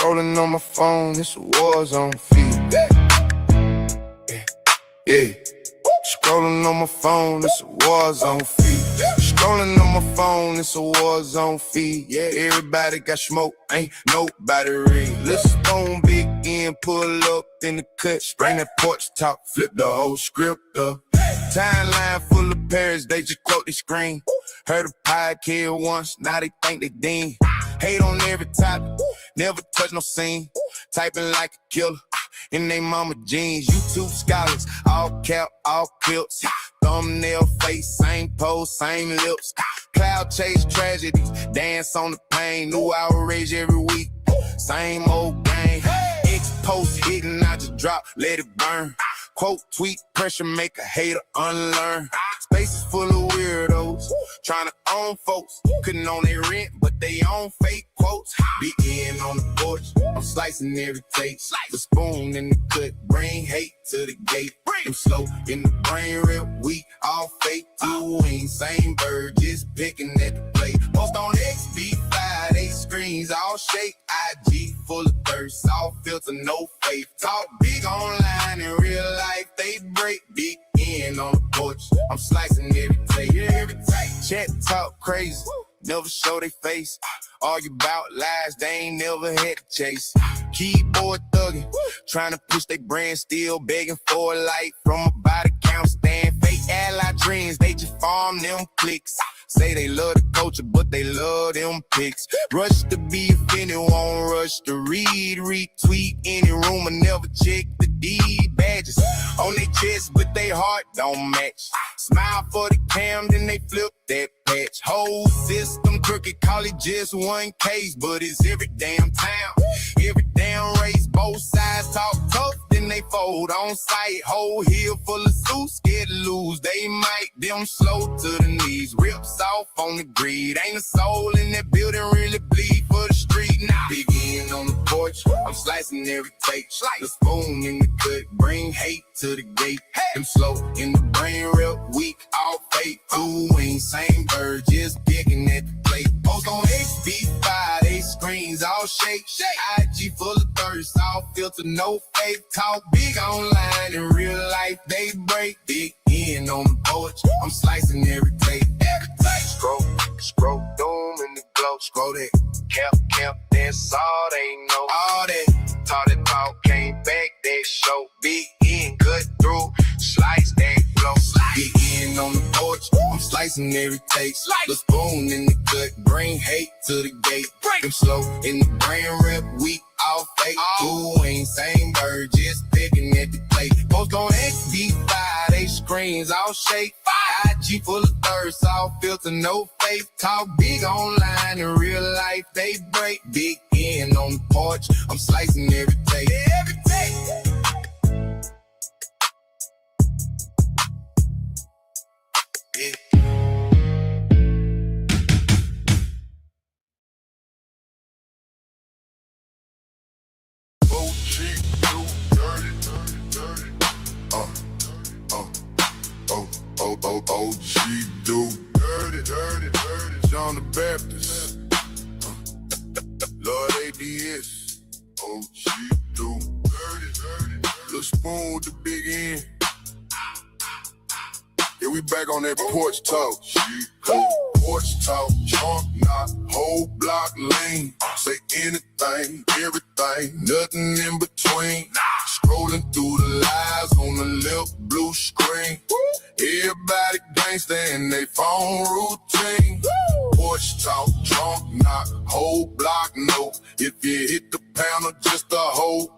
Scrolling on my phone, it's a war zone feed. Yeah. Scrolling on my phone, it's a war zone feed. Scrolling on my phone, it's a war zone feed. Yeah, everybody got smoke, ain't nobody read. Let's spoon big in, pull up in the cut, bring that porch talk, flip the whole script up. Timeline full of parrots, they just quote the screen. Heard a podcast once, now they think they dean. Hate on every topic, never touch no scene. Typing like a killer in they mama jeans. YouTube scholars, all cap, all clips. Thumbnail face, same pose, same lips. Cloud chase tragedies, dance on the pain. New outrage every week, same old game. X-post hitting, I just drop, let it burn. Quote, tweet, pressure, make a hater unlearn. Space is full of weirdos, trying to own folks. Couldn't own their rent, but they own fake quotes. Be in on the porch, I'm slicing every tape. The spoon in the cut, bring hate to the gate. I'm slow in the brain, real weak, all fake. Two wings, same bird, just picking at the plate. Post on XB5, 8 screens, all shake. IG full of thirst, all filter, no faith. Talk big online, in real life they break. Big in on the porch, I'm slicing every tape, every tape. Chat talk crazy, never show they face. Argue about lies, they ain't never had to chase. Keyboard thugging, trying to push they brand, still begging for a light from a body count stand. Fake ally dreams, they just farm them clicks. Say they love the culture, but they love them pics. Rush to be offended, won't rush to read. Retweet any rumor, never check the deed. Badges on their chest, but they heart don't match. Smile for the cam, then they flip that patch. Whole system crooked, call it just one case, but it's every damn town, every damn race. Both sides talk tough, then they fold on sight. Whole hill full of suits, scared to lose. They might, them slow to the knees. Rips off on the greed. Ain't a soul in that building, really bleed for the street. Now begin on the porch, I'm slicing every tape. The spoon in the cut, bring hate to the gate. Them slow in the brain, real weak, all fake. Two wings, same bird, just picking at the plate. Post on XB5, 8 screens, all shake. IG full of thirst, all filter, no fake. Talk big online, in real life they break. Big in on the porch, I'm slicing every tape. Scroll, doom in the glow. Scroll that, cap, that's all they know. All that, taught it talk, came back, that show. Big in, cut through, slice that flow. Big in on the porch, I'm slicing every tape. The spoon in the cut, bring hate to the gate. Them slow in the brain, rep weak, all fake. Two wings, same bird, just picking at the plate. Post on XB5, 8 screens, all shake. IG full of thirst, all filter, no faith. Talk big online, in real life they break. Big in on the porch, I'm slicing every tape. Every tape. Yeah. OG do dirty, John the Baptist, Lord ADS, OG do dirty, Lil Spoon with the big end. Yeah, we back on that porch talk. Porch talk, trunk knock, whole block lean. Say anything, everything, nothing in between. Scrolling through the lives on the left blue screen. Everybody gangsta in they phone routine. Porch talk, trunk knock, whole block no. If you hit the panel, just a hoe.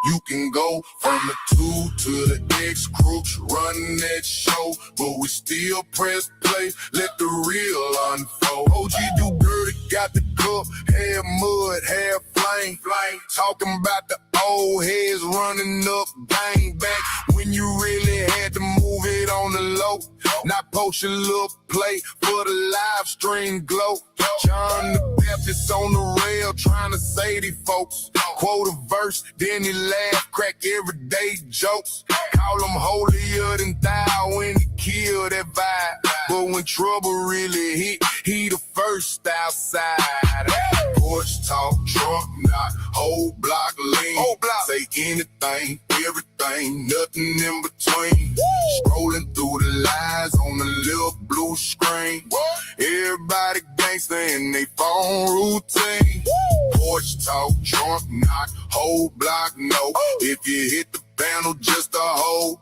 You can go from the 2 to the X crooks running that show, but we still press play, let the real unfold. OG do dirty, got the cup, half mud, half flame. Talking about the old heads running up, bang back, when you really had to move it on the low. Not post your little play for the live stream glow. John the Baptist on the rail trying to say these folks. Quote a verse, then he laugh, crack everyday jokes. Call him holier than thou when he kill that vibe. But when trouble really hit, he the first outside. Porch talk, drunk knock, whole block lean. Say anything, everything, nothing in between. Scrolling through the lines on the little blue screen. Everybody gangsta in they phone routine. Porch talk, drunk knock, whole block no. If you hit the panel, just a hoe.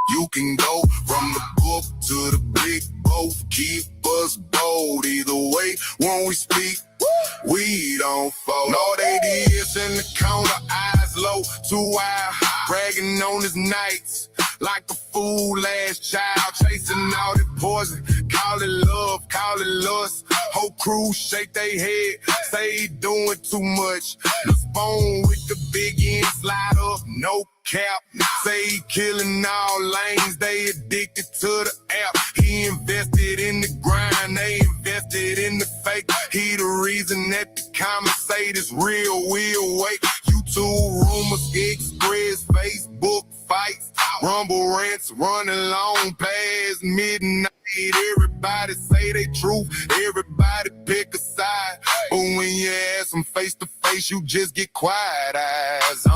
You can go from the book to the big, both keep us bold. Either way, when we speak, we don't fold. No, they is in the corner, eyes low, too wild, bragging on his nights like a fool last child, chasing all the poison. Call it love, call it lust. Whole crew shake they head, say he doing too much. The phone with the big end slide up, no cap. Say he killing all lanes, they addicted to the app. He invested in the grind, they invested in the fake. He the reason that the comments say this real, we'll wait. YouTube rumors, express, Facebook fights, rumble rants running long past midnight. Everybody say they truth, everybody pick a side. But when you ask them face to face, you just get quiet eyes.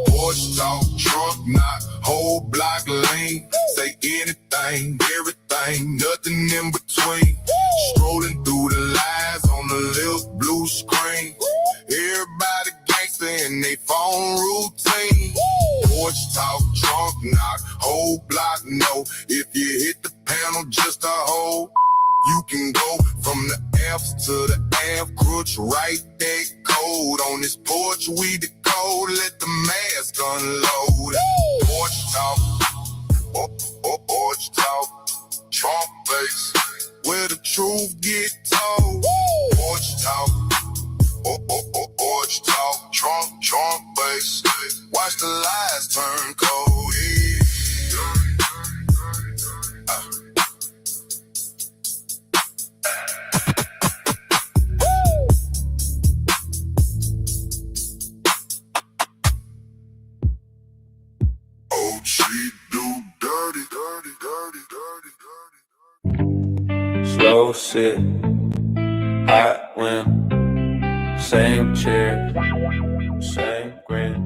Porch talk, trunk knock, whole block lean. Say anything, everything, nothing in between. Strolling through the lies on the little blue screen. Everybody gangsta in they phone routine. Porch talk, trunk knock, whole block no. If you hit the panel, just a hoe. You can go from the F's to the F, crutch, right that code. On this porch, we the code, let the mask unload. Porch talk, porch talk, Trump face, where the truth get told. Porch talk, porch talk, Trump face, watch the lies turn cold. She do dirty, dirty, dirty, dirty, dirty. Slow sit, hot wind, same chair, same grin.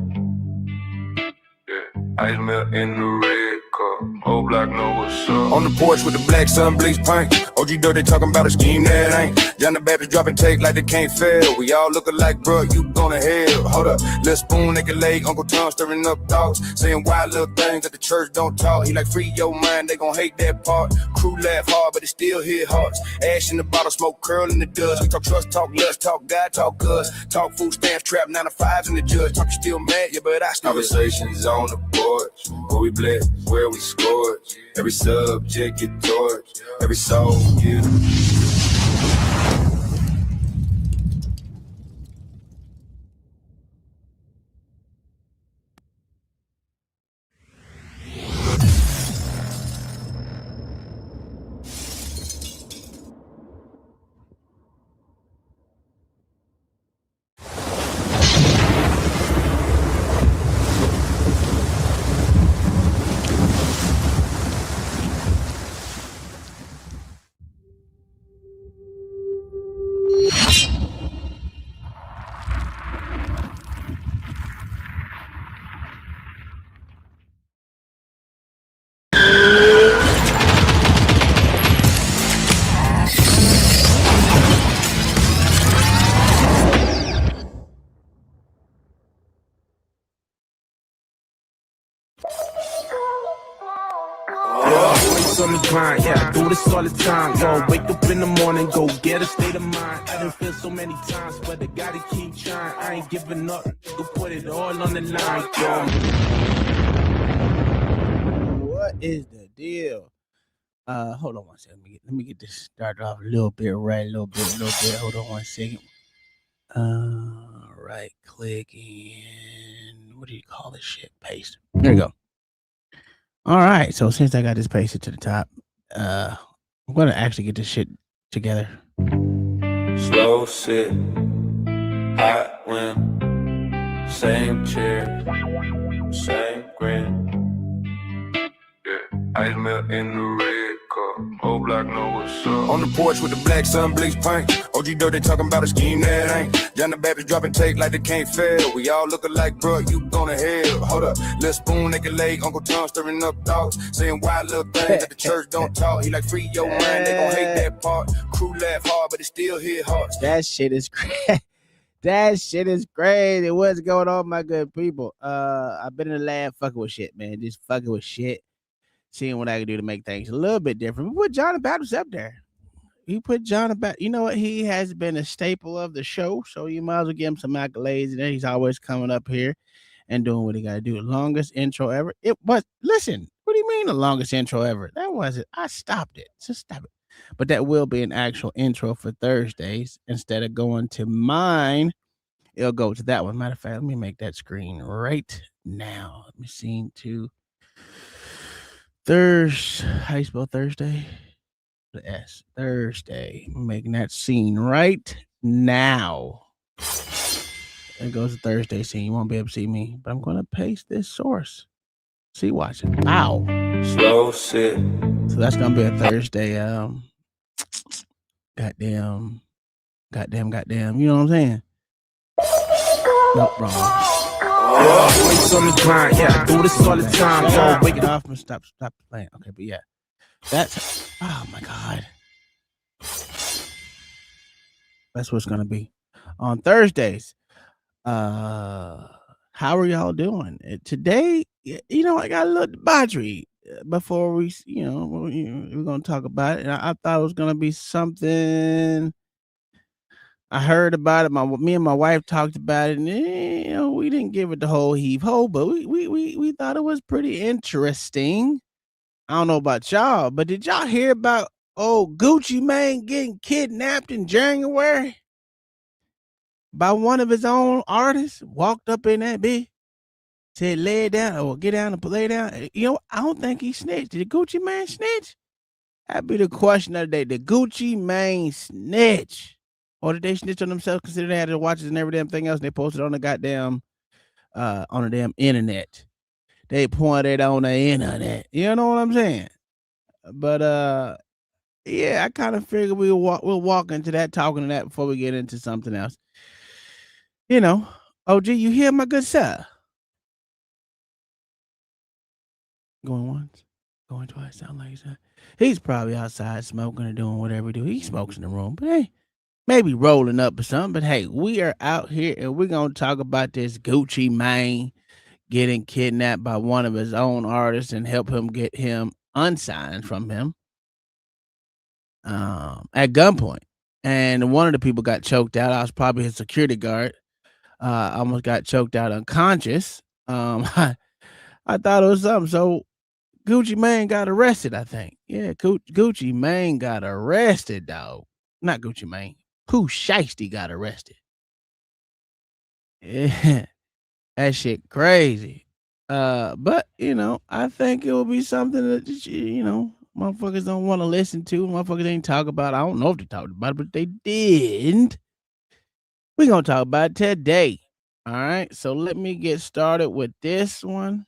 Yeah, ice melt in the red cup, whole block know what's up. On the porch with the black sun bleach paint. OG Dirty talking about a scheme that ain't. John the Baptist dropping tape like they can't fail. We all looking like, bro, you gonna hell. Hold up, little spoon, naked leg, Uncle Tom stirring up thoughts, saying wild little things that the church don't talk. He like, free your mind, they gon' hate that part. Crew laugh hard, but it still hit hearts. Ash in the bottle, smoke curl in the dust. We talk trust, talk lust, talk God, talk us. Talk food stamps, trap 9 to 5s in the judge. Talk you still mad, yeah, but I still. Conversations on the porch, where we bless, where we scorch. Every subject get torched, every soul get. On the grind, yeah, I do this all the time. Go wake up in the morning, go get a state of mind. I done feel so many times, but I gotta keep trying. I ain't giving up, go put it all on the line. What is the deal? Hold on one second. Let me get this started off a little bit right, a little bit. Hold on one second. Right click and what do you call this shit? Paste. There you go. All right, so since I got this pasted to the top, I'm gonna actually get this shit together. Slow sit, hot wind, same chair, same grin. Yeah, ice melt in the red cup, whole block know what's On the porch with the black sun bleach paint. OG Dirty talking about a scheme that ain't. John the Baptist dropping take like they can't fail. We all looking like, bro, you gonna hell. Hold up, little spoon, naked leg, Uncle Tom stirring up thoughts. Saying wild little things that the church don't talk. He like, free your mind, they gon' hate that part. Crew laugh hard, but it still hit hard. That shit is crazy. That shit is crazy. What's going on, my good people? I've been in the lab fucking with shit, man. Just fucking with shit. Seeing what I can do to make things a little bit different. We put John the Baptist up there. You put John about, you know what? He has been a staple of the show, so you might as well give him some accolades. And he's always coming up here and doing what he got to do. Longest intro ever. It was, listen, what do you mean the longest intro ever? That wasn't, I stopped it. Just stop it. But that will be an actual intro for Thursdays. Instead of going to mine, it'll go to that one. Matter of fact, let me make that screen right now. Let me see to Thursday. How you spell Thursday? The S. Thursday. I'm making that scene right now. There goes the Thursday scene. You won't be able to see me, but I'm going to paste this source. See, watch it. Ow. Slow sit. So that's going to be a Thursday. Goddamn. You know what I'm saying? Nope, wrong. Always on the grind. Yeah, I do this all the time. So wake it off and stop playing. Okay, but yeah. That's, oh my God. That's what's going to be on Thursdays. How are y'all doing today? You know, I got a little debauchery before we, we're going to talk about it. And I thought it was going to be something. I heard about it. Me and my wife talked about it, and we didn't give it the whole heave ho, but we thought it was pretty interesting. I don't know about y'all, but did y'all hear about old Gucci Mane getting kidnapped in January by one of his own artists? Walked up in that bitch, said lay down or get down and lay down. You know, I don't think he snitched. Did Gucci Mane snitch? That'd be the question of the day. Did Gucci Mane snitch? Or did they snitch on themselves, consider they had their watches and every damn thing else, and they posted on the goddamn on the damn internet. They pointed on the internet. You know what I'm saying? But yeah, I kind of figured we'll walk into that, talking to that before we get into something else. You know, OG, you hear my good sir? Going once, going twice, sound like he's probably outside smoking or doing whatever he do. He smokes in the room, but hey, maybe rolling up or something. But hey, we are out here and we're gonna talk about this Gucci Mane getting kidnapped by one of his own artists and help him get him unsigned from him at gunpoint. And one of the people got choked out. I was probably his security guard. Almost got choked out unconscious. I thought it was something. So Gucci Mane got arrested, I think. Yeah, Gucci Mane got arrested, dog. Not Gucci Mane. Pooh Shiesty got arrested. Yeah. That shit crazy. But I think it will be something that motherfuckers don't want to listen to. Motherfuckers ain't talk about. I don't know if they talked about it, but they did. We're gonna talk about it today. All right. So let me get started with this one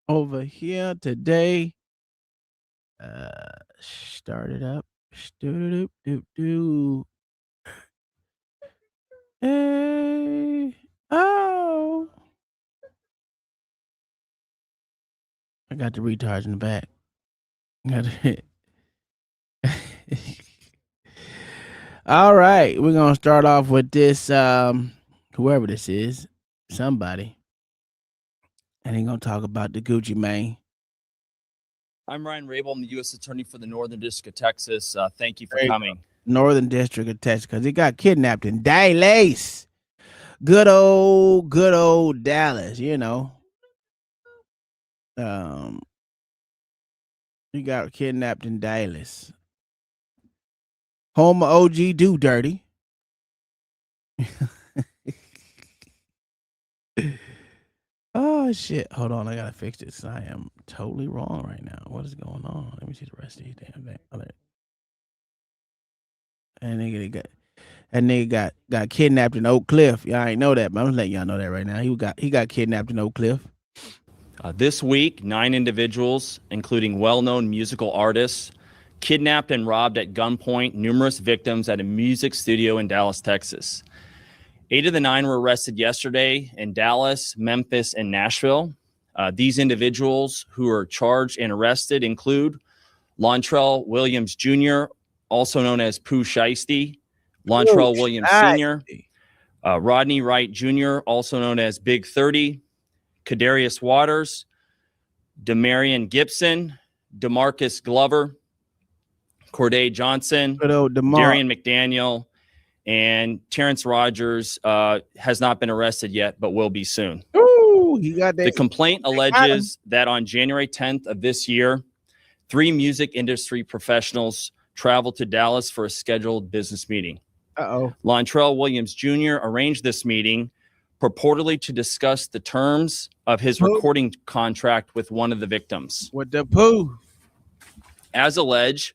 over here today. Start it up. Hey. Oh. I got the retards in the back. All right, we're gonna start off with this. Whoever this is, somebody, and he's gonna talk about the Gucci Mane. I'm Ryan Rabel. I'm the U.S. Attorney for the Northern District of Texas. Thank you for coming. Northern District of Texas, because he got kidnapped in Dallas. Good old Dallas, He got kidnapped in Dallas. Home of OG Do Dirty. Oh shit! Hold on, I gotta fix this. I am totally wrong right now. What is going on? Let me see the rest of these damn things. And nigga got kidnapped in Oak Cliff. Y'all ain't know that, but I'm just letting y'all know that right now. He got kidnapped in Oak Cliff. This week, 9 individuals, including well-known musical artists, kidnapped and robbed at gunpoint numerous victims at a music studio in Dallas, Texas. 8 of the 9 were arrested yesterday in Dallas, Memphis, and Nashville. These individuals who are charged and arrested include Lontrell Williams Jr., also known as Pooh Shiesty, Lontrell Williams Sr., Rodney Wright Jr., also known as Big 30, Kadarius Waters, Demarion Gibson, DeMarcus Glover, Corday Johnson, Darian McDaniel, and Terrence Rogers has not been arrested yet, but will be soon. Ooh, he got that. The complaint alleges that on January 10th of this year, 3 music industry professionals traveled to Dallas for a scheduled business meeting. Lontrell Williams Jr. arranged this meeting purportedly to discuss the terms of his recording contract with one of the victims. With the Pooh. As alleged,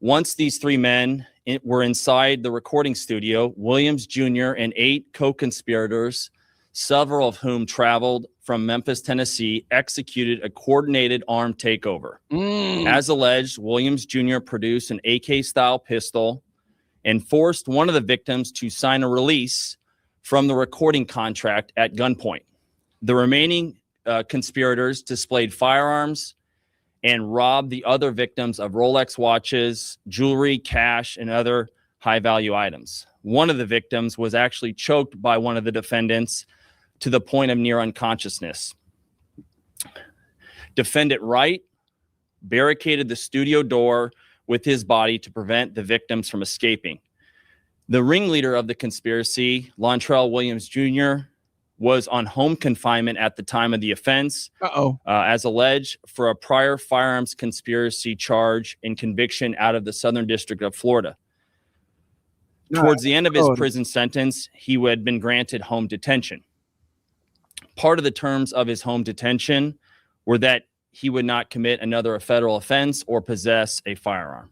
once these 3 men were inside the recording studio, Williams Jr. and 8 co-conspirators, several of whom traveled from Memphis, Tennessee, executed a coordinated armed takeover. As alleged, Williams Jr. produced an AK-style pistol and forced one of the victims to sign a release from the recording contract at gunpoint. The remaining conspirators displayed firearms and robbed the other victims of Rolex watches, jewelry, cash, and other high-value items. One of the victims was actually choked by one of the defendants to the point of near unconsciousness. Defendant Wright barricaded the studio door with his body to prevent the victims from escaping. The ringleader of the conspiracy, Lontrell Williams Jr., was on home confinement at the time of the offense, as alleged, for a prior firearms conspiracy charge and conviction out of the Southern District of Florida. Towards the end of his prison sentence, he had been granted home detention. Part of the terms of his home detention were that he would not commit another federal offense or possess a firearm.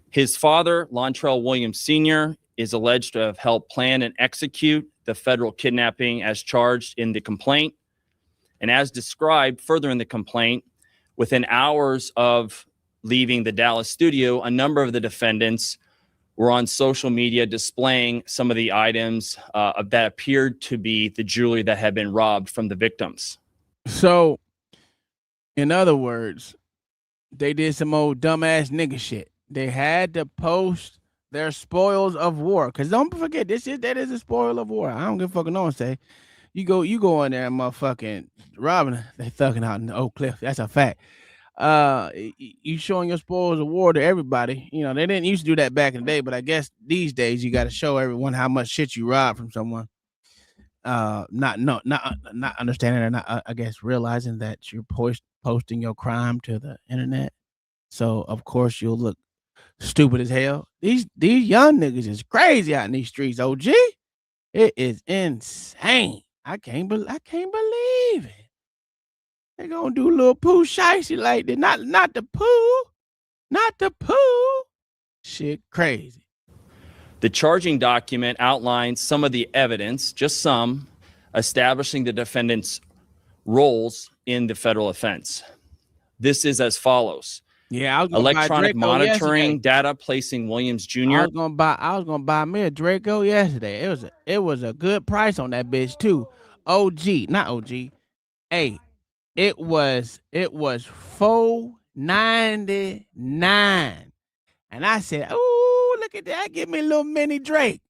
His father, Lontrell Williams Sr., is alleged to have helped plan and execute the federal kidnapping as charged in the complaint. And as described further in the complaint, within hours of leaving the Dallas studio, a number of the defendants were on social media displaying some of the items that appeared to be the jewelry that had been robbed from the victims. So, in other words, they did some old dumbass nigga shit. They had to post their spoils of war. Because don't forget, that is a spoil of war. I don't give a fucking no one say. You go in there and motherfucking robbing, they thugging out in the Oak Cliff. That's a fact. You showing your spoils of war to everybody. You know, they didn't used to do that back in the day, but I guess these days you got to show everyone how much shit you robbed from someone. Not understanding or not, I guess, realizing that you're posting your crime to the internet. So of course you'll look stupid as hell. These young niggas is crazy out in these streets. OG, it is insane. I can't believe it. They gonna do a little Pooh Shiesty like that. Not the Pooh. Shit crazy. The charging document outlines some of the evidence, just some, establishing the defendant's roles in the federal offense. This is as follows. Yeah, I was electronic monitoring data placing Williams Jr. I was gonna buy me a Draco yesterday. It was a good price on that bitch too. Not OG. Hey, it was $4.99, and I said, "Ooh, look at that! Give me a little mini Drake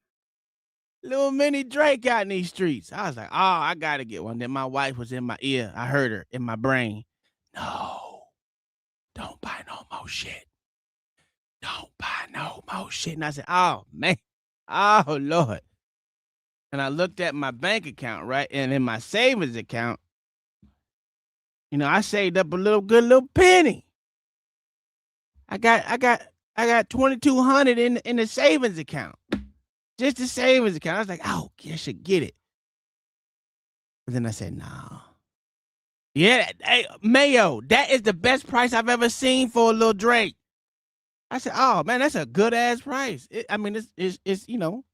out in these streets." I was like, "Oh, I gotta get one." Then my wife was in my ear. I heard her in my brain. No, don't buy no more shit. Don't buy no more shit. And I said, "Oh man, oh Lord." And I looked at my bank account, right, and in my savings account, you know, I saved up a good little penny. I got $2,200 in the savings account, just the savings account. I was like, "Oh, I should get it." But then I said, "No." Yeah, hey, Mayo, that is the best price I've ever seen for a little Drake. I said, "Oh man, that's a good ass price." It's you know,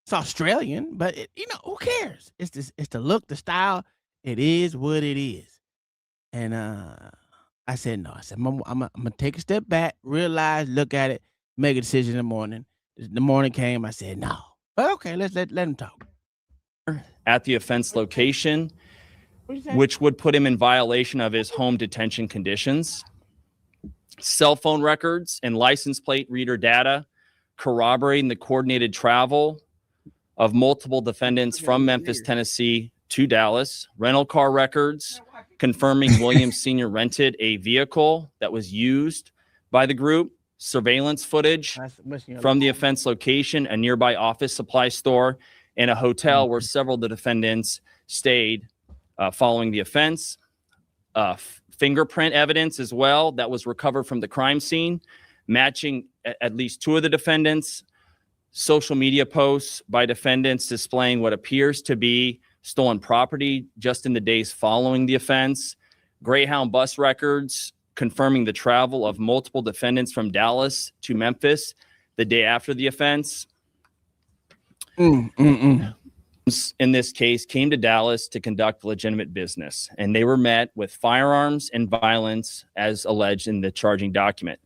it's Australian, but you know, who cares? It's the look, the style. It is what it is. And I said no. I said I'm gonna take a step back, realize, look at it, make a decision in the morning. The morning came. I said no. But okay, let him talk. At the offense location, What'd you say? which would put him in violation of his home detention conditions. Cell phone records and license plate reader data corroborating the coordinated travel of multiple defendants from Memphis, Tennessee to Dallas. Rental car records confirming Williams Sr. rented a vehicle that was used by the group. Surveillance footage from the offense location, a nearby office supply store, and a hotel where several of the defendants stayed following the offense. Fingerprint evidence as well that was recovered from the crime scene, matching at least two of the defendants. Social media posts by defendants displaying what appears to be stolen property just in the days following the offense. Greyhound bus records confirming the travel of multiple defendants from Dallas to Memphis the day after the offense. In this case, came to Dallas to conduct legitimate business, and they were met with firearms and violence as alleged in the charging document.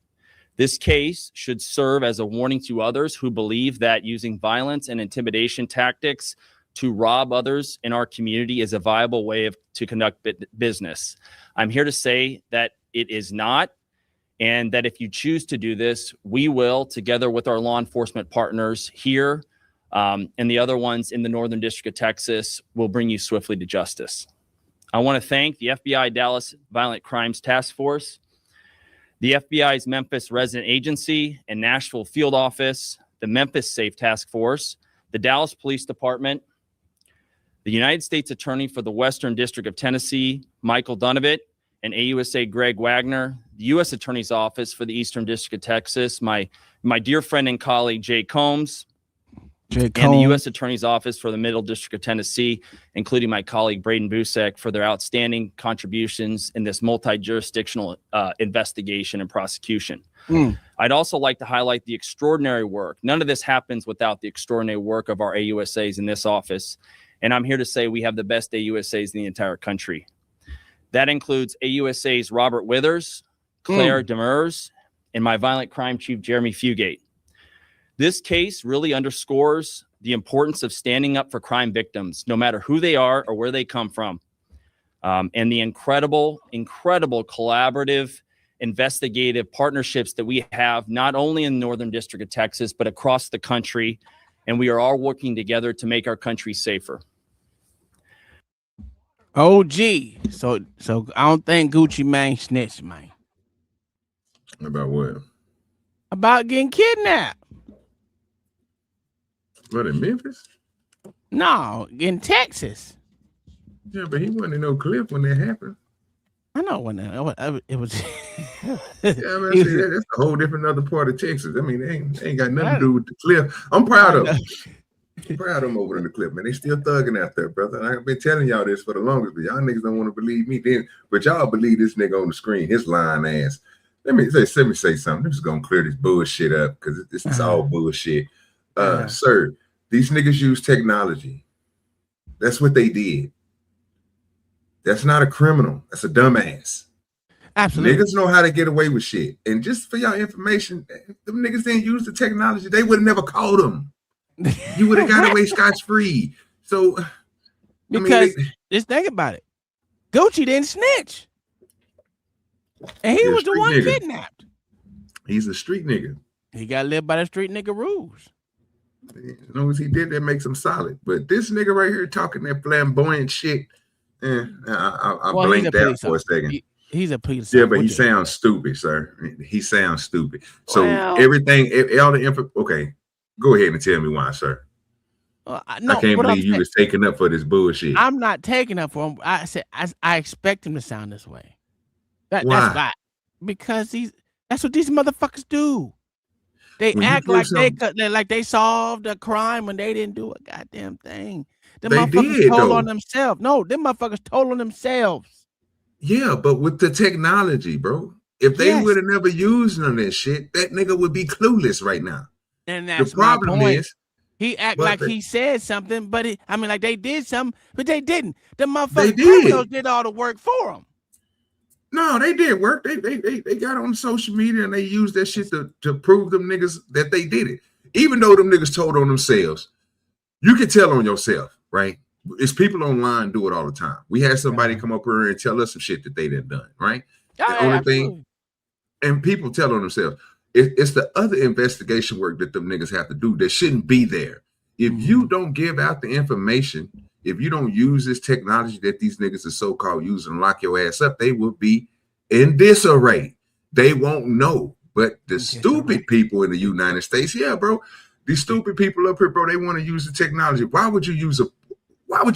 This case should serve as a warning to others who believe that using violence and intimidation tactics to rob others in our community is a viable way to conduct business. I'm here to say that it is not, and that if you choose to do this, we will, together with our law enforcement partners here and the other ones in the Northern District of Texas, will bring you swiftly to justice. I want to thank the FBI Dallas Violent Crimes Task Force, the FBI's Memphis Resident Agency and Nashville Field Office, the Memphis Safe Task Force, the Dallas Police Department, the United States Attorney for the Western District of Tennessee, Michael Dunovit, and AUSA Greg Wagner, the U.S. Attorney's Office for the Eastern District of Texas, my dear friend and colleague, Jay Combs, and the U.S. Attorney's Office for the Middle District of Tennessee, including my colleague Braden Busek, for their outstanding contributions in this multi-jurisdictional investigation and prosecution. I'd also like to highlight the extraordinary work. None of this happens without the extraordinary work of our AUSAs in this office, and I'm here to say we have the best AUSAs in the entire country. That includes AUSAs Robert Withers, Claire Demers, and my violent crime chief, Jeremy Fugate. This case really underscores the importance of standing up for crime victims, no matter who they are or where they come from, and the incredible collaborative, investigative partnerships that we have, not only in the Northern District of Texas, but across the country. And we are all working together to make our country safer. OG. So I don't think Gucci Mane snitched, man. About what? About getting kidnapped. What, in Memphis? No, in Texas. Yeah, but he wasn't in no clip when that happened. I know when it was. Yeah, I mean, see, that's a whole different other part of Texas. I mean, they ain't got nothing to do with the cliff. I'm proud of them. I'm proud of them over in the clip, man. They still thugging out there, brother. And I've been telling y'all this for the longest, but y'all niggas don't want to believe me then. But y'all believe this nigga on the screen, his lying ass. Let me say something. I'm just gonna clear this bullshit up because this is all bullshit. Sir, these niggas use technology. That's what they did. That's not a criminal. That's a dumbass. Absolutely. Niggas know how to get away with shit. And just for y'all information, if them niggas didn't use the technology, they would have never caught them. You would have got away scotch-free. So, because just think about it. Gucci didn't snitch. And he was the one kidnapped. He's a street nigga. He got to live by the street nigga rules. As long as he did, that makes him solid. But this nigga right here talking that flamboyant shit, I blinked out for a second. He's a police. Yeah, but he sounds stupid, sir. He sounds stupid. So everything, all the info. Okay, go ahead and tell me why, sir. No, I can't believe you was taking up for this bullshit. I'm not taking up for him. I said I expect him to sound this way. Why? That's why. Because that's what these motherfuckers do. They act like they solved a crime when they didn't do a goddamn thing. Them motherfuckers told on themselves. No, them motherfuckers told on themselves. Yeah, but with the technology, bro. If they would have never used none of that shit, that nigga would be clueless right now. And that's the problem is he act like he said something, but like they did something, but they didn't. The motherfuckers criminals did all the work for him. No, they did work. They got on social media and they used that shit to prove them niggas that they did it. Even though them niggas told on themselves, you can tell on yourself, right? It's people online do it all the time. We had somebody come up here and tell us some shit that they didn't done, right? The only thing, and people tell on themselves. It's the other investigation work that them niggas have to do that shouldn't be there. If you don't give out the information, if you don't use this technology that these niggas are so-called using to lock your ass up, they will be in disarray. They won't know. But the stupid people in the United States, yeah, bro, these stupid people up here, bro, they want to use the technology. Why would you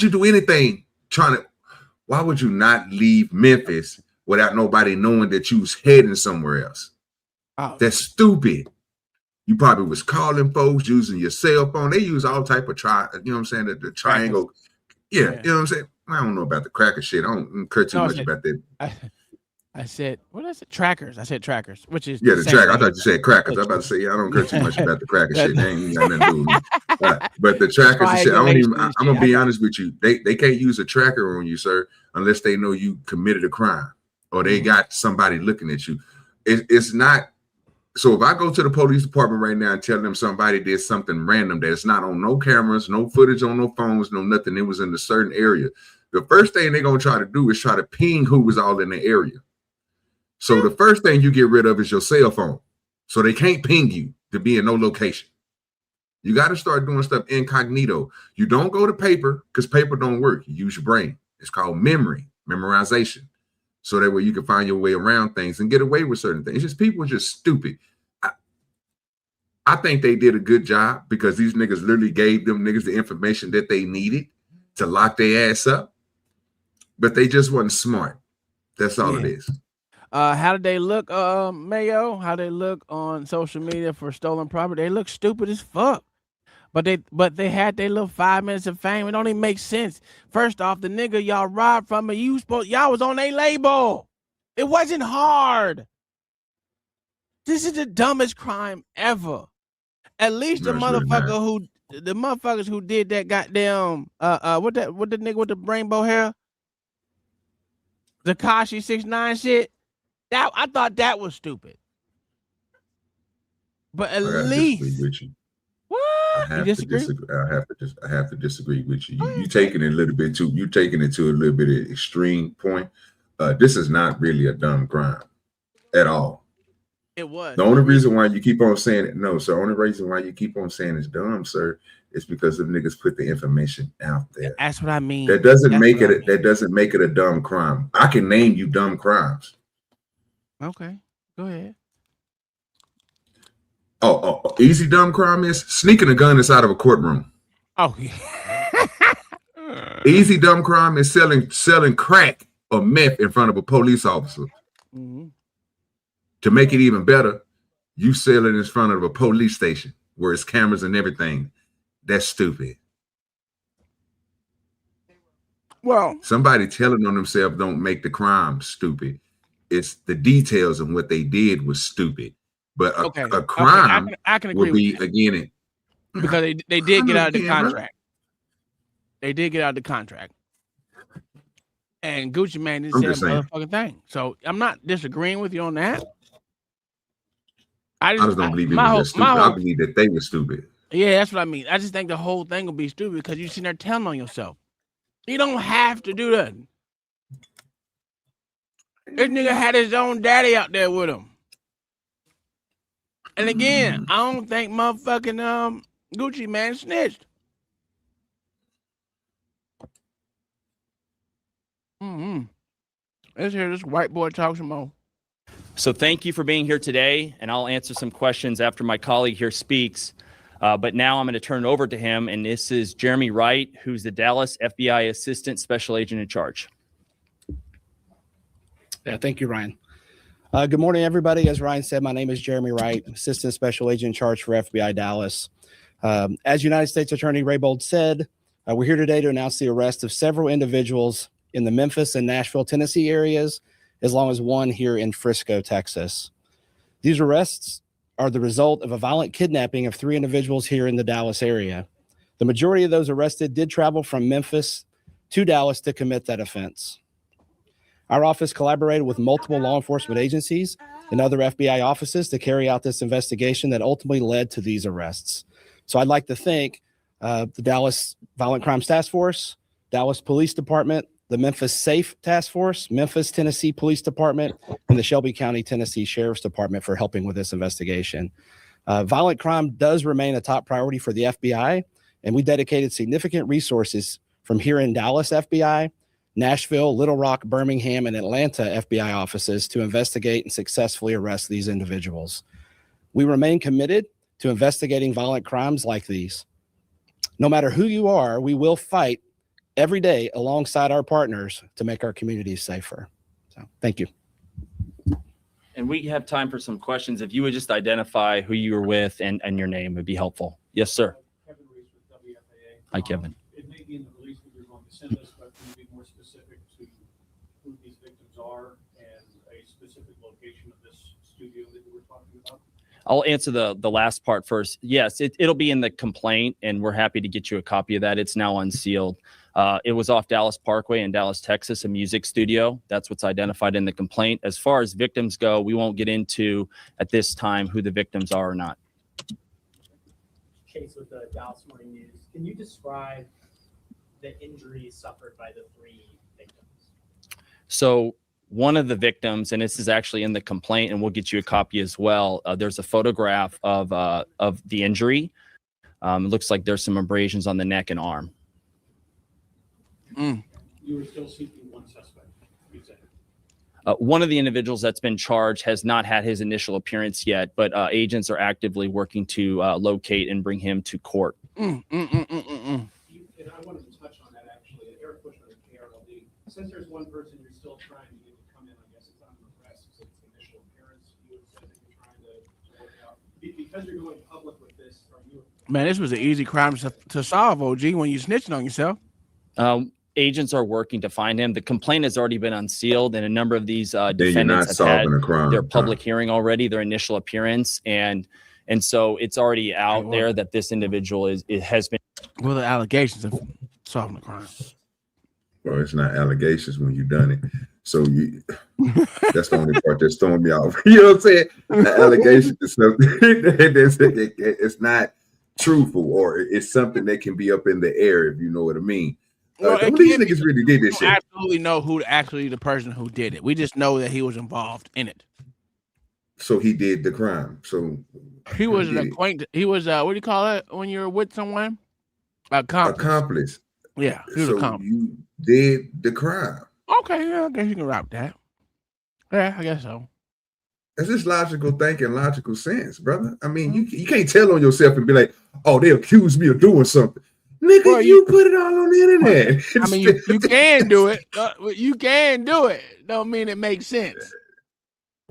do anything why would you not leave Memphis without nobody knowing that you was heading somewhere else? Oh. That's stupid. You probably was calling folks using your cell phone. They use all type of you know what I'm saying? The triangle. Yeah, you know what I'm saying? I don't know about the cracker shit. I don't care too much about that. I said, what is it? Trackers. I said trackers, which is the tracker. I thought you said crackers. I was about to say, I don't care too much about the cracker shit. They ain't got nothing to do with me. But the trackers and shit, I'm gonna be honest with you. They can't use a tracker on you, sir, unless they know you committed a crime or they got somebody looking at you. It's not. So if I go to the police department right now and tell them somebody did something random that's not on no cameras, no footage on no phones, no nothing, it was in a certain area, the first thing they're going to try to do is try to ping who was all in the area. So the first thing you get rid of is your cell phone. So they can't ping you to be in no location. You got to start doing stuff incognito. You don't go to paper because paper don't work. You use your brain. It's called memorization. So that way you can find your way around things and get away with certain things. It's just people are just stupid. I think they did a good job because these niggas literally gave them niggas the information that they needed to lock their ass up. But they just wasn't smart. That's all it is. How did they look, Mayo? How they look on social media for stolen property? They look stupid as fuck. But they had their little 5 minutes of fame. It don't even make sense. First off, the nigga y'all robbed from me, y'all was on a label. It wasn't hard. This is the dumbest crime ever. At least the motherfuckers who did that goddamn what the nigga with the rainbow hair, Tekashi 6ix9ine shit. That I thought that was stupid. But at least. What? I have to disagree with you. You taking it a little bit too. You taking it to a little bit of extreme point. This is not really a dumb crime at all. It was. The only reason why you keep on saying it, no, sir. The only reason why you keep on saying it's dumb, sir, is because the niggas put the information out there. That's what I mean. That doesn't make it a dumb crime. I can name you dumb crimes. Okay, go ahead. Oh, easy dumb crime is sneaking a gun inside of a courtroom. Oh, yeah. Easy dumb crime is selling crack or meth in front of a police officer. Mm-hmm. To make it even better, you sell it in front of a police station where it's cameras and everything. That's stupid. Well, somebody telling on themselves don't make the crime stupid. It's the details and what they did was stupid. But a crime I can agree would be with again it because they did get out of the contract. They did get out of the contract. And Gucci Mane didn't say a motherfucking thing. So I'm not disagreeing with you on that. I just don't believe it was stupid. I believe that they were stupid. Yeah, that's what I mean. I just think the whole thing will be stupid because you're sitting there telling on yourself. You don't have to do that. This nigga had his own daddy out there with him. And again, I don't think motherfucking Gucci Mane snitched. Let's hear this white boy talk some more. So thank you for being here today, and I'll answer some questions after my colleague here speaks. But now I'm going to turn it over to him, and this is Jeremy Wright, who's the Dallas FBI Assistant Special Agent in charge. Yeah, thank you, Ryan. Good morning, everybody. As Ryan said, my name is Jeremy Wright, Assistant Special Agent in charge for FBI Dallas. As United States Attorney Raybold said, we're here today to announce the arrest of several individuals in the Memphis and Nashville, Tennessee areas, as long as one here in Frisco, Texas. These arrests are the result of a violent kidnapping of 3 individuals here in the Dallas area. The majority of those arrested did travel from Memphis to Dallas to commit that offense. Our office collaborated with multiple law enforcement agencies and other FBI offices to carry out this investigation that ultimately led to these arrests. So I'd like to thank the Dallas Violent Crimes Task Force, Dallas Police Department, the Memphis Safe Task Force, Memphis, Tennessee Police Department, and the Shelby County, Tennessee Sheriff's Department for helping with this investigation. Violent crime does remain a top priority for the FBI, and we dedicated significant resources from here in Dallas FBI, Nashville, Little Rock, Birmingham, and Atlanta FBI offices to investigate and successfully arrest these individuals. We remain committed to investigating violent crimes like these. No matter who you are, we will fight every day alongside our partners to make our communities safer. So thank you. And we have time for some questions. If you would just identify who you were with and your name would be helpful. Yes, sir. Kevin Reese with WFAA. Hi, Kevin. It may be in the release that you're going to send us, but can you be more specific to who these victims are and a specific location of this studio that you were talking about? I'll answer the last part first. Yes, it'll be in the complaint, and we're happy to get you a copy of that. It's now unsealed. It was off Dallas Parkway in Dallas, Texas, a music studio. That's what's identified in the complaint. As far as victims go, we won't get into at this time who the victims are or not. Chase with the Dallas Morning News. Can you describe the injuries suffered by the 3 victims? So one of the victims, and this is actually in the complaint, and we'll get you a copy as well. There's a photograph of the injury. It looks like there's some abrasions on the neck and arm. You were still seeking one suspect, you said. One of the individuals that's been charged has not had his initial appearance yet, but agents are actively working to locate and bring him to court. And I wanted to touch on that actually. Eric Bushman at KRLD. Since there's one person you're still trying to get to come in, I guess it's on the arrest, it's its initial appearance. You had said that you're trying to work out. Because you're going public with this, are you? Man, this was an easy crime to solve, OG, when you snitching on yourself. Agents are working to find him. The complaint has already been unsealed, and a number of these You're not defendants have had solving a crime. their public hearing already, their initial appearance, and so it's already out there that this individual has been. Well, the allegations of solving the crime. Well, it's not allegations when you done it. So that's the only part that's throwing me off. You know what I'm saying? The allegation is something it's not truthful, or it's something that can be up in the air, if you know what I mean. These niggas really did this shit. Absolutely know who actually the person who did it. We just know that he was involved in it. So he did the crime. So he was an acquaintance. He was what do you call it when you're with someone? Accomplice. Yeah, he was accomplice. You did the crime. Okay, yeah, I guess you can route that. Yeah, I guess so. It's just logical thinking, logical sense, brother. I mean, you can't tell on yourself and be like, oh, they accused me of doing something. Nigga, well, you put it all on the internet. I mean, you can do it. You can do it. Don't mean it makes sense.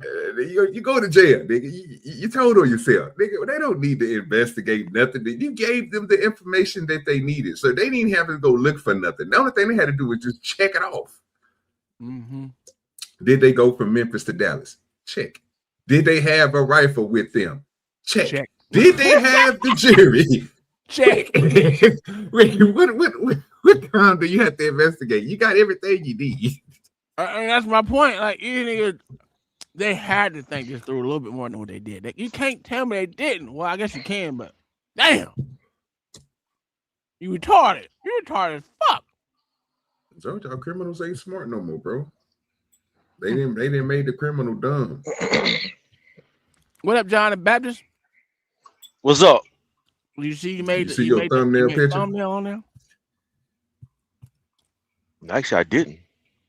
You go to jail, nigga. You told on yourself. Nigga, they don't need to investigate nothing. You gave them the information that they needed. So they didn't have to go look for nothing. The only thing they had to do was just check it off. Mm-hmm. Did they go from Memphis to Dallas? Check. Did they have a rifle with them? Check. Did they have the jury? Check. What crime do you have to investigate? You got everything you need. And that's my point. Like, they had to think this through a little bit more than what they did. You can't tell me they didn't. Well, I guess you can, but damn. You retarded. You retarded as fuck. So y'all criminals ain't smart no more, bro. They didn't make the criminal dumb. What up, John the Baptist? What's up? You see you made your thumbnail picture? Thumbnail on there? Actually, I didn't.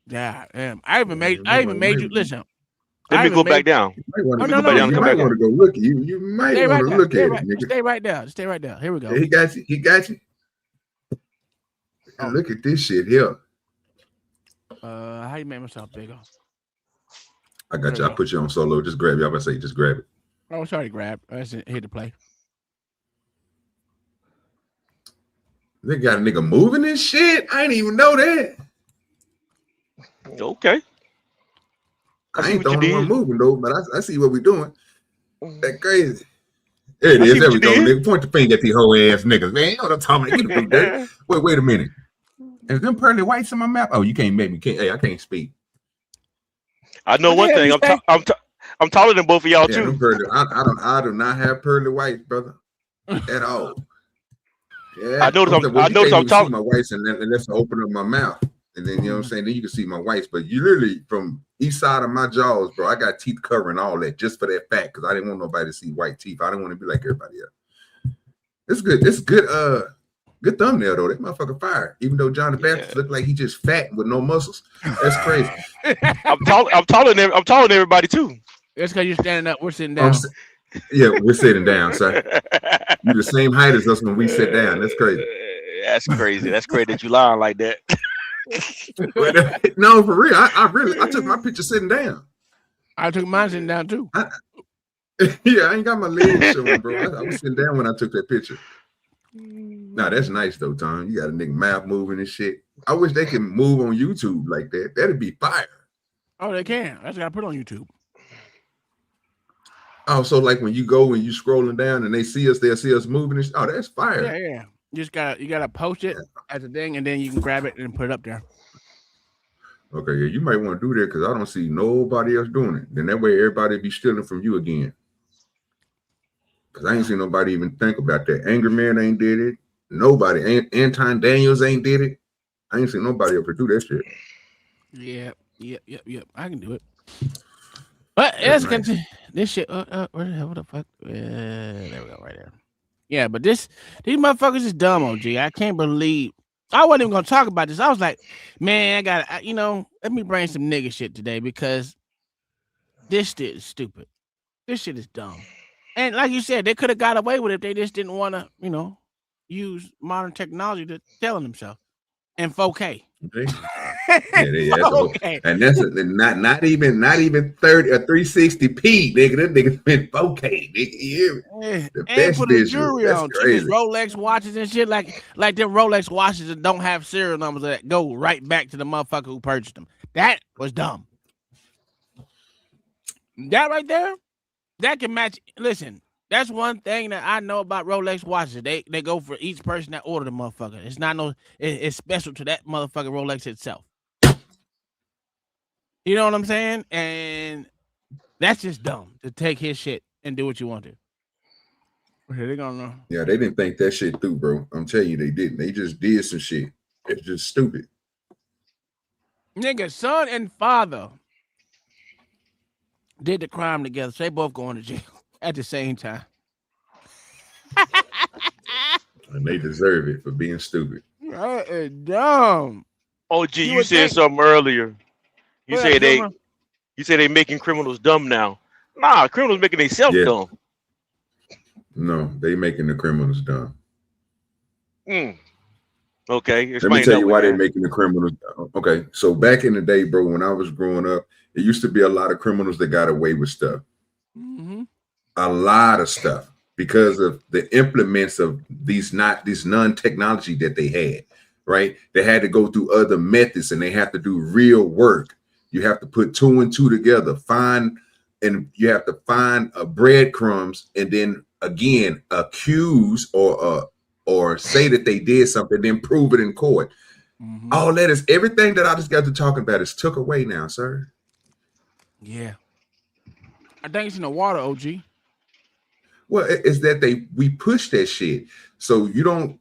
Yeah, damn. I even made you listen. Let me go back down. You might want to go look. You might want to look at it, nigga. Stay right there. Stay right there. Here we go. He got you. He got you. Look at this shit here. How you make myself bigger? I got you. I put you on solo. Just grab it. I'm about to say, just grab it. Oh, sorry, grab. I just hit the play. They got a nigga moving this shit. I didn't even know that. Okay. I ain't the only one moving though, but I see what we're doing. That crazy. There it is. There we go, nigga. Point the finger at these whole ass niggas, man. You know what I'm talking about? Wait a minute. Is them pearly whites in my map? Oh, you can't make me. Hey, I can't speak. I know What the one hell thing. you say? I'm taller than both of y'all Yeah, too. I do not have pearly whites, brother, at all. Yeah, I notice you I'm can't even taller. see my whites unless I open up my mouth, and then you know what I'm saying. Then you can see my whites, but you literally from each side of my jaws, bro. I got teeth covering all that just for that fact because I didn't want nobody to see white teeth. I didn't want to be like everybody else. It's good. It's good. Good thumbnail though. That motherfucker fire. Even though John the Baptist looked like he just fat with no muscles. That's crazy. I'm taller than everybody too. That's because you're standing up. We're sitting down. Yeah, we're sitting down, sir. You're the same height as us when we sit down. That's crazy. That's crazy. That's crazy that you lying like that. No, for real. I took my picture sitting down. I took mine sitting down too. Yeah, I ain't got my legs showing, bro. I was sitting down when I took that picture. Nah, that's nice though, Tom. You got a nigga mouth moving and shit. I wish they could move on YouTube like that. That'd be fire. Oh, they can. I just gotta put it on YouTube. Oh, so like when you go and you scrolling down and they see us, they'll see us moving. And oh, that's fire. Yeah. You gotta post it as a thing, and then you can grab it and put it up there. Okay, yeah, you might want to do that because I don't see nobody else doing it. Then that way everybody be stealing from you again. Because I ain't seen nobody even think about that. Angry Man ain't did it. Nobody. Anton Daniels ain't did it. I ain't seen nobody ever do that shit. Yep. I can do it. But let's continue. This shit. Where the hell? What the fuck? There we go. Right there. Yeah, but these motherfuckers is dumb, OG. I can't believe. I wasn't even gonna talk about this. I was like, man, let me bring some nigga shit today because this shit is stupid. This shit is dumb. And like you said, they could have got away with it if they just didn't want to, use modern technology to tell themselves in 4K. Okay. Yeah, and that's not even 30 or 360p, nigga. That nigga been 4K, nigga. The best put a jury on Rolex watches and shit like them Rolex watches that don't have serial numbers that go right back to the motherfucker who purchased them. That was dumb. That right there, that can match. Listen, that's one thing that I know about Rolex watches. They go for each person that ordered the motherfucker. It's not it's special to that motherfucking Rolex itself. You know what I'm saying? And that's just dumb to take his shit and do what you want to. Okay, they gonna know. Yeah, they didn't think that shit through, bro. I'm telling you, they didn't. They just did some shit. It's just stupid. Nigga, son and father did the crime together, so they both going to jail at the same time. And they deserve it for being stupid. That is dumb. Oh, gee, you said something earlier. You said they making criminals dumb now. Nah, criminals making themselves dumb. No, they making the criminals dumb. Okay. Let me tell you why they're making the criminals dumb. Okay, so back in the day, bro, when I was growing up, it used to be a lot of criminals that got away with stuff. Mm-hmm. A lot of stuff because of the implements of these non-technology that they had, right? They had to go through other methods and they have to do real work. You have to put 2 and 2 together, you have to find breadcrumbs and then again accuse or say that they did something, then prove it in court. Mm-hmm. All that is everything that I just got to talking about is took away now, sir. Yeah. I think it's in the water, OG. Well, it's that we push that shit. So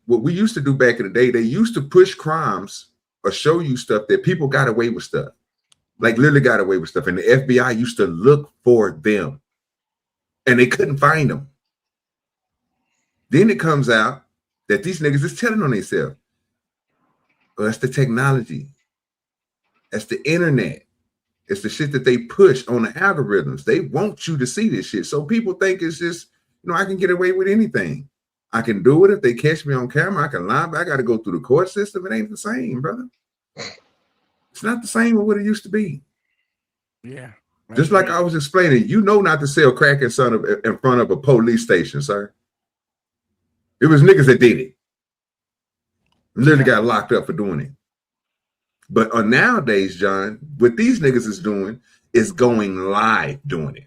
what we used to do back in the day, they used to push crimes or show you stuff that people got away with stuff. Like literally got away with stuff. And the FBI used to look for them. And they couldn't find them. Then it comes out that these niggas is telling on themselves. Well, that's the technology. That's the internet. It's the shit that they push on the algorithms. They want you to see this shit. So people think it's just, I can get away with anything. I can do it if they catch me on camera. I can lie, but I got to go through the court system. It ain't the same, brother. It's not the same with what it used to be. Yeah. Just like I was explaining, not to sell crack in front of a police station, sir. It was niggas that did it. Literally got locked up for doing it. But nowadays, John, what these niggas is doing is going live doing it.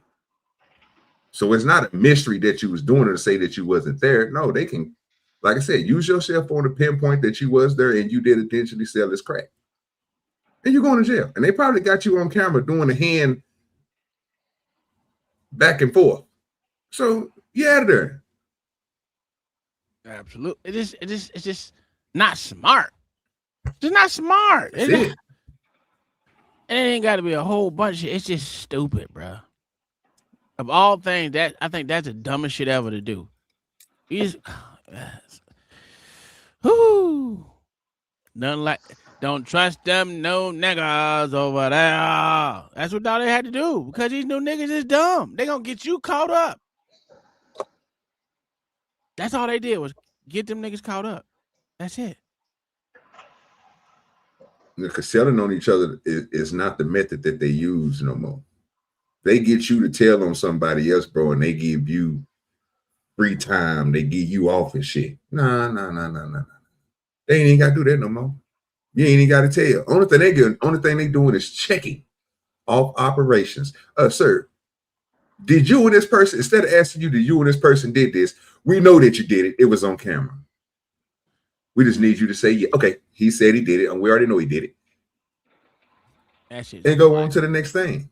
So it's not a mystery that you was doing it to say that you wasn't there. No, they can, like I said, use your cell phone to pinpoint that you was there and you did intentionally sell this crack. and you're going to jail. And they probably got you on camera doing the hand back and forth. So you out of there. Absolutely. It's just not smart. It's just not smart. That's it. And it ain't got to be a whole bunch. It's just stupid, bro. Of all things, that I think that's the dumbest shit ever to do. Whoo. Nothing like, don't trust them no niggas over there. That's what all they had to do, because these new niggas is dumb. They gonna get you caught up. That's all they did was get them niggas caught up. That's it. Because selling on each other is not the method that they use no more. They get you to tell on somebody else, bro, and they give you free time. They give you off and shit. Nah. They ain't even got to do that no more. You ain't even got to tell. Only thing they doing is checking off operations. Sir, did you and this person, instead of asking you, did you and this person did this, we know that you did it. It was on camera. We just need you to say, yeah, okay, he said he did it, and we already know he did it. And go on to the next thing.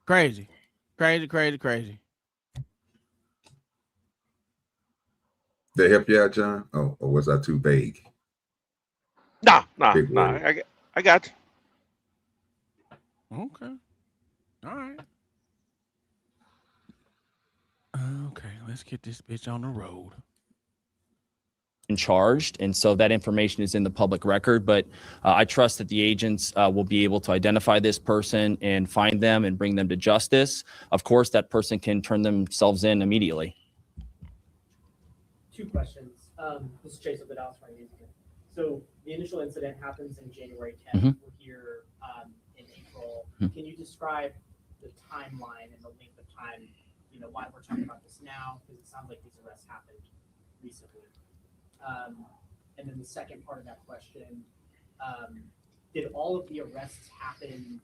Crazy. They help you out, John? Oh, or was I too vague? Nah. I got you. Okay. All right. Okay, let's get this bitch on the road. Charged, and so that information is in the public record, but I trust that the agents will be able to identify this person and find them and bring them to justice. Of course, that person can turn themselves in immediately. 2 questions. This is Chase of the Dallas Morning. So the initial incident happens in January 10th. Mm-hmm. We're here in April. Mm-hmm. Can you describe the timeline and the length of time, why we're talking about this now? Because it sounds like these arrests happened recently. And then the second part of that question, did all of the arrests happen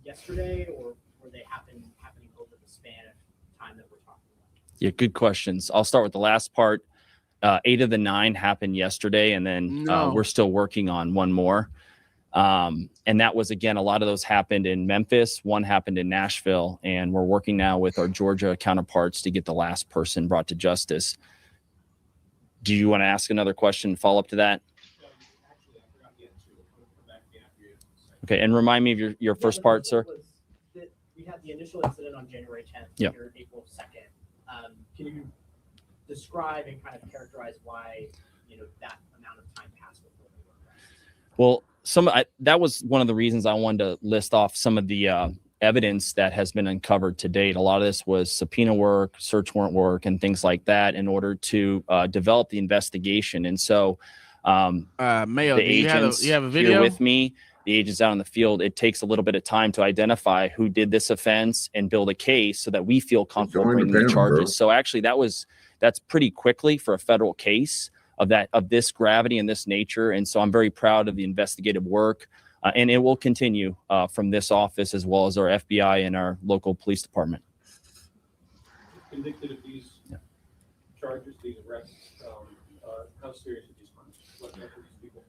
yesterday, or were they happening over the span of time that we're talking about? Yeah, good questions. I'll start with the last part. 8 of the 9 happened yesterday, and then we're still working on one more. And that was, again, a lot of those happened in Memphis. One happened in Nashville, and we're working now with our Georgia counterparts to get the last person brought to justice. Do you want to ask another question, follow up to that? Okay, and remind me of your first part, sir. We had the initial incident on January 10th, yep. Here April 2nd. Can you describe and kind of characterize why that amount of time passed before they were arrested? Well, that was one of the reasons I wanted to list off some of the evidence that has been uncovered to date. A lot of this was subpoena work, search warrant work, and things like that in order to develop the investigation. And so Mayo, the agents you have a video here with me, the agents out in the field, it takes a little bit of time to identify who did this offense and build a case so that we feel comfortable bringing the charges. Bro. So actually that's pretty quickly for a federal case of this gravity and this nature. And so I'm very proud of the investigative work. And it will continue from this office as well as our FBI and our local police department. Convicted of these charges, these arrests, how serious are these crimes? What do these people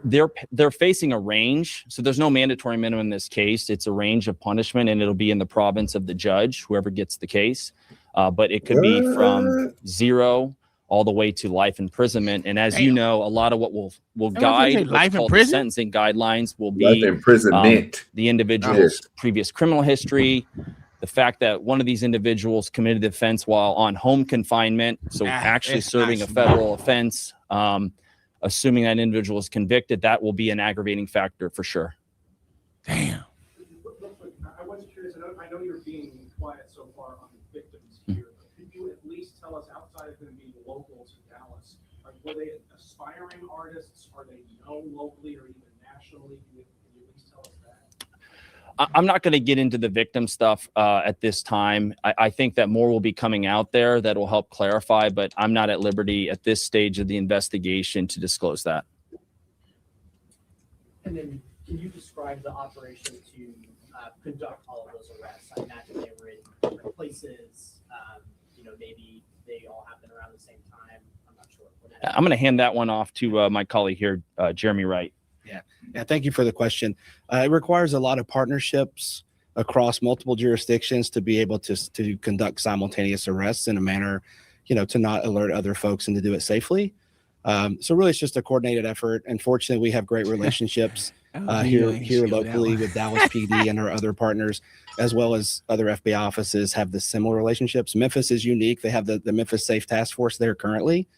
face? They're facing a range. So there's no mandatory minimum in this case. It's a range of punishment, and it'll be in the province of the judge, whoever gets the case. But it could be from 0 all the way to life imprisonment. And as you know, a lot of what will guide what's called the sentencing guidelines will be life imprisonment. The individual's previous criminal history, the fact that one of these individuals committed the offense while on home confinement, so actually serving a federal offense, assuming that individual is convicted, that will be an aggravating factor for sure. Damn. I was curious, I know you're being quiet so far on the victims here, but could you at least tell us, outside of them being local to Dallas, were they aspiring artists? Are they known locally or even nationally? Can you at least tell us that? I'm not going to get into the victim stuff at this time. I think that more will be coming out there that will help clarify, but I'm not at liberty at this stage of the investigation to disclose that. And then can you describe the operation to conduct all of those arrests? I imagine they were in different places. Maybe they all happened around the same time. I'm not sure I'm going to hand that one off to my colleague here, Jeremy Wright. Yeah, thank you for the question. It requires a lot of partnerships across multiple jurisdictions to be able to conduct simultaneous arrests in a manner, to not alert other folks and to do it safely. So really, it's just a coordinated effort. And fortunately, we have great relationships here locally with Dallas PD and our other partners, as well as other FBI offices have the similar relationships. Memphis is unique. They have the Memphis Safe Task Force there currently,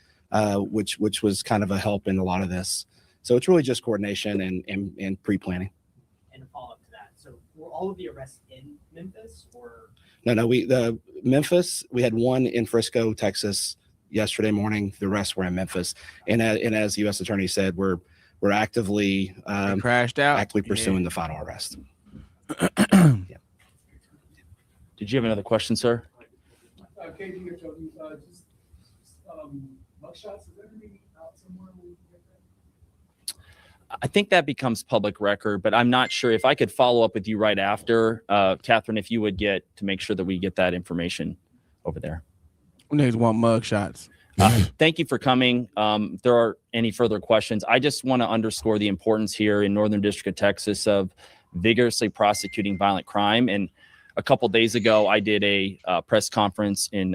which was kind of a help in a lot of this. So it's really just coordination and pre-planning. And a follow-up to that. So were all of the arrests in Memphis or? No, Memphis, we had one in Frisco, Texas yesterday morning. The rest were in Memphis. And as the U.S. Attorney said, we're actively pursuing the final arrest. Yeah. Did you have another question, sir? KG or Joe, just mugshots, is there any out somewhere? I think that becomes public record, but I'm not sure. If I could follow up with you right after, Catherine, if you would get to make sure that we get that information over there. Niggas want mug shots. Thank you for coming. If there are any further questions, I just want to underscore the importance here in Northern District of Texas of vigorously prosecuting violent crime. And a couple days ago, I did a press conference in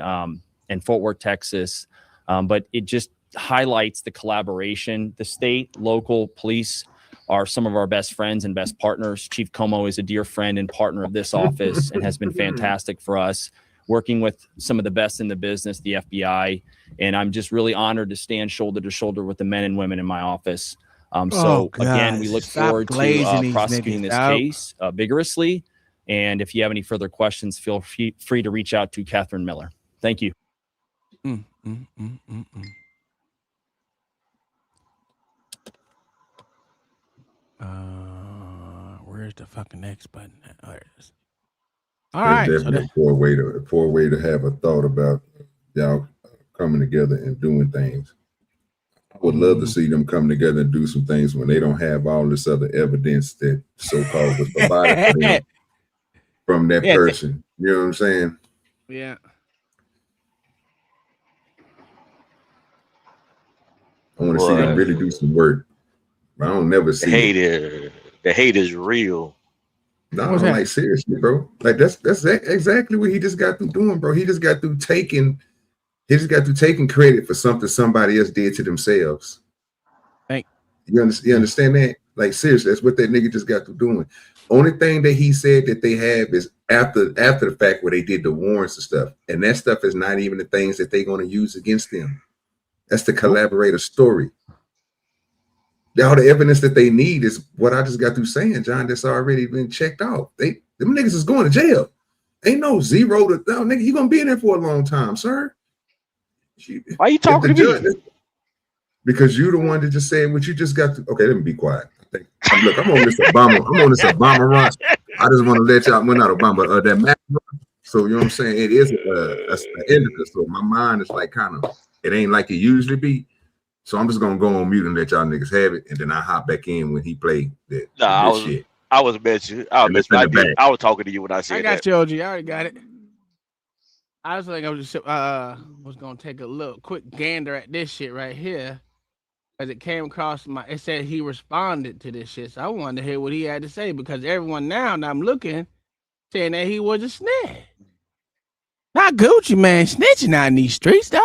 Fort Worth, Texas, but it just highlights the collaboration. The state, local police are some of our best friends and best partners. Chief Como is a dear friend and partner of this office and has been fantastic for us, working with some of the best in the business, the FBI. And I'm just really honored to stand shoulder to shoulder with the men and women in my office. Again, we look forward to prosecuting this case vigorously. And if you have any further questions, feel free to reach out to Catherine Miller. Thank you. Where's the fucking next button? Oh, there it is. All right. Definitely a poor way to have a thought about y'all coming together and doing things. I would love to see them come together and do some things when they don't have all this other evidence that so-called was provided for them from that person. You know what I'm saying? Yeah. I want to see them really do some work. I don't never see the hate is real. No, like seriously, bro. Like that's exactly what he just got through doing, bro. He just got through taking credit for something somebody else did to themselves. You understand that? Like seriously, that's what that nigga just got through doing. Only thing that he said that they have is after the fact where they did the warrants and stuff. And that stuff is not even the things that they're going to use against them. That's the collaborator story. All the evidence that they need is what I just got through saying, John, that's already been checked out. Them niggas is going to jail. Ain't no zero to no nigga, you gonna be in there for a long time, sir. Why are you talking to me? Because you the one that just said what you just got to. Okay, let me be quiet. Look, I'm on this Obama run. I just want to let y'all, well, not Obama, that Mac run. So you know what I'm saying? It is an indicator. So my mind is like kind of, it ain't like it usually be. So I'm just gonna go on mute and let y'all niggas have it, and then I hop back in when he played that. Shit. I was mentioning. I was talking to you when I said that. I got you, OG. I already got it. I was like, I was gonna take a little quick gander at this shit right here, as it came across it said he responded to this shit. So I wanted to hear what he had to say because everyone now that I'm looking saying that he was a snitch. Not Gucci man snitching out in these streets, though.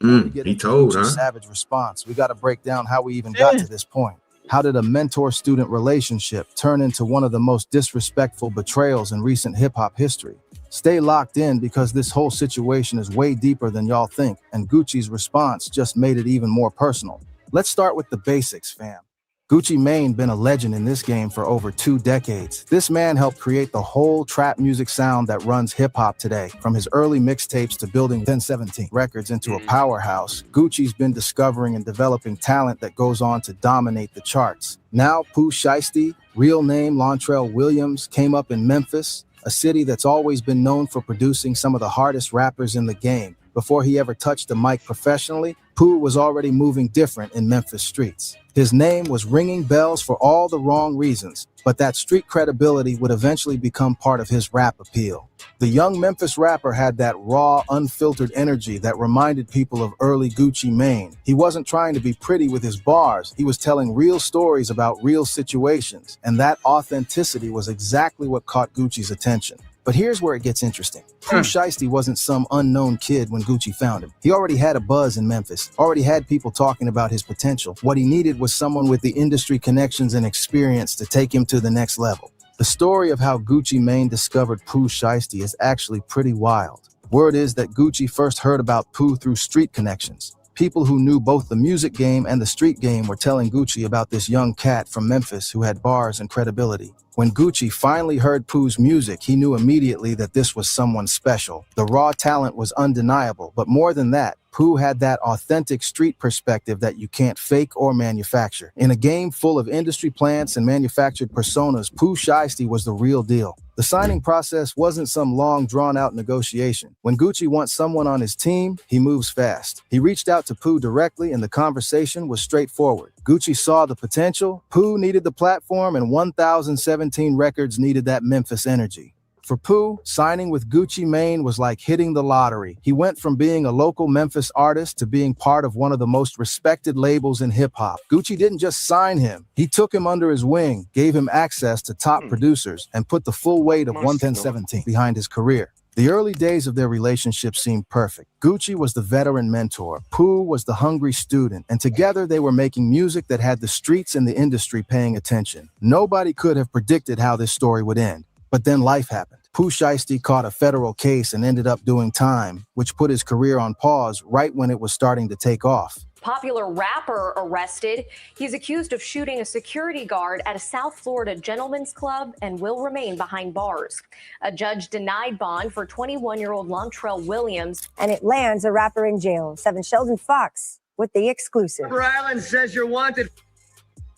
He told, huh? Savage response. We got to break down how we even got to this point. How did a mentor-student relationship turn into one of the most disrespectful betrayals in recent hip-hop history? Stay locked in because this whole situation is way deeper than y'all think, and Gucci's response just made it even more personal. Let's start with the basics, fam. Gucci Mane been a legend in this game for over 2 decades. This man helped create the whole trap music sound that runs hip-hop today. From his early mixtapes to building 1017 Records into a powerhouse, Gucci's been discovering and developing talent that goes on to dominate the charts. Now, Pooh Shiesty, real name Lontrell Williams, came up in Memphis, a city that's always been known for producing some of the hardest rappers in the game. Before he ever touched the mic professionally, Pooh was already moving different in Memphis streets. His name was ringing bells for all the wrong reasons, but that street credibility would eventually become part of his rap appeal. The young Memphis rapper had that raw, unfiltered energy that reminded people of early Gucci Mane. He wasn't trying to be pretty with his bars, he was telling real stories about real situations, and that authenticity was exactly what caught Gucci's attention. But here's where it gets interesting. Pooh Shiesty wasn't some unknown kid when Gucci found him. He already had a buzz in Memphis, already had people talking about his potential. What he needed was someone with the industry connections and experience to take him to the next level. The story of how Gucci Mane discovered Pooh Shiesty is actually pretty wild. Word is that Gucci first heard about Pooh through street connections. People who knew both the music game and the street game were telling Gucci about this young cat from Memphis who had bars and credibility. When Gucci finally heard Pooh's music, he knew immediately that this was someone special. The raw talent was undeniable, but more than that, Pooh had that authentic street perspective that you can't fake or manufacture. In a game full of industry plants and manufactured personas, Pooh Shiesty was the real deal. The signing process wasn't some long, drawn-out negotiation. When Gucci wants someone on his team, he moves fast. He reached out to Pooh directly, and the conversation was straightforward. Gucci saw the potential, Pooh needed the platform, and 1017 Records needed that Memphis energy. For Pooh, signing with Gucci Mane was like hitting the lottery. He went from being a local Memphis artist to being part of one of the most respected labels in hip-hop. Gucci didn't just sign him. He took him under his wing, gave him access to top producers, and put the full weight of 1017 behind his career. The early days of their relationship seemed perfect. Gucci was the veteran mentor, Pooh was the hungry student, and together they were making music that had the streets and the industry paying attention. Nobody could have predicted how this story would end. But then life happened. Pooh Shiesty caught a federal case and ended up doing time, which put his career on pause right when it was starting to take off. Popular rapper arrested. He's accused of shooting a security guard at a South Florida gentleman's club and will remain behind bars. A judge denied bond for 21-year-old Lontrell Williams. And it lands a rapper in jail. 7 Sheldon Fox with the exclusive. Rhode Island says you're wanted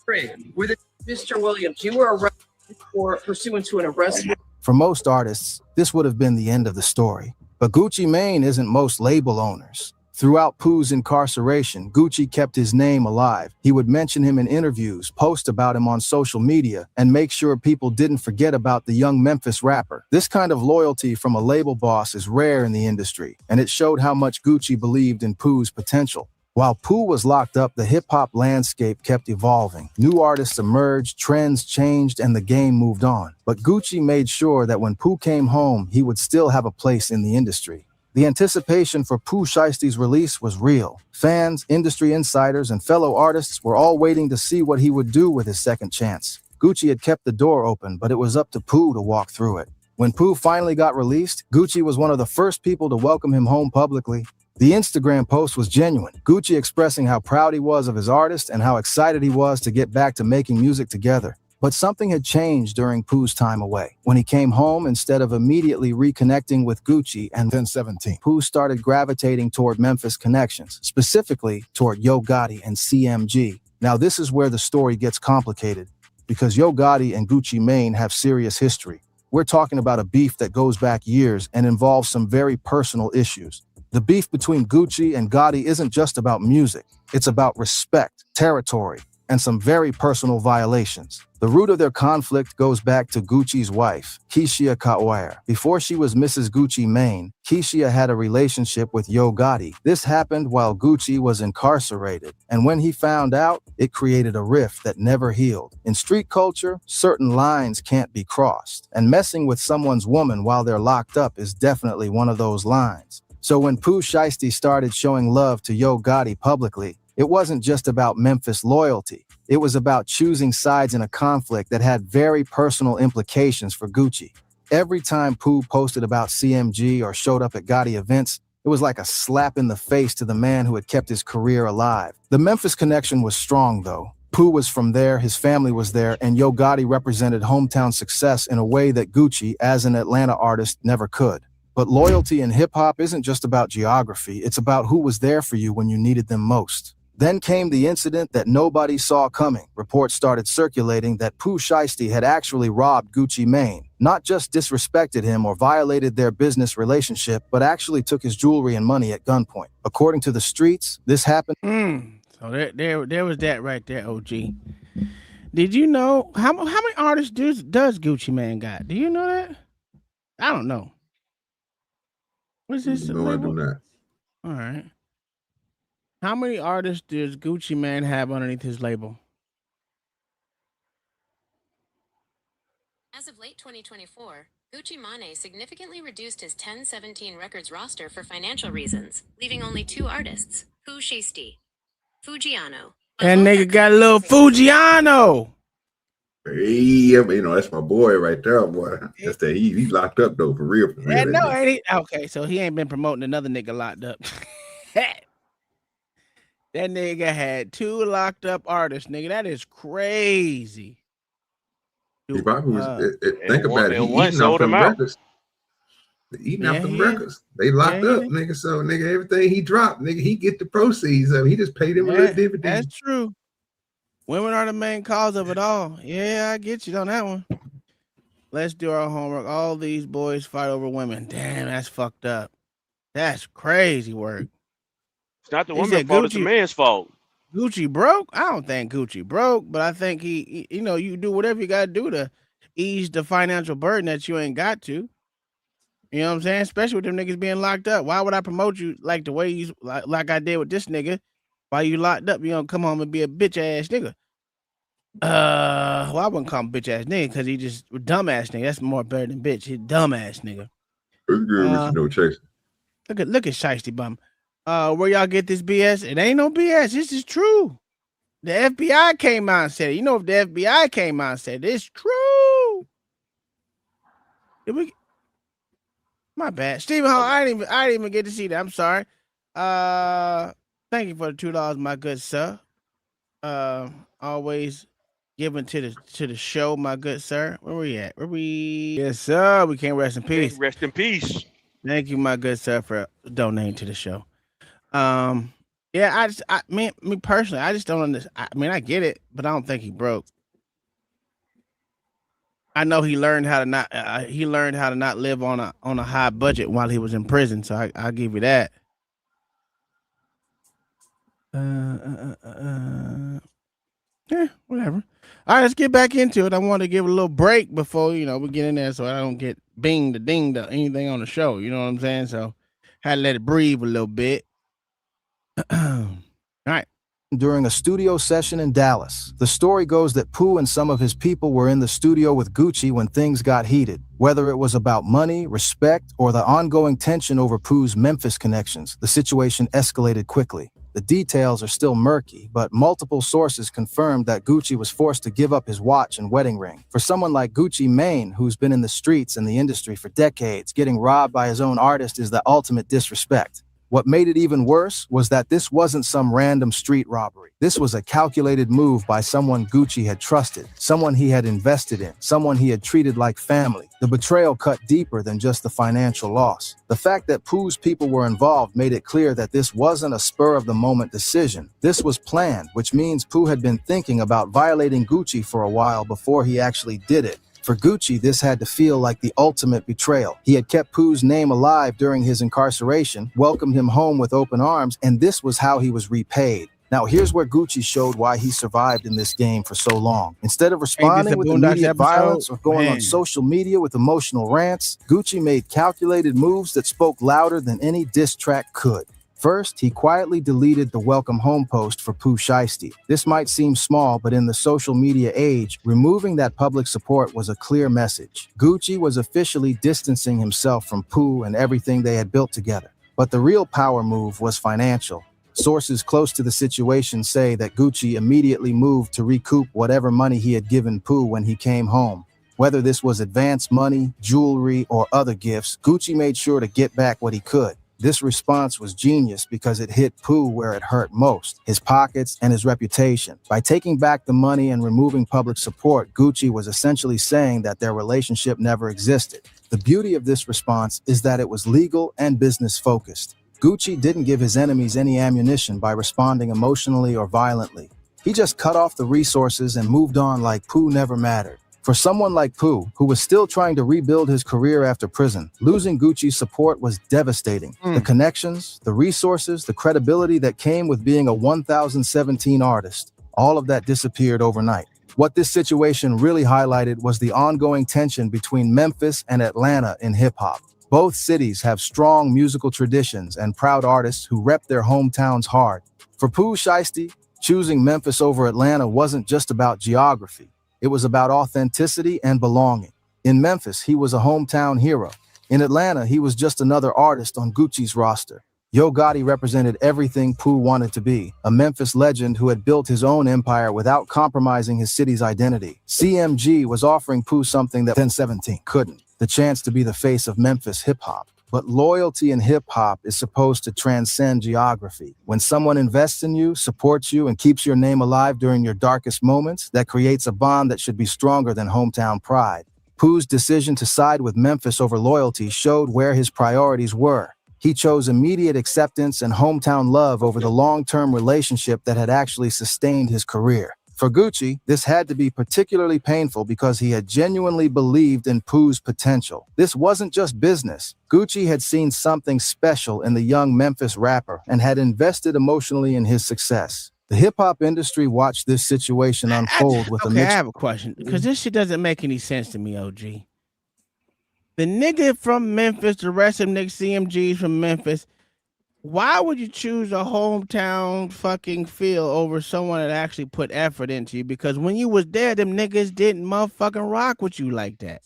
with Mr. Williams. You were arrested for pursuant to an arrest. For most artists, this would have been the end of the story. But Gucci Mane isn't most label owners. Throughout Pooh's incarceration, Gucci kept his name alive. He would mention him in interviews, post about him on social media, and make sure people didn't forget about the young Memphis rapper. This kind of loyalty from a label boss is rare in the industry, and it showed how much Gucci believed in Pooh's potential. While Pooh was locked up, the hip-hop landscape kept evolving. New artists emerged, trends changed, and the game moved on. But Gucci made sure that when Pooh came home, he would still have a place in the industry. The anticipation for Pooh Shiesty's release was real. Fans, industry insiders, and fellow artists were all waiting to see what he would do with his second chance. Gucci had kept the door open, but it was up to Pooh to walk through it. When Pooh finally got released, Gucci was one of the first people to welcome him home publicly. The Instagram post was genuine, Gucci expressing how proud he was of his artist and how excited he was to get back to making music together. But something had changed during Pooh's time away. When he came home, instead of immediately reconnecting with Gucci and 1017, Pooh started gravitating toward Memphis connections, specifically toward Yo Gotti and CMG. Now this is where the story gets complicated, because Yo Gotti and Gucci Mane have serious history. We're talking about a beef that goes back years and involves some very personal issues. The beef between Gucci and Gotti isn't just about music. It's about respect, territory, and some very personal violations. The root of their conflict goes back to Gucci's wife, Keishia Kaware. Before she was Mrs. Gucci Mane, Keishia had a relationship with Yo Gotti. This happened while Gucci was incarcerated, and when he found out, it created a rift that never healed. In street culture, certain lines can't be crossed, and messing with someone's woman while they're locked up is definitely one of those lines. So when Pooh Shiesty started showing love to Yo Gotti publicly, it wasn't just about Memphis loyalty. It was about choosing sides in a conflict that had very personal implications for Gucci. Every time Pooh posted about CMG or showed up at Gotti events, it was like a slap in the face to the man who had kept his career alive. The Memphis connection was strong, though. Pooh was from there, his family was there, and Yo Gotti represented hometown success in a way that Gucci, as an Atlanta artist, never could. But loyalty in hip-hop isn't just about geography, it's about who was there for you when you needed them most. Then came the incident that nobody saw coming. Reports started circulating that Pooh Shiesty had actually robbed Gucci Mane. not just disrespected him or violated their business relationship, but actually took his jewelry and money at gunpoint. According to the streets, this happened. So there was that right there, OG. Did you know how many artists does Gucci Mane got? Do you know that? I don't know. What's this? No, I label? do not. All right. How many artists does Gucci Mane have underneath his label? As of late 2024, Gucci Mane significantly reduced his 1017 Records roster for financial reasons, leaving only 2 artists, Pooh Shiesty, Fujiano. That nigga got a little Fujiano. Hey, that's my boy right there, boy. That's that he's locked up though, for real. Yeah, no, ain't he? Okay, so he ain't been promoting another nigga locked up. That nigga had 2 locked up artists, nigga. That is crazy. He probably was. Think about it. He eating off them records. Eating off them records. They locked up, nigga. So, nigga, everything he dropped, nigga, he get the proceeds of. He just paid him a little dividend. That's true. Women are the main cause of it all. Yeah, I get you on that one. Let's do our homework. All these boys fight over women. Damn, that's fucked up. That's crazy work. It's not the woman's fault. It's the man's fault. Gucci broke? I don't think Gucci broke, but I think he you do whatever you got to do to ease the financial burden that you ain't got to. You know what I'm saying? Especially with them niggas being locked up. Why would I promote you like the way you like I did with this nigga? While you locked up, you don't come home and be a bitch ass nigga. Well, I wouldn't call him bitch ass nigga because he just a dumb ass nigga. That's more better than bitch. He dumb ass nigga. It's good with no chasing. Look at Shiesty Bum. Where y'all get this BS? It ain't no BS. This is true. The FBI came out and said it. You know, if the FBI came out and said it, it's true. My bad. Stephen Hall, I didn't even get to see that. I'm sorry. Thank you for the $2, my good sir. Always giving to the show, my good sir. Where we at? Yes, sir. We can't rest in peace. Rest in peace. Thank you, my good sir, for donating to the show. Yeah, me personally, I just don't understand. I mean, I get it, but I don't think he broke. I know he learned how to not live on a high budget while he was in prison. So I'll give you that. Yeah, whatever. All right, let's get back into it. I want to give a little break before we get in there, so I don't get binged or dinged or anything on the show. You know what I'm saying? So had to let it breathe a little bit. All right. During a studio session in Dallas, the story goes that Pooh and some of his people were in the studio with Gucci when things got heated. Whether it was about money, respect, or the ongoing tension over Pooh's Memphis connections, the situation escalated quickly. The details are still murky, but multiple sources confirmed that Gucci was forced to give up his watch and wedding ring. For someone like Gucci Mane, who's been in the streets and the industry for decades, getting robbed by his own artist is the ultimate disrespect. What made it even worse was that this wasn't some random street robbery. This was a calculated move by someone Gucci had trusted, someone he had invested in, someone he had treated like family. The betrayal cut deeper than just the financial loss. The fact that Pooh's people were involved made it clear that this wasn't a spur-of-the-moment decision. This was planned, which means Pooh had been thinking about violating Gucci for a while before he actually did it. For Gucci, this had to feel like the ultimate betrayal. He had kept Pooh's name alive during his incarceration, welcomed him home with open arms, and this was how he was repaid. Now, here's where Gucci showed why he survived in this game for so long. Instead of responding with immediate violence or going on social media with emotional rants, Gucci made calculated moves that spoke louder than any diss track could. First, he quietly deleted the welcome home post for Pooh Shiesty. This might seem small, but in the social media age, removing that public support was a clear message. Gucci was officially distancing himself from Pooh and everything they had built together. But the real power move was financial. Sources close to the situation say that Gucci immediately moved to recoup whatever money he had given Pooh when he came home. Whether this was advance money, jewelry, or other gifts, Gucci made sure to get back what he could. This response was genius because it hit Pooh where it hurt most, his pockets and his reputation. By taking back the money and removing public support, Gucci was essentially saying that their relationship never existed. The beauty of this response is that it was legal and business focused. Gucci didn't give his enemies any ammunition by responding emotionally or violently. He just cut off the resources and moved on like Pooh never mattered. For someone like Pooh, who was still trying to rebuild his career after prison, losing Gucci's support was devastating. The connections, the resources, the credibility that came with being a 1017 artist, all of that disappeared overnight. What this situation really highlighted was the ongoing tension between Memphis and Atlanta in hip-hop. Both cities have strong musical traditions and proud artists who rep their hometowns hard. For Pooh Shiesty, choosing Memphis over Atlanta wasn't just about geography. It was about authenticity and belonging. In Memphis, he was a hometown hero. In Atlanta, he was just another artist on Gucci's roster. Yo Gotti represented everything Pooh wanted to be, a Memphis legend who had built his own empire without compromising his city's identity. CMG was offering Pooh something that 1017 couldn't, the chance to be the face of Memphis hip-hop. But loyalty in hip-hop is supposed to transcend geography. When someone invests in you, supports you, and keeps your name alive during your darkest moments, that creates a bond that should be stronger than hometown pride. Pooh's decision to side with Memphis over loyalty showed where his priorities were. He chose immediate acceptance and hometown love over the long-term relationship that had actually sustained his career. For Gucci, this had to be particularly painful because he had genuinely believed in Pooh's potential. This wasn't just business. Gucci had seen something special in the young Memphis rapper and had invested emotionally in his success. The hip-hop industry watched this situation unfold with a Okay, I mixed... have a question because this shit doesn't make any sense to me, OG. The nigga from Memphis, the rest of niggas CMGs from Memphis, why would you choose a hometown fucking feel over someone that actually put effort into you? Because when you was there, them niggas didn't motherfucking rock with you like that.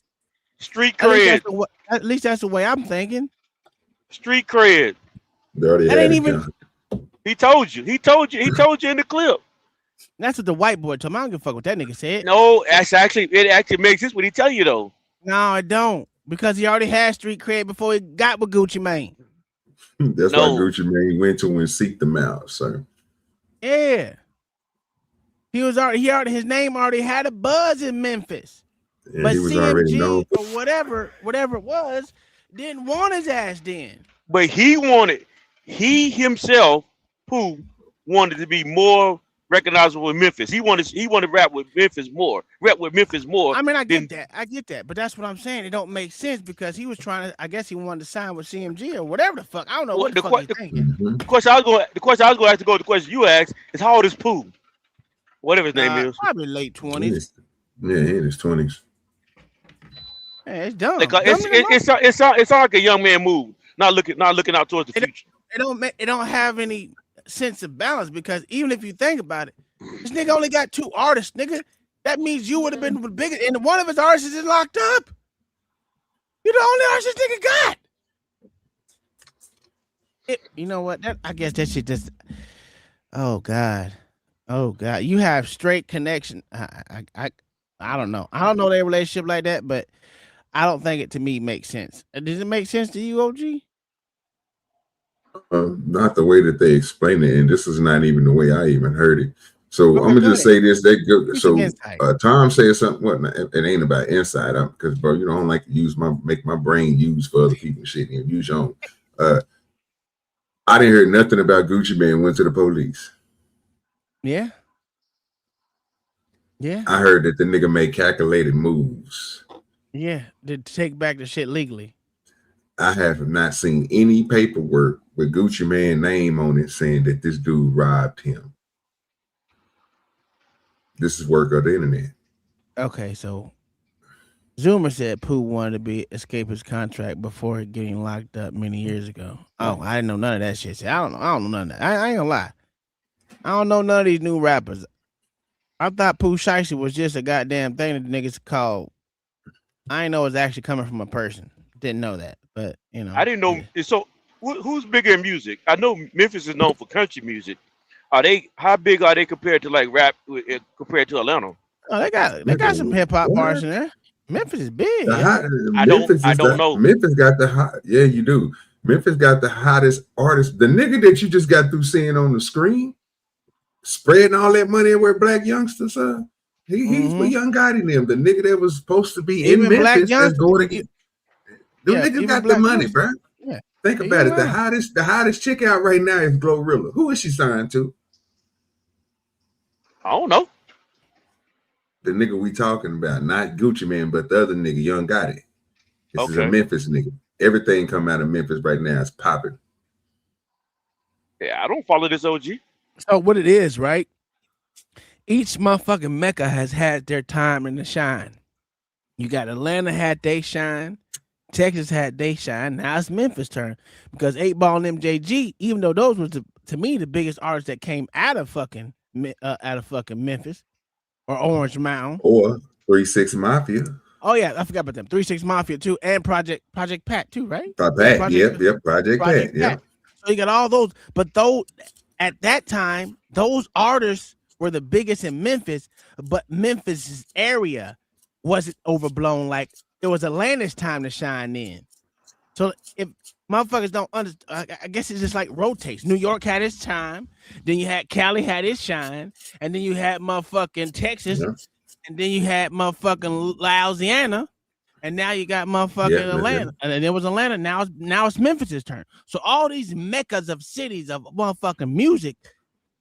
Street cred. At least that's the way I'm thinking. Street cred. That ain't even. He told you. He told you in the clip. That's what the white boy told me. I don't give a fuck what that nigga said. No, it actually makes sense what he tell you though. No, it don't. Because he already had street cred before he got with Gucci Mane. That's why Gucci Mane went to and seeked them out, sir. Yeah. His name already had a buzz in Memphis. Yeah, but he was already known. or whatever it was, didn't want his ass then. But he himself, Pooh, wanted to be more recognizable in Memphis. He wanted to rap with Memphis more. I mean, I get that. But that's what I'm saying. It don't make sense because he was trying to, I guess he wanted to sign with CMG or whatever the fuck. I don't know what the fuck he's thinking. The question I was going to ask to go to the question you asked is how old is Pooh? Whatever his name is. Probably late 20s. Yeah, he in his 20s. Hey, it's dumb. It's like a young man move. Not looking out towards the future. It don't have any sense of balance because even if you think about it, this nigga only got 2 artists, nigga. That means you would have been the biggest, and one of his artists is locked up. You're the only artist this nigga got. You know what? I guess that shit just. Oh God, you have straight connection. I don't know. I don't know their relationship like that, but I don't think it to me makes sense. Does it make sense to you, OG? Not the way that they explain it, and this is not even the way I even heard it. So I'm gonna just say this. Tom said something. What? It ain't about insight, because bro, I don't like to make my brain use for other people's shit and use your own. I didn't hear nothing about Gucci Mane went to the police. Yeah. I heard that the nigga made calculated moves. Yeah, to take back the shit legally. I have not seen any paperwork with Gucci Mane name on it saying that this dude robbed him. This is work of the internet. Okay, so Zoomer said Pooh wanted to escape his contract before getting locked up many years ago. Oh, I didn't know none of that shit. I don't know none of that. I ain't gonna lie. I don't know none of these new rappers. I thought Pooh Shiesty was just a goddamn thing that the niggas called. I didn't know it was actually coming from a person. Didn't know that, but I didn't know. Yeah. So who's bigger in music? I know Memphis is known for country music. How big are they compared to like rap compared to Atlanta? Oh, they got some hip hop bars in there. Memphis is big. I don't know. Memphis got the hot. Yeah, you do. Memphis got the hottest artist. The nigga that you just got through seeing on the screen, spreading all that money everywhere black youngsters are. He's the young guy in them. The nigga that was supposed to be in Memphis that's going to get. Them niggas got the money, bro. Yeah. Think about it. The hottest chick out right now is Glorilla. Who is she signed to? I don't know. the nigga we talking about, not Gucci Man, but the other nigga, Young Gotti. This is a Memphis nigga. Everything come out of Memphis right now. It's popping. Yeah, I don't follow this OG. So what it is, right? Each motherfucking Mecca has had their time in the shine. You got Atlanta had they shine, Texas had they shine. Now it's Memphis' turn because 8 Ball and MJG, even though those was to me the biggest artists that came out of fucking Memphis or Orange Mountain or 3-6 Mafia. Oh yeah, I forgot about them. 3-6 Mafia too, and Project Pat too, right? Project Pat. Yeah. So you got all those, but those at that time, those artists were the biggest in Memphis, but Memphis' area wasn't overblown like it was Atlanta's time to shine in. So if motherfuckers don't understand, I guess it's just like rotates. New York had its time, then you had Cali had its shine, and then you had motherfucking Texas, and then you had motherfucking Louisiana, and now you got motherfucking Atlanta, and then it was Atlanta. Now it's Memphis's turn. So all these meccas of cities of motherfucking music.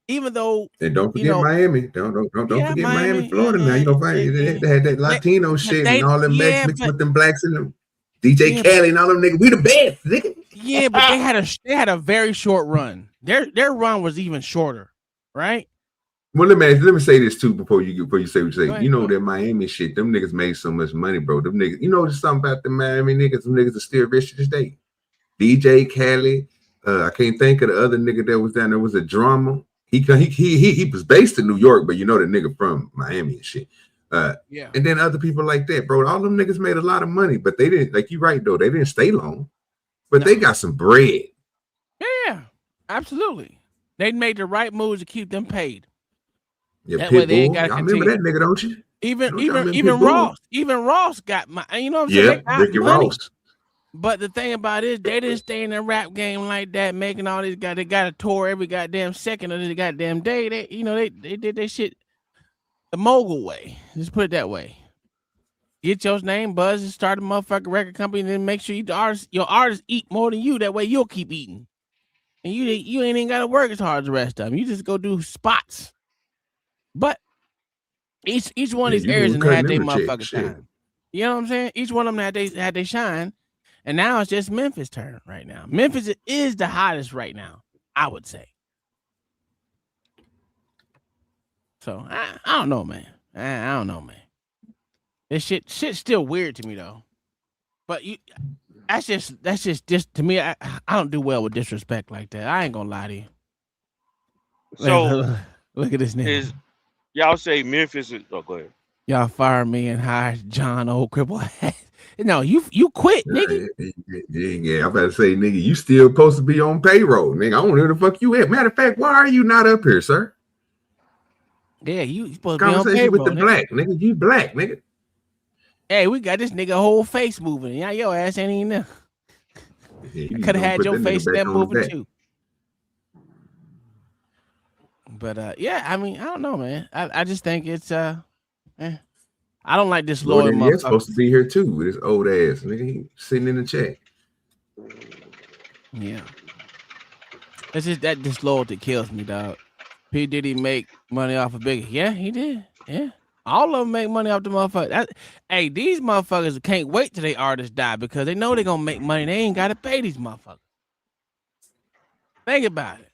Even though, and don't forget Miami, don't forget Miami, Florida. Now you gonna find they had that Latino shit and all them mixed with them blacks in them. DJ Khaled and all them niggas, we the best, nigga. Yeah, but they had a very short run. Their run was even shorter, right? Well, let me say this too before you say what you say. You know that Miami shit, them niggas made so much money, bro. Them niggas, you know something about the Miami niggas. Them niggas are still rich to this day. DJ Khaled, I can't think of the other nigga that was down there. Was a drama. He was based in New York, but you know the nigga from Miami and shit. And then other people like that, bro. All them niggas made a lot of money, but they didn't, like you right though, they didn't stay long. But they got some bread. Yeah, absolutely. They made the right moves to keep them paid. Yeah, that way they ain't got to remember that nigga, don't you? Even Ross got my, you know what I'm saying? Yeah, Ricky Ross. But the thing about it is, they didn't stay in the rap game like that, making all these guys. They got a tour every goddamn second of the goddamn day. They did their shit the mogul way. Just put it that way. Get your name, buzz, and start a motherfucking record company, and then make sure your artists eat more than you. That way you'll keep eating, and you ain't even got to work as hard as the rest of them. You just go do spots. But each one of these areas had their motherfucking time. You know what I'm saying? Each one of them had they shine. And now it's just Memphis' turn right now. Memphis is the hottest right now, I would say. So I don't know, man. I don't know, man. This shit's still weird to me though. But that's just to me. I don't do well with disrespect like that. I ain't gonna lie to you. So look at this nigga. Y'all say Memphis is? Oh, go ahead. Y'all fire me and hire John Old Cripple. No, you quit, nigga. Yeah, I'm about to say, nigga, you still supposed to be on payroll, nigga. I don't know where the fuck you at. Matter of fact, why are you not up here, sir? Yeah, you supposed to be on payroll with the nigga. Black, nigga. You black, nigga. Hey, we got this nigga whole face moving. Yeah, your ass ain't even there. Yeah, I could have had your face there moving too. But yeah, I mean, I don't know, man. I just think it's I don't like this loyal motherfucker. He's supposed to be here too with his old ass. Nigga, he sitting in the chat. Yeah. It's just that disloyalty kills me, dog. P. Diddy make money off of Biggie? Yeah, he did. Yeah. All of them make money off the motherfucker. Hey, these motherfuckers can't wait till they artists die because they know they're going to make money. They ain't got to pay these motherfuckers. Think about it.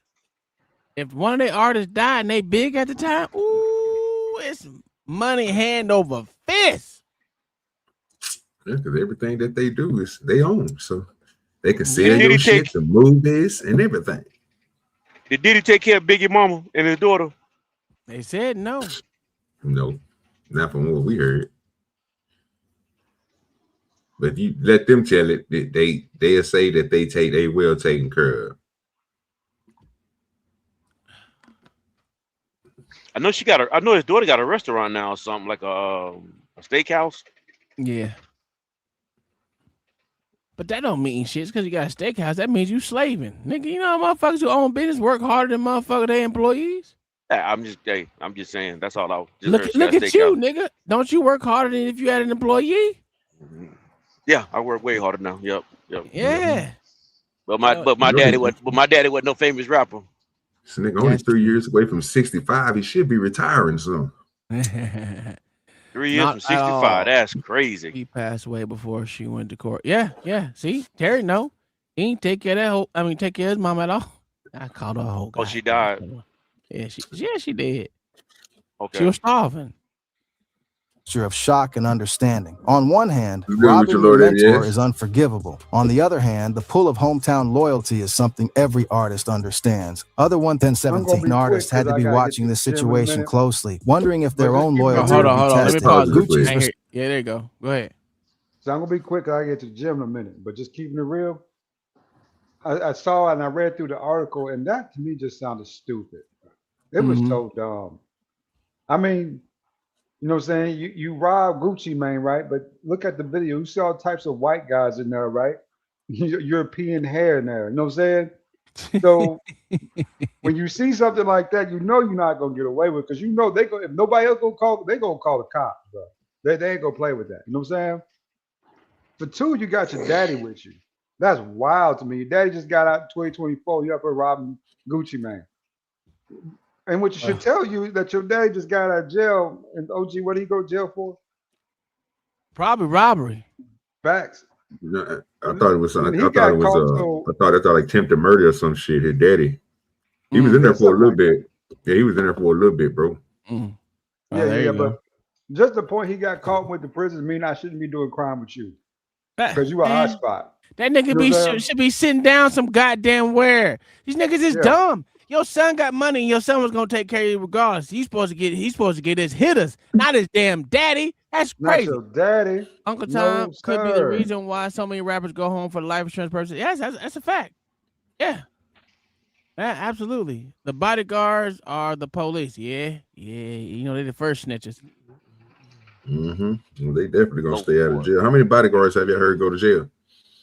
If one of their artists died and they big at the time, ooh, it's money hand over fist. Yeah, because everything that they do is they own. So they can sell your shit, the movies, and everything. Did Diddy take care of Biggie mama and his daughter? They said no. No, not from what we heard. But if you let them tell it, they'll say that they well taken care of. I know I know his daughter got a restaurant now or something, like a steakhouse. Yeah. But that don't mean shit. It's because you got a steakhouse. That means you slaving. Nigga, you know motherfuckers who own business work harder than motherfucker their employees? Yeah, I'm just saying. That's all I just look at you, nigga. Don't you work harder than if you had an employee? Yeah, I work way harder now. Yep. Yeah. But my daddy wasn't no famous rapper. This nigga only 3 years away from 65. He should be retiring soon. 3 years Not from at 65. all. That's crazy. He passed away before she went to court. Yeah. See, Terry, no, he ain't take care of that whole. I mean, take care of his mom at all. I called her a whole guy. Oh, she died. Yeah, she did. Okay. She was starving. Of shock and understanding. On one hand, Good with robbing your your Lord, mentor yes. is unforgivable. On the other hand, the pull of hometown loyalty is something every artist understands. Other 11017 artists had to be watching this situation closely, wondering if their own loyalty Hold would on. be Let me tested. pause. Gucci's Yeah, there you go. Go ahead. So I'm gonna be quick. I get to the gym in a minute, but just keeping it real. I saw and I read through the article, and that to me just sounded stupid. It was so dumb. I mean, you know what I'm saying? You rob Gucci Mane, right? But look at the video. You see all types of white guys in there, right? European hair in there. You know what I'm saying? So when you see something like that, you know you're not gonna get away with, because you know they go, if nobody else gonna call, they gonna call the cops, bro. They ain't gonna play with that. You know what I'm saying? For two, you got your daddy with you. That's wild to me. Your daddy just got out in 2024. You up here robbing Gucci Mane. And what you should tell you is that your daddy just got out of jail. And OG, what did he go to jail for? Probably robbery. Facts. No, I thought it was. I He thought got it was. caught, I thought like attempted murder or some shit. His daddy. He was in there for a little bit. Yeah, he was in there for a little bit, bro. Yeah, but just the point he got caught with the prisons mean I shouldn't be doing crime with you. Because you a hot spot. That nigga should be sitting down some goddamn where. These niggas is dumb. Your son got money and your son was gonna take care of you regardless. He's supposed to get his hitters, not his damn daddy. That's crazy. Not your daddy. Uncle Tom No, could be the sir. reason why so many rappers go home for life insurance purposes. Yes, that's a fact. Yeah, absolutely. The bodyguards are the police. Yeah. You know, they're the first snitches. Well, they definitely gonna stay out of jail. How many bodyguards have you heard go to jail?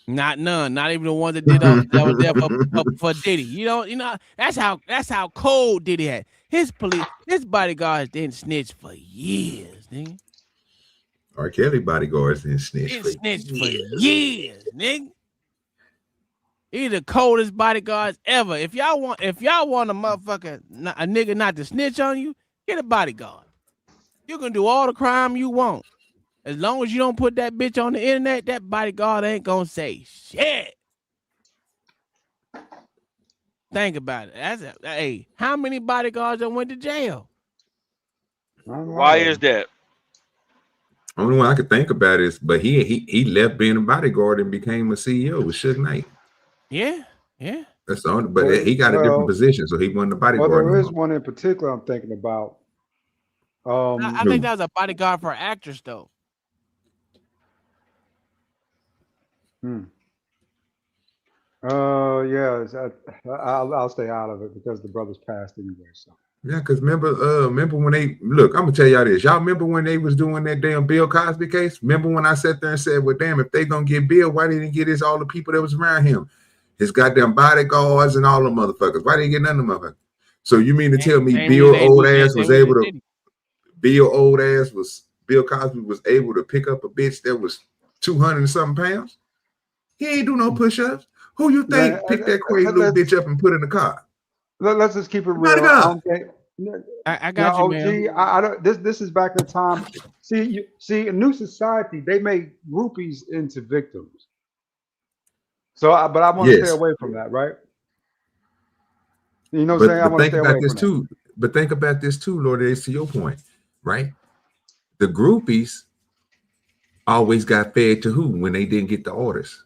Not none. Not even the ones that did that was there for Diddy. You know that's how cold Diddy had. His bodyguards didn't snitch for years, nigga. R. Kelly bodyguards didn't snitch. For years, nigga. He's the coldest bodyguards ever. If y'all want a motherfucker, a nigga not to snitch on you, get a bodyguard. You can do all the crime you want. As long as you don't put that bitch on the internet, that bodyguard ain't gonna say shit. Think about it. Hey, how many bodyguards that went to jail? Why is that? Only one I could think about is, but he left being a bodyguard and became a CEO with Suge Knight. Yeah. That's the only. But he got a different position, so he wasn't a bodyguard. Well, there no is more. one in particular I'm thinking about. I think that was a bodyguard for an actress, though. Yeah, I'll stay out of it because the brother's passed anyway. So Yeah, because remember when they look, I'm gonna tell y'all this. Y'all remember when they was doing that damn Bill Cosby case? Remember when I sat there and said, well, damn, if they gonna get Bill, why didn't get his all the people that was around him? His goddamn bodyguards and all the motherfuckers. Why didn't he get none of them motherfuckers? So you mean to tell me Bill Cosby was able to pick up a bitch that was 200 and something pounds? He ain't do no push-ups. Who you think picked that crazy little bitch up and put in the car? let's just keep it real. I got you, man. I don't. This is back in time. See, a new society. They make groupies into victims. So, but I want to stay away from that, right? You know what I'm saying? I want to stay away from that. But think about this too, Lord. It's to your point, right? The groupies always got fed to who when they didn't get the orders?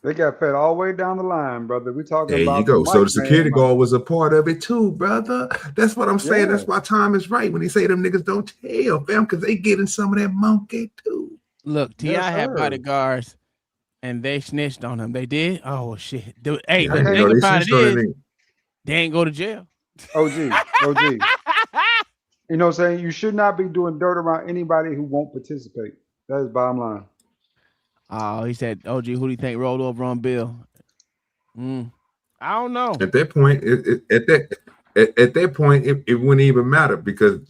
They got fed all the way down the line, brother. We talking about. There you go. So the security guard was a part of it too, brother. That's what I'm saying. Yeah. That's why Tom is right when he say them niggas don't tell, fam, because they getting some of that monkey too. Look, T.I. had bodyguards, and they snitched on him. They did? Oh, shit. Hey, the thing about it is, they ain't go to jail. OG. You know what I'm saying? You should not be doing dirt around anybody who won't participate. That is bottom line. Oh, he said, OG, who do you think rolled over on Bill? I don't know. At that point, at that point, it wouldn't even matter because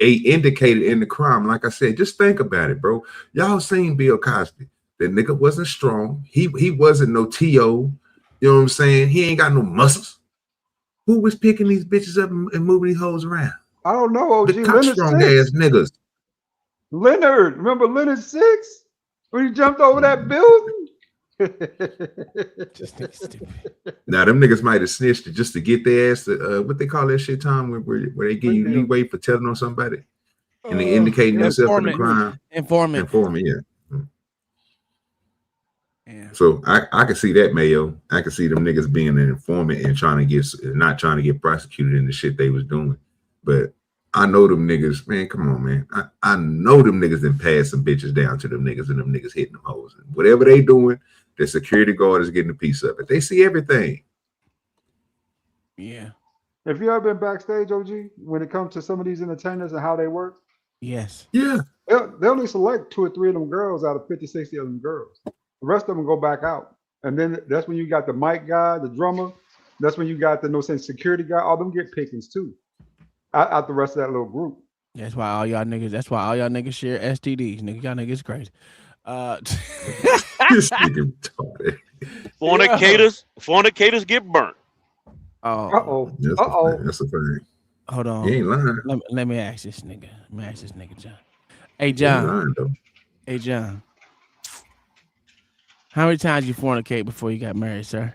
they indicated in the crime. Like I said, just think about it, bro. Y'all seen Bill Cosby. That nigga wasn't strong. He wasn't no T.O. You know what I'm saying? He ain't got no muscles. Who was picking these bitches up and moving these hoes around? I don't know, OG. The strong ass niggas. Leonard, remember Leonard 6 when he jumped over that building? Now them niggas might have snitched just to get their ass to what they call that shit, Tom, where they give you leeway for telling on somebody and they indicating themselves in the crime. Informant, yeah. So I can see that, Mayo. I can see them niggas being an informant and not trying to get prosecuted in the shit they was doing. But I know them niggas, man. Come on, man. I know them niggas done passed some bitches down to them niggas and them niggas hitting them hoes. And whatever they doing, the security guard is getting a piece of it. They see everything. Yeah. Have you ever been backstage, OG, when it comes to some of these entertainers and how they work? Yes. Yeah. They only select 2 or 3 of them girls out of 50, 60 of them girls. The rest of them go back out. And then that's when you got the mic guy, the drummer. That's when you got the security guy. All them get pickings too. Out the rest of that little group. That's why all y'all niggas share STDs. Nigga, y'all niggas crazy. This nigga retarded. Fornicators get burnt. Oh. That's a thing. Hold on. You ain't lying. Let me ask this nigga. John. Hey, John. Hey, John. How many times you fornicate before you got married, sir?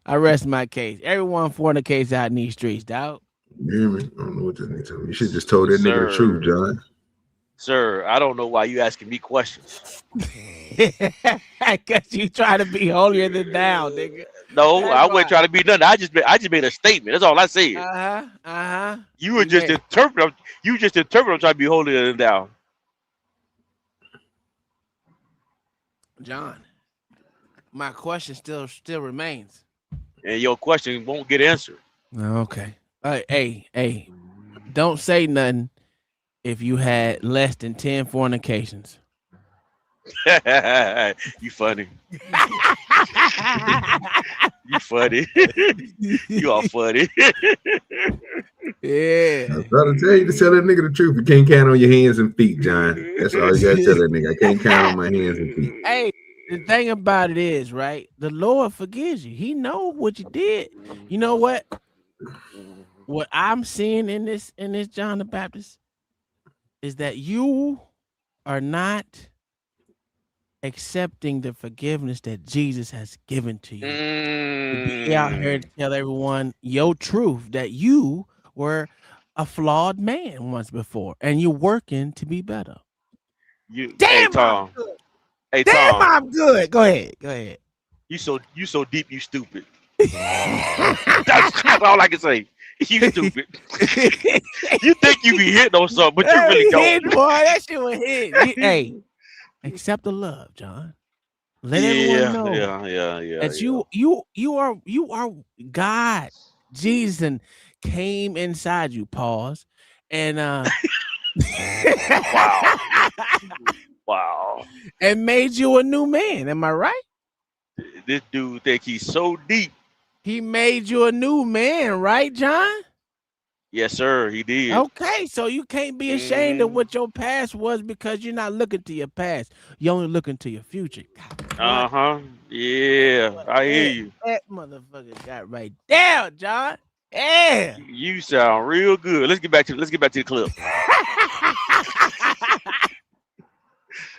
I rest my case. Everyone fornicates out in these streets, dog. Yeah, man. I don't know what this nigga told me. You should just told that nigga the truth, John. Sir, I don't know why you asking me questions. Because you try to be holier than thou, nigga. No, I wasn't trying to be nothing. I just made a statement. That's all I said. You were just interpreting. You just interpreting. I'm trying to be holier than thou. John, my question still remains. And your question won't get answered. Okay. Hey, don't say nothing if you had less than 10 fornications. You funny. You funny. You all funny. Yeah. I was about to tell you to tell that nigga the truth. You can't count on your hands and feet, John. That's all you gotta tell that nigga. I can't count on my hands and feet. Hey, the thing about it is, right? The Lord forgives you. He knows what you did. You know what? What I'm seeing in this John the Baptist is that you are not accepting the forgiveness that Jesus has given to you. To be out here to tell everyone your truth, that you were a flawed man once before, and you're working to be better. Hey, Tom. Damn, I'm good. Go ahead. You so deep, you stupid. That's all I can say. You stupid. You think you be hitting on something, but you really don't. Boy, that shit was hit. Hey, accept the love, John. Let everyone know. Yeah. That you are God. Jesus came inside you. Pause. And Wow. And made you a new man. Am I right? This dude think he's so deep. He made you a new man, right, John? Yes, sir. He did. Okay, so you can't be ashamed of what your past was because you're not looking to your past. You're only looking to your future. Yeah, I hear you. That motherfucker got right down, John. Yeah. You sound real good. Let's get back to the clip.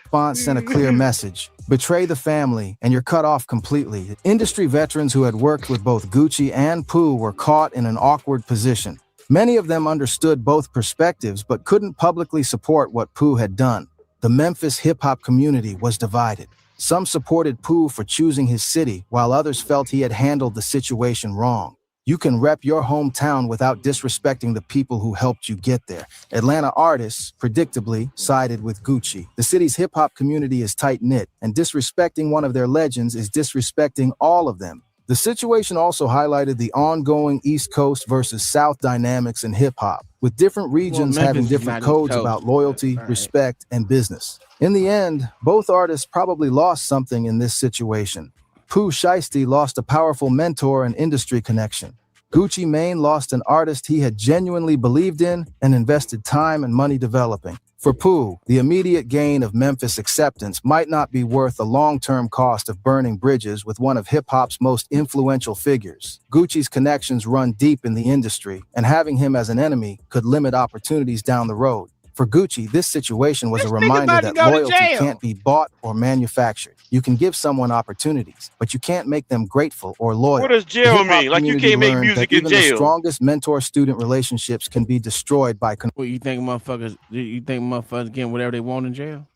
Response sent a clear message. Betray the family and you're cut off completely. Industry veterans who had worked with both Gucci and Pooh were caught in an awkward position. Many of them understood both perspectives but couldn't publicly support what Pooh had done. The Memphis hip-hop community was divided. Some supported Pooh for choosing his city, while others felt he had handled the situation wrong. You can rep your hometown without disrespecting the people who helped you get there. Atlanta artists, predictably, sided with Gucci. The city's hip-hop community is tight-knit, and disrespecting one of their legends is disrespecting all of them. The situation also highlighted the ongoing East Coast versus South dynamics in hip-hop, with different regions having different codes about loyalty, respect, and business. In the end, both artists probably lost something in this situation. Pooh Shiesty lost a powerful mentor and industry connection. Gucci Mane lost an artist he had genuinely believed in and invested time and money developing. For Pooh, the immediate gain of Memphis acceptance might not be worth the long-term cost of burning bridges with one of hip-hop's most influential figures. Gucci's connections run deep in the industry, and having him as an enemy could limit opportunities down the road. For Gucci, this situation was a reminder that loyalty can't be bought or manufactured. You can give someone opportunities, but you can't make them grateful or loyal. What does The jail hip-hop mean? Like you community can't make learned music that in even the jail. strongest mentor-student relationships can be destroyed by What you think motherfuckers? You think motherfuckers getting whatever they want in jail?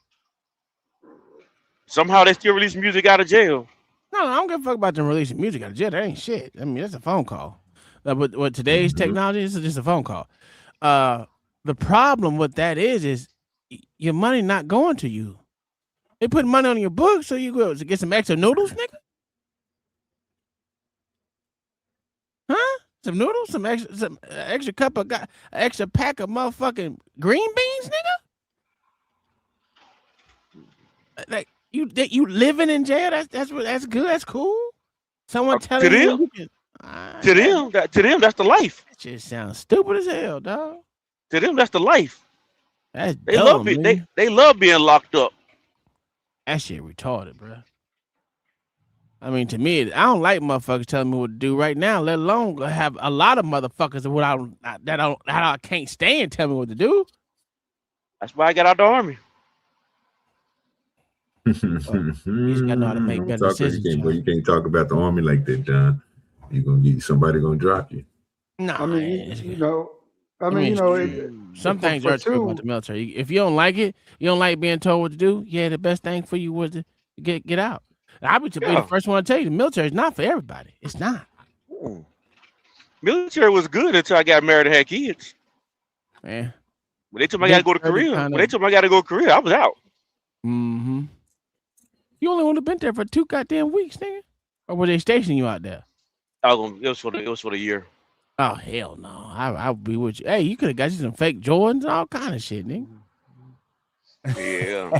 Somehow they still release music out of jail. No, I don't give a fuck about them releasing music out of jail. That ain't shit. I mean, that's a phone call. But what today's technology is just a phone call. The problem with that is your money not going to you. They put money on your book so you go to get some extra noodles, nigga. Huh? Some noodles, some extra cup of extra pack of motherfucking green beans, nigga. Like you living in jail? That's good. That's cool. Someone telling you can. To them, that's the life. That shit sounds stupid as hell, dog. To them, that's the life. That's They dumb, love it. man. They love being locked up. That shit retarded, bro. I mean, to me, I don't like motherfuckers telling me what to do right now, let alone have a lot of motherfuckers that I can't stand tell me what to do. That's why I got out the army. You just gotta know how to make better decisions. You can't talk about the army like that, John. You're gonna get somebody gonna drop you. No, I mean, some things are true about the military. If you don't like it, you don't like being told what to do. Yeah, the best thing for you was to get out. I would be the first one to tell you the military is not for everybody. It's not. Military was good until I got married and had kids. Man, when they told me I got to go to Korea, I was out. Mm-hmm. You only would have been there for 2 goddamn weeks, nigga. Or were they stationing you out there? It was for the year. Oh hell no! I'll be with you. Hey, you could have got you some fake Jordans, all kind of shit, nigga. Yeah.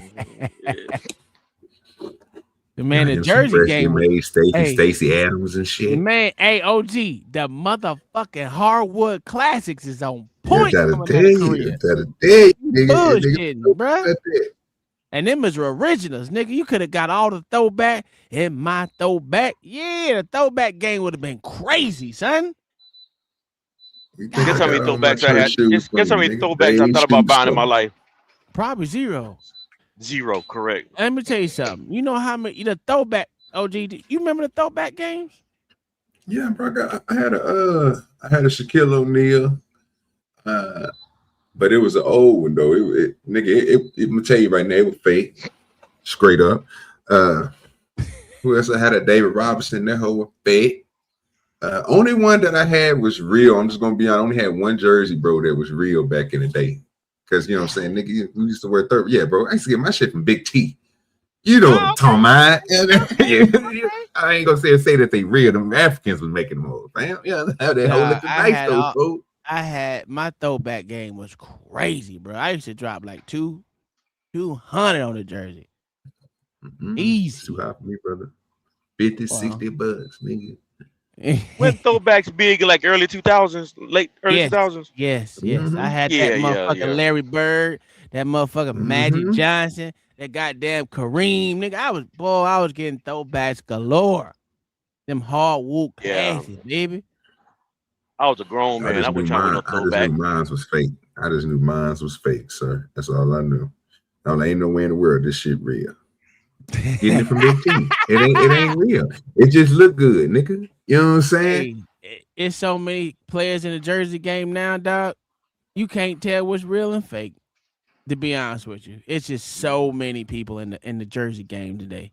The man, the Jersey game made Stacey Adams and shit. Man, OG, the motherfucking hardwood classics is on point. Bullshitting, bro. And them is originals, nigga. You could have got all the throwback in my throwback. Yeah, the throwback game would have been crazy, son. Guess how many throwbacks I had? Guess how many throwbacks I thought about buying in my life? Probably zero. Zero, correct. Let me tell you something. You know how many the throwback OG? You remember the throwback games? Yeah, bro. I had a Shaquille O'Neal, but it was an old one though. It I'm gonna tell you right now, it was fake, straight up. Who else? I had a David Robinson. That whole was fake. Only one that I had was real. I'm just gonna be honest. I only had one jersey, bro, that was real back in the day. Because you know what I'm saying, nigga, we used to wear third. Yeah, bro. I used to get my shit from Big T. You know what I'm talking about. I ain't gonna say that they real. Them Africans was making them old, fam. Yeah, I had my throwback game was crazy, bro. I used to drop like 200 on the jersey. Easy. Too high for me, brother. 50, 60 bucks, nigga. When throwbacks big, like early 2000s, late early 2000s. Yes. I had that motherfucking Larry Bird, that motherfucking Magic Johnson, that goddamn Kareem, nigga. I was getting throwbacks galore. Them hardwood classics, baby. I was a grown man. I wasn't trying to no throwback. I just knew mine was fake. I just knew mine was fake, sir. That's all I knew. No, ain't nowhere in the world this shit real. Getting it from Big T. It ain't real. It just look good, nigga. You know what I'm saying? Hey, it's so many players in the jersey game now, dog. You can't tell what's real and fake. To be honest with you, it's just so many people in the jersey game today.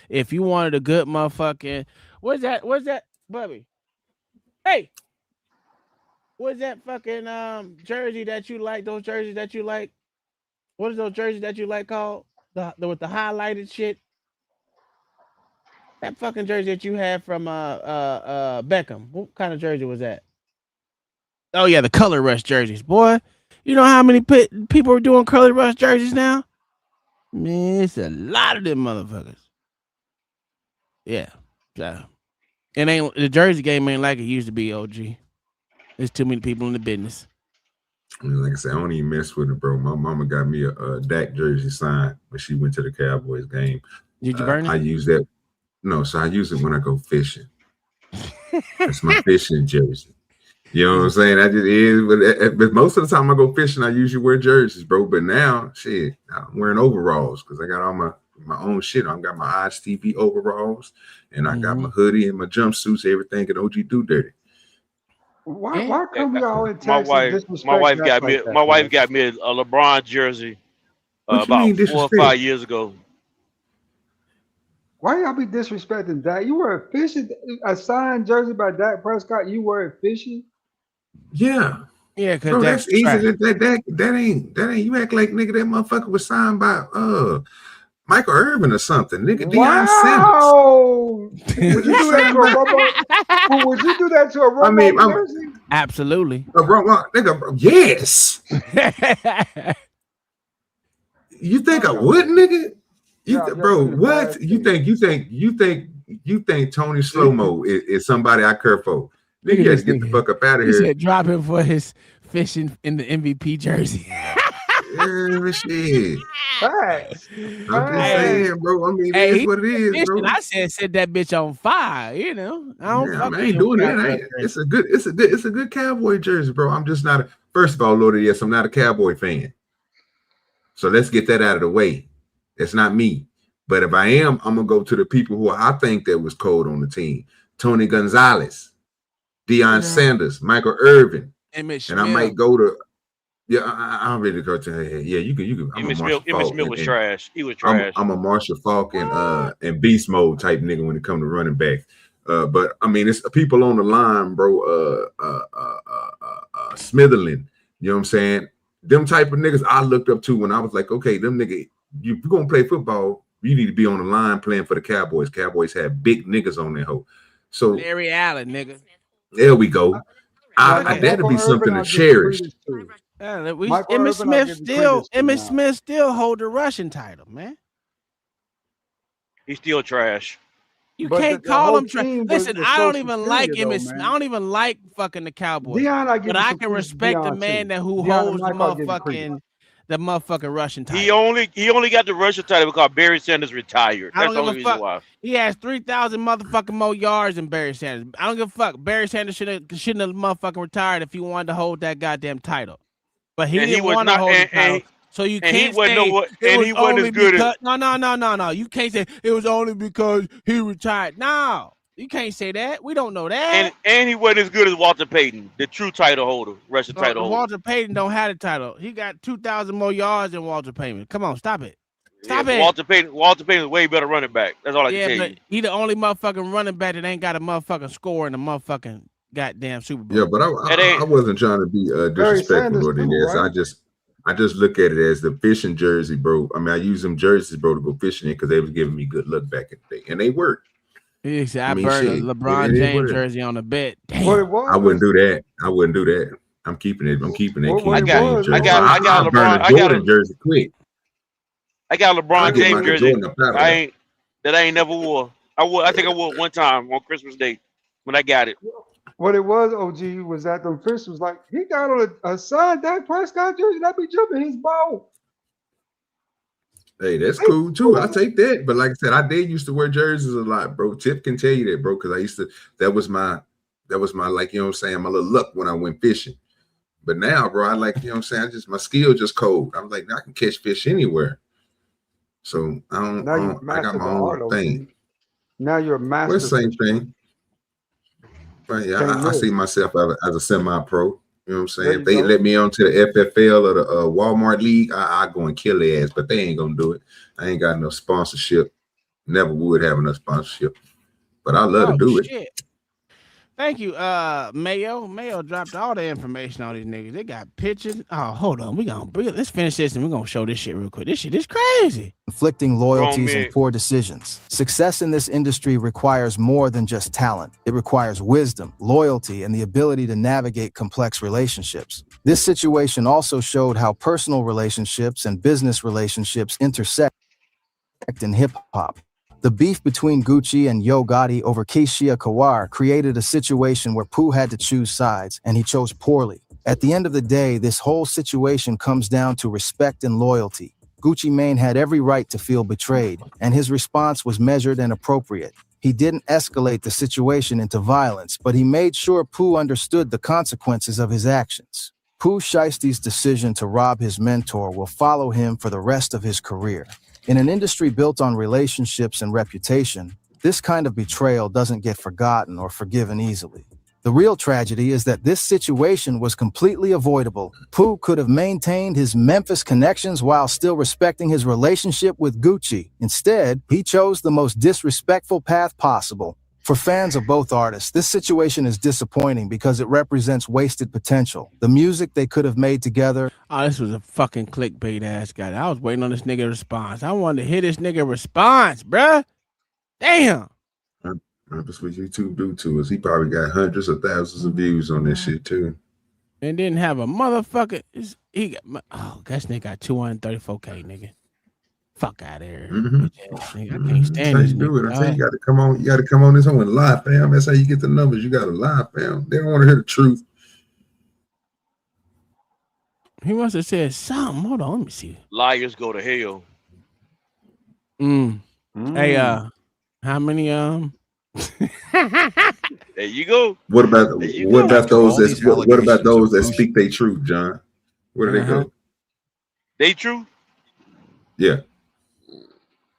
If you wanted a good motherfucking, what's that, Bubby? Hey, what's that fucking jersey that you like? Those jerseys that you like? What is those jerseys that you like called? With the highlighted shit. That fucking jersey that you had from Beckham. What kind of jersey was that? Oh yeah, the color rush jerseys, boy. You know how many people are doing color rush jerseys now? Man, it's a lot of them motherfuckers. Yeah, so it ain't the jersey game ain't like it used to be. OG, There's too many people in the business. I mean, like I said, I don't even mess with it, bro. My mama got me a Dak jersey signed when she went to the Cowboys game. Did you burn it? I use that. No, so I use it when I go fishing. That's my fishing jersey. You know what I'm saying? I just is, but most of the time I go fishing, I usually wear jerseys, bro. But now, shit, I'm wearing overalls because I got all my own shit. I got my Odds TV overalls, and I got my hoodie and my jumpsuits, everything at OG Do Dirty. Why come y'all in My Texas wife disrespect got me. like that, My wife man? got me a LeBron jersey What you about mean 4 or disrespect? 5 years ago. Why y'all be disrespecting Dak? You wear fishing a signed jersey by Dak Prescott. You wear fishing? Yeah. Yeah, because Bro, that's easy. That ain't you act like nigga that motherfucker was signed by Michael Irvin or something. Nigga Deion Sanders. Wow. Would you do that to a Romo? Would you do that to a Romo jersey? Absolutely. Nigga, yes. You think I would, nigga? Bro, what? You think Tony Slow-Mo is somebody I care for? Nigga, you have to get the fuck up out of He here. said drop him for his fishing in the MVP jersey. Shit. Facts. I'm just saying, bro. I mean, Hey, it is what it is, fishing, bro. I said set that bitch on fire. You know, I don't Yeah, fuck I with ain't no doing that. Cowboy jersey. It's a good Cowboy jersey, bro. I'm just not first of all, Lord, yes, I'm not a Cowboy fan. So let's get that out of the way. It's not me. But if I am, I'm gonna go to the people who I think that was cold on the team. Tony Gonzalez, Deion Sanders, Michael Irvin. And I might go to I'm ready to go to you can I'm a Marshall Emmitt Falk. Smith was trash. He was I'm trash. a Marshall Falk and beast mode type nigga when it comes to running back. But I mean, it's people on the line, bro. Smitherland, you know what I'm saying? Them type of niggas I looked up to when I was like, okay, them nigga, you gonna play football, you need to be on the line playing for the Cowboys. Cowboys have big niggas on their hoe. So Larry Allen, nigga. there we go. That'd be something to cherish. Emmitt Smith still hold the rushing title, man. He's still trash. You But can't the call whole him trash. team Listen, was I so don't even like superior, Emmitt though, Smith. man. I don't even like fucking the Cowboys. Deion, I give But you I some can credit. respect the Deion, man too. that who Deion holds and Mike, I'll give you credit. the motherfucking rushing title. He only got the rushing title because Barry Sanders retired. I That's don't the give only a reason fuck. why. He has 3,000 motherfucking more yards than Barry Sanders. I don't give a fuck. Barry Sanders shouldn't have motherfucking retired if he wanted to hold that goddamn title. But he didn't want to hold the title. So you can't say it was only because no. You can't say it was only because he retired. No, you can't say that. We don't know that. And he wasn't as good as Walter Payton, the true title holder, rushing title holder. Walter Payton don't have the title. He got 2,000 more yards than Walter Payton. Come on, stop it. Stop it. Walter Payton is way better running back. That's all I can tell you. He the only motherfucking running back that ain't got a motherfucking score in the motherfucking goddamn Super Bowl. Yeah, but I wasn't trying to be disrespectful or this. I just look at it as the fishing jersey, bro. I mean, I use them jerseys, bro, to go fishing in because they was giving me good luck back in the day, and they worked. I burned a LeBron James jersey on the bed. Damn. I wouldn't do that. I'm keeping it. I got LeBron jersey quick. I got a LeBron James jersey. I ain't never wore. I think I wore it one time on Christmas Day when I got it. What it was, OG, was that them fish was like, he got on a signed Dak Prescott jersey, that be jumping his ball. Hey, that's cool too. I take that. But like I said, I did used to wear jerseys a lot, bro. Tip can tell you that, bro, because I used to. That was my like, you know what I'm saying, my little luck when I went fishing. But now, bro, I like, you know what I'm saying, my skill just cold. I'm like, I can catch fish anywhere. So I got my own thing. Now you're a master. Well, same thing. But yeah, I see myself as a semi-pro. You know what I'm saying? If they let me onto the FFL or the Walmart League, I go and kill their ass. But they ain't gonna do it. I ain't got enough sponsorship. Never would have enough sponsorship. But I love to do it. Thank you, Mayo. Mayo dropped all the information on these niggas. They got pictures. Oh, hold on. Let's finish this and we're gonna show this shit real quick. This shit is crazy. Conflicting loyalties and poor decisions. Success in this industry requires more than just talent. It requires wisdom, loyalty, and the ability to navigate complex relationships. This situation also showed how personal relationships and business relationships intersect in hip-hop. The beef between Gucci and Yo Gotti over Keishia Kawar created a situation where Pooh had to choose sides, and he chose poorly. At the end of the day, this whole situation comes down to respect and loyalty. Gucci Mane had every right to feel betrayed, and his response was measured and appropriate. He didn't escalate the situation into violence, but he made sure Pooh understood the consequences of his actions. Pooh Shiesty's decision to rob his mentor will follow him for the rest of his career. In an industry built on relationships and reputation, this kind of betrayal doesn't get forgotten or forgiven easily. The real tragedy is that this situation was completely avoidable. Pooh could have maintained his Memphis connections while still respecting his relationship with Gucci. Instead, he chose the most disrespectful path possible. For fans of both artists, this situation is disappointing because it represents wasted potential. The music they could have made together. Oh, this was a fucking clickbait ass guy. I was waiting on this nigga response. I wanted to hear this nigga response, bruh. Damn. That's what YouTube do to us. He probably got hundreds of thousands of views on this shit too. And didn't have a motherfucker. This nigga got 234K, nigga. Fuck out of here. Nigga, I can't stand this nigga. I tell you got to come on. You got to come on this one and lie, fam. That's how you get the numbers. You got to lie, fam. They don't want to hear the truth. He must have said something. Hold on, let me see. Liars go to hell. Hey, how many There you go. What about those that speak their truth, John? Where do they go? They true? Yeah.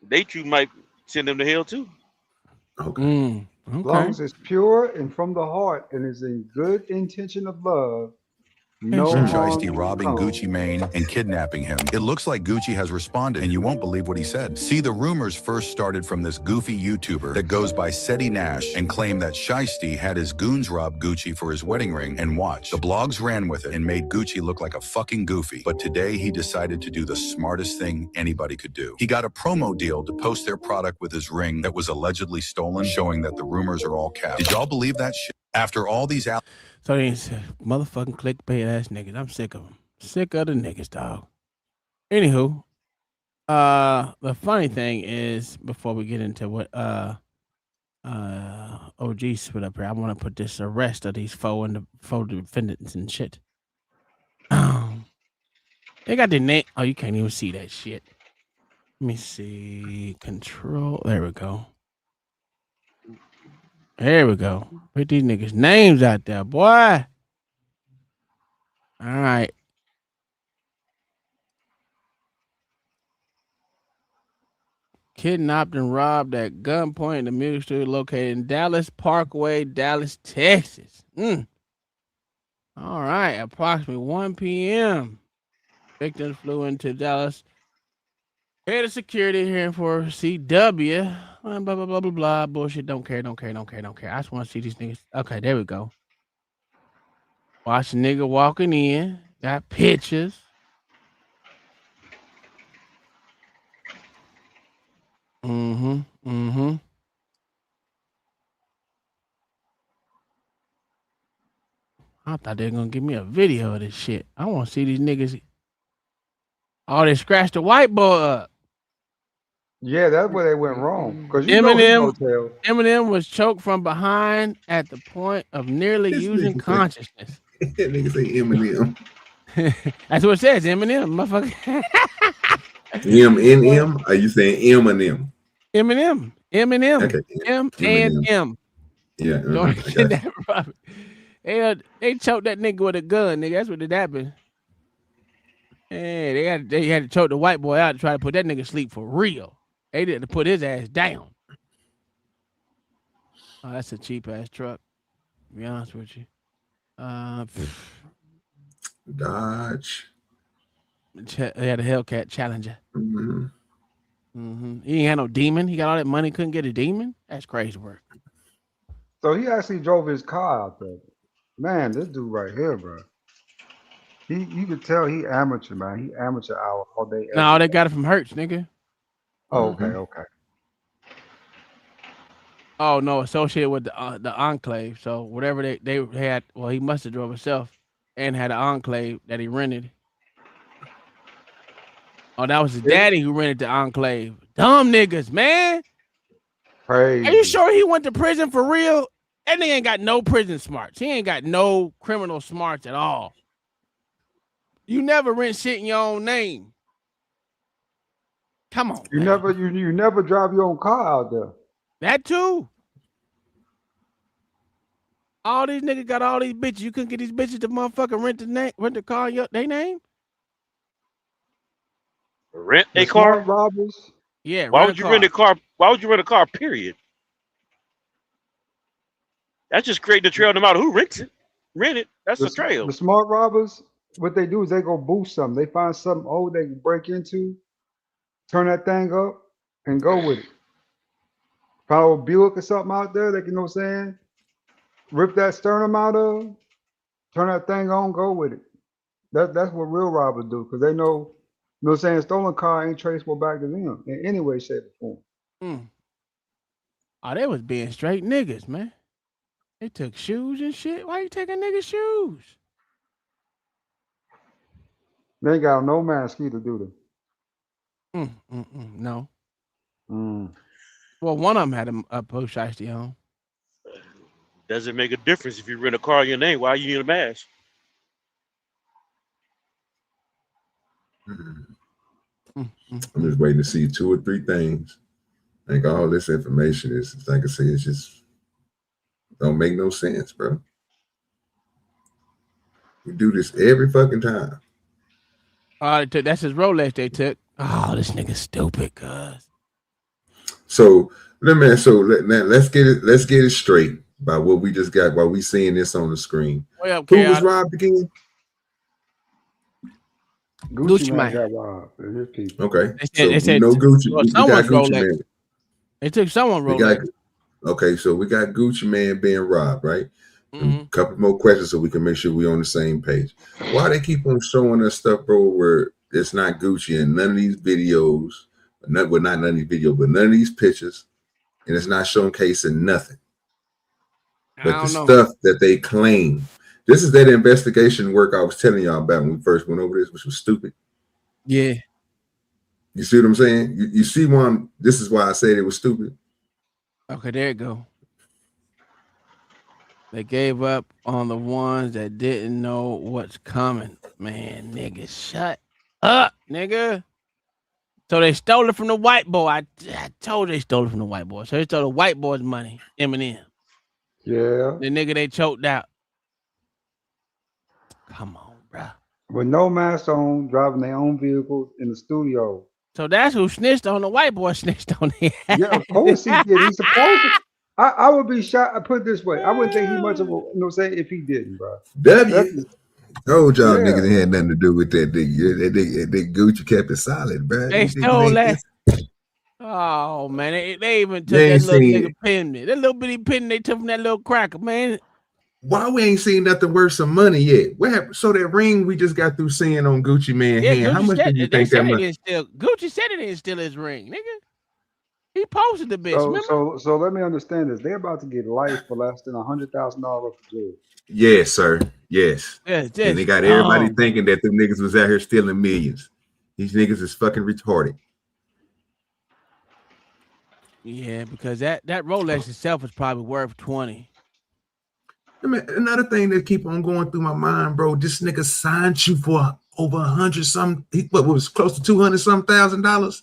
They true might send them to hell too. Okay. As long as it's pure and from the heart and is in good intention of love, no Shiesty robbing Gucci Mane and kidnapping him. It looks like Gucci has responded, and you won't believe what he said. See, the rumors first started from this goofy YouTuber that goes by Seti Nash and claimed that Shiesty had his goons rob Gucci for his wedding ring, and watch. The blogs ran with it and made Gucci look like a fucking goofy. But today he decided to do the smartest thing anybody could do. He got a promo deal to post their product with his ring that was allegedly stolen, showing that the rumors are all capped. Did y'all believe that shit? After all these So they motherfucking clickbait ass niggas. I'm sick of them. Sick of the niggas, dog. Anywho, the funny thing is, before we get into what OG spit up here, I want to put this arrest of these four defendants and shit. They got their name. Oh, you can't even see that shit. Let me see. Control. There we go. There we go. Put these niggas' names out there, boy. All right. Kidnapped and robbed at gunpoint in the music studio located in Dallas Parkway, Dallas, Texas. All right. Approximately 1 p.m. Victims flew into Dallas. Head of security here for CW. Blah, blah, blah, blah, blah, blah. Bullshit. Don't care. I just want to see these niggas. Okay, there we go. Watch a nigga walking in. Got pictures. I thought they were going to give me a video of this shit. I want to see these niggas. Oh, they scratched the white boy up. Yeah, that's where they went wrong. Because you know Eminem was choked from behind at the point of nearly losing consciousness. Nigga say Eminem. That's what it says, Eminem, motherfucker. M-N-M? Are you saying Eminem? Eminem. Okay. M-and-M. Yeah. They choked that nigga with a gun, nigga. That's what did happen. Hey, they had to choke the white boy out to try to put that nigga to sleep for real. They didn't put his ass down. Oh, that's a cheap ass truck. To be honest with you. Dodge. He had a Hellcat Challenger. He ain't had no demon. He got all that money, couldn't get a demon. That's crazy work. So he actually drove his car out there. Man, this dude right here, bro. You could tell he amateur, man. He amateur hour all day. No, they got it from Hertz, nigga. Oh, okay. Oh no, associated with the Enclave. So whatever they had, well, he must have drove himself and had an Enclave that he rented. Oh, that was his daddy who rented the Enclave. Dumb niggas, man. Crazy. Are you sure he went to prison for real? That nigga ain't got no prison smarts. He ain't got no criminal smarts at all. You never rent shit in your own name. Come on, You man. you never drive your own car out there. That too. All these niggas got all these bitches. You couldn't get these bitches to motherfucking rent the car in their name? Rent The a car? smart robbers. Yeah. Why would you rent a car? Why would you rent a car? Period. That's just creating a trail no matter who rents it. Rent it. That's a trail. The smart robbers, what they do is they go boost something. They find something old they can break into, turn that thing up, and go with it. Find a Buick or something out there, they can, you know what I'm saying? Rip that sternum out of, turn that thing on, go with it. That's what real robbers do, because they know, you know what I'm saying, stolen car ain't traceable back to them in any way, shape, or form. Oh, they was being straight niggas, man. They took shoes and shit. Why you taking niggas' shoes? They ain't got no mosquito, do they? No. Mm. Well, one of them had a post shiesty on. Does it make a difference if you rent a car in your name? Why you need a mask? I'm just waiting to see 2 or 3 things. I think all this information is, like I say, it's just don't make no sense, bro. We do this every fucking time. Oh, that's his Rolex they took. Oh, this nigga's stupid, cuz. So let's get it straight by what we just got while we seeing this on the screen. Well, who was robbed again? Gucci Mane got robbed. His people. Okay, They so we know Gucci. Well, we got Gucci Rolex. Man. They took someone Rolex. Okay, so we got Gucci Man being robbed, right? A couple more questions so we can make sure we're on the same page. Why they keep on showing us stuff, bro, where it's not Gucci in none of these videos, not none of these videos, but none of these pictures, and it's not showcasing nothing. But the stuff that they claim. This is that investigation work I was telling y'all about when we first went over this, which was stupid. Yeah. You see what I'm saying? You see one, this is why I said it was stupid. Okay, there you go. They gave up on the ones that didn't know what's coming. Man, nigga, shut up, nigga. So they stole it from the white boy. I told you they stole it from the white boy. So they stole the white boy's money, Eminem. Yeah. The nigga they choked out. Come on, bro. With no mask on, driving their own vehicles in the studio. So that's who snitched on the white boy. Snitched on him. Yeah, of course he did. He's supposed to. I would be shocked. I put it this way. I wouldn't think he much of a, you know, say if he didn't, bro. Told y'all niggas it had nothing to do with that. That Gucci kept it solid, bro. They stole that. Oh man, they even took that little nigga pen. That little bitty pen they took from that little cracker, man. Why we ain't seen nothing worth some money yet? What happened? So that ring we just got through seeing on Gucci Man hand, how much do you think that money? Gucci said it didn't steal his ring, nigga. He posted the bitch. So let me understand this. They're about to get life for less than $100,000 for jail. Yes, sir. Yes. And they got everybody thinking that the niggas was out here stealing millions. These niggas is fucking retarded. Yeah, because that Rolex itself is probably worth 20. I mean, another thing that keep on going through my mind, bro. This nigga signed you for over 100 some. What was close to 200 some $1,000,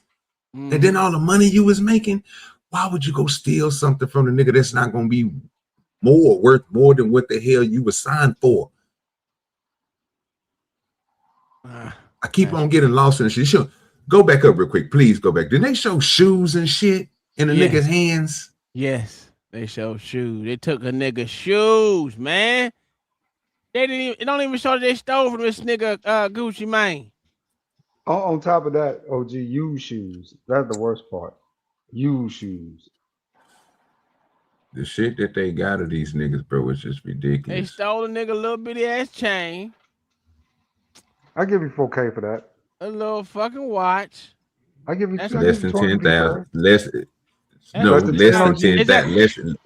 and then all the money you was making. Why would you go steal something from the nigga that's not gonna be worth more than what the hell you was signed for? I keep on getting lost in shit. Sure. Go back up real quick, please. Go back. Did they show shoes and shit in the nigga's hands? Yes. They showed shoes. They took a nigga shoes, man. They didn't even. It don't even show that they stole from this nigga Gucci Mane. On top of that, OG, used shoes. That's the worst part. Used shoes. The shit that they got of these niggas, bro, is just ridiculous. They stole a nigga little bitty ass chain. I give you 4K for that. A little fucking watch. I give you less than 10,000. Less than 10,000.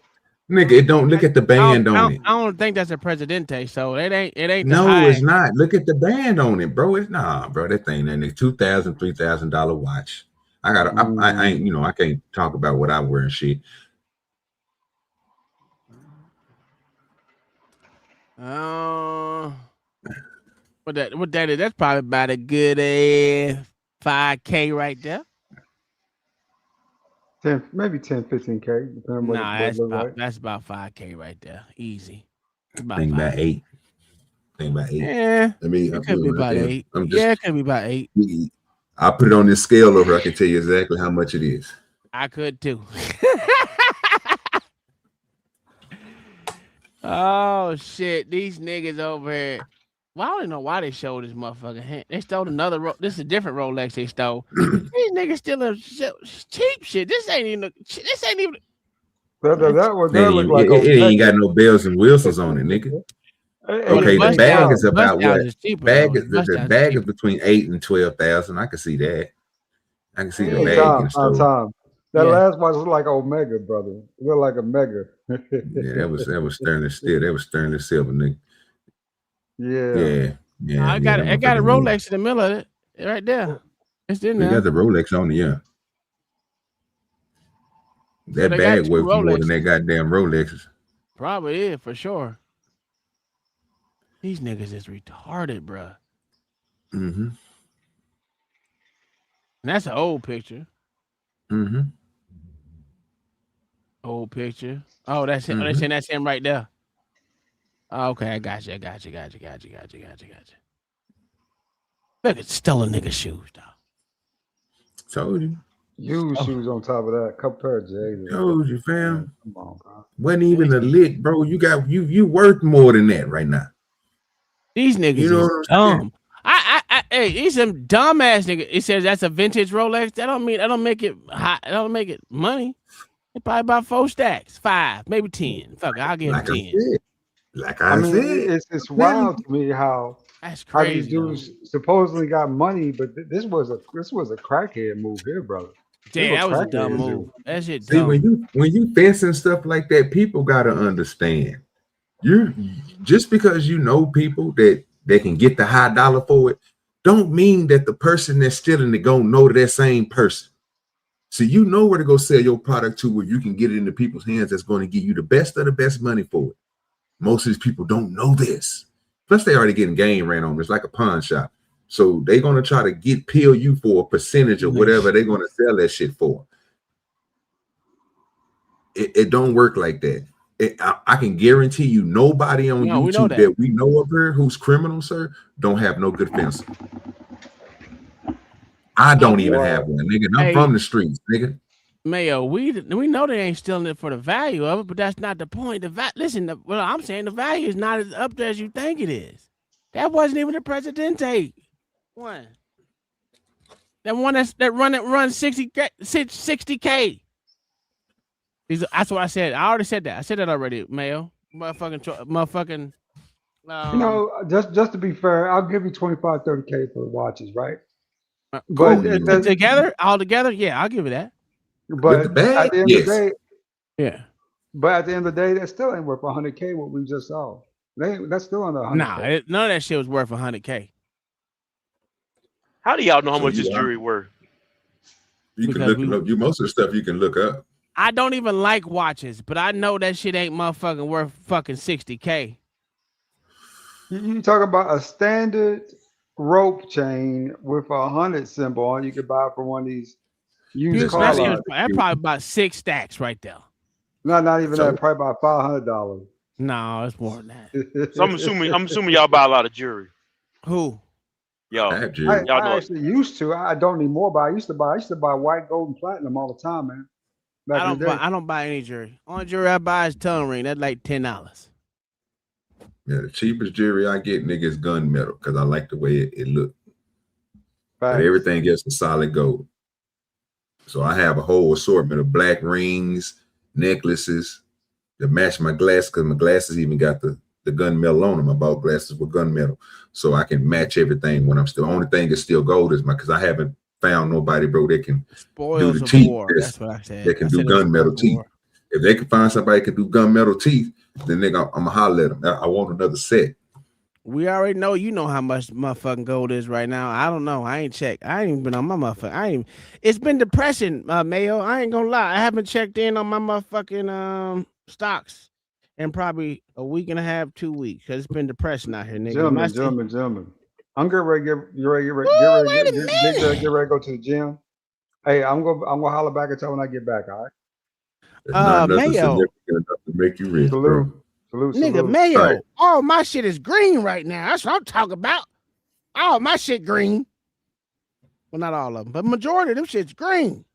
Nigga, it don't look at the band on it. I don't think that's a Presidente, so it ain't. No, it's not. Look at the band on it, bro. It's bro. That thing, that $2,000, $3,000 watch. I ain't, I can't talk about what I wear and shit. What that is? That's probably about a good $5K right there. 10, maybe 10, 15K, depending on what Nah, it look like. that's about $5K right there. Easy. Think about 8. Think about 8. Yeah, I mean, it could be about 8. I'm Yeah, it could be about 8. I put it on this scale over. I can tell you exactly how much it is. I could too. Oh shit, these niggas over here. Well, I don't know why they showed this motherfucking hand. They stole another. This is a different Rolex they stole. These niggas stealing cheap shit. This ain't even. That look like it ain't got no bells and whistles on it, nigga. Okay, the bag is about what? The bag is between 8 and 12,000. I can see that. I can see the bag. Tom. That last one was like Omega, brother. It looked like a mega. Yeah, that was Sterling Steel. That was Sterling Silver, nigga. Yeah. I got a Rolex in the middle of it, right there. It's in there. You got the Rolex on it, yeah. That bag worth more than that goddamn Rolexes. Probably is for sure. These niggas is retarded, bruh. Mm-hmm. And that's an old picture. Mm-hmm. Old picture. Oh, that's him. Mm-hmm. That's him right there. Oh, okay, I got you. Look at stealing nigga shoes, dog. Told you. Used shoes on top of that. Couple pair of J's. Told you, fam. Come on, bro. Wasn't even a lick, bro. You worth more than that right now. These niggas is dumb. Hey, these some dumbass niggas. It says that's a vintage Rolex. That don't make it hot. That don't make it money. It's probably about 4 stacks, 5, maybe 10. Fuck, I'll give him 10. I mean, it's wild to me how that's how crazy. these dudes supposedly got money, but this was a crackhead move here, brother. Damn, that was a dumb move. That shit See, dumb. when you fencing stuff like that, people gotta understand. You're just because you know people that they can get the high dollar for it, don't mean that the person that's stealing it gonna know that same person. So you know where to go sell your product to where you can get it into people's hands that's going to give you the best of the best money for it. Most of these people don't know this. Plus, they already getting game ran on them. It's like a pawn shop. So they're going to try to peel you for a percentage of whatever they're going to sell that shit for. It don't work like that. I can guarantee you nobody on YouTube that we know of her who's criminal, sir, don't have no good fence. I don't even have one, nigga. I'm from the streets, nigga. Mayo, we know they ain't stealing it for the value of it, but that's not the point. Listen, well, I'm saying the value is not as up there as you think it is. That wasn't even the Presidente one. That one that runs 60K. That's what I said. I already said that. I said that already, Mayo. Motherfucking. You know, just to be fair, I'll give you 25, 30K for the watches, right? But all together, yeah, I'll give you that. But at the end of the day, yeah. But at the end of the day, that still ain't worth 100K. What we just saw, that's still under 100K. Nah, none of that shit was worth 100K. How do y'all know how much this jewelry worth? You can look up. Most of the stuff you can look up. I don't even like watches, but I know that shit ain't motherfucking worth fucking 60K. You talk about a standard rope chain with a 100 symbol on. You could buy for one of these used car lots. That's probably about 6 stacks right there. Not even that. Probably about $500. No, it's more than that. So I'm assuming y'all buy a lot of jewelry. Who? Y'all. I actually used to. I don't need more, but I used to buy white, gold, and platinum all the time, man. I don't buy any jewelry. Only jewelry I buy is tongue ring. That's like $10. Yeah, the cheapest jewelry I get, nigga, is gunmetal because I like the way it look. But everything else is solid gold. So I have a whole assortment of black rings, necklaces that match my glasses because my glasses even got the gunmetal on them. I bought glasses with gunmetal so I can match everything when I'm still. The only thing is still gold is because I haven't found nobody, bro, that can do the teeth. That's what I said. That can do gunmetal teeth. If they can find somebody that can do gunmetal teeth, then nigga, I'm gonna holler at them. I want another set. We already know you know how much motherfucking gold is right now. I don't know. I ain't checked. I ain't even been on my motherfucking. It's been depressing, Mayo. I ain't gonna lie. I haven't checked in on my motherfucking stocks in probably a week and a half, 2 weeks, because it's been depressing out here, nigga. Gentlemen. I'm getting ready to get ready Wait a minute. to go to the gym. Hey, I'm gonna holler back at y'all when I get back, all right? It's not nothing Mayo. significant enough to make you rich, bro. Nigga, Mayo. Right. All my shit is green right now. That's what I'm talking about. All my shit green. Well, not all of them, but majority of them shit's green.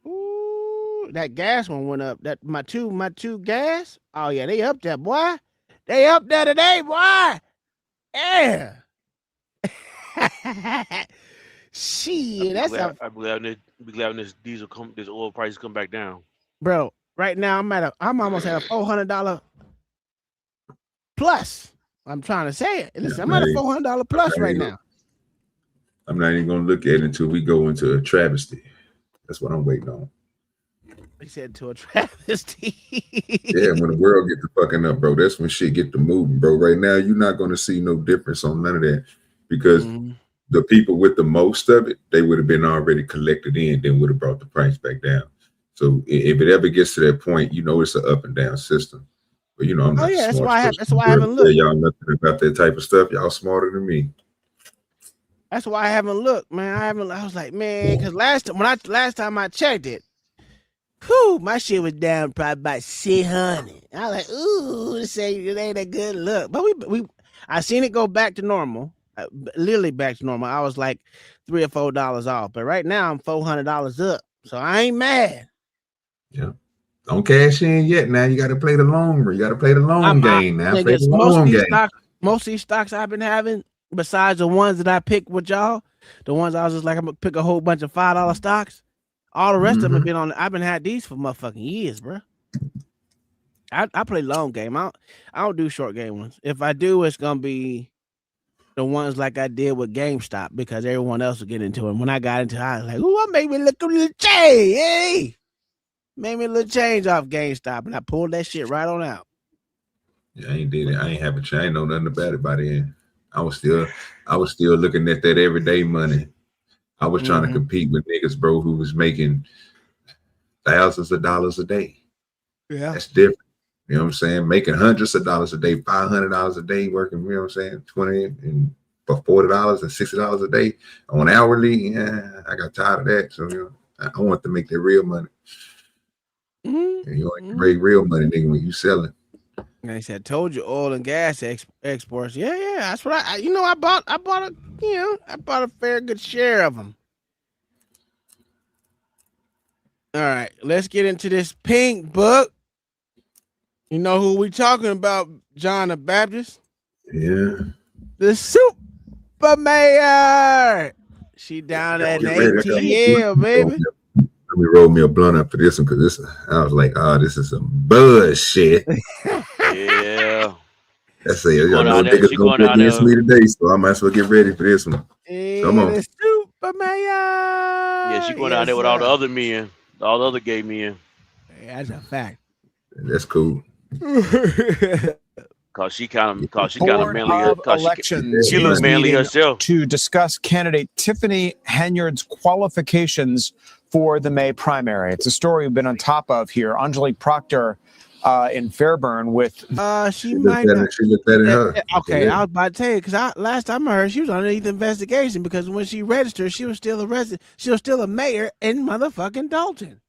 Ooh, that gas one went up. That my two gas. Oh yeah, they up there, boy. They up there today, boy. Yeah. Shit, that's I'm glad when this oil prices come back down. bro. Right now, I'm almost at a $400 plus. I'm trying to say it. Listen, I'm at a $400 plus right now. I'm not even gonna look at it until we go into a travesty. That's what I'm waiting on. He said to a travesty. Yeah, when the world get to fucking up, bro, that's when shit get to moving, bro. Right now, you're not gonna see no difference on none of that because the people with the most of it, they would have been already collected in, then would have brought the price back down. So if it ever gets to that point, you know it's an up and down system. But you know, I'm not that's smart. why I haven't looked. Y'all nothing about that type of stuff. Y'all smarter than me. That's why I haven't looked, man. I was like, man, because last time I checked it, whew, my shit was down probably about 600. I was like, ooh, it ain't a good look. But I seen it go back to normal, literally back to normal. I was like $3 or $4 off, but right now I'm $400 up, so I ain't mad. Yeah, don't cash in yet. Now you got to play the long run. You got to play the long game. Now play the long game. Most of these stocks I've been having, besides the ones that I picked with y'all, the ones I was just like, I'm gonna pick a whole bunch of $5 stocks. All the rest of them have been on. I've been had these for motherfucking years, bro. I play long game. I don't do short game ones. If I do, it's gonna be the ones like I did with GameStop because everyone else will get into it. When I got into it, I was like, "Ooh, I made me look a little change, hey, made me a little change off GameStop," and I pulled that shit right on out. Yeah, I ain't did it. I ain't have a change. I ain't know nothing about it by then. I was still looking at that everyday money. I was trying to compete with niggas, bro, who was making thousands of dollars a day. Yeah, that's different. You know what I'm saying? Making hundreds of dollars a day, $500 a day, working, you know what I'm saying, 20 and for $40 and $60 a day on hourly. Yeah, I got tired of that. So you know, I want to make that real money. And you want to make real money, nigga, when you selling. Like I said, told you oil and gas exports. Yeah, that's what I bought a fair good share of them. All right, let's get into this pink book. You know who we talking about, John the Baptist? Yeah. The super mayor. She down at the ATL, baby. Let me roll me a blunt up for this one because I was like, this is some bullshit. Yeah. That's it. Y'all know niggas gonna be against me today, so I might as well get ready for this one. Come on. The super mayor. Yeah, she going out there with all the other men, all the other gay men. Yeah, that's a fact. That's cool. Cause she kind of manly. Elections she looks manly herself. To discuss candidate Tiffany Henyard's qualifications for the May primary. It's a story we've been on top of here. Angelique Proctor in Fairburn with she might not. She looked at her. Okay, I was about to tell you because last time I heard she was underneath investigation because when she registered, she was still a resident. She was still a mayor in motherfucking Dalton.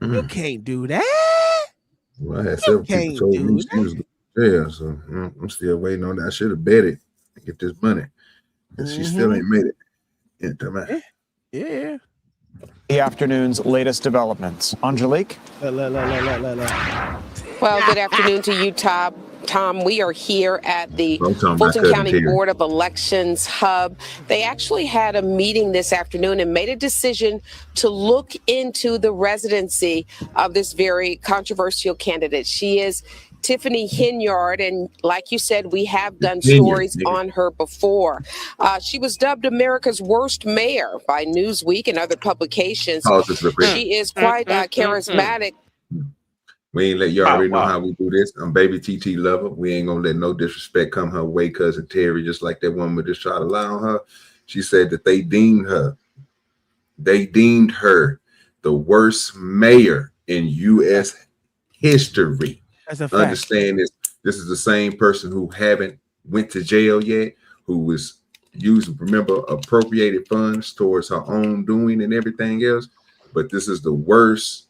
You can't do that. Well, I had several people told me she was there, so I'm still waiting on that. I should have bet it to get this money because she still ain't made it. Yeah. The afternoon's latest developments. Angelique? Well, good afternoon to you, Tom. We are here at the Fulton County Board of Elections hub. They actually had a meeting this afternoon and made a decision to look into the residency of this very controversial candidate. She is Tiffany Henyard, and like you said, we have done stories on her before. She was dubbed America's worst mayor by Newsweek and other publications. She is quite charismatic. We ain't let you already know how we do this. I'm baby TT lover. We ain't gonna let no disrespect come her way, cousin Terry, just like that woman just tried to lie on her. She said that they deemed her the worst mayor in U.S. history. That's a fact. Understand this. This is the same person who haven't went to jail yet, who was using, remember, appropriated funds towards her own doing and everything else. But this is the worst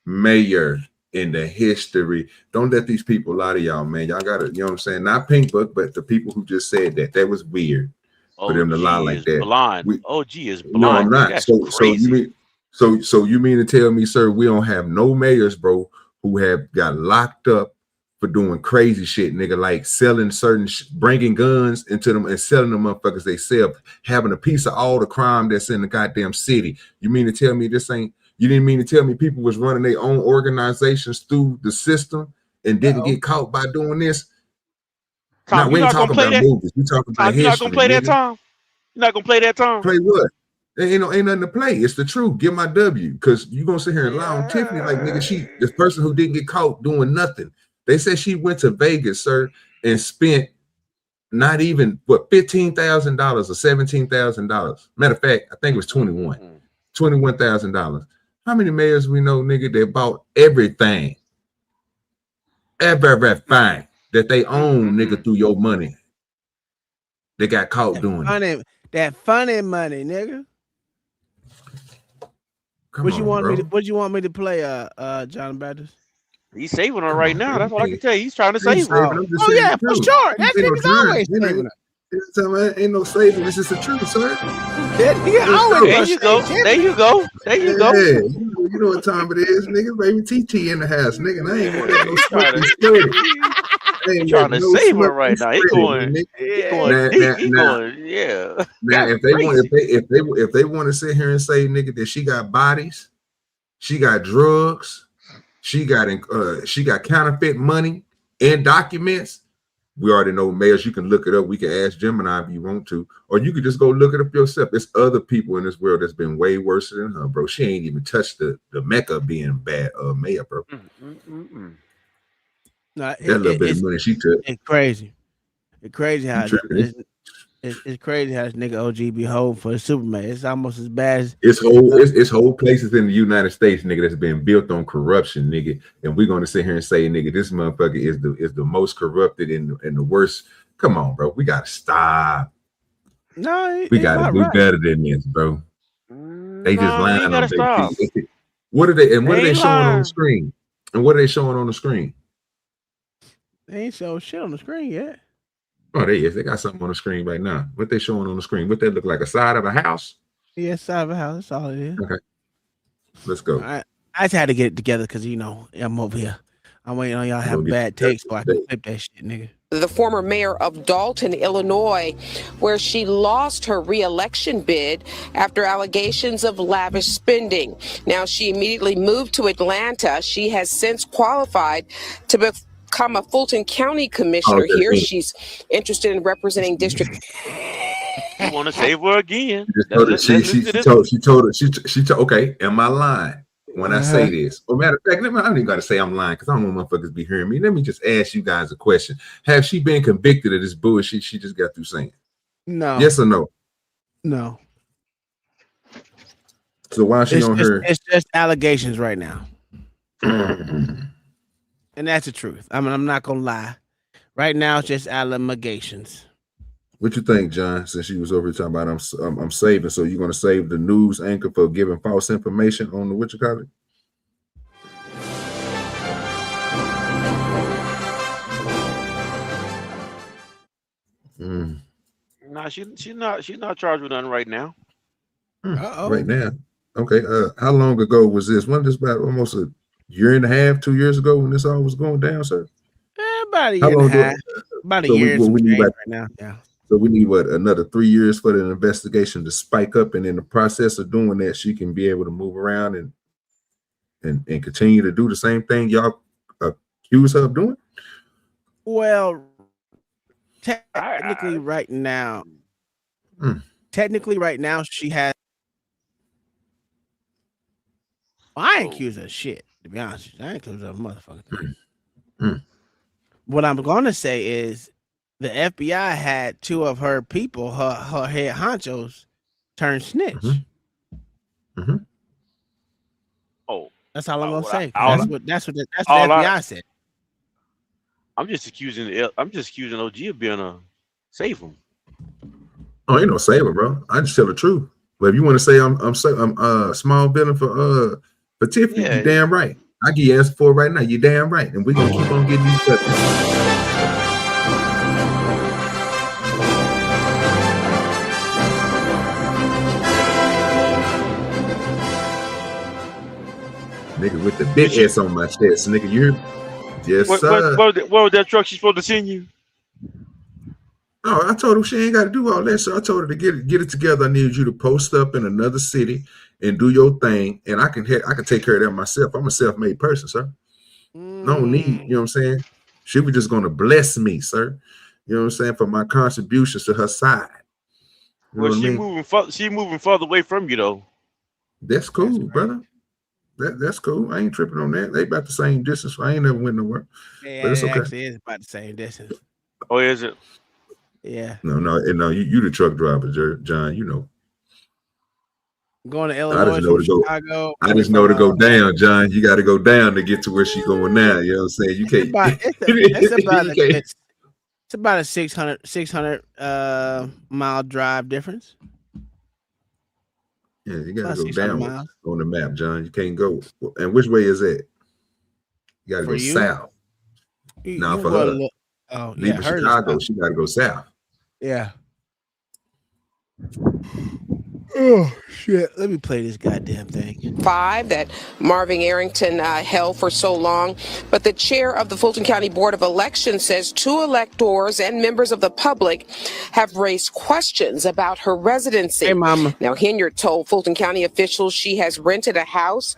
mayor in the history. Don't let these people lie to y'all, man. Y'all gotta, you know what I'm saying? Not Pink Book, but the people who just said that was weird for them to lie like that. Blind. OG is blind. No, I'm not. That's So crazy. you mean to tell me, sir, we don't have no mayors, bro, who have got locked up for doing crazy shit, nigga, like selling certain, bringing guns into them and selling them motherfuckers they sell, having a piece of all the crime that's in the goddamn city. You mean to tell me this ain't? You didn't mean to tell me people was running their own organizations through the system and didn't get caught by doing this? Tom, Now, we ain't talking about movies. We talking about history. You're not gonna play that, Tom? You're not gonna play that, Tom? Play what? Ain't nothing to play. It's the truth. Get my W, because you gonna sit here and lie on Tiffany like, nigga, this person who didn't get caught doing nothing. They said she went to Vegas, sir, and spent not even $15,000 or $17,000. Matter of fact, I think it was $21,000. How many mayors we know, nigga, that bought everything that they own, nigga, through your money? They got caught doing it. That funny money, nigga. What you want me to play, John Baptist? He's saving her right now. That's all I can tell you. He's trying to save her. Oh yeah, for sure. That nigga's always saving her. Ain't no saving. This is the truth, sir. There you go. There you go. There you go. Yeah, you know what time it is, nigga. Baby TT in the house, nigga. And I ain't gonna let no smoking sturdy. He's trying to save her right now. He's going. Yeah. Now, if they want to sit here and say, nigga, that she got bodies, she got drugs, she got counterfeit money and documents, we already know, mayors. You can look it up. We can ask Gemini if you want to, or you can just go look it up yourself. There's other people in this world that's been way worse than her, bro. She ain't even touched the Mecca of being bad mayor, bro. No, that little bit of money she took. It's crazy. It's crazy how it's crazy how this nigga OG be holding for the Superman. It's almost as bad as it's whole places in the United States, nigga, that's been built on corruption, nigga. And we're gonna sit here and say, nigga, this motherfucker is the most corrupted and the worst. Come on, bro. We gotta stop. No, we gotta do better than this, bro. They just lying on their feet. What are they showing on the screen? And what are they showing on the screen? They ain't showing shit on the screen yet. Oh, they got something on the screen right now. What they showing on the screen? What they look like? A side of a house? Yeah, side of a house. That's all it is. Okay. Let's go. I just had to get it together because I'm over here. I'm waiting on y'all to have bad takes so I can flip that shit, nigga. The former mayor of Dalton, Illinois, where she lost her re-election bid after allegations of lavish spending. Now she immediately moved to Atlanta. She has since qualified to become a Fulton County commissioner here. She's interested in representing District. You want to save her again? She told her. Okay, am I lying when I say this? Well, matter of fact, I don't even got to say I'm lying because I don't want motherfuckers be hearing me. Let me just ask you guys a question: have she been convicted of this bullshit she just got through saying? No. Yes or no? No. So why is she on her? It's just allegations right now. And that's the truth. I mean, I'm not gonna lie. Right now, it's just allegations. What you think, John? Since you was over here talking about I'm saving, so you're gonna save the news anchor for giving false information on the what you call it? Nah, she's not charged with nothing right now. Right now, okay. How long ago was this? When this about almost a year and a half, 2 years ago when this all was going down, sir? About a year and a half. About a year right now. Yeah. So we need another 3 years for the investigation to spike up, and in the process of doing that, she can be able to move around and continue to do the same thing y'all accuse her of doing. Well, technically, right now, she has. I ain't accuse her of shit. To be honest, I ain't accuse her of motherfucker. What I'm gonna say is, the FBI had two of her people, her head honchos, turn snitch. That's all I'm gonna say. all That's what the all FBI said. I'm just accusing OG of being a save him. Oh, ain't no saver, bro. I just tell the truth. But if you want to say I'm small villain for Tiffany, you damn right. I give you answer for it right now. You damn right, and we're gonna keep on getting these questions. Nigga with the big S on my chest, nigga. You hear? Yes, sir. What was that truck she's supposed to send you? No, I told her she ain't got to do all that. So I told her to get it together. I need you to post up in another city and do your thing, and I can take care of that myself. I'm a self-made person, sir. No need, you know what I'm saying? She was just gonna bless me, sir. You know what I'm saying, for my contributions to her side. You know Well, she moving further away from you though. That's cool, brother. That's cool. I ain't tripping on that. They about the same distance. So I ain't never went nowhere. Yeah, but it's it okay. actually is about the same distance. Oh, is it? Yeah. No. You the truck driver, John. You know. Going to Illinois from Chicago. I just know to go down, John. You got to go down to get to where she's going now. You know what I'm saying? You can't. It's about a 600 mile drive difference. Yeah, you got to go down on the map, John. You can't go. And which way is that? You got to go south. Now for her, leaving Chicago, she got to go south. Yeah. Oh shit! Let me play this goddamn thing. 5 that Marvin Arrington held for so long, but the chair of the Fulton County Board of Elections says 2 electors and members of the public have raised questions about her residency. Hey, mama. Now, Henyard told Fulton County officials she has rented a house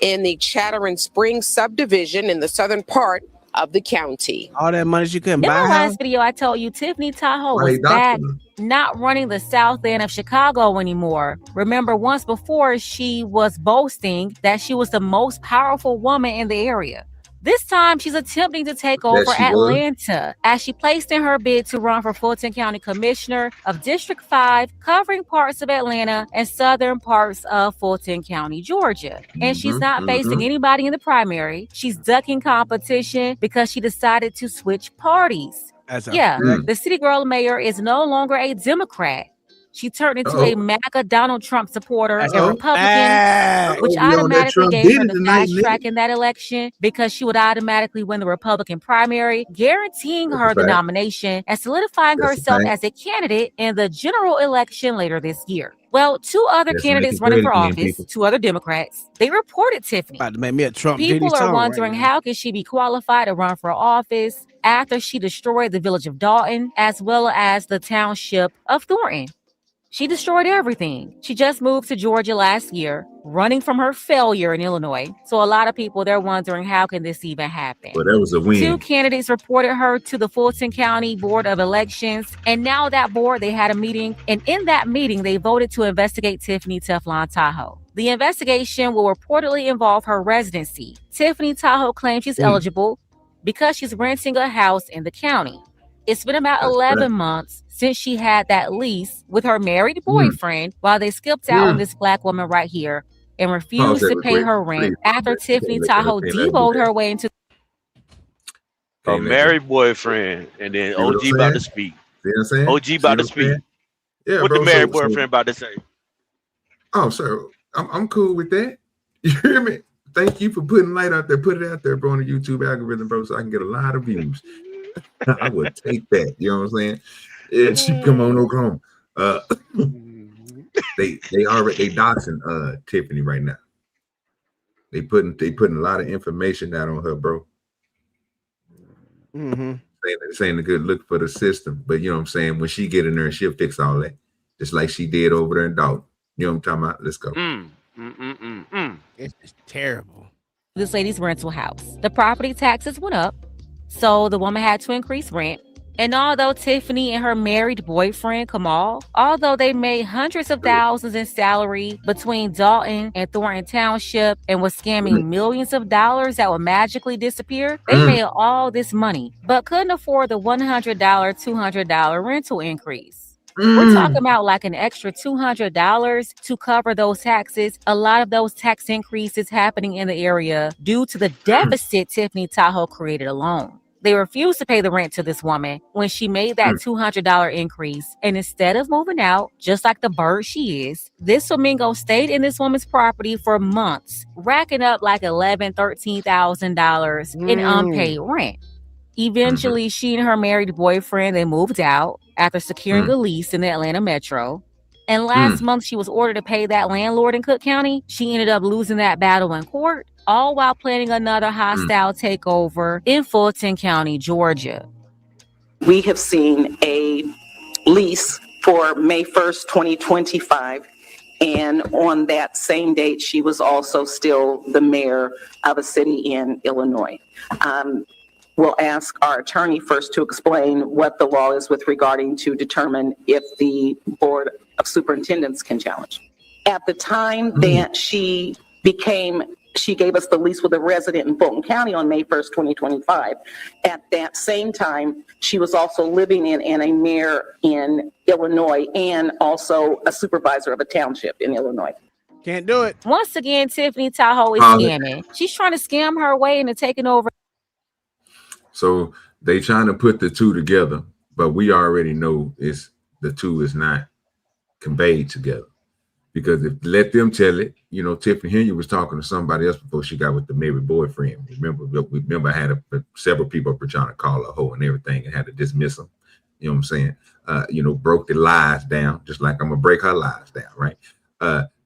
in the Chattering Springs subdivision in the southern part of the county. All that money she couldn't In buy. my last video, I told you Tiffany Tahoe was back, not running the south end of Chicago anymore. Remember, once before, she was boasting that she was the most powerful woman in the area. This time, she's attempting to take over Atlanta as she placed in her bid to run for Fulton County Commissioner of District 5, covering parts of Atlanta and southern parts of Fulton County, Georgia. And she's not facing anybody in the primary. She's ducking competition because she decided to switch parties. The city girl mayor is no longer a Democrat. She turned into a MAGA Donald Trump supporter and Republican, which automatically gave her the fast track in that election because she would automatically win the Republican primary, guaranteeing her the nomination and solidifying herself as a candidate in the general election later this year. Well, 2 other candidates running for office, 2 other Democrats, they reported Tiffany. About to make me a Trump People are wondering how can she be qualified to run for office after she destroyed the village of Dalton as well as the township of Thornton. She destroyed everything. She just moved to Georgia last year, running from her failure in Illinois. So a lot of people, they're wondering, how can this even happen? Well, that was a win. 2 candidates reported her to the Fulton County Board of Elections. And now that board, they had a meeting. And in that meeting, they voted to investigate Tiffany Teflon Tahoe. The investigation will reportedly involve her residency. Tiffany Tahoe claims she's eligible because she's renting a house in the county. It's been about 11 months since she had that lease with her married boyfriend while they skipped out on this black woman right here and refused to pay her rent after Tiffany Tahoe devoted her way into A married boyfriend, and then OG about to speak. OG about to speak. Yeah, what bro, the married boyfriend about to say? Oh, sir, I'm cool with that. You hear me? Thank you for putting light out there. Put it out there, bro, on the YouTube algorithm, bro, so I can get a lot of views. I would take that. You know what I'm saying? Yeah, she come on Oklahoma. They doxing Tiffany right now. They putting a lot of information out on her, bro. Saying a good look for the system, but you know what I'm saying, when she get in there, she'll fix all that, just like she did over there in Dalton. You know what I'm talking about? Let's go. It's just terrible. this lady's rental house. The property taxes went up, so the woman had to increase rent. And although Tiffany and her married boyfriend, Kamal, although they made hundreds of thousands in salary between Dalton and Thornton Township and was scamming millions of dollars that would magically disappear, they made all this money, but couldn't afford the $100, $200 rental increase. We're talking about like an extra $200 to cover those taxes. A lot of those tax increases happening in the area due to the deficit Tiffany Tahoe created alone. They refused to pay the rent to this woman when she made that $200 increase. And instead of moving out, just like the bird she is, this flamingo stayed in this woman's property for months, racking up like $11,000, $13,000 in unpaid rent. Eventually, she and her married boyfriend, they moved out after securing a lease in the Atlanta metro. And last month, she was ordered to pay that landlord in Cook County. She ended up losing that battle in court, all while planning another hostile takeover in Fulton County, Georgia. We have seen a lease for May 1st, 2025. And on that same date, she was also still the mayor of a city in Illinois. We'll ask our attorney first to explain what the law is with regarding to determine if the Board of Superintendents can challenge. At the time that she gave us the lease with a resident in Fulton County on May 1st, 2025. At that same time, she was also living in and a mayor in Illinois and also a supervisor of a township in Illinois. Can't do it. Once again, Tiffany Tahoe is scamming. She's trying to scam her way into taking over. So they trying to put the two together, but we already know the two is not conveyed together. Because if let them tell it, Tiffany Henry was talking to somebody else before she got with the married boyfriend. Remember I had several people were trying to call her a hoe and everything and had to dismiss them. You know what I'm saying? Broke the lies down, just like I'm gonna break her lies down, right?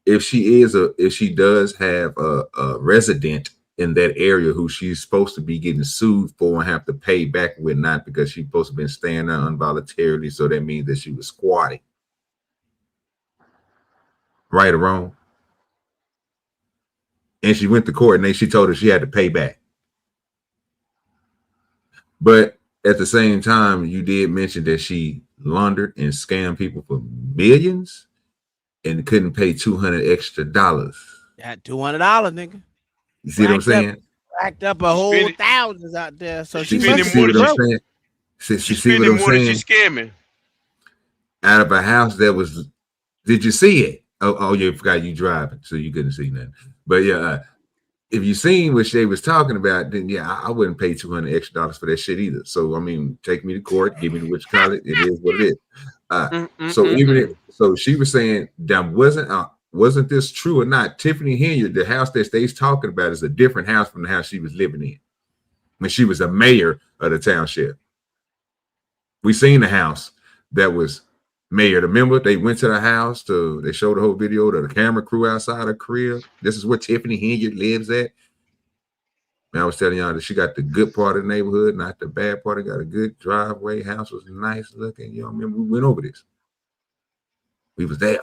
If she does have a resident in that area who she's supposed to be getting sued for and have to pay back with, not because she's supposed to have been staying there involuntarily, so that means that she was squatting. Right or wrong? And she went to court and she told her she had to pay back. But at the same time, you did mention that she laundered and scammed people for millions and couldn't pay $200 extra. Yeah, $200, nigga. You see what I'm saying? Racked up a whole thousands out there. So she see what I'm saying? See what I'm saying? She's scamming. Out of a house that was, did you see it? Oh, you forgot you driving, so you couldn't see nothing. But yeah, if you seen what Shay was talking about, then yeah, I wouldn't pay $200 extra for that shit either. So I mean, take me to court, give me the which call it. It is what it is. So she was saying that wasn't this true or not? Tiffany Henry, the house that they's talking about is a different house from the house she was living in when she was a mayor of the township. We seen the house that was mayor. Remember, they went to the house they showed the whole video to the camera crew outside her crib. This is where Tiffany Henry lives at. And I was telling y'all that she got the good part of the neighborhood, not the bad part. It got a good driveway. House was nice looking. You know, remember we went over this. We was there.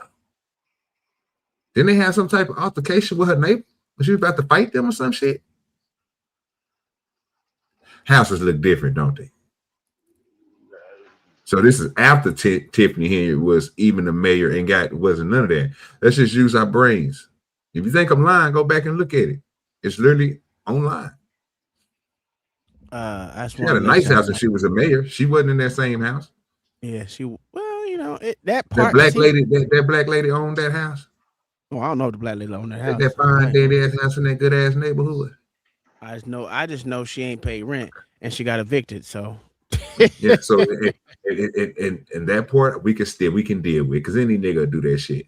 Didn't they have some type of altercation with her neighbor? Was she about to fight them or some shit? Houses look different, don't they? So this is after Tiffany Henry was even the mayor and wasn't none of that. Let's just use our brains. If you think I'm lying, go back and look at it. It's literally online. She had a nice house and she was a mayor. She wasn't in that same house. Yeah, that black lady owned that house. Well, I don't know if the black lady owned that house. That fine daddy ass house in that good ass neighborhood. I just know she ain't paid rent and she got evicted. So yeah, so and that part we can deal with because any nigga do that shit.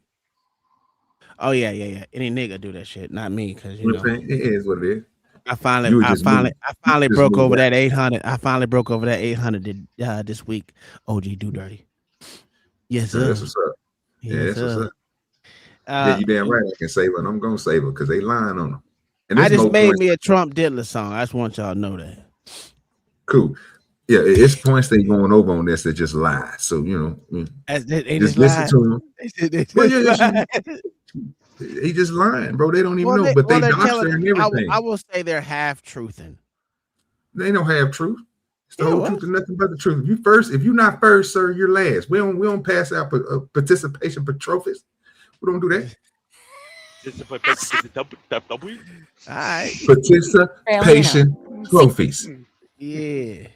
Oh yeah. Any nigga do that shit, not me, because you know it is what it is. I finally broke over that 800. I finally broke over that 800 this week. OG do dirty. Yes, sir. That's what's up. Yeah, that's what's up. Yeah, you damn right. I can save her. And I'm gonna save her because they lying on them. And I just made me a Trump Diddler song. I just want y'all to know that. Cool. Yeah, it's points they going over on this that just lie. So just listen to him. He just lying, bro. They don't even know, but they doctoring everything. I will say they're half truthing. They don't have truth. It's the whole truth and nothing but the truth. If you're not first, sir, you're last. We don't pass out participation for trophies. We don't do that. All right. Participation trophies. Yeah.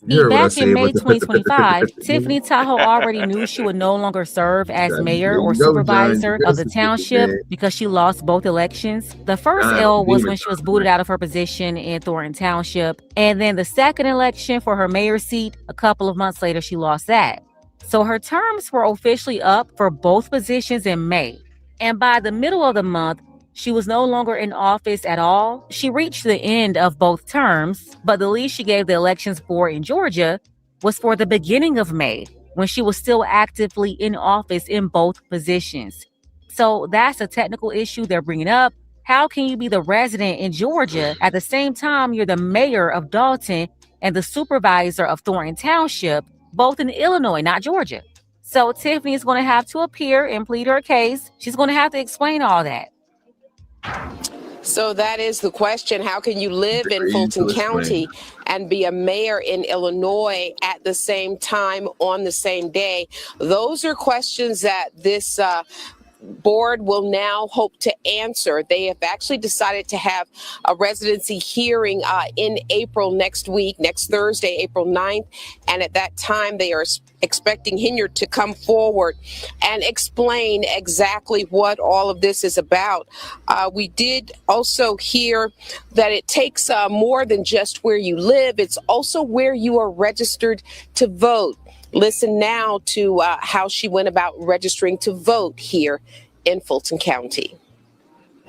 You heard what I Back in said. May 2025, Tiffany Tahoe already knew she would no longer serve as mayor There or you go, John. You supervisor got of the some township man. because she lost both elections. The first John, L was demon when she was booted out of her position in Thornton Township. And then the second election for her mayor seat, a couple of months later, she lost that. So her terms were officially up for both positions in May. And by the middle of the month, she was no longer in office at all. She reached the end of both terms, but the lead she gave the elections for in Georgia was for the beginning of May, when she was still actively in office in both positions. So that's a technical issue they're bringing up. How can you be the resident in Georgia at the same time you're the mayor of Dalton and the supervisor of Thornton Township, both in Illinois, not Georgia? So Tiffany is going to have to appear and plead her case. She's going to have to explain all that. So that is the question. How can you live in Fulton County and be a mayor in Illinois at the same time on the same day? Those are questions that this board will now hope to answer. They have actually decided to have a residency hearing in April next week, next Thursday, April 9th. And at that time, they are expecting Henyard to come forward and explain exactly what all of this is about. We did also hear that it takes more than just where you live. It's also where you are registered to vote. Listen now to how she went about registering to vote here in Fulton County.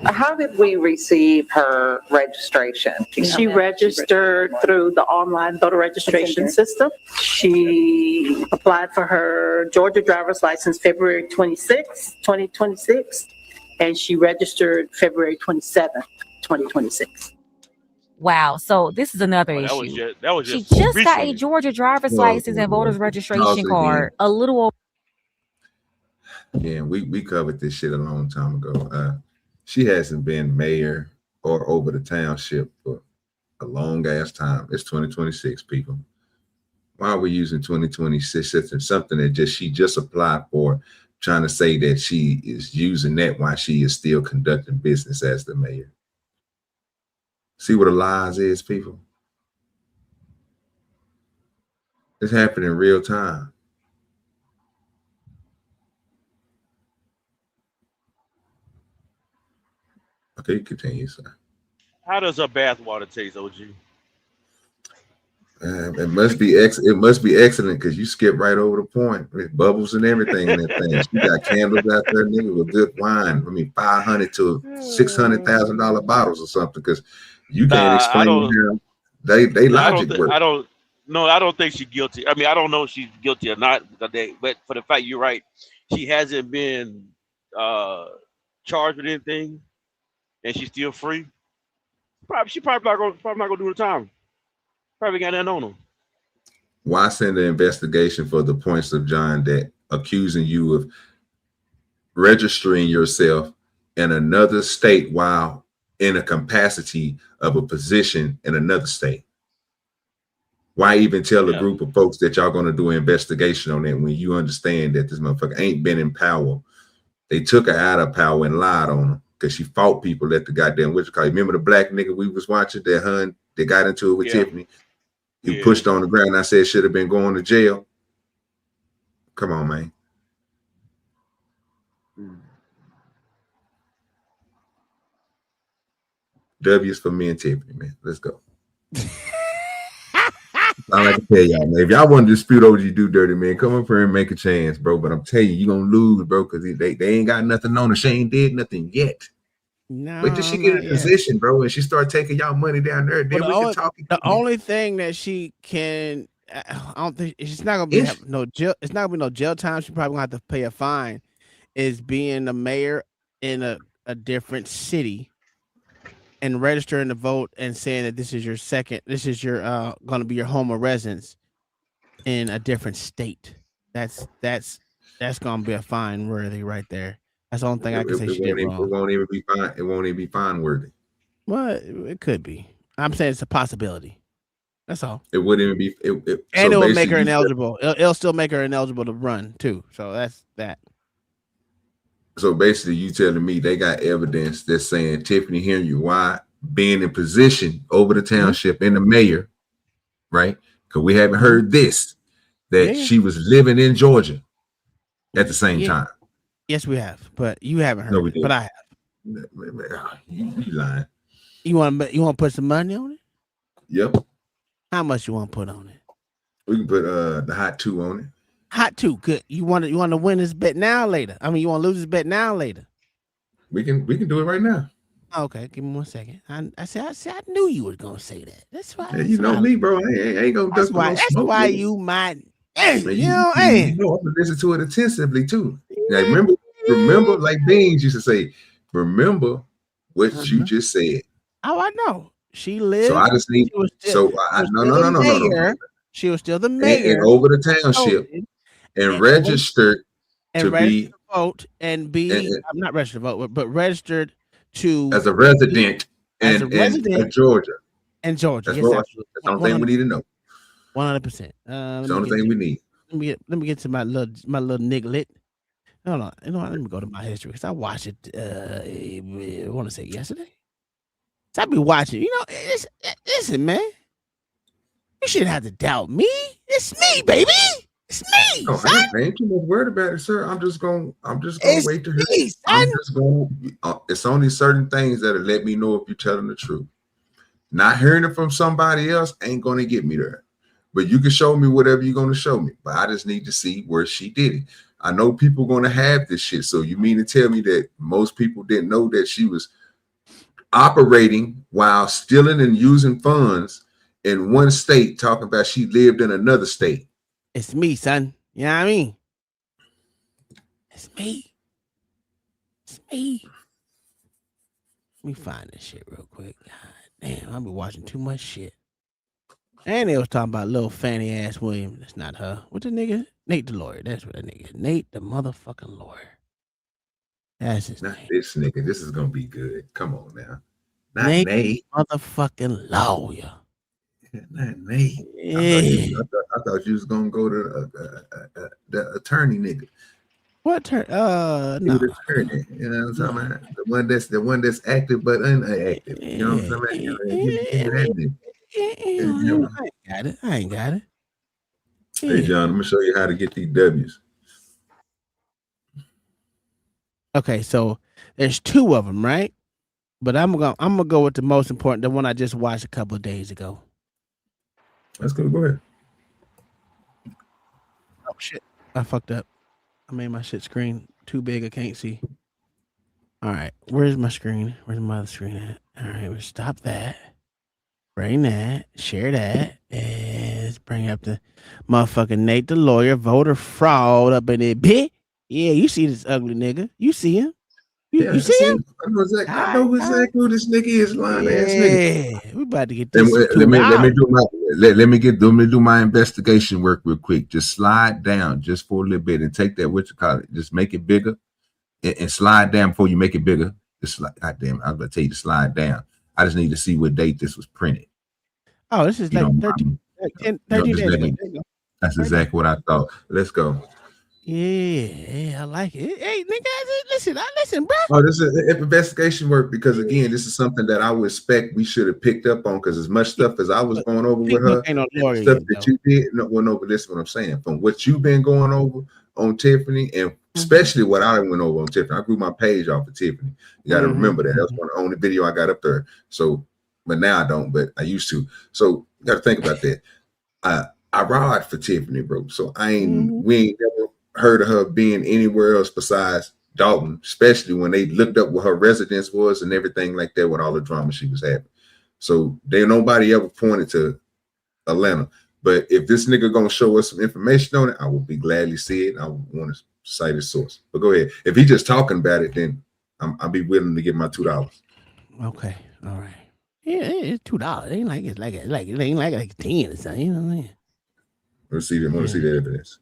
How did we receive her registration? She registered through the online voter registration system. She applied for her Georgia driver's license February 26, 2026, and she registered February 27, 2026. Wow. So this is another issue. She just got a Georgia driver's license and voter's registration card a little over. Yeah, we covered this shit a long time ago. She hasn't been mayor or over the township for a long ass time. It's 2026, people. Why are we using 2026 as something that she just applied for, trying to say that she is using that while she is still conducting business as the mayor? See what a lies is, people? It's happening in real time. Okay, continue, sir. How does her bathwater taste, OG? It must be excellent because you skip right over the point with bubbles and everything in that thing. She got candles out there, nigga, with good wine. I mean, $500,000 to $600,000 bottles or something. Because you can't explain how they logic work. I don't think she's guilty. I mean, I don't know if she's guilty or not. But for the fact you're right, she hasn't been charged with anything, and she's still free. She probably not gonna do the time. Probably got nothing on her. Why send an investigation for the points of John that accusing you of registering yourself in another state while in a capacity of a position in another state? Why even tell a group of folks that y'all gonna do an investigation on it when you understand that this motherfucker ain't been in power? They took her out of power and lied on her because she fought people at the goddamn remember the black nigga we was watching that got into it with Tiffany? He pushed on the ground. I said should have been going to jail. Come on, man. W's for me and Tiffany, man. Let's go. I like to tell y'all, man. If y'all want to dispute OG Do Dirty, man, come up here and make a chance, bro. But I'm telling you, you're gonna lose, bro, because they ain't got nothing on her. She ain't did nothing yet. No, wait till she get in position, bro, and she start taking y'all money down there. Then we can talk. The only thing that she can, I don't think it's not gonna be no jail. It's not gonna be no jail time. She probably gonna have to pay a fine. Is being a mayor in a different city and registering to vote and saying that this is your gonna be your home of residence in a different state. That's gonna be a fine worthy right there. That's the only thing I can say she did wrong. It won't even be fine. It won't even be fine worthy. Well, it could be. I'm saying it's a possibility. That's all. It wouldn't even be. And it will make her ineligible. It'll still make her ineligible to run too. So that's that. So basically, you telling me they got evidence that's saying Tiffany Henyard, why being in position over the township and the mayor, right, Because we haven't heard this, that she was living in Georgia at the same time. Yes, we have, but you haven't heard No, we it. didn't. But I have. You lying. You want to put some money on it? Yep. How much you want to put on it? We can put the hot 2 on it. Hot 2. Good. You want to win this bet now or later? I mean, you want to lose this bet now or later? We can do it right now. Okay, give me 1 second. I knew you were gonna say that. That's why. Yeah, you know me, bro. I ain't gonna. That's why. That's smoke, why man. you might. Man, you know, I'm gonna listen to it attentively too. Now, remember, like Beans used to say, remember what you just said. Oh, I know. She lived. So I just need. No. She was still the mayor. And over the township, and registered to be vote and be. I'm not registered to vote, but registered to as a resident in Georgia. In Georgia, that's the only thing we need to know. 100%. It's the only thing we need. Let me get to my little niglet. Hold on. You know what? Let me go to my history because I watched it. I want to say yesterday. So I be watching. You know, listen, man. You shouldn't have to doubt me. It's me, baby. It's me. No, I ain't too much worried about it, sir. I'm just gonna wait to hear. It's only certain things that'll let me know if you're telling the truth. Not hearing it from somebody else ain't gonna get me there. But you can show me whatever you're gonna show me. But I just need to see where she did it. I know people gonna have this shit. So you mean to tell me that most people didn't know that she was operating while stealing and using funds in one state, talking about she lived in another state? It's me, son. You know what I mean? It's me. It's me. Let me find this shit real quick. God damn, I've been watching too much shit. And they was talking about little Fanny ass Williams. That's not her. What the nigga? Nate the lawyer. That's what that nigga is. Nate the motherfucking lawyer. That's his Not name. this nigga. This is gonna be good. Come on now. Not Nate. Nate. Motherfucking lawyer. Not Nate. Yeah. I thought you was gonna go to the attorney nigga. What turn? No. The attorney, you know what I'm talking about? The one that's active but inactive. You know what I'm talking about? I ain't got it. Hey John, I'm gonna show you how to get these W's. Okay, so there's 2 of them, right? But I'm gonna go with the most important, the one I just watched a couple of days ago. Let's go. Go ahead. Oh shit! I fucked up. I made my shit screen too big. I can't see. All right, where's my screen? Where's my other screen at? All right, we'll stop that. Bring that. Share that. And let's bring up the motherfucking Nate the lawyer, voter fraud up in there. Bitch. Yeah, you see this ugly nigga. You see him. You see him? I know exactly who this nigga is, lying ass nigga. Yeah, we about to get this. Let me do my investigation work real quick. Just slide down just for a little bit and take that, what you call it, just make it bigger and slide down before you make it bigger. Just like, God damn, I was about to tell you to slide down. I just need to see what date this was printed. Oh, this is like 13 days. That's exactly what I thought. Let's go. Yeah, I like it. Hey, nigga, listen, bro. Oh, this is investigation work because again, this is something that I would expect we should have picked up on because as much stuff as I was going over with her, stuff that you did, but this is what I'm saying. From what you've been going over on Tiffany, and especially what I went over on Tiffany, I grew my page off of Tiffany. You got to remember that. That's one of the only video I got up there. So, but now I don't, but I used to. So you got to think about that. I ride for Tiffany, bro. So we ain't never heard of her being anywhere else besides Dalton, especially when they looked up what her residence was and everything like that with all the drama she was having. So nobody ever pointed to Atlanta. But if this nigga gonna show us some information on it, I will be gladly see it. I want to cite his source. But go ahead. If he just talking about it, then I'll be willing to give my $2. Okay, all right. Yeah, it's $2. It ain't like it ain't like 10 or something. You know what I mean? Let's see that. Want to see that evidence.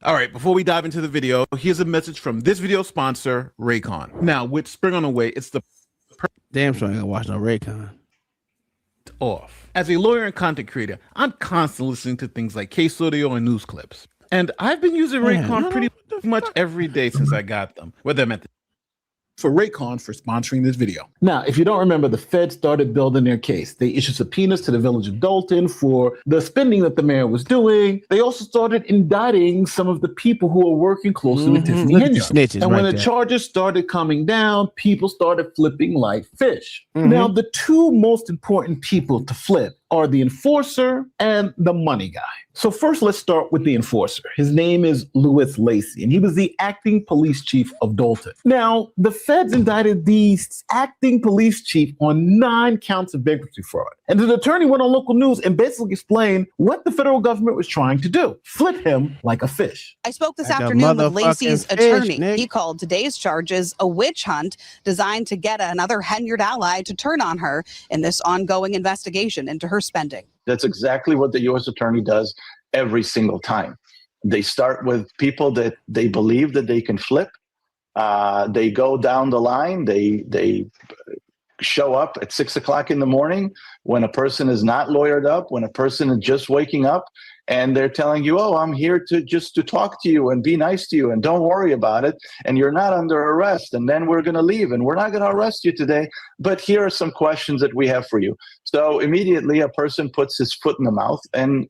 All right, before we dive into the video, here's a message from this video sponsor, Raycon. Now, with spring on the way, it's the damn sure I ain't gonna watch no Raycon. Off. As a lawyer and content creator, I'm constantly listening to things like Case Audio and news clips. And I've been using Raycon pretty much every day since I got them, whether I'm at the for Raycon for sponsoring this video. Now, if you don't remember, the Fed started building their case. They issued subpoenas to the village of Dalton for the spending that the mayor was doing. They also started indicting some of the people who were working closely with Tiffany Look at the Henyard. snitches And when right the there. charges started coming down, people started flipping like fish. Now, the two most important people to flip are the enforcer and the money guy. So first, let's start with the enforcer. His name is Louis Lacey, and he was the acting police chief of Dalton. Now, the feds indicted the acting police chief on 9 counts of bankruptcy fraud. And the attorney went on local news and basically explained what the federal government was trying to do: flip him like a fish. I spoke this Like a afternoon with motherfucking Lacey's fish, attorney. Nick. He called today's charges a witch hunt designed to get another Henyard ally to turn on her in this ongoing investigation into her spending. That's exactly what the U.S. attorney does every single time. They start with people that they believe that they can flip. They go down the line. They show up at 6 o'clock in the morning when a person is not lawyered up, when a person is just waking up, and they're telling you, oh, I'm here to just to talk to you and be nice to you and don't worry about it. And you're not under arrest. And then we're going to leave and we're not going to arrest you today. But here are some questions that we have for you. So immediately a person puts his foot in the mouth and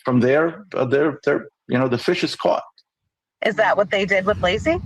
from there, the fish is caught. Is that what they did with Lacey?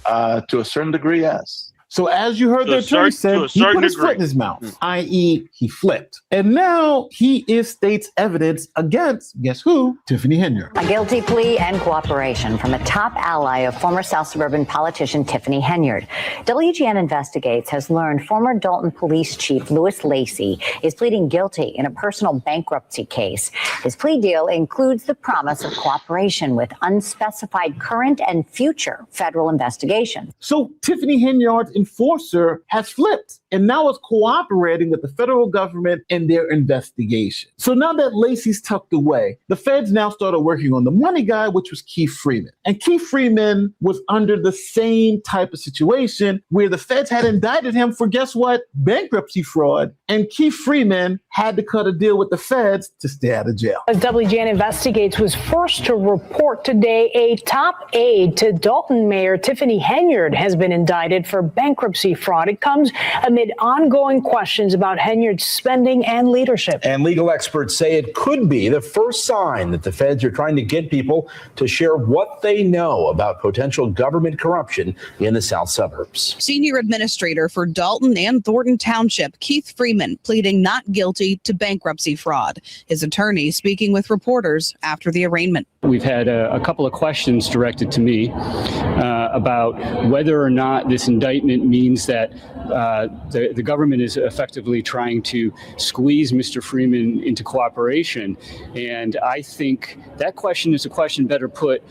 To a certain degree, yes. So as you heard the attorney said, he put his foot in his mouth, i.e. he flipped. And now he is state's evidence against, guess who? Tiffany Henyard. A guilty plea and cooperation from a top ally of former South Suburban politician Tiffany Henyard. WGN Investigates has learned former Dalton Police Chief Louis Lacey is pleading guilty in a personal bankruptcy case. His plea deal includes the promise of cooperation with unspecified current and future federal investigations. So Tiffany Henyard's enforcer has flipped and now is cooperating with the federal government in their investigation. So now that Lacey's tucked away, the feds now started working on the money guy, which was Keith Freeman. And Keith Freeman was under the same type of situation where the feds had indicted him for, guess what? Bankruptcy fraud. And Keith Freeman had to cut a deal with the feds to stay out of jail. As WGN Investigates was first to report today, a top aide to Dalton Mayor Tiffany Henyard has been indicted for bankruptcy fraud. It comes amid ongoing questions about Henyard's spending and leadership. And legal experts say it could be the first sign that the feds are trying to get people to share what they know about potential government corruption in the South suburbs. Senior administrator for Dalton and Thornton Township, Keith Freeman, pleading not guilty to bankruptcy fraud. His attorney speaking with reporters after the arraignment. We've had a couple of questions directed to me about whether or not this indictment means that the government is effectively trying to squeeze Mr. Freeman into cooperation. And I think that question is a question better put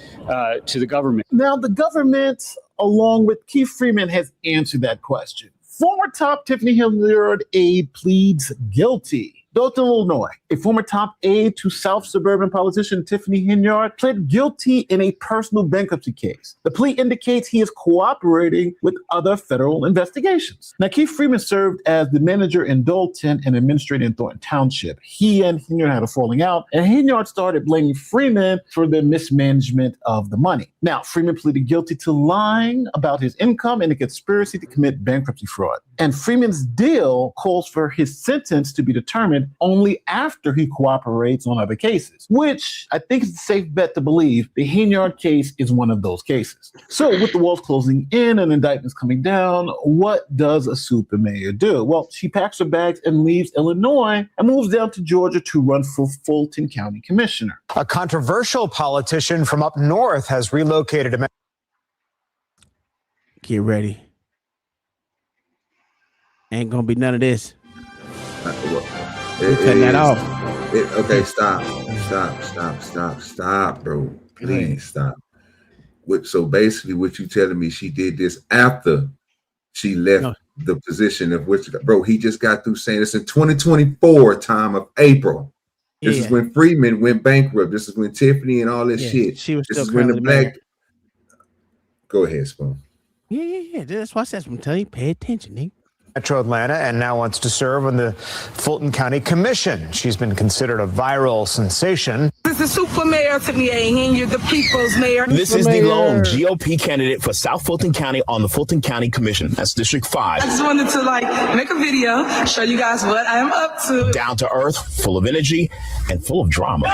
to the government. Now, the government, along with Keith Freeman, has answered that question. Former top Tiffany Henyard aide pleads guilty. Dalton, Illinois, a former top aide to South Suburban politician Tiffany Henyard pled guilty in a personal bankruptcy case. The plea indicates he is cooperating with other federal investigations. Now, Keith Freeman served as the manager in Dalton and administrator in Thornton Township. He and Henyard had a falling out, and Henyard started blaming Freeman for the mismanagement of the money. Now, Freeman pleaded guilty to lying about his income and a conspiracy to commit bankruptcy fraud. And Freeman's deal calls for his sentence to be determined only after he cooperates on other cases, which I think is a safe bet to believe the Henyard case is one of those cases. So with the walls closing in and indictments coming down, what does a super mayor do? Well, she packs her bags and leaves Illinois and moves down to Georgia to run for Fulton County Commissioner. A controversial politician from up north has relocated to. Get ready. Ain't gonna be none of this. We're cutting that off. Okay, stop, bro. Please stop. So basically, what you telling me, she did this after she left the position of which, bro, he just got through saying it's in 2024 time of April. This is when Freeman went bankrupt. This is when Tiffany and all this shit. She was this still is when the black. mayor. Go ahead, Spoon. Yeah. That's why I said I'm telling you, pay attention, Nick. Metro Atlanta and now wants to serve on the Fulton County Commission. She's been considered a viral sensation. is the super mayor to me, and you're the people's mayor. This is the lone GOP candidate for South Fulton County on the Fulton County Commission. That's District 5. I just wanted to make a video, show you guys what I am up to. Down to earth, full of energy, and full of drama.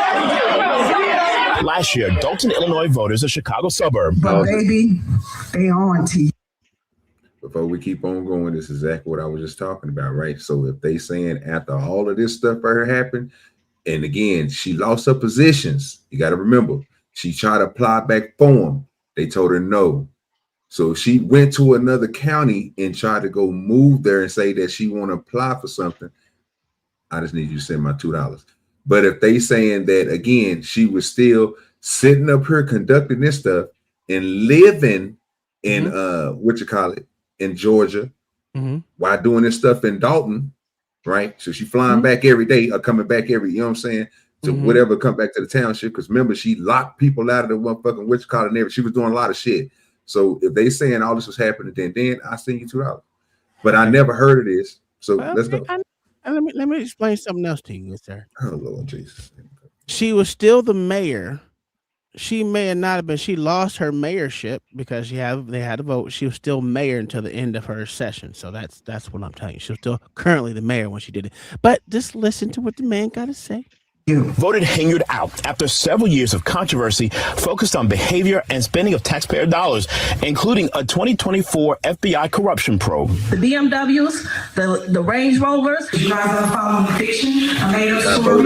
Last year, Dalton, Illinois voters, a Chicago suburb. But baby, they on to you. Before we keep on going, this is exactly what I was just talking about, right? So if they saying after all of this stuff for her happened, and again, she lost her positions, you got to remember, she tried to apply back for them. They told her no. So she went to another county and tried to go move there and say that she want to apply for something. I just need you to send my $2. But if they saying that, again, she was still sitting up here conducting this stuff and living in in Georgia while doing this stuff in Dalton, right? So she flying back every day or coming back every, you know what I'm saying? To whatever, come back to the township. Because remember, she locked people out of the motherfucking Wichita and everything. She was doing a lot of shit. So if they saying all this was happening, then I send you $2. But I never heard of this. So let's go. Let me explain something else to you, sir. Oh Lord Jesus. She was still the mayor. She may have not have been. She lost her mayorship because they had to vote. She was still mayor until the end of her session. So that's what I'm telling you. She was still currently the mayor when she did it. But just listen to what the man got to say. Voted Henyard out after several years of controversy focused on behavior and spending of taxpayer dollars, including a 2024 FBI corruption probe. The BMWs, the Range Rovers, you guys are following the fiction.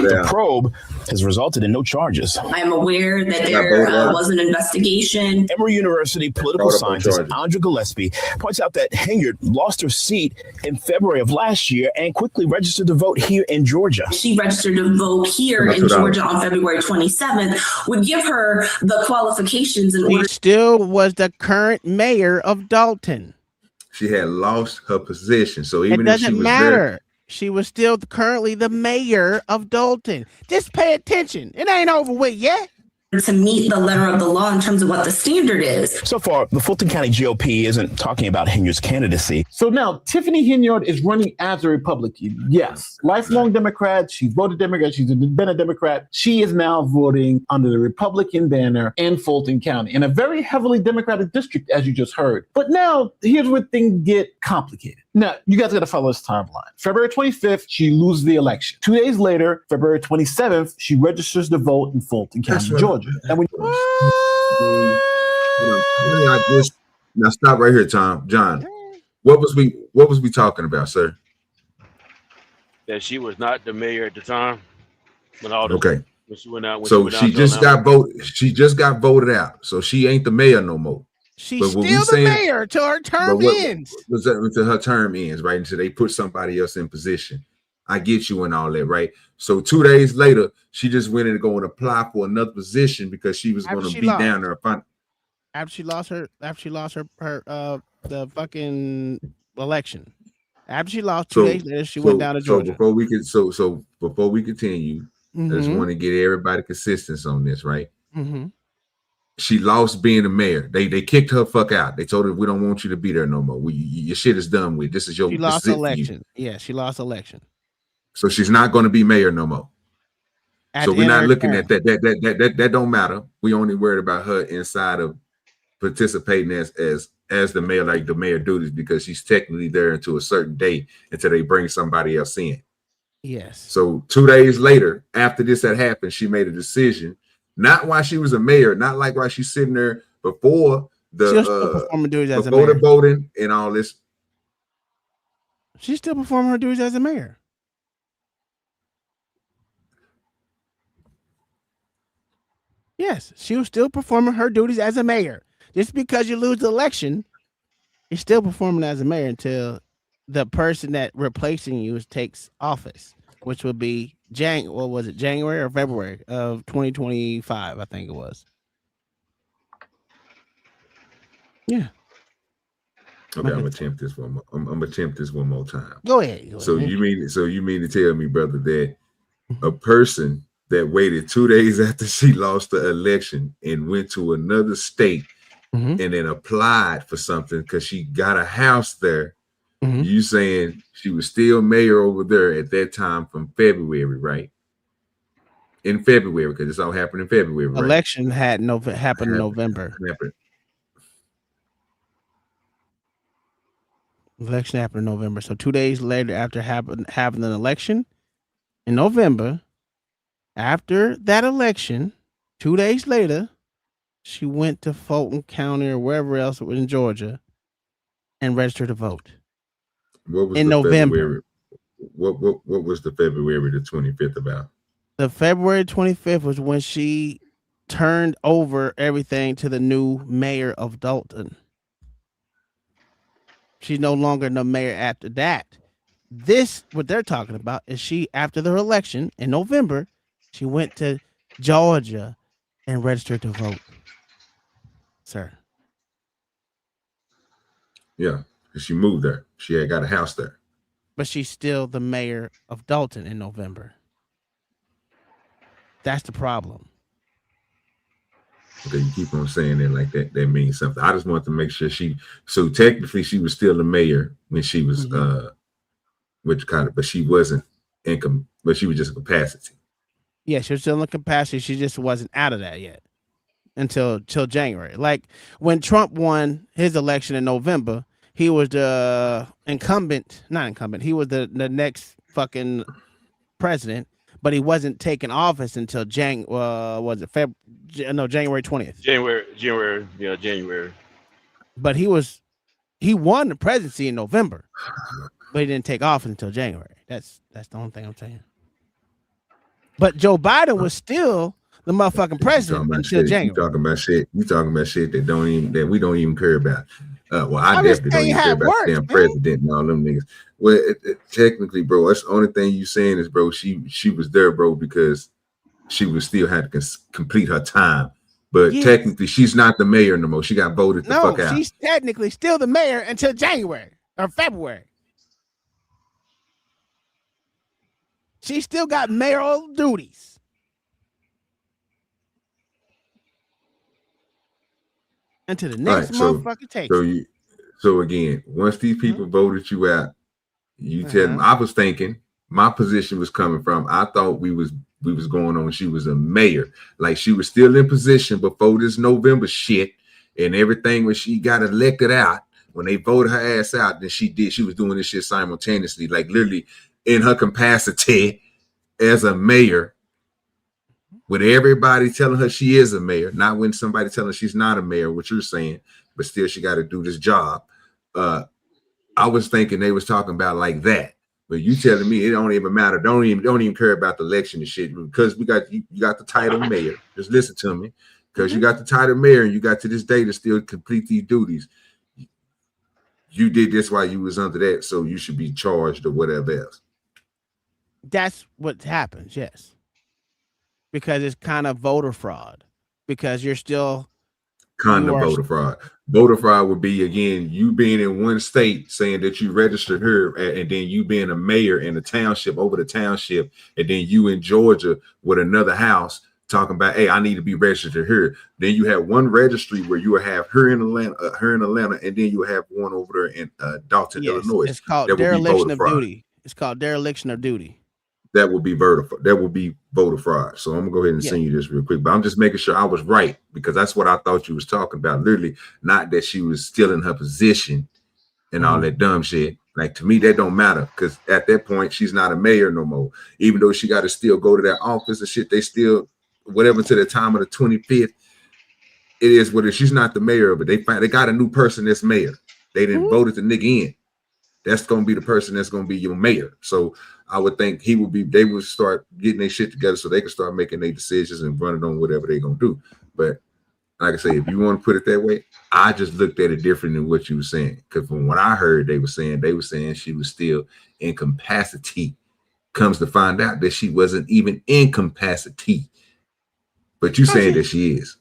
The probe has resulted in no charges. I am aware that there was an investigation. Emory University political scientist Andra Gillespie points out that Henyard lost her seat in February of last year and quickly registered to vote here in Georgia. She registered to vote here in Georgia on February 27th, would give her the qualifications in order. She still was the current mayor of Dalton. She had lost her position. So even it if she doesn't was matter. there, she was still currently the mayor of Dalton. Just pay attention. It ain't over with yet. To meet the letter of the law in terms of what the standard is. So far, the Fulton County GOP isn't talking about Henyard's candidacy. So now Tiffany Henyard is running as a Republican. Yes, lifelong Democrat. She voted Democrat. She's been a Democrat. She is now voting under the Republican banner in Fulton County in a very heavily Democratic district, as you just heard. But now here's where things get complicated. Now, you guys got to follow this timeline. February 25th, she loses the election. 2 days later, February 27th, she registers to vote in Fulton County, Georgia. And now stop right here, Tom. John, what was we talking about, sir? That she was not the mayor at the time. When all the, okay. When she went out. So she just got voted. She just got voted out. So she ain't the mayor no more. She's still the mayor till her term ends. Until her term ends, right? Until they put somebody else in position. I get you and all that, right? So 2 days later, she just went in to go and apply for another position because she was going to beat down her opponent. After she lost her the fucking election. After she lost 2 days later, she went down to Georgia. Before we continue, I just want to get everybody consistent on this, right? She lost being the mayor. They kicked her fuck out. They told her, we don't want you to be there no more. Your shit is done with. This is your. She lost election. Yeah, she lost election. So she's not going to be mayor no more. So we're not looking at that. That don't matter. We only worried about her inside of participating as the mayor, like the mayor duties, because she's technically there until a certain date until they bring somebody else in. Yes. So 2 days later, after this had happened, she made a decision. Not while she was a mayor, not like while she's sitting there before the voting and all this. She's still performing her duties as a mayor. Yes, she was still performing her duties as a mayor. Just because you lose the election, you're still performing as a mayor until the person that replacing you takes office, which would be January or February of 2025, I think it was. Yeah. Okay, I'm gonna attempt this one. I'm gonna attempt this one more time. Go ahead. So you mean to tell me, brother, that a person that waited 2 days after she lost the election and went to another state and then applied for something because she got a house there, you saying she was still mayor over there at that time from February, right? in February, because it's all happened in February. Right? Election happened in November. Election happened in November. So 2 days later, after having an election in November, after that election, 2 days later, she went to Fulton County or wherever else it was in Georgia and registered to vote. What was in the November? February, what was the February the 25th about? The February 25th was when she turned over everything to the new mayor of Dalton. She's no longer the mayor after that. This, what they're talking about, is she, after the election in November, she went to Georgia and registered to vote. Sir. Yeah, she moved there. She had got a house there. But she's still the mayor of Dalton in November. That's the problem. Okay, you keep on saying that like that. That means something. I just wanted to make sure so technically she was still the mayor when she was which kind of, but she wasn't income, but she was just a capacity. Yeah, she was still in capacity. She just wasn't out of that yet until January. Like when Trump won his election in November, he was the not incumbent. He was the next fucking president, but he wasn't taking office until January 20th. January. But he won the presidency in November, but he didn't take office until January. That's the only thing I'm saying. But Joe Biden was still the motherfucking president until January. You talking about shit that we don't even care about. Well, I definitely don't even care about the damn president and all them niggas. Well, technically, bro, that's the only thing you saying is, bro, she was there, bro, because she was still had to complete her time. But technically, she's not the mayor no more. She got voted the fuck out. She's technically still the mayor until January or February. She still got mayoral duties. Until the next motherfucker takes. So again, once these people voted you out, you tell them. I was thinking my position was coming from. I thought we was going on. She was a mayor, like she was still in position before this November shit and everything. When she got elected out, when they voted her ass out, then she was doing this shit simultaneously, like literally in her capacity as a mayor. With everybody telling her she is a mayor, not when somebody telling her she's not a mayor, what you're saying, but still she got to do this job. I was thinking they was talking about like that, but you telling me it don't even matter. Don't even care about the election and shit because you got the title mayor. Just listen to me, because you got the title mayor and you got to this day to still complete these duties. You did this while you was under that, so you should be charged or whatever else. That's what happens, yes. Because it's kind of voter fraud. Because you're still voter fraud. Voter fraud would be, again, you being in one state saying that you registered her, and then you being a mayor in a township over the township, and then you in Georgia with another house talking about, hey, I need to be registered here. Then you have one registry where you will have her in Atlanta, and then you have one over there in Dalton, Illinois. It's called dereliction of duty. It's called dereliction of duty. That would be voter fraud. So I'm gonna go ahead and send you this real quick. But I'm just making sure I was right, because that's what I thought you was talking about. Literally, not that she was still in her position and all that dumb shit. Like, to me, that don't matter, because at that point she's not a mayor no more. Even though she got to still go to that office and shit, they still whatever to the time of the 25th. It is what it is. She's not the mayor, but they got a new person that's mayor. They didn't vote the nigga in. That's gonna be the person that's gonna be your mayor. So I would think they would start getting their shit together so they can start making their decisions and running on whatever they're gonna do. But like I say, if you want to put it that way, I just looked at it different than what you were saying. Because from what I heard, they were saying she was still in capacity. Comes to find out that she wasn't even in capacity. But you saying that she is.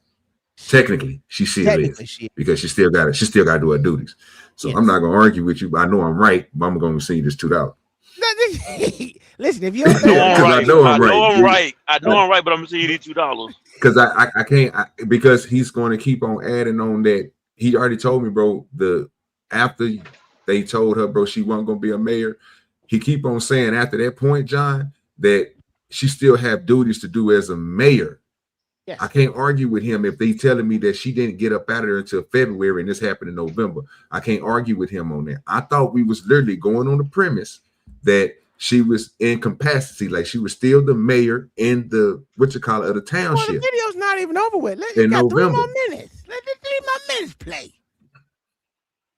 Technically, she still is, because she still got to do her duties. So I'm not gonna argue with you. I know I'm right, but I'm gonna send you this $2. Listen, if you don't I know I'm right, but I'm gonna send you these $2 because I can't because he's going to keep on adding on that. He already told me, bro. After they told her, bro, she wasn't gonna be a mayor. He keep on saying after that point, John, that she still have duties to do as a mayor. Yes. I can't argue with him if they telling me that she didn't get up out of there until February and this happened in November. I can't argue with him on that. I thought we was literally going on the premise that she was in capacity, like she was still the mayor in the of the township. Well, the video's not even over with. In November. 3 more minutes. Let the 3 more minutes play.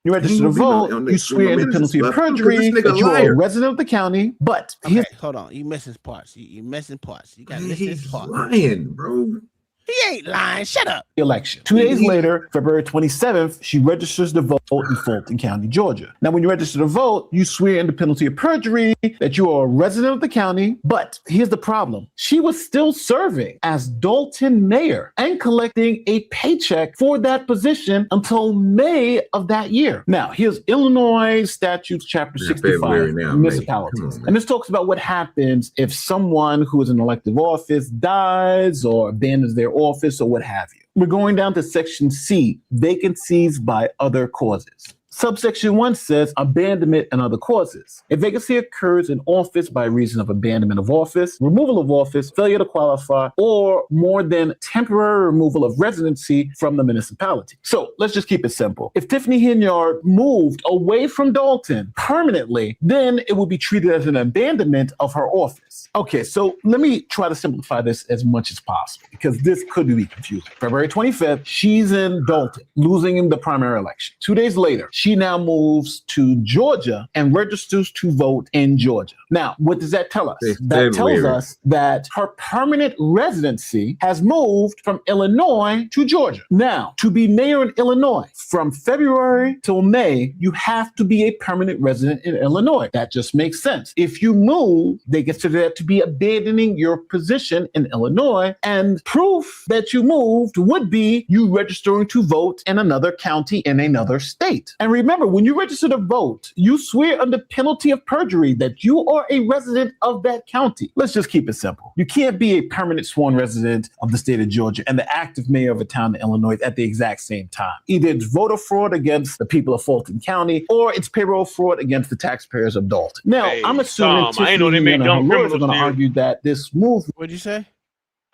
You register to vote, you swear under penalty of perjury that you are a resident of the county, but okay, hold on. You missing parts. You missing parts. You got to miss this part. Lying, bro. He ain't lying. Shut up. Election. 2 days later, February 27th, she registers to vote in Fulton County, Georgia. Now, when you register to vote, you swear under penalty of perjury that you are a resident of the county. But here's the problem. She was still serving as Dalton mayor and collecting a paycheck for that position until May of that year. Now, here's Illinois Statutes, Chapter 65, municipalities. And this talks about what happens if someone who is in elective office dies or abandons their office or what have you. We're going down to Section C, vacancies by other causes. Subsection 1 says abandonment and other causes. A vacancy occurs in office by reason of abandonment of office, removal of office, failure to qualify, or more than temporary removal of residency from the municipality. So let's just keep it simple. If Tiffany Henyard moved away from Dalton permanently, then it would be treated as an abandonment of her office. Okay, so let me try to simplify this as much as possible because this could be confusing. February 25th, she's in Dalton, losing in the primary election. 2 days later, she now moves to Georgia and registers to vote in Georgia. Now, what does that tell us? That tells us that her permanent residency has moved from Illinois to Georgia. Now, to be mayor in Illinois, from February till May, you have to be a permanent resident in Illinois. That just makes sense. If you move, they consider that to be abandoning your position in Illinois, and proof that you moved would be you registering to vote in another county in another state. And remember, when you register to vote, you swear under penalty of perjury that you are a resident of that county. Let's just keep it simple. You can't be a permanent sworn resident of the state of Georgia and the active mayor of a town in Illinois at the exact same time. Either it's voter fraud against the people of Fulton County or it's payroll fraud against the taxpayers of Dalton. Now, I'm assuming I ain't know they make dumb criminals are going to argue that this move. What'd you say?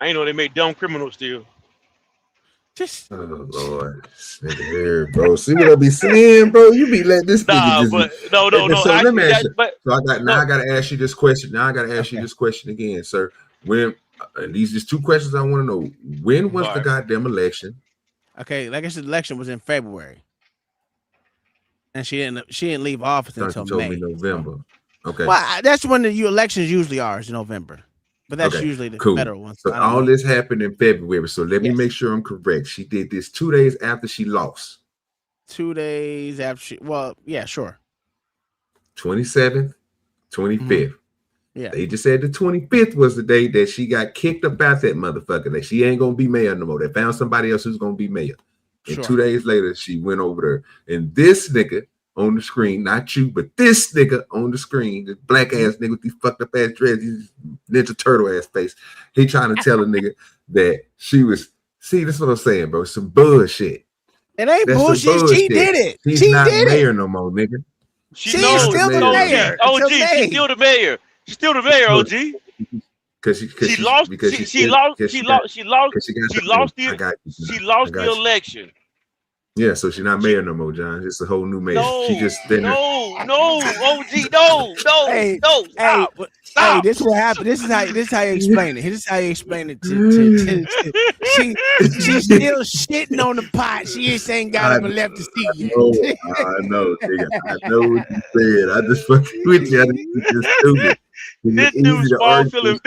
I ain't know they make dumb criminals still. Just oh Lord, this nigga here, bro. See what I be saying, bro? You be letting this nigga just no. So let me ask you. So I gotta ask you this question. Now I gotta ask you this question again, sir. When these just 2 questions I want to know. When was the goddamn election? Okay, like I said, the election was in February, and she didn't leave office until May. November. Okay. Well, that's when the elections usually are, is November. But that's usually the federal one. So all this happened in February. So let me make sure I'm correct. She did this 2 days after she lost. 2 days after she, well, yeah, sure. 27th, 25th. Yeah. They just said the 25th was the day that she got kicked up out that motherfucker. That she ain't gonna be mayor no more. They found somebody else who's gonna be mayor. And 2 days later, she went over there. And this nigga on the screen, not you, but this nigga on the screen, this black ass nigga with these fucked up ass dreads, these Ninja Turtle ass face. He trying to tell a nigga that she was. See, this is what I'm saying, bro. Some bullshit. It ain't bullshit. She did it. She's she not did mayor it. no more, nigga. She's still the mayor. OG, she's still the mayor. She's still the mayor, OG. Because she lost the election. Yeah, so she's not mayor no more, John. It's a whole new mayor. She just OG, no, Hey, stop. Hey, this is what happened. This is how you explain it. This is how you explain it to she's still shitting on the pot. She just ain't got up and left the seat yet. I know, nigga. I know what you said. I just fucking with you. I just stupid. This dude's small feeling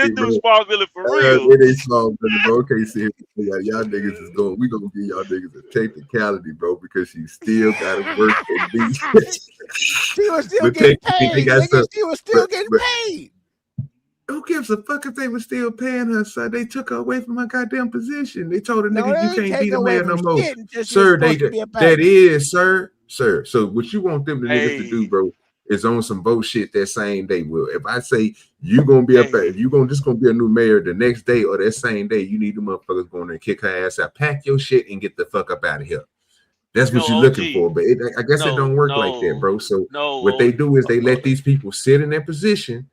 for real. It ain't small feeling, bro. Okay, see, y'all niggas is going. We gonna give y'all niggas a technicality, bro, because she still got to work and be. She was still getting paid. She was still getting paid. Who gives a fuck if they were still paying her, sir? They took her away from her goddamn position. They told her, nigga, you can't be the mayor no more. Sir, that is, sir. So what you want them niggas to do, bro, is on some bullshit that same day. Well, if I say you gonna be up there, if you gonna be a new mayor the next day or that same day, you need the motherfuckers going there and kick her ass out, pack your shit and get the fuck up out of here. That's what you're looking for, but I guess it don't work like that, bro. So what they do is they let these people sit in their position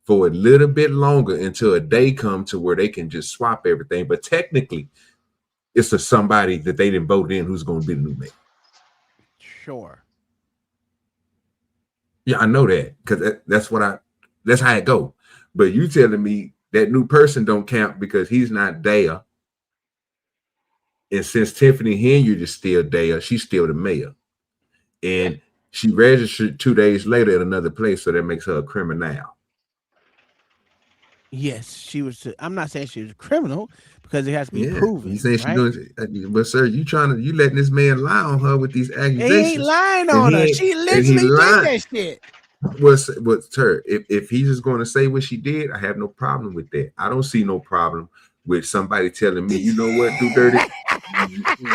for a little bit longer until a day comes to where they can just swap everything. But technically, it's a somebody that they didn't vote in who's going to be the new mayor. Sure. Yeah, I know that because that's how it go. But you telling me that new person don't count because he's not there. And since Tiffany Henyard is still there, she's still the mayor. And she registered 2 days later at another place, so that makes her a criminal. Yes, she was. I'm not saying she was a criminal because it has to be proven. You saying right? she doing? But sir, you letting this man lie on her with these accusations? He ain't lying on her. She literally did that shit. Well, sir, if he's just going to say what she did, I have no problem with that. I don't see no problem with somebody telling me, you know what, Do Dirty,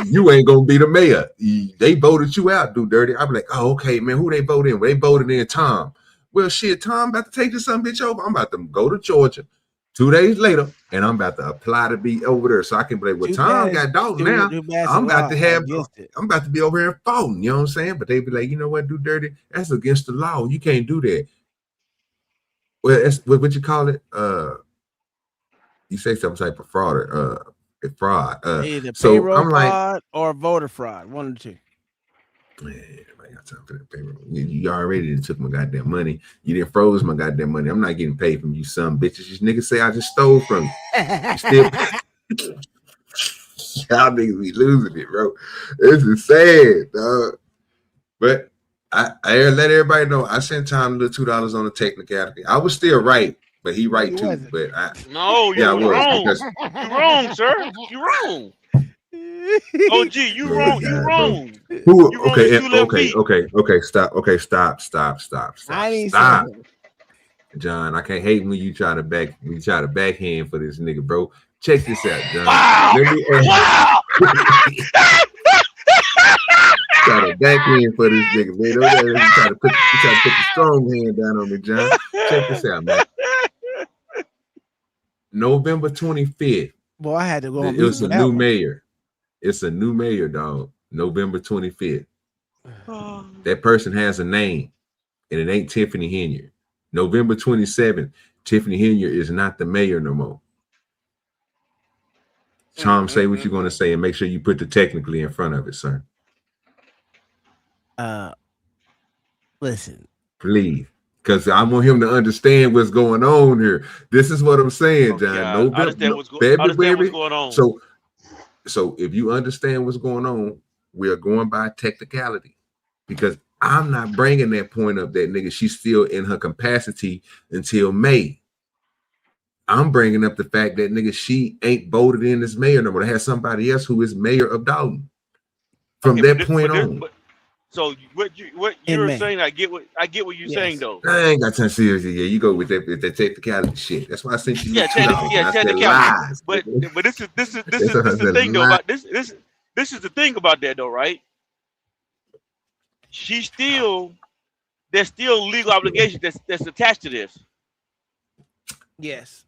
you ain't gonna be the mayor. They voted you out, Do Dirty. I'm like, oh, okay, man, who they voted in? Well, they voted in Tom. Well, shit, Tom about to take this some bitch over. I'm about to go to Georgia 2 days later, and I'm about to apply to be over there so I can be like, well, Tom got Dalton now. I'm about to be over here in Fulton, you know what I'm saying? But they be like, you know what, Do Dirty, that's against the law. You can't do that. Well, that's what you call it. You say some type of fraud, fraud. Either So payroll I'm like, fraud or voter fraud, one or two. man, I got time for that payroll. You already took my goddamn money. You didn't froze my goddamn money. I'm not getting paid from you, some bitches. You niggas say I just stole from you. Still, y'all niggas be losing it, bro. This is sad, dog. But I let everybody know I sent Tom the $2 on the technicality. I was still right. But he right too. But you're wrong. You're wrong, sir. You're wrong. OG, you wrong. You wrong. Okay. Stop. Stop. John, I can't hate when you try to backhand for this nigga, bro. Check this out, John. Wow. Try to backhand for this nigga, man. You try to put the strong hand down on me, John. Check this out, man. November 25th. Boy, I had to go. It was a new mayor. It's a new mayor, dog. November 25th. That person has a name, and it ain't Tiffany Henyard. November 27th, Tiffany Henyard is not the mayor no more. Tom, say what you're going to say, and make sure you put the technically in front of it, sir. Listen, please. Because I want him to understand what's going on here. This is what I'm saying, John. February. What's going on. So if you understand what's going on, we are going by technicality. Because I'm not bringing that point up that nigga, she's still in her capacity until May. I'm bringing up the fact that nigga, she ain't voted in as mayor no more. They have somebody else who is mayor of Dalton. From that point on. So what you're saying, I get what you're saying though. I ain't got time seriously. Yeah, you go with that technicality shit. That's why I sent you. Technicality. But this is the thing though. About this is the thing about that though, right? There's still legal obligations that's attached to this. Yes.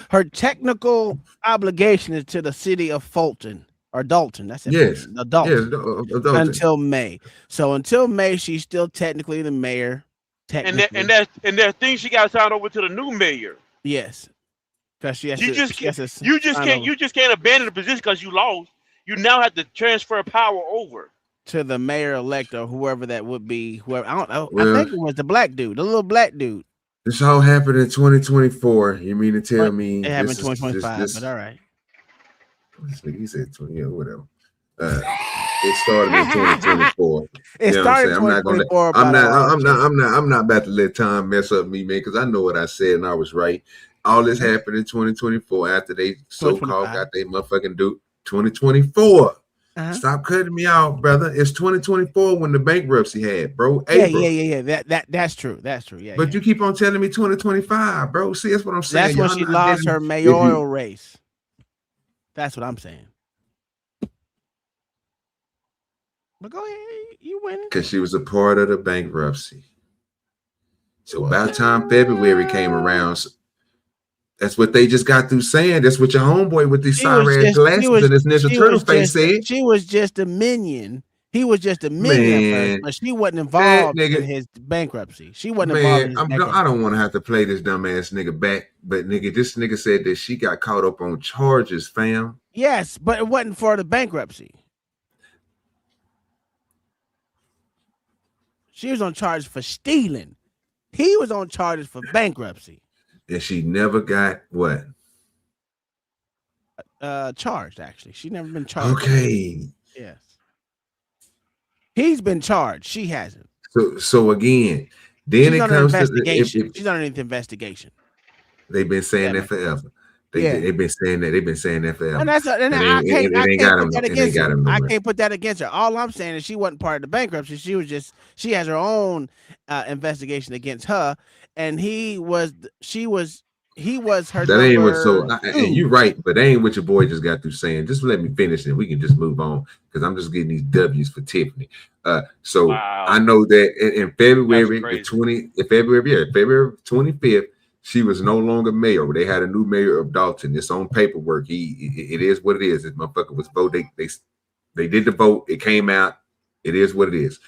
Her technical obligation is to the city of Fulton. Or Dalton, that's it. Yes. Dalton. Until May. So until May, she's still technically the mayor. And there's things she got to sign over to the new mayor. Yes, because you just can't abandon the position because you lost. You now have to transfer power over to the mayor elect or whoever that would be. Whoever I don't know. Well, I think it was the black dude, the little black dude. This all happened in 2024. You mean to tell me it happened in 2025? But all right. He said 20, yeah, whatever. It started in 2024. It started in 2024. I'm not about to let Tom mess up me, man, because I know what I said and I was right. All this happened in 2024 after they so-called got their motherfucking do 2024. Stop cutting me off, brother. It's 2024 when the bankruptcy had, bro. April. Yeah. That's true. Yeah. But you keep on telling me 2025, bro. See, that's what I'm saying. That's when she lost her mayoral race. That's what I'm saying. But go ahead, you win. Because she was a part of the bankruptcy. So by the time February came around, that's what they just got through saying. That's what your homeboy with these siren glasses and this Ninja Turtle face said. She was just a minion He was just a minion at first, Man, but she wasn't that involved nigga, in his bankruptcy. She wasn't involved in man, his bankruptcy. I don't want to have to play this dumbass nigga back, but nigga, this nigga said that she got caught up on charges, fam. Yes, but it wasn't for the bankruptcy. She was on charges for stealing. He was on charges for bankruptcy. And she never got what? Charged, actually. She never been charged. Okay. Yes. He's been charged. She hasn't. So again, then She's it under comes to investigation. She's underneath investigation. They've been saying that forever. They've been saying that. They've been saying that forever. And that's and I can't put that against her. I can't put that against her. All I'm saying is she wasn't part of the bankruptcy. She has her own investigation against her, and he was her. That ain't what. So and you're right, but that ain't what your boy just got through saying. Just let me finish, and we can just move on because I'm just getting these W's for Tiffany. So wow. I know that in February February 25th. She was no longer mayor. They had a new mayor of Dalton. It's on paperwork. It is what it is. This motherfucker was vote. They did the vote. It came out. It is what it is.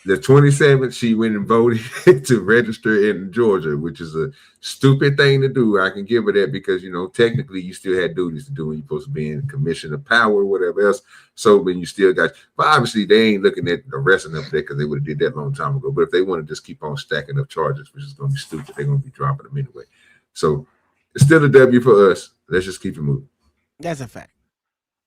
The 27th, she went and voted to register in Georgia, which is a stupid thing to do. I can give her that because, technically you still had duties to do when you're supposed to be in commission of power or whatever else. So when you still got, but obviously they ain't looking at arresting them there because they would have did that a long time ago. But if they want to just keep on stacking up charges, which is going to be stupid, they're going to be dropping them anyway. So it's still a W for us. Let's just keep it moving. That's a fact.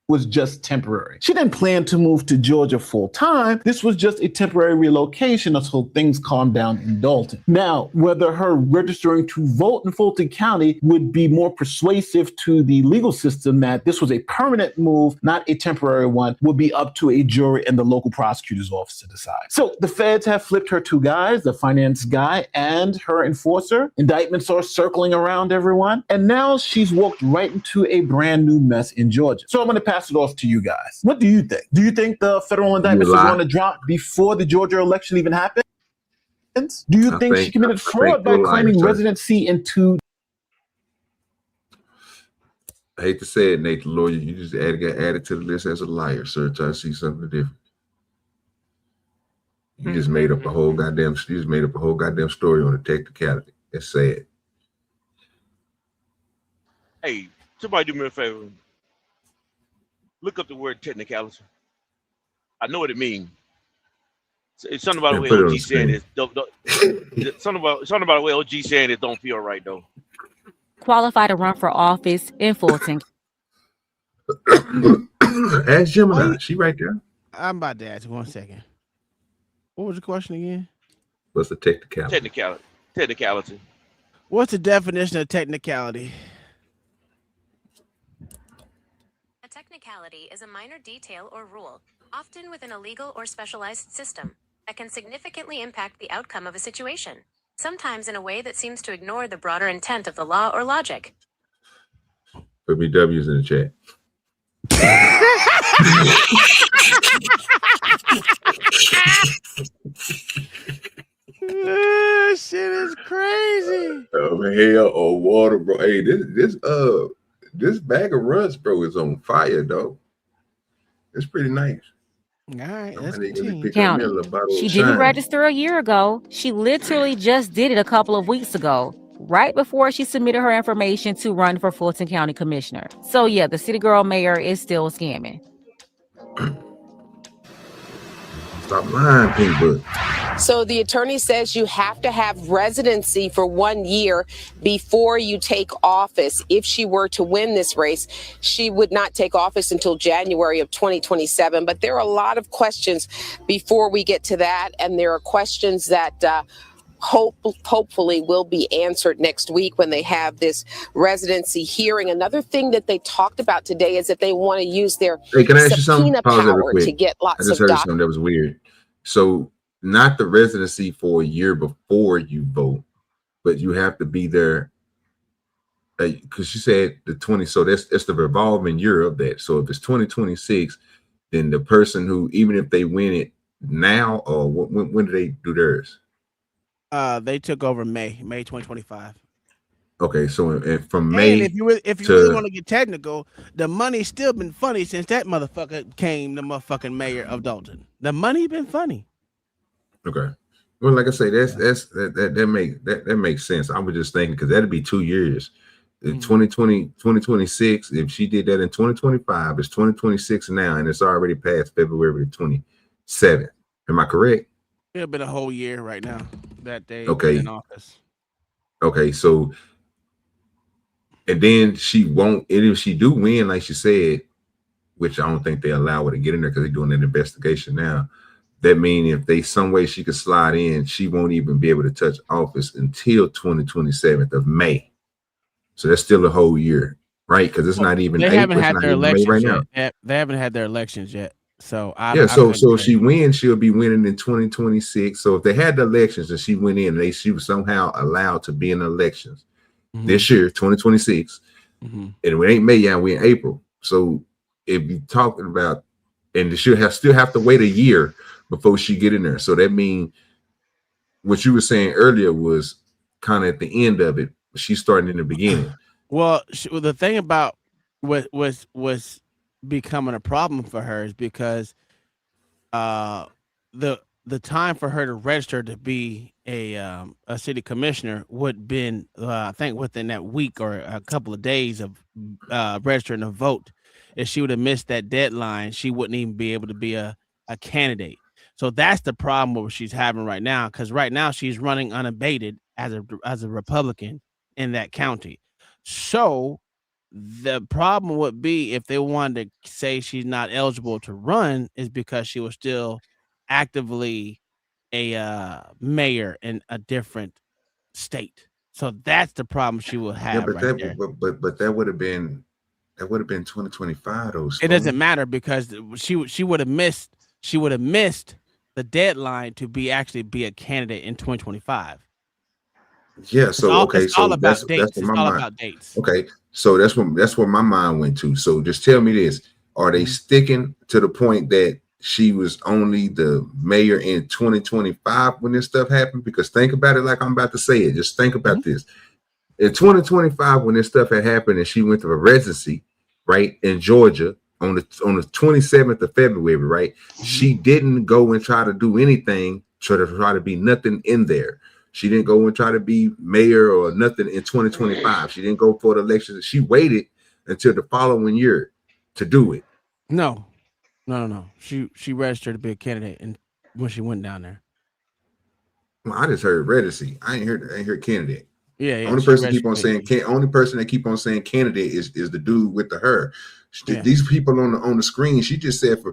Was just temporary. She didn't plan to move to Georgia full time. This was just a temporary relocation until things calmed down in Dalton. Now, whether her registering to vote in Fulton County would be more persuasive to the legal system that this was a permanent move, not a temporary one, would be up to a jury and the local prosecutor's office to decide. So the feds have flipped her two guys, the finance guy and her enforcer. Indictments are circling around everyone. And now she's walked right into a brand new mess in Georgia. So I'm going to pass it off to you guys. What do you think? Do you think the federal indictments are going to drop before the Georgia election even happens? Do you think she committed fraud by claiming residency into? I hate to say it, Nate, the lawyer, you just got added to the list as a liar, sir. Try to see something different. You just made up a whole goddamn. You just made up a whole goddamn story on a technicality. It's sad. Hey, somebody do me a favor. Look up the word technicality. I know what it means. It's something about the way OG saying it. Something about the way OG saying it don't feel right though. Qualified to run for office in Fulton. Ask Gemini. She right there. I'm about to ask 1 second. What was the question again? What's the technicality? Technicality. What's the definition of technicality? A technicality is a minor detail or rule, often within a legal or specialized system, that can significantly impact the outcome of a situation, sometimes in a way that seems to ignore the broader intent of the law or logic. Put me W's in the chat. Shit is crazy. Hell or water, bro. Hey, this bag of runs, bro, is on fire, though. It's pretty nice. All right, let's County. She didn't register a year ago. She literally just did it a couple of weeks ago, right before she submitted her information to run for Fulton County Commissioner. So yeah, the city girl mayor is still scamming. Stop lying, people. So the attorney says you have to have residency for 1 year before you take office. If she were to win this race, she would not take office until January of 2027. But there are a lot of questions before we get to that. And there are questions that hopefully will be answered next week when they have this residency hearing. Another thing that they talked about today is that they want to use their subpoena power to get lots of documents. I just heard something that was weird. So not the residency for a year before you vote, but you have to be there because she said the 20. So that's the revolving year of that. So if it's 2026, then the person who, even if they win it now, or when do they do theirs? They took over May 2025. Okay, so from And May if you really to want to get technical, the money's still been funny since that motherfucker came the motherfucking mayor of Dalton. The money been funny. okay. Well, like I say, that makes sense. I was just thinking because that'd be 2 years. In 2026, if she did that in 2025, it's 2026 now, and it's already past February 27th. Am I correct? It'll been a whole year right now that they've Okay. been in office. Okay, so and then she won't, and if she do win, like she said, which I don't think they allow her to get in there because they're doing an investigation now. That means if they some way she could slide in, she won't even be able to touch office until 2027th of May. So that's still a whole year, right? Because it's not even They April, haven't it's had not their even May elections right yet. now. They haven't had their elections yet. So So if she wins, she'll be winning in 2026. So if they had the elections and she went in, she was somehow allowed to be in the elections this year, 2026. And we ain't May yet, we're in April. So if you're talking about, and she'll still have to wait a year before she get in there. So that means what you were saying earlier was kind of at the end of it. She's starting in the beginning. Well, the thing about what was becoming a problem for her is because the time for her to register to be a city commissioner would been I think within that week or a couple of days of registering to vote. If she would have missed that deadline, she wouldn't even be able to be a candidate. So that's the problem what she's having right now, because right now she's running unabated as a Republican in that county. So the problem would be if they wanted to say she's not eligible to run is because she was still actively a mayor in a different state. So that's the problem she will have but right there. that would have been 2025 though. It doesn't matter because she would have missed the deadline to be a candidate in 2025. Yeah, so it's all about dates. It's all about dates. Okay, so that's what my mind went to. So just tell me this: are they sticking to the point that she was only the mayor in 2025 when this stuff happened? Because think about it like I'm about to say it. Just think about this: in 2025, when this stuff had happened, and she went to a residency, right, in Georgia on the 27th of February, right? She didn't go and try to do anything try to be nothing in there. She didn't go and try to be mayor or nothing in 2025. She didn't go for the elections. She waited until the following year to do it. No. She registered to be a candidate and when she went down there. Well, I just heard residency. I ain't heard candidate. Yeah. Only person that keep on saying candidate is the dude with the her. These people on the screen. She just said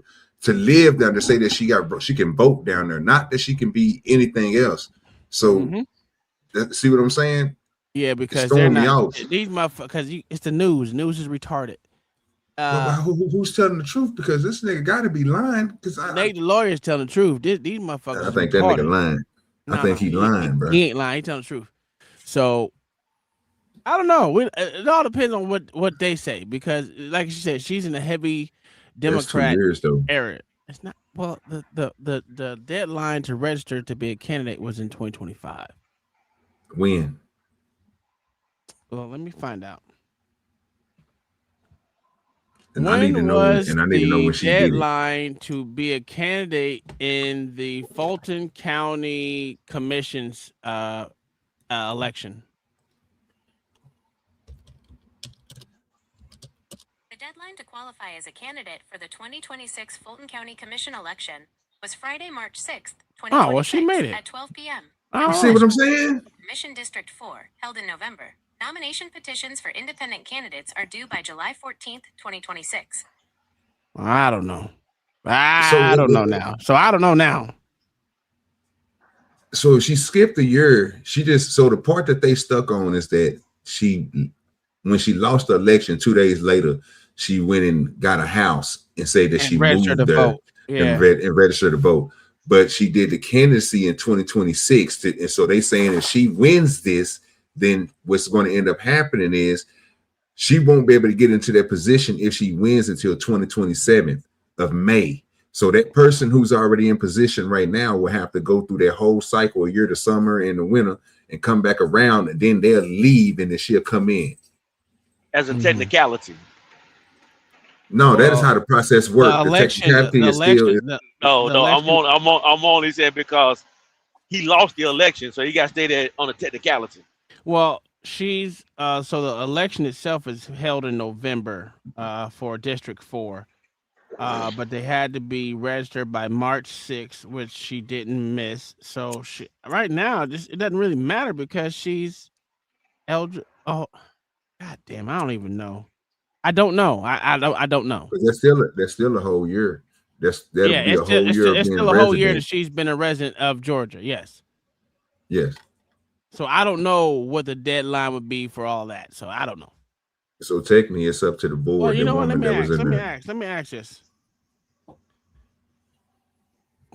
to live down to say that she can vote down there, not that she can be anything else. So see what I'm saying? Yeah, because they're not these motherfuckers. It's the news. News is retarded. Who's telling the truth? Because this nigga got to be lying. Because Nate, the lawyer, is telling the truth. These motherfuckers. I think that nigga lying. I think he lying, bro. He ain't lying. He telling the truth. So I don't know. It all depends on what they say. Because, like she said, she's in a heavy Democrat area. It's not. Well, the deadline to register to be a candidate was in 2025. When? Well, let me find out. And I need to know when she did it. Deadline to be a candidate in the Fulton County Commission's election? The deadline to qualify as a candidate for the 2026 Fulton County Commission election was Friday, March 6th, 2026 Oh, well, she made it. at 12 p.m. You see what I'm saying? Commission District 4, held in November. Nomination petitions for independent candidates are due by July 14th, 2026. I don't know. I don't know now. So I don't know now. So she skipped a year. So the part that they stuck on is that when she lost the election 2 days later, she went and got a house and said that she moved there and registered to vote. But she did the candidacy in 2026. And so they saying if she wins this, then what's going to end up happening is she won't be able to get into that position if she wins until 2027 of May. So that person who's already in position right now will have to go through that whole cycle, a year, the summer and the winter, and come back around, and then they'll leave and then she'll come in. As a technicality. No, that is how the process works. The technicality is still. No, I'm only saying because he lost the election, so he got to stay there on a technicality. Well, she's so the election itself is held in November for District 4. But they had to be registered by March 6th, which she didn't miss. So she right now, it doesn't really matter because she's eligible. Oh, god damn! I don't even know. I don't know. I don't know. But that's still a whole year. That'll be a whole year. It's still a whole year that she's been a resident of Georgia. Yes. Yes. So I don't know what the deadline would be for all that. So I don't know. So technically, it's up to the board. Well, you know what? Let me ask this.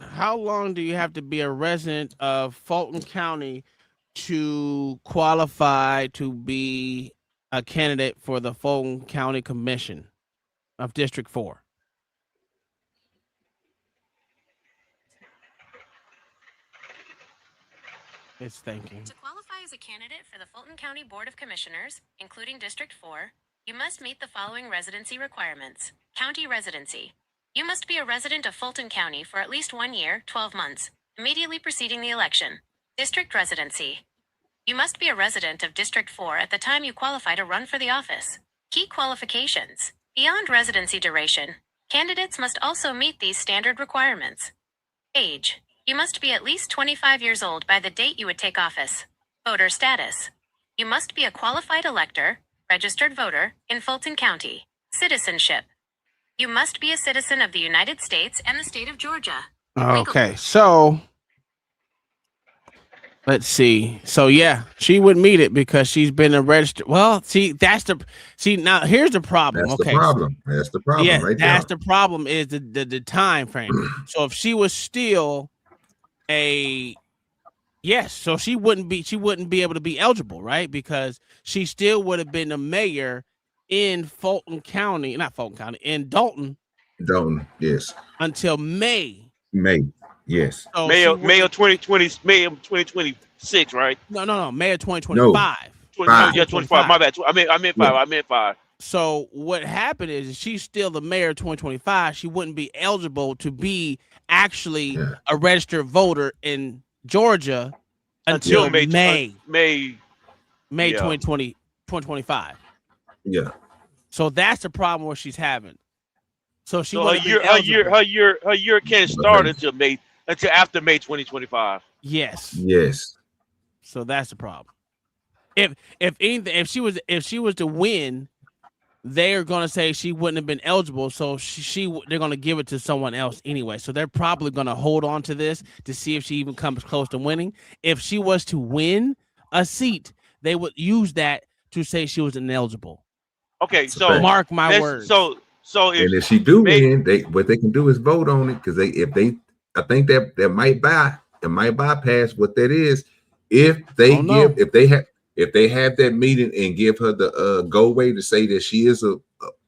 How long do you have to be a resident of Fulton County to qualify to be a candidate for the Fulton County Commission of District 4? It's thinking. To qualify as a candidate for the Fulton County Board of Commissioners, including District 4, you must meet the following residency requirements. County residency. You must be a resident of Fulton County for at least 1 year, 12 months, immediately preceding the election. District residency. You must be a resident of District 4 at the time you qualify to run for the office. Key qualifications. Beyond residency duration, candidates must also meet these standard requirements. Age. You must be at least 25 years old by the date you would take office. Voter status. You must be a qualified elector, registered voter, in Fulton County. Citizenship. You must be a citizen of the United States and the state of Georgia. Okay, so let's see. So yeah, she would meet it because she's been a registered. Well, now here's the problem. That's the problem. That's the problem. Yeah, right that's there. the problem is the time frame. So if she was still so she wouldn't be able to be eligible, right? Because she still would have been a mayor in Fulton County, in Dalton. Dalton, yes. Until May, yes. So May of 2026, right? No, May of 2025. Yeah, 25. My bad. I meant 5. So what happened is she's still the mayor of 2025. She wouldn't be eligible to be actually a registered voter in Georgia until May 2025. Yeah. So that's the problem what she's having. So her year can't start until after May 2025. Yes. Yes. So that's the problem. If she was to win, they're gonna say she wouldn't have been eligible, so they're gonna give it to someone else anyway. So they're probably gonna hold on to this to see if she even comes close to winning. If she was to win a seat, they would use that to say she was ineligible. Okay, so mark my words. So if she do win, what they can do is vote on it because I think that might bypass what that is if they have that meeting and give her the go away to say that she is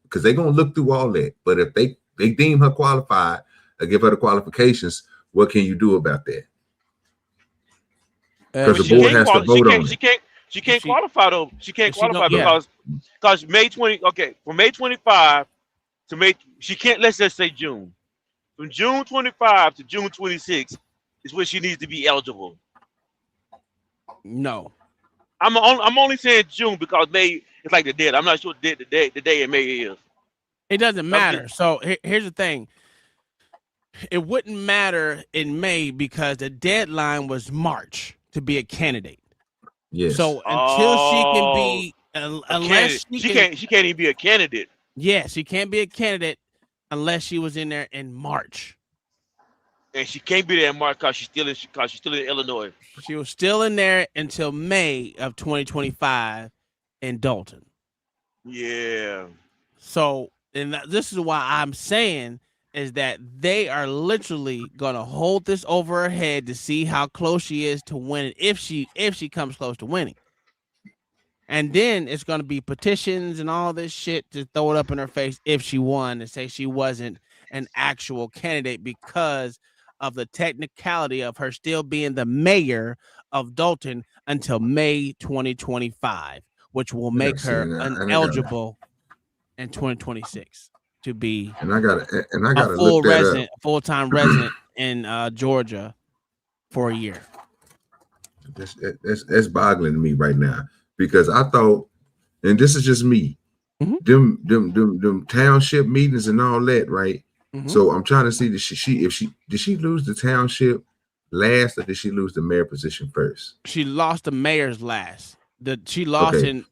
because they're gonna look through all that. But if they deem her qualified or give her the qualifications, what can you do about that? Because the board has to vote on it. She can't qualify though. She can't qualify because May 20. Okay, from May 25 to May, she can't. Let's just say June. From June 25 to June 26 is when she needs to be eligible. No. I'm only saying June because May is like the dead. I'm not sure the day in May is. It doesn't matter. So here's the thing. It wouldn't matter in May because the deadline was March to be a candidate. Yes. So until she can be, unless she can't even be a candidate. Yes, she can't be a candidate unless she was in there in March. And she can't be there in March because she's still in Illinois. She was still in there until May of 2025 in Dalton. Yeah. So, and this is why I'm saying is that they are literally gonna hold this over her head to see how close she is to winning if she comes close to winning. And then it's gonna be petitions and all this shit to throw it up in her face if she won and say she wasn't an actual candidate because of the technicality of her still being the mayor of Dalton until May 2025, which will make her ineligible in 2026 to be a full-time resident in Georgia for a year. That's boggling to me right now, because I thought, and this is just me, them township meetings and all that, right? So I'm trying to see, did she lose the township last, or did she lose the mayor position first? She lost the mayor's last. She lost in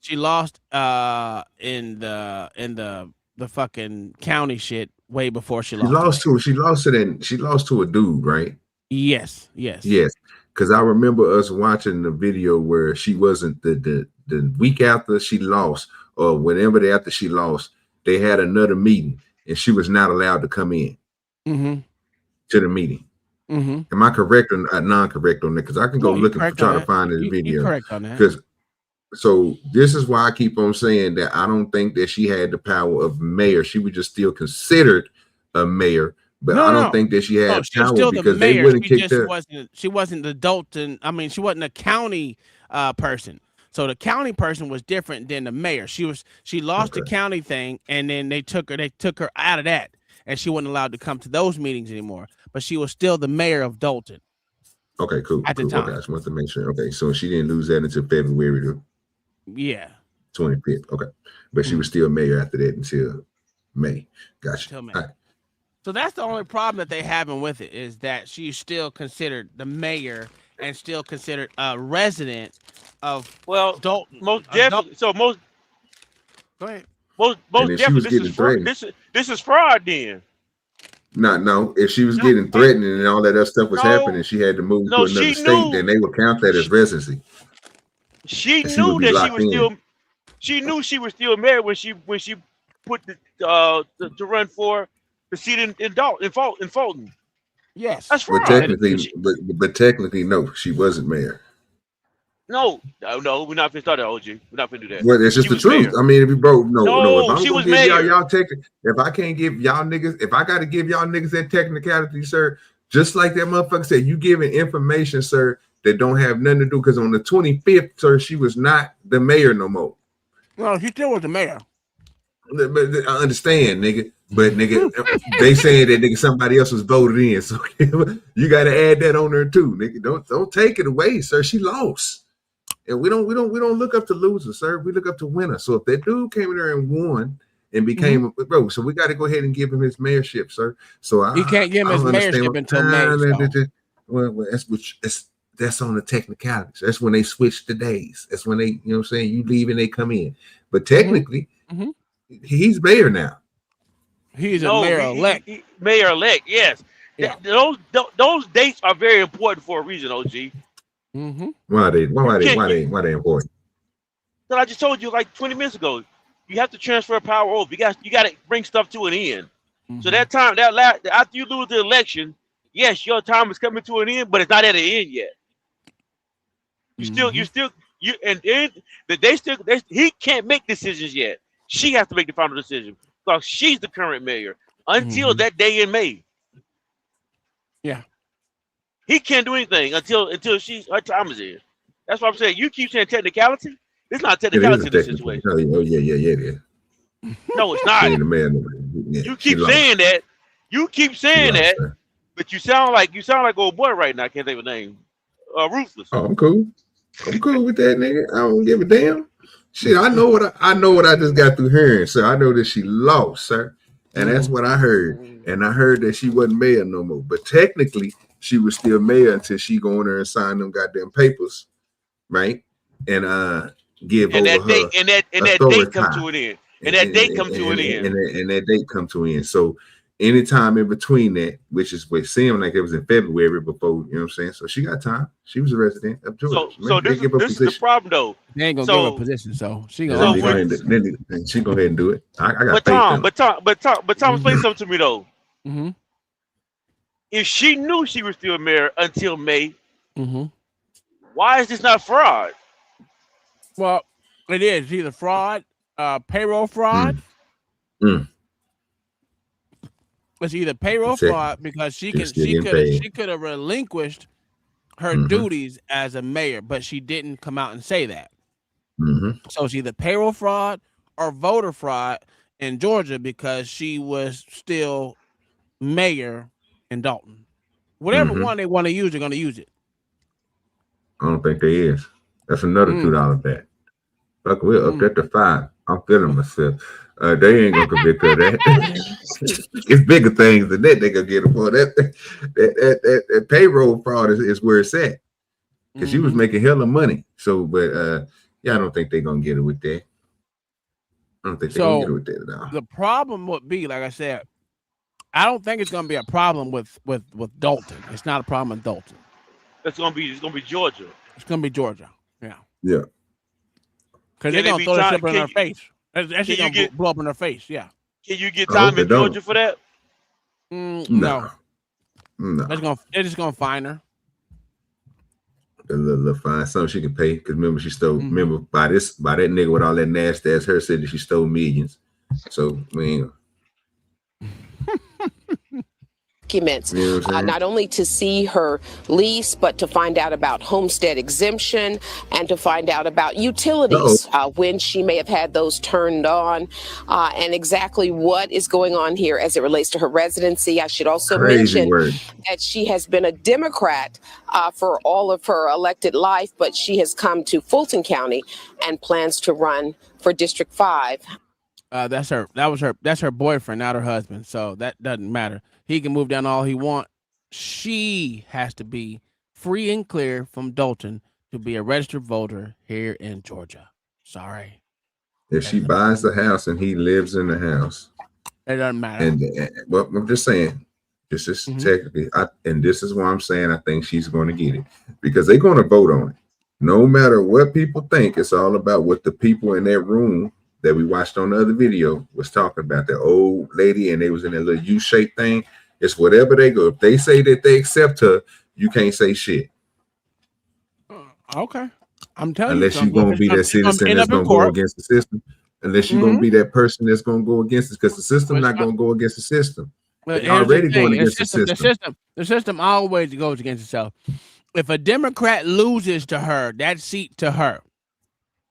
the fucking county shit way before she lost to a dude, right? Yes. Because I remember us watching the video where she wasn't the week after she lost, or whenever after she lost, they had another meeting and she was not allowed to come in to the meeting. Am I correct or non-correct on that? Because I can go look and try to find this video. You're correct on that. Because so this is why I keep on saying that I don't think that she had the power of mayor. She was just still considered a mayor, but I don't think that she had power, because they wouldn't kick her. She wasn't the Dalton. I mean, she wasn't a county person. So the county person was different than the mayor. She lost the county thing, and then they took her out of that, and she wasn't allowed to come to those meetings anymore. But she was still the mayor of Dalton. Okay, cool. At the time. Okay, I just want to make sure. Okay, so she didn't lose that until February 25th. Okay, but she was still mayor after that until May. Gotcha. Until May. All right. So that's the only problem that they having with it, is that she's still considered the mayor and still considered a resident of Dalton. Most definitely. So most. Go ahead. Most definitely. This is fraud then. No. If she was getting threatened and all that other stuff was happening, she had to move to another state, then they would count that as residency. She knew that she was still. She knew she was still married when she put to run for the seat in Fulton. Yes, that's fraud. But technically, no, she wasn't mayor. No, we're not finna start that, OG. We're not finna do that. Well, it's just the truth. Mayor. I mean, if you broke, no. If she was mayor. If I can't give y'all niggas, if I got to give y'all niggas that technicality, sir, just like that motherfucker said, you giving information, sir, that don't have nothing to do. Because on the 25th, sir, she was not the mayor no more. Well, she still was the mayor. But I understand, nigga. But nigga, they saying that nigga somebody else was voted in, so you got to add that on there too, nigga. Don't take it away, sir. She lost. And we don't look up to losers, sir. We look up to winners. So if that dude came in there and won and became bro, so we got to go ahead and give him his mayorship, sir. So you can't give him his mayorship until May. Well, that's on the technicalities. That's when they switch the days. That's when they, you know what I'm saying, you leave and they come in. But technically, he's mayor now. He's a mayor-elect. Mayor-elect, yes. Yeah. Those dates are very important for a reason, OG. Why are they important? So I just told you like 20 minutes ago. You have to transfer power over. You got to bring stuff to an end. So that time, after you lose the election, yes, your time is coming to an end, but it's not at the end yet. He can't make decisions yet. She has to make the final decision because she's the current mayor until that day in May. Yeah. He can't do anything until her time is in. That's what I'm saying. You keep saying technicality. It's not technicality in this situation. Oh, yeah. No, it's not. You keep saying that. You keep saying that, but you sound like old boy right now. I can't think of a name. Ruthless. Oh, I'm cool. I'm cool with that, nigga. I don't give a damn. Shit, I know what I just got through hearing, sir. I know that she lost, sir. And that's what I heard. And I heard that she wasn't mayor no more. But technically, she was still mayor until she go in there and sign them goddamn papers, right? And give over her authority. And that date come to an end. And that date come to an end. And that date come to an end. So anytime in between that, which is what seemed like it was in February before, you know what I'm saying? So she got time. She was a resident of Georgia. So this is the problem, though. They ain't gonna give her a position, so she gonna go ahead and do it. I got but Tom, explain something to me though. If she knew she was still mayor until May, why is this not fraud? Well, it is. It's either fraud, payroll fraud. It's either payroll fraud because she could have relinquished her duties as a mayor, but she didn't come out and say that. So it's either payroll fraud or voter fraud in Georgia because she was still mayor in Dalton. Whatever one they want to use, they're going to use it. I don't think there is. That's another $2 bet. Fuck, we're up at the 5. I'm feeling myself. They ain't gonna convict her of that. It's bigger things than that they gonna get her for. That payroll fraud is where it's at. Because she was making hella money. So, but yeah, I don't think they're gonna get her with that. I don't think they're gonna get her with that at all. The problem would be, like I said, I don't think it's gonna be a problem with Dalton. It's not a problem with Dalton. It's gonna be Georgia. It's gonna be Georgia. Yeah. Yeah. Because they're gonna throw that shit in her face. That's just gonna blow up in her face. Yeah. Can you get time in Georgia for that? No. They're just gonna fine her. A little fine, something she can pay. Because remember, she stole. Remember, by that nigga with all that nasty ass hair said that she stole millions. So man. Documents, not only to see her lease, but to find out about homestead exemption and to find out about utilities, when she may have had those turned on, and exactly what is going on here as it relates to her residency. I should also mention that she has been a Democrat for all of her elected life, but she has come to Fulton County and plans to run for District 5. That's her. That's her boyfriend, not her husband. So that doesn't matter. He can move down all he wants. She has to be free and clear from Dalton to be a registered voter here in Georgia. Sorry. If she buys the house and he lives in the house, it doesn't matter. And well, I'm just saying, this is technically, and this is why I'm saying I think she's going to get it because they're going to vote on it. No matter what people think, it's all about what the people in that room that we watched on the other video was talking about. The old lady and they was in that little U-shaped thing. It's whatever they go. If they say that they accept her, you can't say shit. Okay. I'm telling unless you. Unless you're going to be that citizen that's going to go against the system. Unless you're going to be that person that's going to go against it because the system's not going to go against the system. They're already going against the system. The system always goes against itself. If a Democrat loses to her, that seat to her,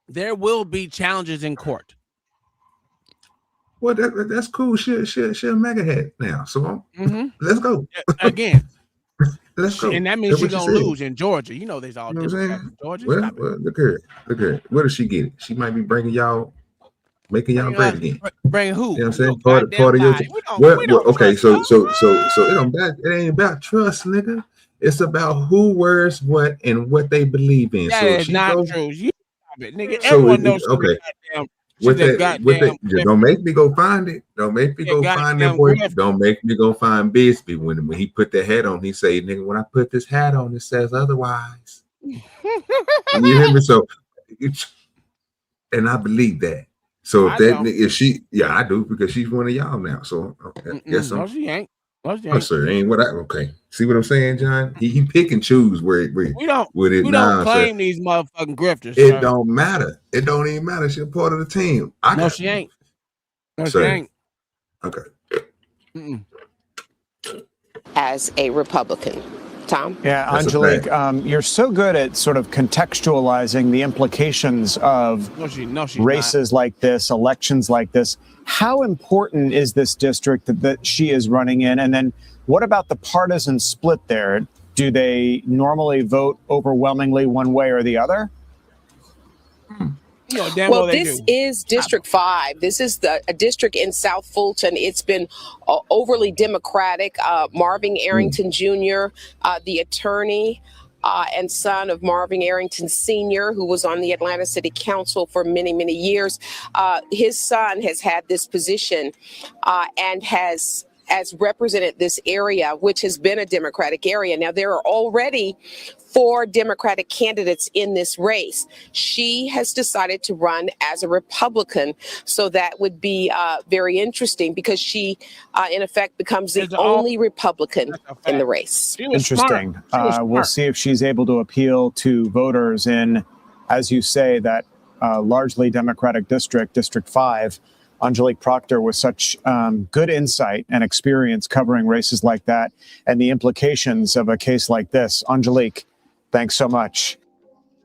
there will be challenges in court. Well, that's cool. She'll mega head now. So let's go again. Let's go. And that means she's gonna lose in Georgia. You know, there's all Democrats in Georgia. Well, look here. Where does she get it? She might be making y'all great again. Bring who? You know what I'm saying? Part of your. Okay, so it ain't about trust, nigga. It's about who wears what and what they believe in. That so is not true. You nigga. So everyone knows. Okay. Don't make me go find it. Don't make me go find that boy. Don't make me go find Bisbee. When he put that hat on, he say, "Nigga, when I put this hat on, it says otherwise." You hear me? So, and I believe that. So if she, I do because she's one of y'all now. So yes, no, she ain't. Oh, sir, ain't what I okay. See what I'm saying, John? He pick and choose where we don't claim these motherfucking grifters. It don't matter. It don't even matter. She's a part of the team. No, she ain't. She ain't. Okay. As a Republican. Tom? Yeah, Angelique, you're so good at sort of contextualizing the implications of races like this, elections like this. How important is this district that she is running in? And then what about the partisan split there? Do they normally vote overwhelmingly one way or the other? Well, this is District 5. This is a district in South Fulton. It's been overly Democratic. Marvin Arrington Jr., the attorney and son of Marvin Arrington Sr., who was on the Atlanta City Council for many, many years. His son has had this position and has represented this area, which has been a Democratic area. Now, there are already 4 Democratic candidates in this race. She has decided to run as a Republican. So that would be very interesting because she, in effect, becomes the only Republican in the race. Interesting. We'll see if she's able to appeal to voters in, as you say, that largely Democratic district, District 5. Angelique Proctor with such good insight and experience covering races like that and the implications of a case like this. Angelique, Thanks so much.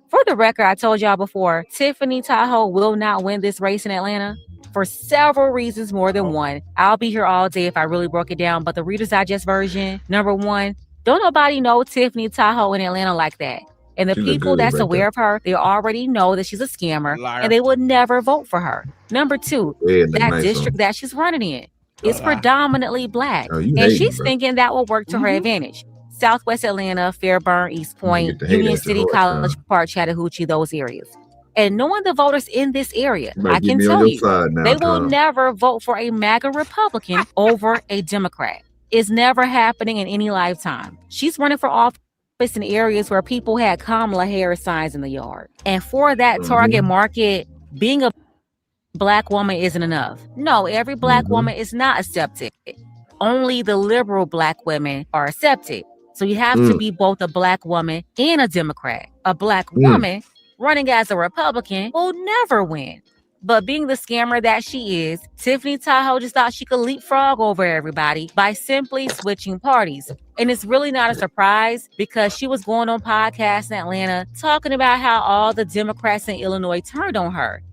For the record, I told y'all before, Tiffany Tahoe will not win this race in Atlanta for several reasons, more than one. I'll be here all day if I really broke it down, but the Reader's Digest version, number one, don't nobody know Tiffany Tahoe in Atlanta like that. And the people that's aware of her, they already know that she's a scammer, and they would never vote for her. Number two, that district that she's running in is predominantly Black, and she's thinking that will work to her advantage. Southwest Atlanta, Fairburn, East Point, Union City, College Park, Chattahoochee, those areas. And knowing the voters in this area, I can tell you, they will never vote for a MAGA Republican over a Democrat. It's never happening in any lifetime. She's running for office in areas where people had Kamala Harris signs in the yard. And for that target market, being a Black woman isn't enough. No, every Black woman is not accepted. Only the liberal Black women are accepted. So you have to be both a Black woman and a Democrat. A Black woman running as a Republican will never win. But being the scammer that she is, Tiffany Tahoe just thought she could leapfrog over everybody by simply switching parties. And it's really not a surprise because she was going on podcasts in Atlanta talking about how all the Democrats in Illinois turned on her.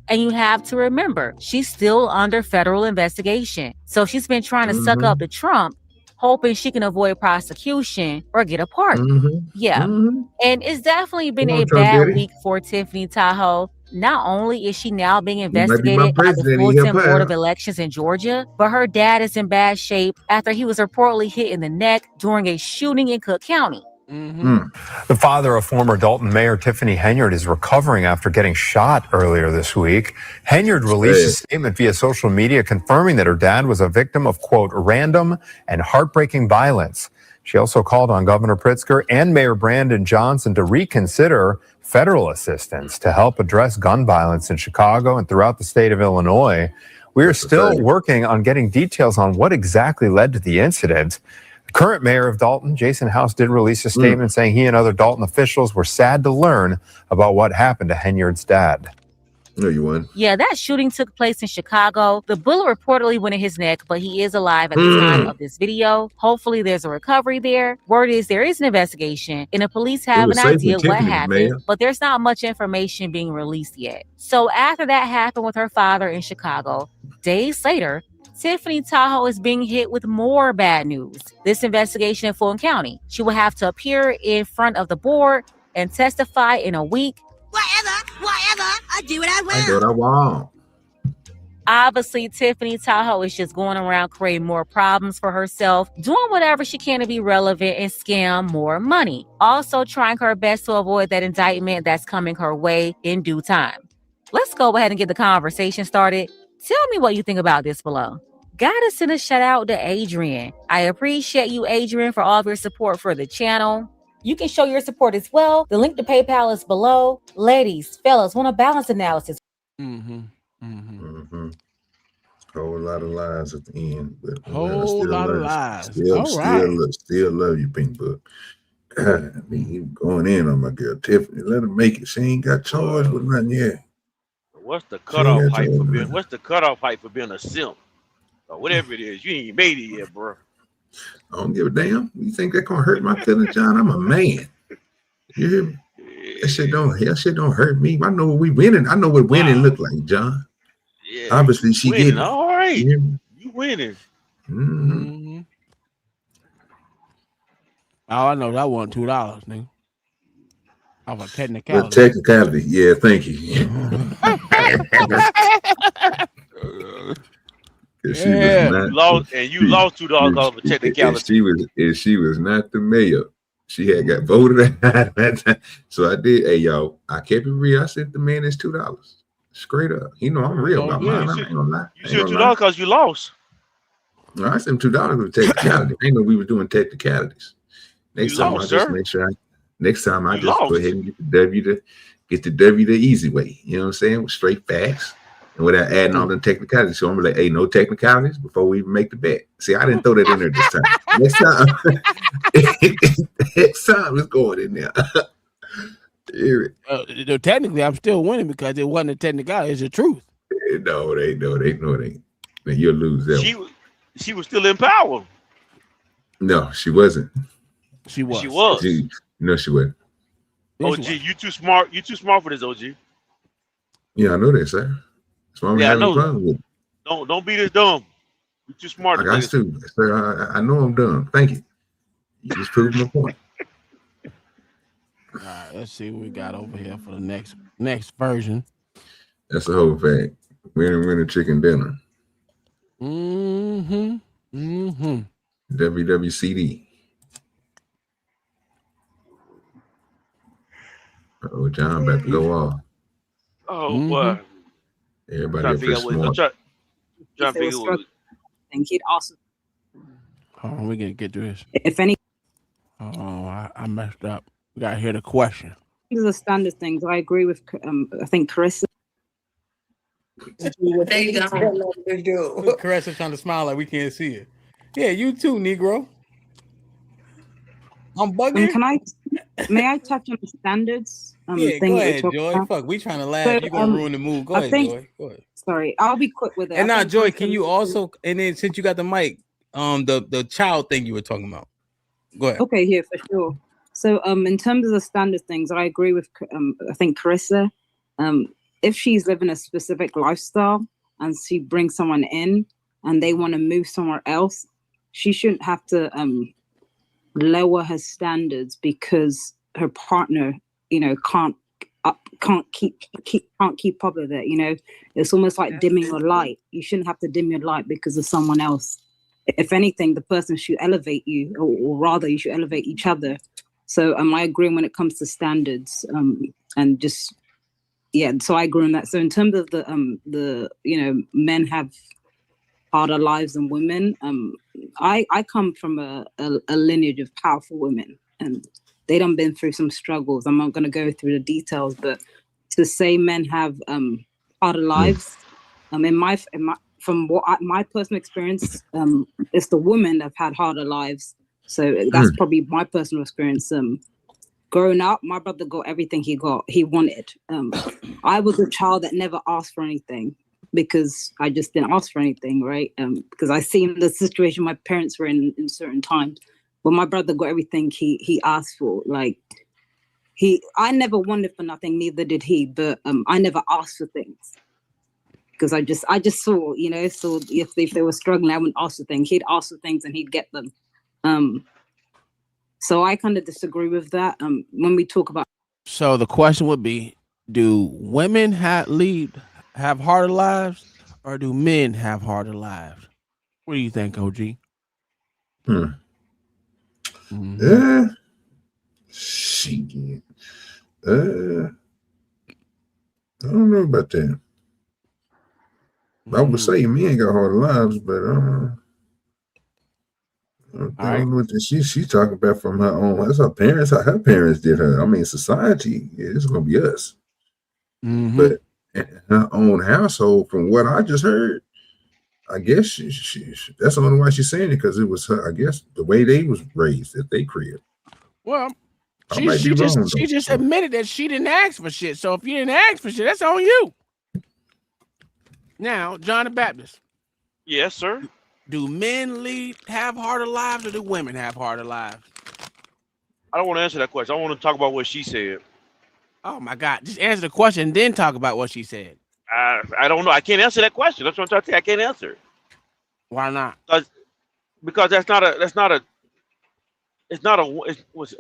And you have to remember, she's still under federal investigation. So she's been trying to suck up to Trump, hoping she can avoid prosecution or get a pardon. And it's definitely been a bad week for Tiffany Tahoe. Not only is she now being investigated by the Fulton Board of Elections in Georgia, but her dad is in bad shape after he was reportedly hit in the neck during a shooting in Cook County. The father of former Dalton Mayor Tiffany Henyard is recovering after getting shot earlier this week. Henyard released a statement via social media confirming that her dad was a victim of, quote, random and heartbreaking violence. She also called on Governor Pritzker and Mayor Brandon Johnson to reconsider federal assistance to help address gun violence in Chicago and throughout the state of Illinois. We are still working on getting details on what exactly led to the incident. Current mayor of Dalton, Jason House, did release a statement saying he and other Dalton officials were sad to learn about what happened to Henyard's dad. No, you won. Yeah, that shooting took place in Chicago. The bullet reportedly went in his neck, but he is alive at the time of this video. Hopefully there's a recovery there. Word is there is an investigation, and the police have an idea what happened, but there's not much information being released yet. So after that happened with her father in Chicago, days later, Tiffany Tahoe is being hit with more bad news. This investigation in Fulton County. She will have to appear in front of the board and testify in a week. Whatever, I do what I want. I do what I want. Obviously, Tiffany Tahoe is just going around creating more problems for herself, doing whatever she can to be relevant and scam more money. Also trying her best to avoid that indictment that's coming her way in due time. Let's go ahead and get the conversation started. Tell me what you think about this below. Gotta send a shout out to Adrian. I appreciate you, Adrian, for all of your support for the channel. You can show your support as well. The link to PayPal is below. Ladies, fellas, want a balance analysis? Whole lot of lies at the end. But Whole lot of lies. Still love you, Pink Book. God, I mean, you going in on my girl Tiffany. Let her make it. She ain't got charged with nothing yet. What's the cutoff height for being? What's the cutoff height for being a simp? Or whatever it is, you ain't made it yet, bro. I don't give a damn. You think that gonna hurt my feelings, John? I'm a man. You hear me? That shit don't hurt me. I know what we winning. I know what winning look like, John. Yeah, obviously she winning. getting it. All right, You winning. All I know, that wasn't $2, nigga. I was a technicality. The technicality, yeah. Thank you. You lost $2 off of technicality. She was not the mayor. She had got voted out that time. So I did. Hey, yo, I kept it real. I sent the man his $2 straight up. You know I'm real about mine. I ain't gonna lie. You sent $2 because you lost. No, I sent $2 with technicality. I didn't know we were doing technicalities. Next time I just go ahead and get the W the easy way. You know what I'm saying? With straight facts. And without adding all the technicalities. So I'm like, hey, no technicalities before we even make the bet. See, I didn't throw that in there this time. Next time it's going in there. Technically, I'm still winning because it wasn't a technicality. It's the truth. No, it ain't. Man, you'll lose that one. She was still in power. No, she wasn't. She was. She was. No, she wasn't. OG, you too smart. You too smart for this, OG. Yeah, I know that, sir. That's why I'm having a problem with it. Don't be this dumb. You're too smart. I got to, sir. I know I'm dumb. Thank you. You just proved my point. All right, let's see what we got over here for the next version. That's the whole fact. Winner chicken dinner. WWCD. Oh, John about to go off. Oh boy. Everybody up there smart. Trying to figure what. I think he'd also. Hold on, we can get to this. If any. Oh, I messed up. We got to hear the question. These are the standard things. I agree with. I think Carissa. Caressa trying to smile like we can't see it. Yeah, you too, Negro. I'm bugging. May I touch on the standards? Yeah, go ahead, Joy. About? Fuck, we trying to laugh. You're gonna ruin the mood. Go ahead, Joy. Go ahead. Sorry, I'll be quick with it. And now, Joy, can you also? And then since you got the mic, the child thing you were talking about. Go ahead. Okay, here for sure. So, in terms of the standard things, I agree with. I think Carissa. If she's living a specific lifestyle and she brings someone in and they want to move somewhere else, she shouldn't have to lower her standards because her partner, can't keep up with it. It's almost like dimming your light. You shouldn't have to dim your light because of someone else. If anything, the person should elevate you, or rather, you should elevate each other. So, I agree when it comes to standards, and just. Yeah, so I agree on that. So in terms of the men have harder lives than women, I come from a lineage of powerful women, and they done been through some struggles. I'm not going to go through the details, but to say men have harder lives, from my personal experience, it's the women that have had harder lives. So that's probably my personal experience. Growing up, my brother got everything he wanted. I was a child that never asked for anything because I just didn't ask for anything, right? Because I seen the situation my parents were in certain times. But my brother got everything he asked for. Like I never wanted for nothing, neither did he. But I never asked for things because I just saw, so if they were struggling, I wouldn't ask for things. He'd ask for things and he'd get them. So I kind of disagree with that. When we talk about. So the question would be, do women have harder lives or do men have harder lives? What do you think, OG? Yeah. Shit. I don't know about that. I would say men got harder lives, but I don't know what she's talking about from her own. That's her parents. How her parents did her. I mean, society. Yeah, it's gonna be us. But in her own household, from what I just heard, I guess she that's the only why she's saying it, because it was her. I guess the way they was raised at they crib. Well, she just admitted that she didn't ask for shit. So if you didn't ask for shit, that's on you. Now, John the Baptist. Yes, sir. Do men have harder lives or do women have harder lives? I don't want to answer that question. I want to talk about what she said. Oh my God. Just answer the question and then talk about what she said. I don't know. I can't answer that question. That's what I'm trying to tell you. I can't answer. Why not? Because I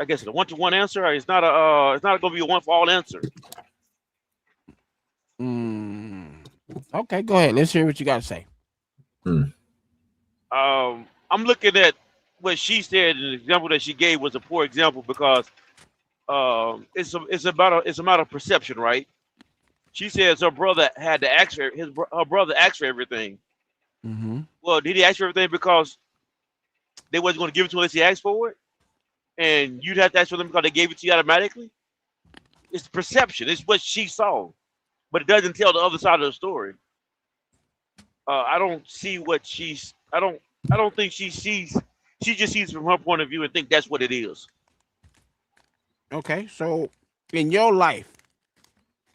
guess it's a one-to-one answer. Or it's not going to be a one for all answer. Okay, go ahead. Let's hear what you got to say. I'm looking at what she said. An example that she gave was a poor example because it's a matter of perception, right? She says her brother had to ask for her brother asked for everything. Well, did he ask for everything because they wasn't going to give it to him unless he asked for it, and you'd have to ask for them because they gave it to you automatically? It's perception. It's what she saw, but it doesn't tell the other side of the story. I don't see what she's. I don't think she sees. She just sees from her point of view and think that's what it is. Okay, so in your life,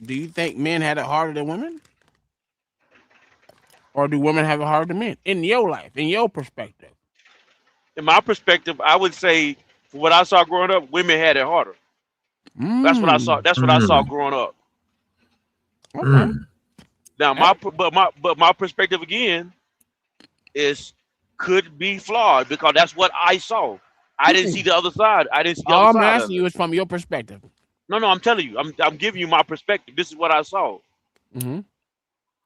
do you think men had it harder than women, or do women have it harder than men? In your life, in your perspective. In my perspective, I would say, from what I saw growing up, women had it harder. That's what I saw. That's what I saw growing up. Okay. Now my perspective again is could be flawed because that's what I saw. I didn't see the other side. I didn't see the All other I'm side asking of you it. is from your perspective. No, I'm telling you. I'm giving you my perspective. This is what I saw. Mm-hmm.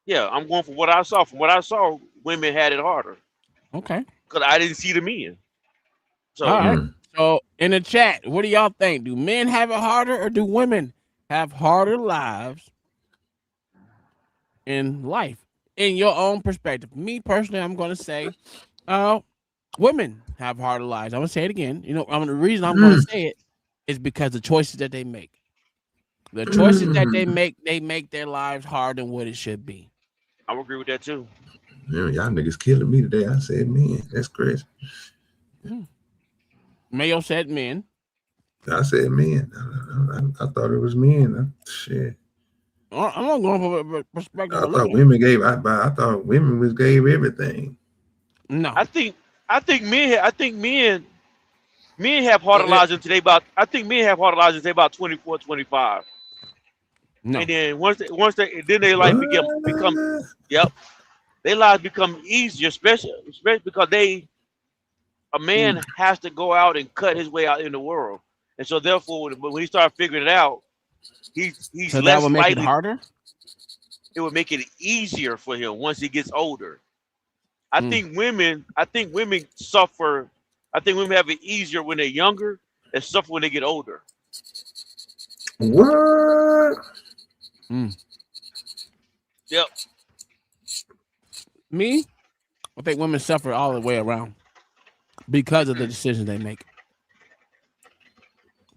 Yeah, I'm going for what I saw. From what I saw, women had it harder Okay. because I didn't see the men. So All right. So in the chat, what do y'all think? Do men have it harder or do women have harder lives in life? In your own perspective. Me personally, I'm going to say women have harder lives. I'm going to say it again. You know, the reason I'm going to say it is because the choices that they make. The choices that they make their lives harder than what it should be. I would agree with that too. Yeah, y'all niggas killing me today. I said men. That's crazy. Mayo said men. I said men. I thought it was men. Shit. I'm not going for perspective. I thought women gave. I thought women gave everything. No, I think men have harder lives until they about. I think men have harder lives until they about 24, 25. No. And then once their life become yep, their lives become easier, especially because a man has to go out and cut his way out in the world, and so therefore when he starts figuring it out, he's so less that will make likely. it harder. It would make it easier for him once he gets older. I think women suffer. I think women have it easier when they're younger and suffer when they get older. What? Yep. Me, I think women suffer all the way around because of the decisions they make.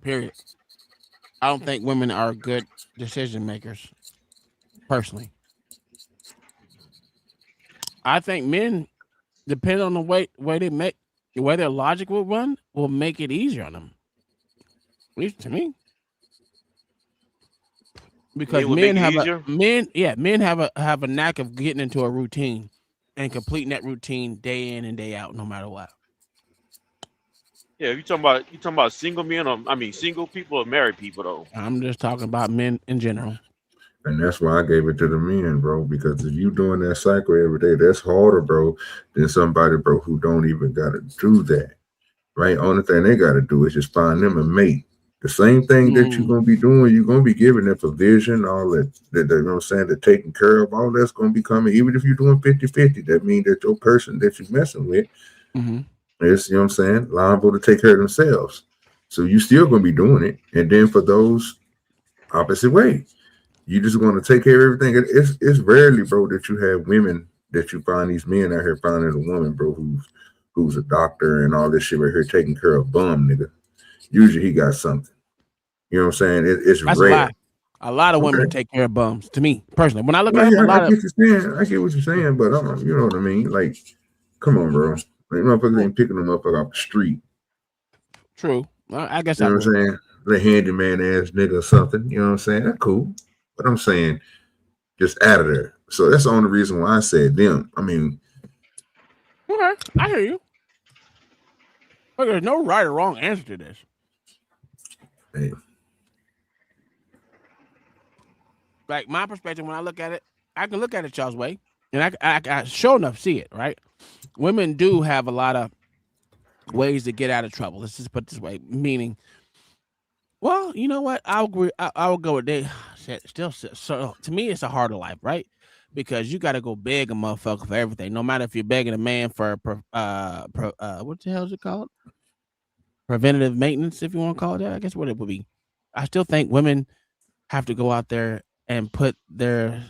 Period. I don't think women are good decision makers, personally. I think men, depending on the way they make, the way their logic will run, will make it easier on them. At least to me. Because men have a knack of getting into a routine and completing that routine day in and day out, no matter what. Yeah, you talking about single men, or single people or married people though. I'm just talking about men in general. And that's why I gave it to the men, bro. Because if you doing that cycle every day, that's harder, bro, than somebody, bro, who don't even gotta do that. Right? Only thing they gotta do is just find them a mate. The same thing that you're gonna be doing, you're gonna be giving them provision, all that you know what I'm saying, the taking care of, all that's gonna be coming. Even if you're doing 50-50, that means that your person that you're messing with is, you know what I'm saying, liable to take care of themselves. So you still gonna be doing it. And then for those opposite way, you just want to take care of everything. It's rarely, bro, that you have women that you find these men out here finding a woman, bro, who's a doctor and all this shit right here taking care of bum nigga. Usually he got something. You know what I'm saying? It's That's rare. A lot of women take care of bums. To me personally, when I look at them, I get what you're saying, but you know what I mean. Like, come on, bro. Like, motherfuckers ain't picking them up off the street. True. I guess you know what I'm saying. The handyman ass nigga or something. You know what I'm saying? That's cool. But I'm saying, just out of there. So that's the only reason why I said them. I mean, okay, I hear you. But there's no right or wrong answer to this. Hey. Like my perspective, when I look at it, I can look at it y'all's way, and I sure enough see it. Right, women do have a lot of ways to get out of trouble. Let's just put it this way, meaning, well, you know what? I'll agree. I'll go with they. Still, so to me, it's a harder life, right? Because you got to go beg a motherfucker for everything. No matter if you're begging a man for what the hell is it called? Preventative maintenance, if you want to call it that. I guess what it would be. I still think women have to go out there and put their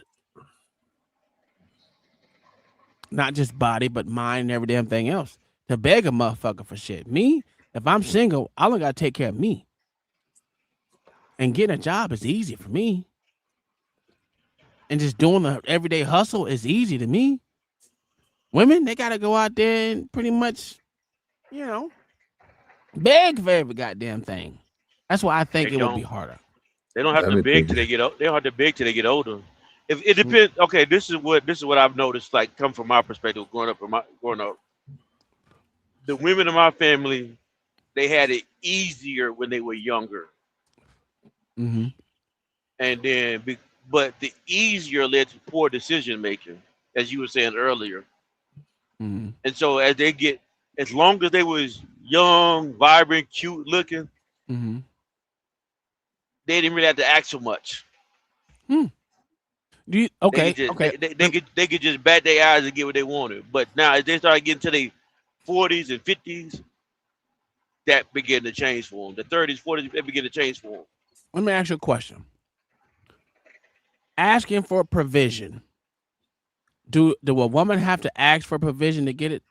not just body, but mind and every damn thing else to beg a motherfucker for shit. Me, if I'm single, I only got to take care of me. And getting a job is easy for me. And just doing the everyday hustle is easy to me. Women, they got to go out there and pretty much, beg for every goddamn thing. That's why I think it would be harder. They don't have to beg till they get old. They don't have to beg till they get older. If it depends. Okay, this is what I've noticed. Like, come from my perspective, growing up. The women in my family, they had it easier when they were younger. Mm-hmm. And then, but the easier led to poor decision making, as you were saying earlier. Mm-hmm. And so as long as they was young, vibrant, cute looking, Mm-hmm. they didn't really have to act so much. Do you, okay, okay. They could just bat their eyes and get what they wanted. But now as they start getting to their 40s and 50s, that began to change for them. The 30s, 40s, that began to change for them. Let me ask you a question. Asking for provision. Do a woman have to ask for provision to get it?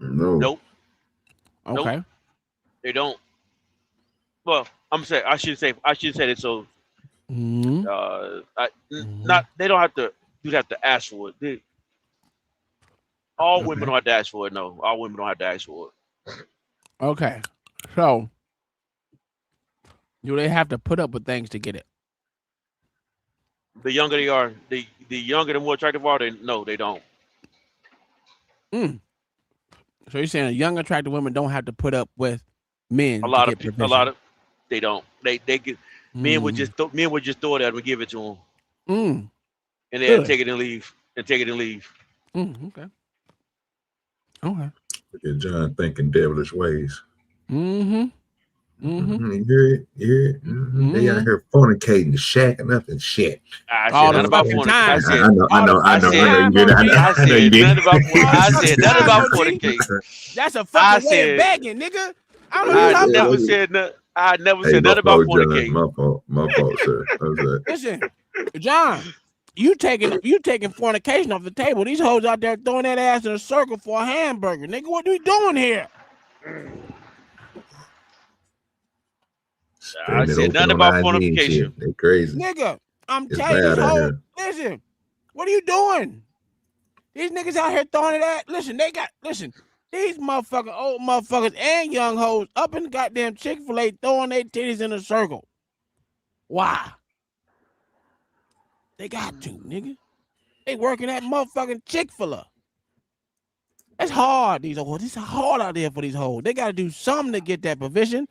No. Nope. Okay. Nope. They don't. Well, I'm saying I should say that so. Mm-hmm. Not they don't have to. You have to ask for it. All women don't have to ask for it. No, all women don't have to ask for it. Okay. So, do they have to put up with things to get it? The younger they are, the younger, the more attractive are they? No, they don't. So you're saying young, attractive women don't have to put up with men? A lot of, they don't. They get men would just throw it at them and give it to them. And they'll take it and leave. Okay. Okay. Look at John thinking devilish ways. Mm-hmm. You hear it? You hear it? They out here fornicating, shacking up and shit. I said nothing about fornicating. I said nothing about fornicating. That's a fucking way of begging, nigga. I never said nothing about fornicating. My fault, sir. Listen, John, you taking fornication off the table. These hoes out there throwing that ass in a circle for a hamburger, nigga. What are we doing here? I said nothing about fornication. They crazy, nigga. I'm telling you, hoes. Listen, what are you doing? These niggas out here throwing it at. Listen, these motherfucking old motherfuckers and young hoes up in the goddamn Chick-fil-A throwing their titties in a circle. Why? They got to, nigga. They working at motherfucking Chick-fil-A. It's hard, these hoes. It's hard out there for these hoes. They got to do something to get that provision.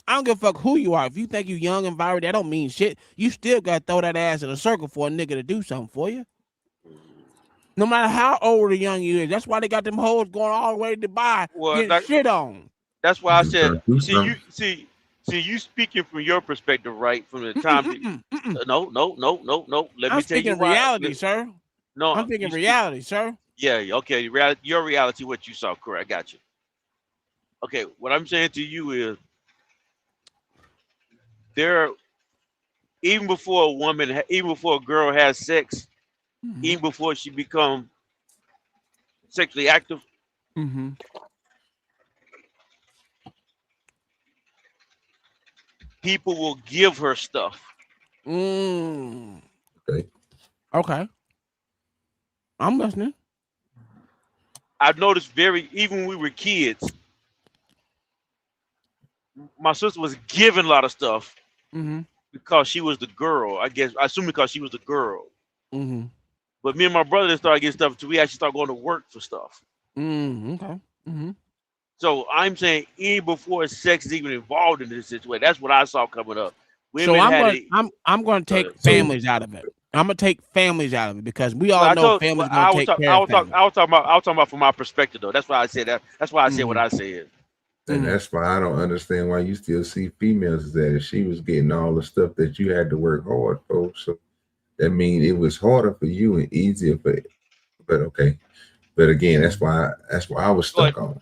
I don't give a fuck who you are. If you think you young and vibrant, that don't mean shit. You still got to throw that ass in a circle for a nigga to do something for you. No matter how old or young you is. That's why they got them hoes going all the way to Dubai getting shit on. That's why I said, you speaking from your perspective, right? From the time No. Let me tell you why. Reality, sir. No, I'm thinking reality, sir. Yeah, okay. Your reality, what you saw, correct. I got you. Okay, what I'm saying to you is even before a girl has sex, even before she becomes sexually active, people will give her stuff. Okay. I'm listening. I've noticed even when we were kids, my sister was given a lot of stuff because she was the girl. I assume because she was the girl. But me and my brother started getting stuff until we actually started going to work for stuff. Okay. So I'm saying even before sex is even involved in this situation, that's what I saw coming up. So I'm going to take families out of it. I'm gonna take families out of it because we all know families gonna take care of families. I was talking about from my perspective though. That's why I said that. That's why I said what I said. And that's why I don't understand why you still see females as that. If she was getting all the stuff that you had to work hard for, so that means it was harder for you and easier for it. But okay. But again, that's why I was stuck on.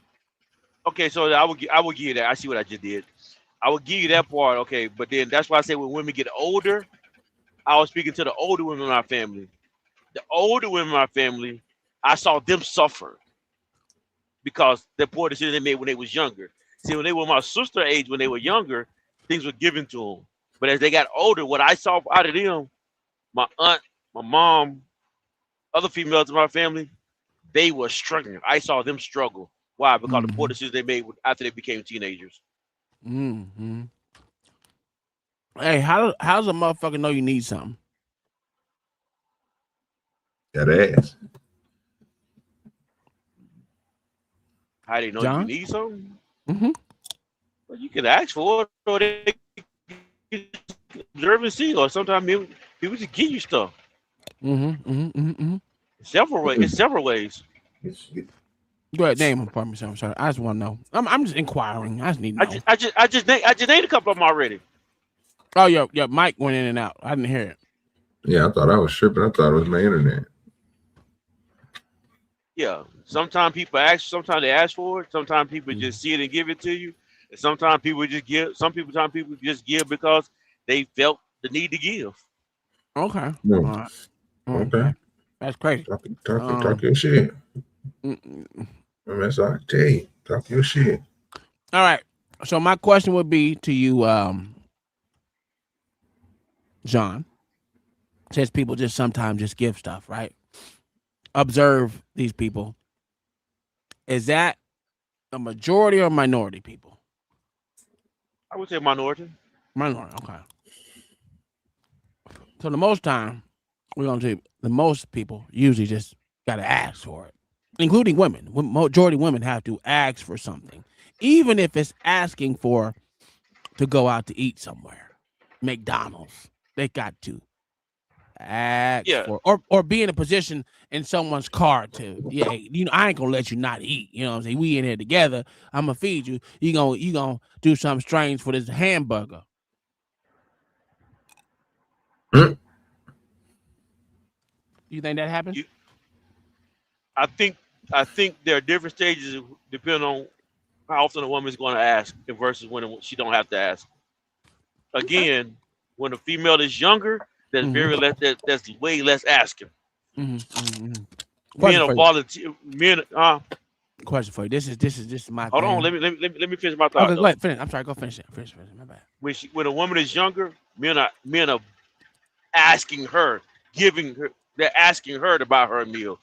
Okay, so I would give you that. I see what I just did. I would give you that part, okay. But then that's why I say when women get older, I was speaking to the older women in my family. The older women in my family, I saw them suffer because the poor decisions they made when they was younger. See, when they were my sister age, when they were younger, things were given to them. But as they got older, what I saw out of them, my aunt, my mom, other females in my family, they were struggling. I saw them struggle. Why? Because the poor decisions they made after they became teenagers. Hey, how's a motherfucker know you need something? Gotta ask. How do you know John? you need something? Well, you can ask for it, or they can observe and see, or sometimes people just give you stuff. Several ways. It's several ways. Go ahead, name them for me. I'm sorry. I just want to know. I'm just inquiring. I just need to know. I just named a couple of them already. Oh, your mic went in and out. I didn't hear it. Yeah, I thought I was tripping. I thought it was my internet. Yeah. Sometimes people ask. Sometimes they ask for it. Sometimes people just see it and give it to you. And sometimes people just give. Sometimes people just give because they felt the need to give. Okay. No. All right. Okay. That's crazy. Talk your shit. That's all I can tell you. Talk your shit. All right. So my question would be to you, John. Since people just sometimes just give stuff, right? Observe these people. Is that a majority or minority people? I would say minority. Minority, okay. So the most time, we're going to say the most people usually just got to ask for it, including women. Majority of women have to ask for something, even if it's asking for to go out to eat somewhere. McDonald's, they got to ask for, or be in a position in someone's car to, I ain't gonna let you not eat. You know what I'm saying? We in here together. I'm gonna feed you. You gonna do something strange for this hamburger. You think that happens? I think there are different stages depending on how often a woman is going to ask versus when she don't have to ask. Again, when a female is younger, there's there's way less asking. Men are volunteer. Question for you. This is my. Hold on. Let me finish my thought. Okay, go ahead. Finish. I'm sorry. Go finish it. Finish. My bad. When a woman is younger, men are asking her, giving her. They're asking her to buy her a meal.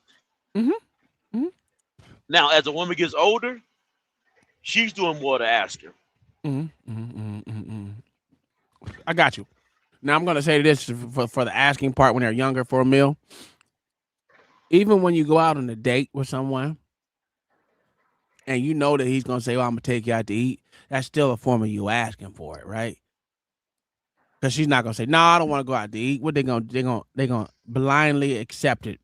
Now, as a woman gets older, she's doing more to asking. I got you. Now I'm gonna say this for the asking part when they're younger for a meal. Even when you go out on a date with someone, and you know that he's gonna say, "Well, I'm gonna take you out to eat," that's still a form of you asking for it, right? Because she's not gonna say, "No, I don't want to go out to eat." What they gonna blindly accept it?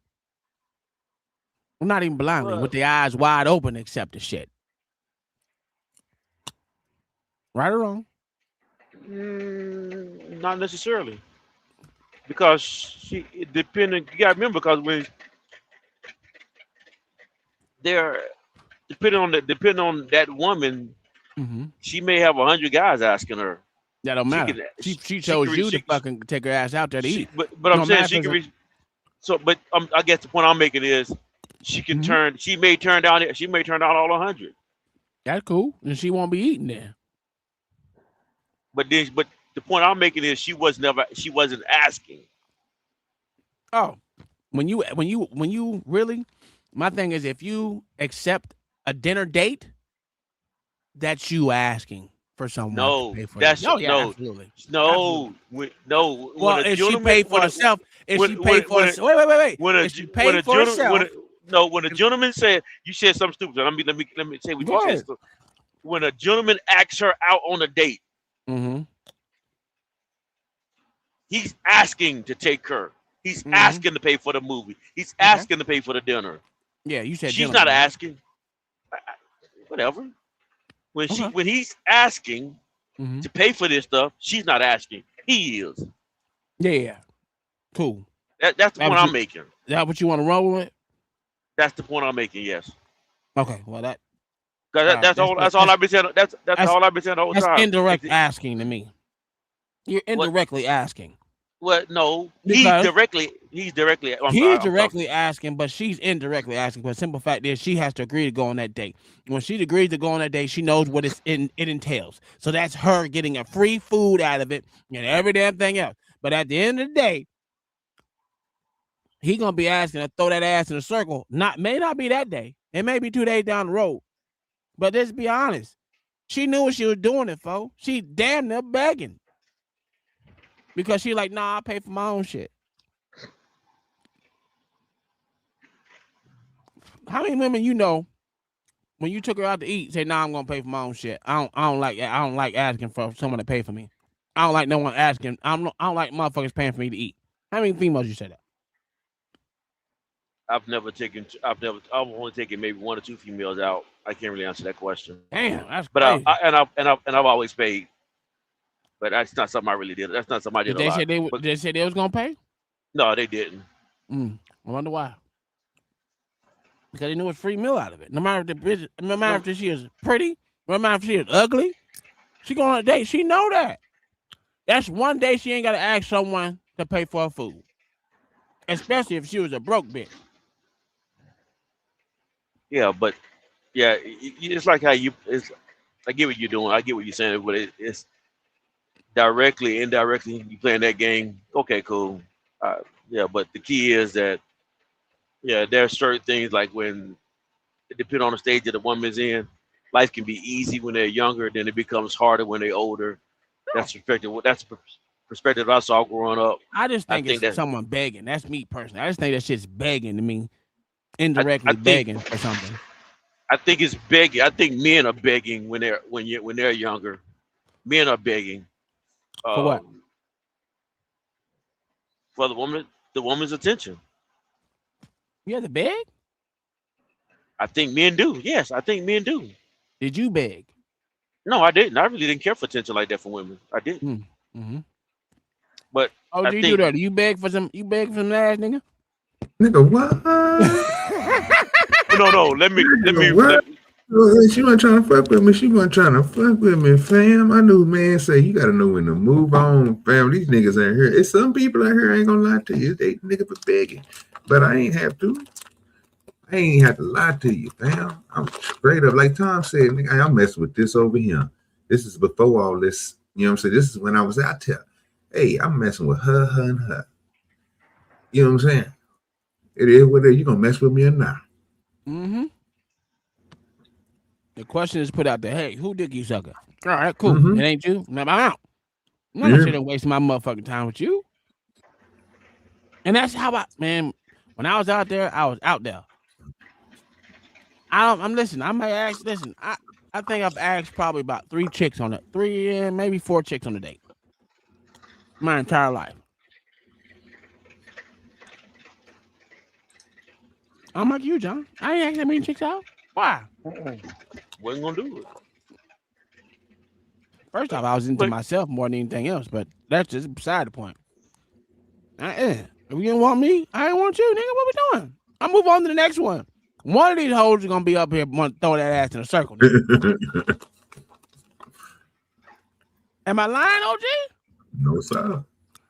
Well, not even blindly, with their eyes wide open, accept the shit. Right or wrong? Not necessarily, because you gotta remember, because when they're depending on that woman, she may have 100 guys asking her. That don't matter. She chose you to fucking take her ass out there to eat. But I'm saying she can reach. So, but I guess the point I'm making is she can turn. She may turn down all 100. That's cool, and she won't be eating there. But the point I'm making is she wasn't asking. Oh, when you really, my thing is, if you accept a dinner date, that's you asking for someone to pay for it. Absolutely. No. Well, if she paid for herself, wait. If she paid for herself. When a gentleman said, you said something stupid. Let me say what you said. When a gentleman asks her out on a date, he's asking to take her. He's asking to pay for the movie. He's asking to pay for the dinner. Yeah, you said she's not asking. Whatever. When he's asking to pay for this stuff, she's not asking. He is. Yeah. Cool. That's the point I'm making. Is that what you want to roll with? That's the point I'm making. Yes. Okay. Well, that's all I've been saying. That's all I've been saying the whole time. That's indirect asking to me. You're indirectly asking. Well, no, he's directly asking, but she's indirectly asking. But the simple fact is, she has to agree to go on that date. When she agrees to go on that date, she knows what it entails. So that's her getting a free food out of it and every damn thing else. But at the end of the day, he gonna be asking to throw that ass in a circle. May not be that day. It may be 2 days down the road. But let's be honest, she knew what she was doing it for. She damn near begging. Because she like, nah, I pay for my own shit. How many women you know when you took her out to eat say, nah, I'm gonna pay for my own shit? I don't like asking for someone to pay for me. I don't like no one asking. I don't like motherfuckers paying for me to eat. How many females you say that? I've only taken maybe 1 or 2 females out. I can't really answer that question. Damn, that's But crazy. I've always paid. But that's not something I really did. That's not something I did Did they a lot. say they said they was gonna pay? No, they didn't. I wonder why. Because they knew it's free meal out of it. No matter if she is pretty, no matter if she is ugly, she going on a date. She know that. That's one day she ain't gotta ask someone to pay for her food. Especially if she was a broke bitch. Yeah, but yeah, it's like how I get what you're doing. I get what you're saying, but it's directly, indirectly, you playing that game. Okay, cool. Yeah, but the key is that, yeah, there are certain things like when it depends on the stage that the woman's in. Life can be easy when they're younger, then it becomes harder when they're older. That's perspective I saw growing up. I just think it's someone begging. That's me personally. I just think that shit's begging to me, indirectly begging for something. I think it's begging. I think men are begging when they're younger. Men are begging. For what? For the woman's attention. You have to beg? I think men do. Yes, I think men do. Did you beg? No, I didn't. I really didn't care for attention like that from women. I didn't. Mm-hmm. But do you do that? Do you beg for some? You beg for some ass, nigga? Nigga, what? No. Let me. She wasn't trying to fuck with me. She wasn't trying to fuck with me, fam. I knew, man. Say you gotta know when to move on, fam. These niggas ain't here. It's some people out here. I ain't gonna lie to you. They nigga for begging, but I ain't have to. I ain't have to lie to you, fam. I'm straight up, like Tom said. Nigga, I'm messing with this over here. This is before all this. You know what I'm saying? This is when I was out there. Hey, I'm messing with her, and her. You know what I'm saying? It is what it is. You gonna mess with me or not? Mm-hmm. The question is put out there. Hey, who dick you sucker? All right, cool. It ain't you. I'm out. I'm not gonna sit and waste my motherfucking time with you. And that's how when I was out there, I was out there. Listen, I may ask, I think I've asked probably about 3 chicks on it. 3, maybe 4 chicks on a date. My entire life. I'm like you, John. I ain't asked that many chicks out. Why? Wasn't gonna do it. First off, I was into myself more than anything else, but that's just beside the point. If you didn't want me, I didn't want you, nigga. What we doing? I'll move on to the next one. One of these hoes is gonna be up here want to throw that ass in a circle. Am I lying, OG? No, sir.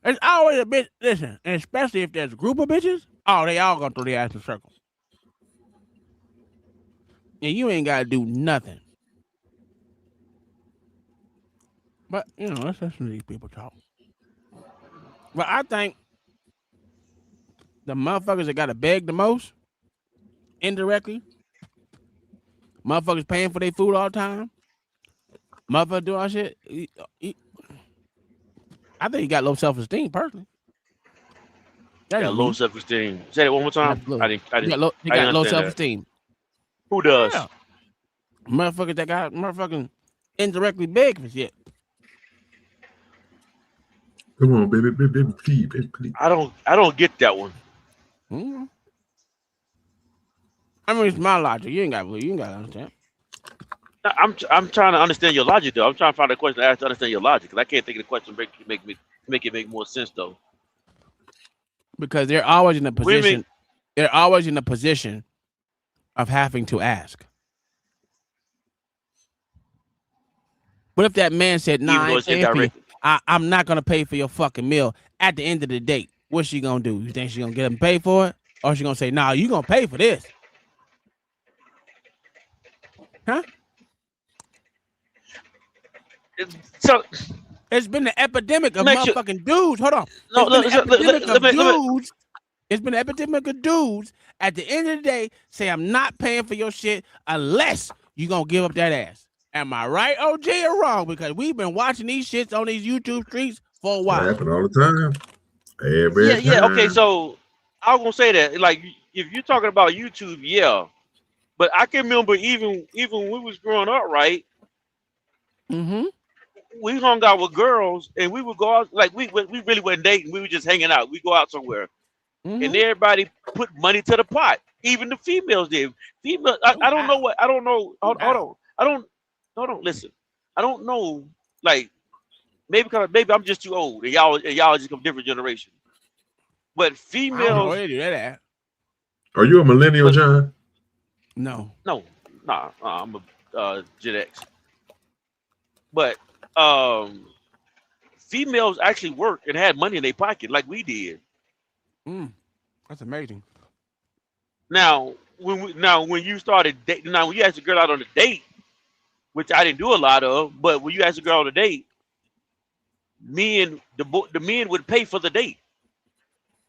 It's always a bitch. Listen, and especially if there's a group of bitches, they all gonna throw their ass in a circle. And you ain't gotta do nothing. But let's listen to these people talk. But I think the motherfuckers that gotta beg the most, indirectly, motherfuckers paying for their food all the time, motherfuckers doing all shit. I think he got low self-esteem, personally. Got low self-esteem. Say it one more time. Absolutely. He got low self-esteem. Who does? Yeah. Motherfuckers that got motherfucking indirectly beg for shit. Come on, baby, please. I don't get that one. I mean, it's my logic. You ain't got to understand. I'm trying to understand your logic, though. I'm trying to find a question to ask to understand your logic, because I can't think of the question to make it make more sense, though. Because they're always in a position. They're always in a position of having to ask. What if that man said, "Nah, I'm not gonna pay for your fucking meal"? At the end of the date, what's she gonna do? You think she's gonna get him paid for it, or she gonna say, "Nah, you gonna pay for this"? Huh? It's been an epidemic of motherfucking dudes. Hold on. It's been an epidemic of dudes. At the end of the day, say, "I'm not paying for your shit unless you gonna give up that ass." Am I right, OG, or wrong? Because we've been watching these shits on these YouTube streets for a while. It happen all the time. Every time. Yeah. Okay, so I was gonna say that, like, if you're talking about YouTube, yeah. But I can remember even when we was growing up, right? Mm-hmm. we hung out with girls, and we would go out like we really wasn't dating. We were just hanging out. We go out somewhere, and everybody put money to the pot. Even the females did. Female, I don't know what I don't know. Hold on. Hold on. Listen, I don't know. Like maybe I'm just too old, and y'all just from different generation. But females. Are you a millennial, John? No. Nah. I'm a Gen X. But females actually worked and had money in their pocket like we did. That's amazing. Now, when you started dating, now when you asked a girl out on a date, which I didn't do a lot of, but when you asked a girl on a date, the men would pay for the date.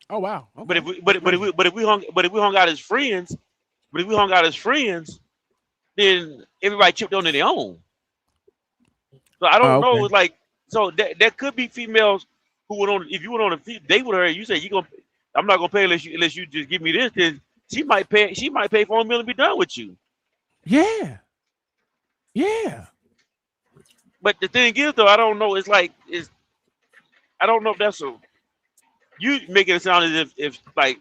Oh wow. Okay. But if we hung out as friends, then everybody chipped on their own. So I don't know, like, so there could be females who would on if you went on a date with her and you say I'm not gonna pay unless you just give me this, then she might pay for a meal and be done with you. Yeah. But the thing is though, I don't know. I don't know if that's you making it sound as if like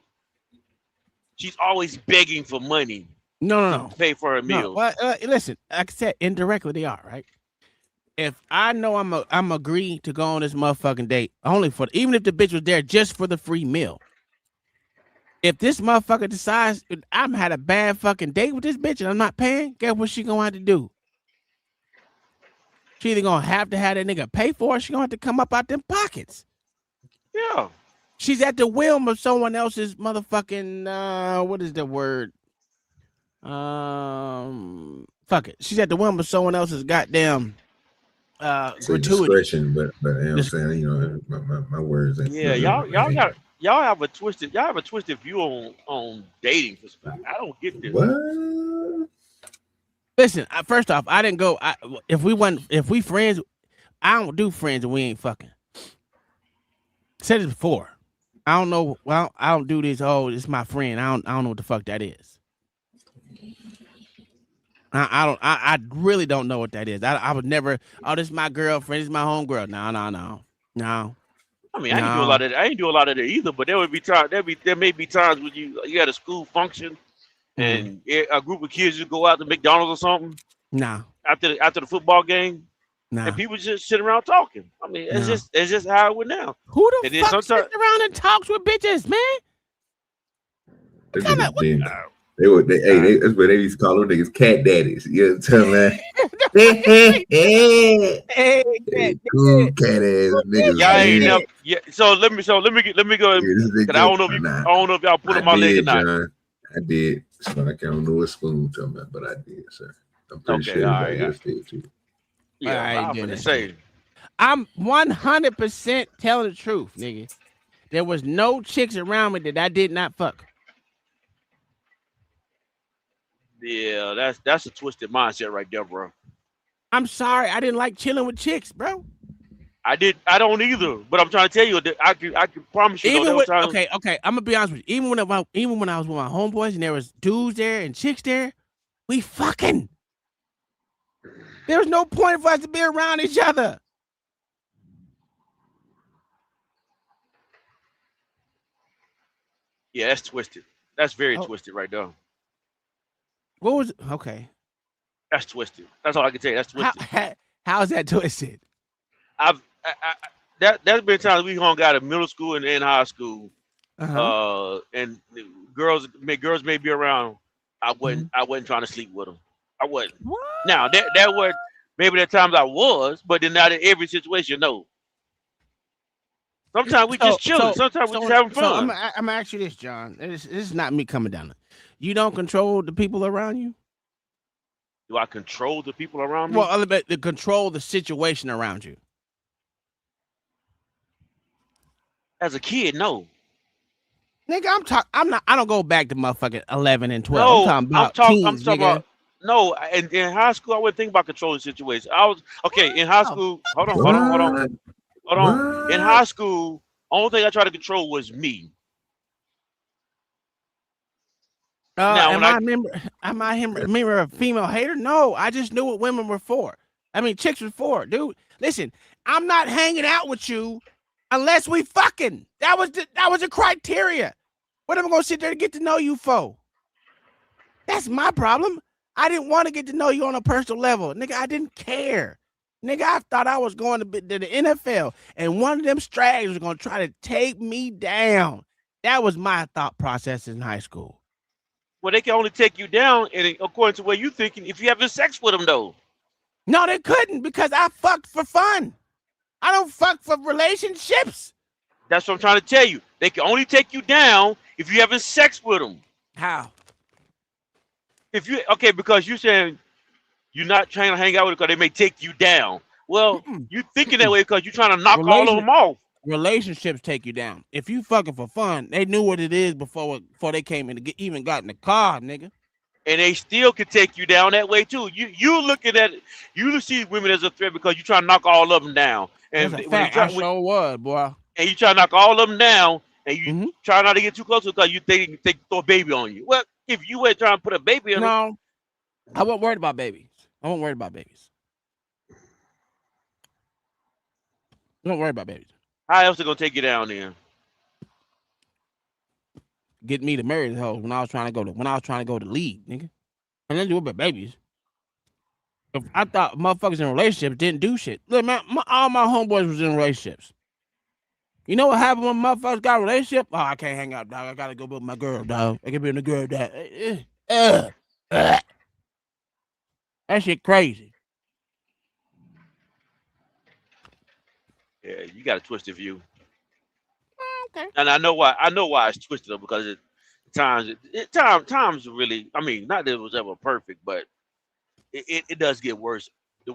she's always begging for money. No. To pay for her meals. No. Well, listen, like I said, indirectly they are, right? If I know I'm agreed to go on this motherfucking date, even if the bitch was there just for the free meal. If this motherfucker decides I'm had a bad fucking date with this bitch and I'm not paying, guess what she gonna have to do? She either gonna have to have that nigga pay for it, or she gonna have to come up out them pockets. Yeah. She's at the whim of someone else's motherfucking what is the word? Fuck it. She's at the whim of someone else's goddamn gratuity. Discretion, but you know what I'm saying, you know, my words ain't. Yeah, y'all have a twisted view on dating for some. I don't get this. What? Listen, first off, I didn't go. If we friends, I don't do friends and we ain't fucking. Said it before. I don't know. Well, I don't do this. Oh, it's my friend. I don't know what the fuck that is. I really don't know what that is. I would never. Oh, this is my girlfriend. This is my homegirl. No. I mean, I didn't do a lot of that. I didn't do a lot of that either. But there may be times when you had a school function, and a group of kids just go out to McDonald's or something. No. After the football game. No. And people just sit around talking. I mean, it's just how it went now. Who the fuck sits around and talks with bitches, man? That's what they used to call them niggas cat daddies. You know what I'm saying? Cool cat ass niggas. Y'all ain't never, so let me go. Cause I don't know if y'all put on my leg or not. John, I did. So I don't know what spoon talking about, but I did, sir. I'm pretty sure everybody else did too. Yeah, I'm gonna say. I'm 100% telling the truth, nigga. There was no chicks around me that I did not fuck. Yeah, that's a twisted mindset right there, bro. I'm sorry, I didn't like chilling with chicks, bro. I don't either. But I'm trying to tell you that I can promise you. Okay. I'm gonna be honest with you. Even when I was with my homeboys and there was dudes there and chicks there, we fucking. There was no point for us to be around each other. Yeah, that's twisted. That's very twisted right there. What was it? Okay? That's twisted. That's all I can tell you. That's twisted. How is that twisted? There's been times we hung out in middle school and in high school, and girls may be around. I wasn't trying to sleep with them. I wasn't. What? Now there were maybe there times I was, but then not in every situation. No. Sometimes we just chilling. Sometimes we just having fun. So I'm gonna ask you this, John. This is not me coming down. You don't control the people around you. Do I control the people around me? Well, a little bit to control the situation around you. As a kid, no. Nigga, I don't go back to motherfucking 11 and 12. I'm talking about no, in high school, I wouldn't think about controlling situations. I was in high school. Hold on. In high school, only thing I tried to control was me. Am I a female hater? No, I just knew what women were for. I mean, chicks was for it, dude. Listen, I'm not hanging out with you unless we fucking. That was the criteria. What am I gonna sit there to get to know you for? That's my problem. I didn't want to get to know you on a personal level, nigga. I didn't care, nigga. I thought I was going to the NFL, and one of them strags was gonna try to take me down. That was my thought process in high school. Well, they can only take you down, and according to what you thinking, if you having sex with them, though. No, they couldn't because I fucked for fun. I don't fuck for relationships. That's what I'm trying to tell you. They can only take you down if you having sex with them. How? Because you saying you're not trying to hang out with them because they may take you down. Well, you thinking that way because you're trying to knock all of them off. Relationships take you down. If you fucking for fun, they knew what it is before they came in to even got in the car, nigga. And they still can take you down that way too. You looking at it, you see women as a threat because you trying to knock all of them down. And that's a fact. I sure was, boy. And you try to knock all of them down, and you try not to get too close because you think they throw a baby on you. Well, if you ain't trying to put a baby on them, I wasn't worried about babies. I wasn't worried about babies. Don't worry about babies. How else they gonna take you down then? Get me to marry the hoe when I was trying to go to league, nigga. And then do it about babies. If I thought motherfuckers in relationships didn't do shit. Look, man, all my homeboys was in relationships. You know what happened when motherfuckers got a relationship? Oh, I can't hang out, dog. I gotta go with my girl, dog. I can be in the girl, dog. That shit crazy. Yeah, you got a twisted view. Okay. And I know why it's twisted though, because times really, I mean, not that it was ever perfect, but it does get worse. The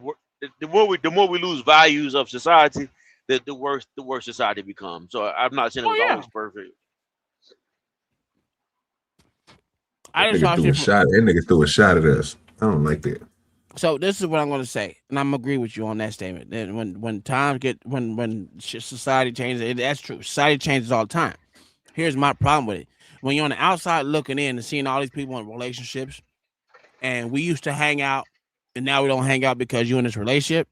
more we lose values of society, the worse society becomes. So I'm not saying it was always perfect. That nigga threw a shot at us. I don't like that. So this is what I'm going to say, and I'm agree with you on that statement. That when times get when society changes, that's true. Society changes all the time. Here's my problem with it: when you're on the outside looking in and seeing all these people in relationships, and we used to hang out, and now we don't hang out because you're in this relationship,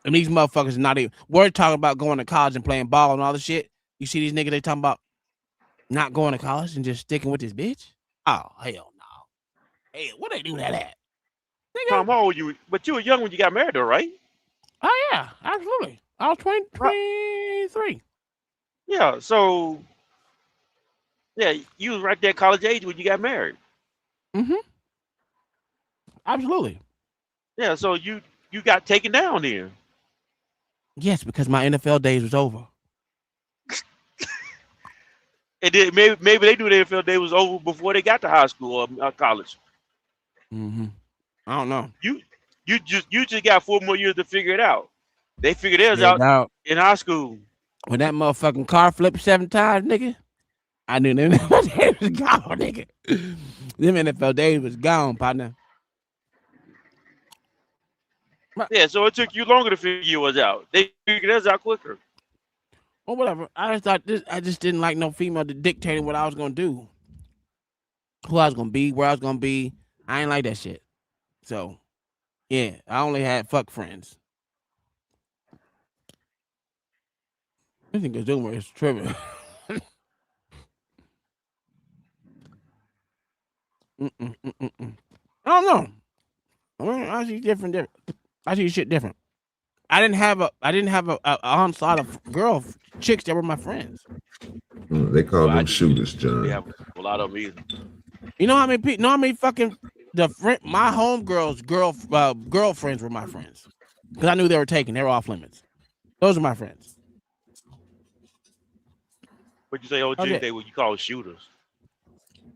and these motherfuckers are not even. We're talking about going to college and playing ball and all this shit. You see these niggas, they talking about not going to college and just sticking with this bitch. Oh hell no! Hey, what they do that at? Tom, how old you? But you were young when you got married, though, right? Oh yeah, absolutely. I was 23. Yeah, so yeah, you was right there college age when you got married. Absolutely. Yeah, so you got taken down then. Yes, because my NFL days was over. And then maybe they knew the NFL day was over before they got to high school or college. I don't know. You just got 4 more years to figure it out. They figured theirs out in high school. When that motherfucking car flipped 7 times, nigga, I knew them NFL days was gone, nigga. Them NFL days was gone, partner. Yeah, so it took you longer to figure yours out. They figured theirs out quicker. Well, whatever. I just didn't like no female dictating what I was gonna do, who I was gonna be, where I was gonna be. I ain't like that shit. So, yeah, I only had fuck friends. I think the Zoomer is tripping. I don't know. I see different. I see shit different. I didn't have a onslaught of chicks that were my friends. They call them shooters, John. They have a lot of them either. You know how many people? Know how many fucking my homegirls' girlfriends were my friends because I knew they were taken. They were off limits. Those are my friends. What you say, OG? Okay. They what you call shooters.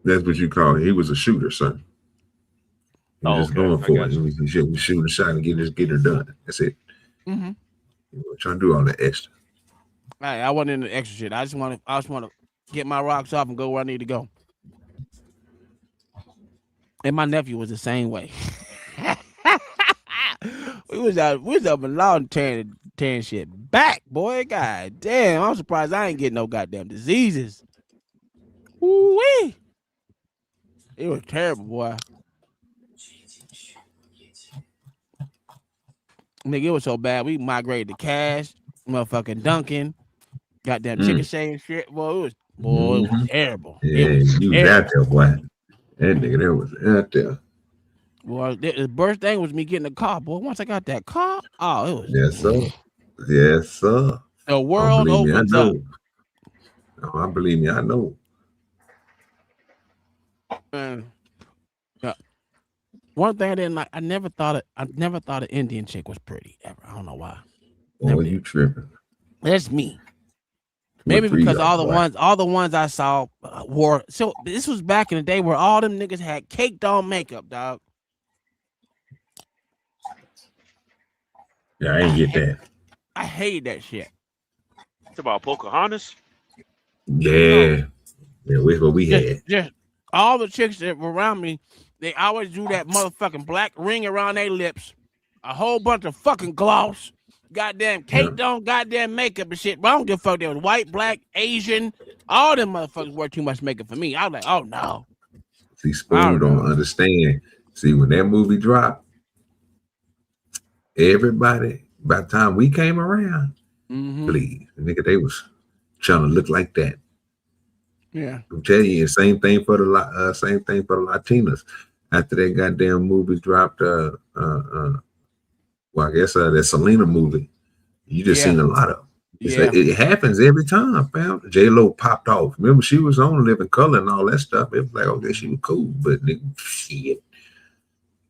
That's what you call it. He was a shooter, son. He was just going for it. He was shooting a shot and get her done. That's it. You were trying to do all that extra. I wasn't into extra shit. I just want to get my rocks off and go where I need to go. And my nephew was the same way. we was up in law tearing shit back, boy. God damn, I'm surprised I ain't getting no goddamn diseases. Ooh-wee. It was terrible, boy. Nigga, it was so bad. We migrated to Cash, motherfucking Duncan, goddamn chicken shade shit. Boy, it was terrible. Yeah, It was you was terrible. out there, boy. That nigga there was out there. Boy, the worst thing was me getting a car, boy. Once I got that car, oh, it was. Yes, sir. Yes, sir. The world opens up. Oh, I believe me, I know. Yeah. One thing I didn't like, I never thought an Indian chick was pretty ever. I don't know why. Oh, you tripping? That's me. Maybe because all the ones I saw wore. So this was back in the day where all them niggas had caked on makeup, dog. Yeah, I ain't get that. I hate that shit. It's about Pocahontas. Yeah, that's what we had. Just all the chicks that were around me, they always do that motherfucking black ring around their lips, a whole bunch of fucking gloss, goddamn caked on goddamn makeup and shit. But I don't give a fuck. They was white, black, Asian. All them motherfuckers wear too much makeup for me. I was like, oh no. See, Spoon don't understand. See, when that movie dropped, everybody, by the time we came around, please, nigga, they was trying to look like that. Yeah, I'm telling you, same thing for the Latinas. After that goddamn movie dropped, well, I guess that Selena movie, you just seen a lot of. It happens every time, fam. J-Lo popped off. Remember, she was on Living Color and all that stuff. It was like, okay, she was cool, but nigga, shit,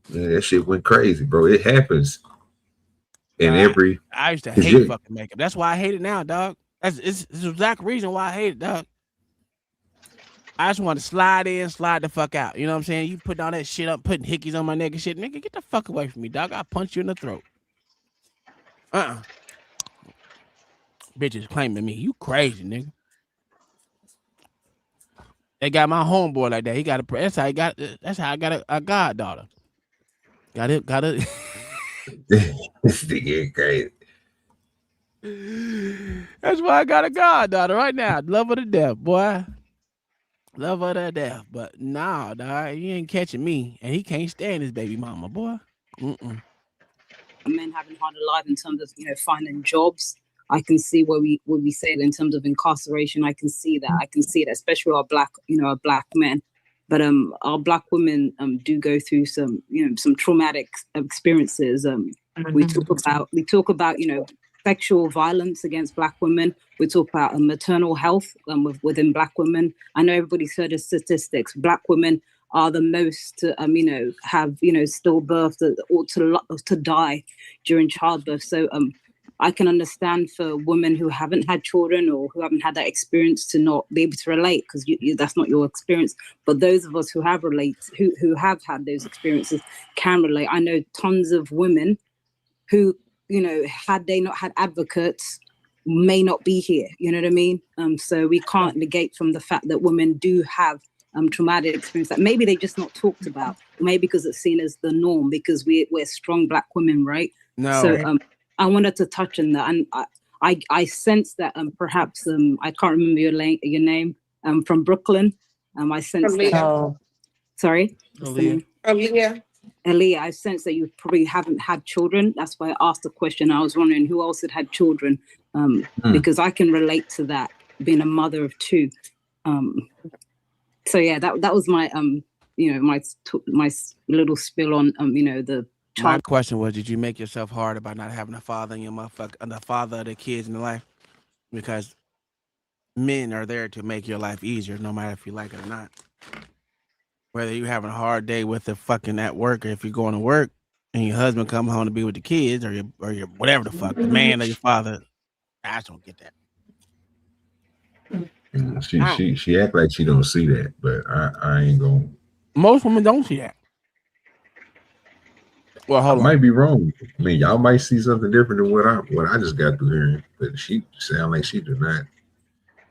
man, that shit went crazy, bro. It happens. And I used to hate fucking makeup. That's why I hate it now, dog. It's the exact reason why I hate it, dog. I just want to slide in, slide the fuck out. You know what I'm saying? You put all that shit up, putting hickeys on my neck and shit. Nigga, get the fuck away from me, dog. I'll punch you in the throat. Bitches claiming me. You crazy, nigga. They got my homeboy like that. He got that's how I got a goddaughter. Got it. This nigga crazy. That's why I got a goddaughter right now. Love her to death, boy. Love her to death. But nah, dog, you ain't catching me. And he can't stand his baby mama, boy. Men having harder life in terms of finding jobs. I can see where we say that in terms of incarceration. I can see that, especially our black men. But our black women do go through some traumatic experiences. We talk about sexual violence against black women. We talk about maternal health within black women. I know everybody's heard of statistics. Black women are the most have stillbirth or to die during childbirth. So I can understand for women who haven't had children or who haven't had that experience to not be able to relate because that's not your experience. But those of us who have who have had those experiences can relate. I know tons of women who, had they not had advocates, may not be here. You know what I mean? So we can't negate from the fact that women do have traumatic experience that maybe they just not talked about, maybe because it's seen as the norm because we're strong black women, right? No. So I wanted to touch on that, and I sense that perhaps I can't remember your name from Brooklyn. I sense that. Sorry, Aaliyah. I sense that you probably haven't had children. That's why I asked the question. I was wondering who else had children, because I can relate to that, being a mother of two. So yeah, that was my my little spill on the. My question was, did you make yourself harder by not having a father in your the father of the kids in the life? Because men are there to make your life easier, no matter if you like it or not. Whether you're having a hard day with the fucking at work, or if you're going to work and your husband come home to be with the kids, or your whatever the fuck, the man or your father, I just don't get that. She act like she don't see that, but I ain't gonna. Most women don't see that. Well, hold on. I might be wrong. I mean, y'all might see something different than what I just got through hearing, but she sound like she do not.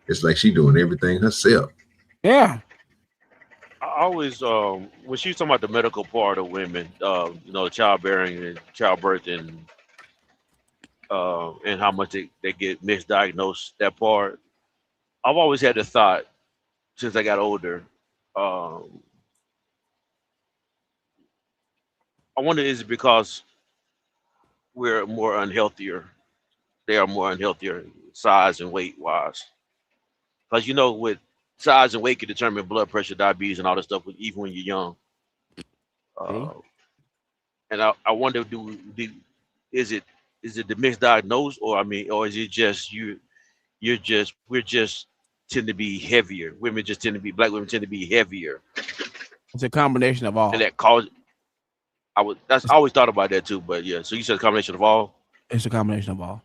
It's like she doing everything herself. Yeah. I always when she was talking about the medical part of women, childbearing and childbirth and how much they get misdiagnosed, that part, I've always had the thought since I got older. I wonder, is it because we're more unhealthier. They are more unhealthier size and weight wise. Because you know, with size and weight can determine blood pressure, diabetes, and all that stuff. Even when you're young. And I wonder, is it the misdiagnosed, or or is it just we're just tend to be heavier. Black women tend to be heavier. It's a combination of all. And that cause I always thought about that too, but yeah. So you said a combination of all? It's a combination of all.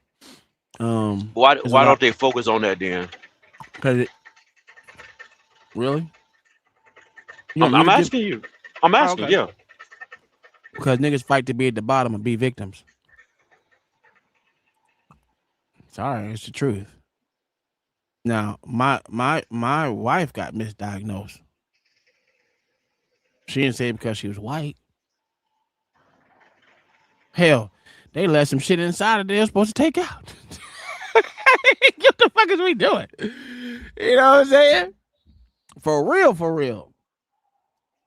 Why don't they focus on that then? Because really? I'm asking you. I'm asking, yeah. Because niggas fight to be at the bottom and be victims. Sorry, it's the truth. Now, my wife got misdiagnosed. She didn't say it because she was white. Hell, they let some shit inside that they were supposed to take out. What the fuck is we doing? You know what I'm saying? For real.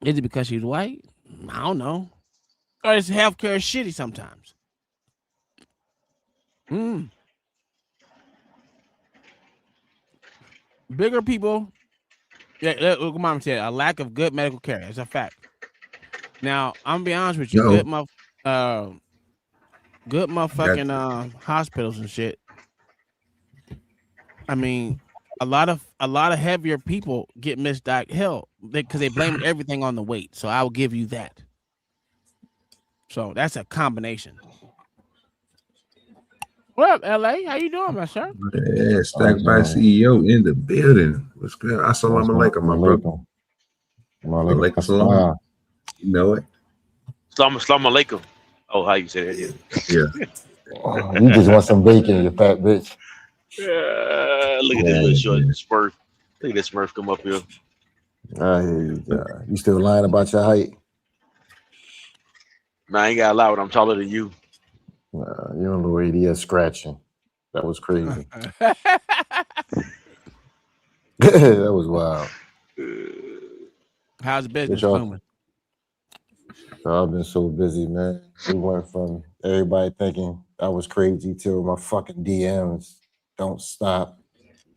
Is it because she's white? I don't know. Or is healthcare shitty sometimes? Bigger people, look, mom said, a lack of good medical care. It's a fact. Now, I'm gonna be honest with you. Good motherfucking hospitals and shit. I mean, a lot of heavier people get misdiagnosed. Hell, because they blame everything on the weight. So I will give you that. So that's a combination. What up, LA? How you doing, my sir? Yeah, Stack by CEO in the building. What's good? Assalamu alaikum, my brother. Alaikum salam. You know it. Salam alaikum. Oh, how you say that? Yeah. Oh, you just want some bacon, you fat bitch. Look at this little short Smurf. Look at this Smurf come up here. I hear you. You still lying about your height? Man, I ain't gotta lie, I'm taller than you. You don't know where he is scratching. That was crazy. That was wild. How's business going? I've been so busy, man. We went from everybody thinking I was crazy till my fucking DMs don't stop.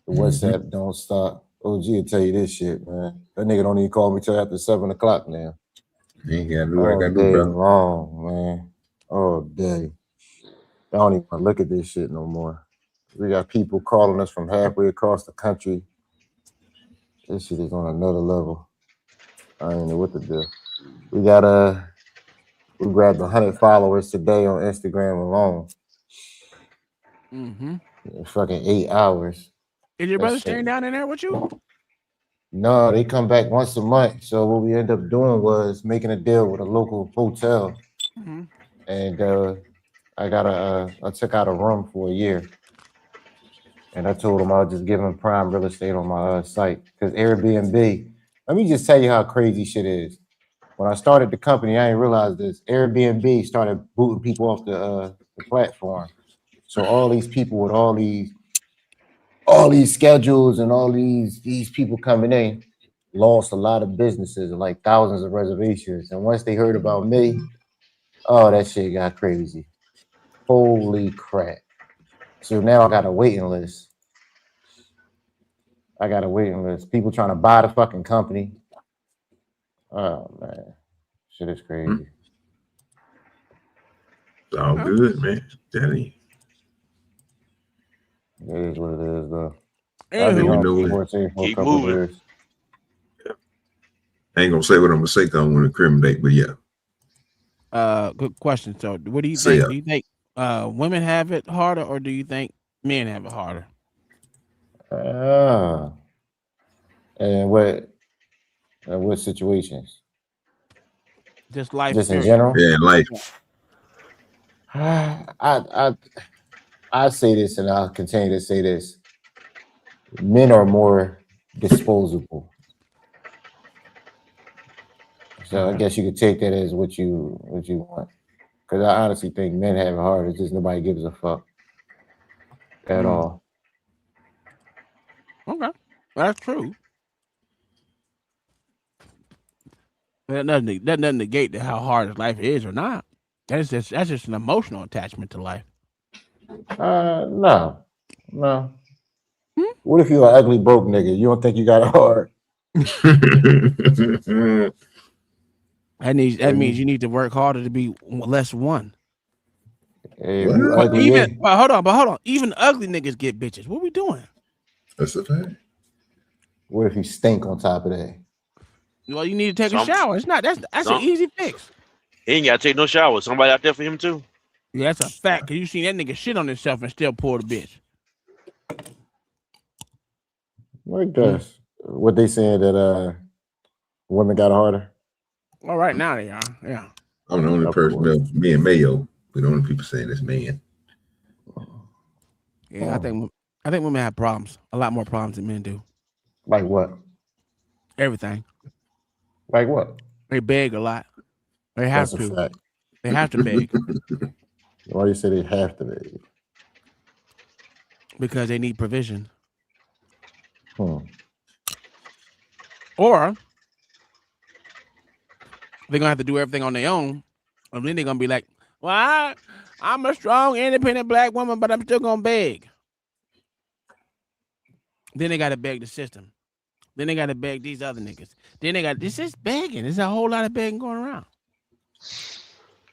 The WhatsApp don't stop. OG will tell you this shit, man. That nigga don't even call me till after 7 o'clock now. You ain't gotta do what I gotta do, brother. Long, man. All day. I don't even want to look at this shit no more. We got people calling us from halfway across the country. This shit is on another level. I don't know what to do. We grabbed 100 followers today on Instagram alone. In fucking 8 hours. Is your brother staying down in there with you? No, they come back once a month. So what we ended up doing was making a deal with a local hotel. And I took out a room for a year. And I told them I'll just give them prime real estate on my site. Because Airbnb, let me just tell you how crazy shit is. When I started the company, I didn't realize this. Airbnb started booting people off the platform. So all these people with all these schedules and all these people coming in lost a lot of businesses and like thousands of reservations. And once they heard about me, oh, that shit got crazy. Holy crap. So now I got a waiting list. People trying to buy the fucking company. Oh, man. Shit is crazy. It's all good, man. Telling you. It is what it is, though. Keep moving. I ain't gonna say what I'm gonna say because I don't want to incriminate, but yeah. Good question. So what do you think? Do you think women have it harder, or do you think men have it harder? And what situations? Just life. Just in general? Yeah, life. I say this and I'll continue to say this. Men are more disposable. So I guess you could take that as what you want. Because I honestly think men have it hard. It's just nobody gives a fuck at all. Okay, that's true. That doesn't negate how hard life is or not. That's just an emotional attachment to life. No. What if you're an ugly broke nigga? You don't think you got it hard? That means you need to work harder to be less one. Hey, if you ugly, but hold on. Even ugly niggas get bitches. What we doing? That's a fact. What if you stink on top of that? Well, you need to take a shower. It's not. That's an easy fix. He ain't got to take no shower. Somebody out there for him too. Yeah, that's a fact. Cause you seen that nigga shit on himself and still pour the bitch. Like this. What they saying that women got it harder? Well, right now they are. Yeah. I'm the only person. Me and Mayo. We're the only people saying this man. Yeah, I think women have problems. A lot more problems than men do. Like what? Everything. Like what? They beg a lot. They have That's a to. fact. They have to beg. Why do you say they have to beg? Because they need provision. Or they're gonna have to do everything on their own, and then they're gonna be like, "Well, I'm a strong, independent black woman, but I'm still gonna beg." Then they gotta beg the system. Then they gotta beg these other niggas. Then they got this is begging. There's a whole lot of begging going around.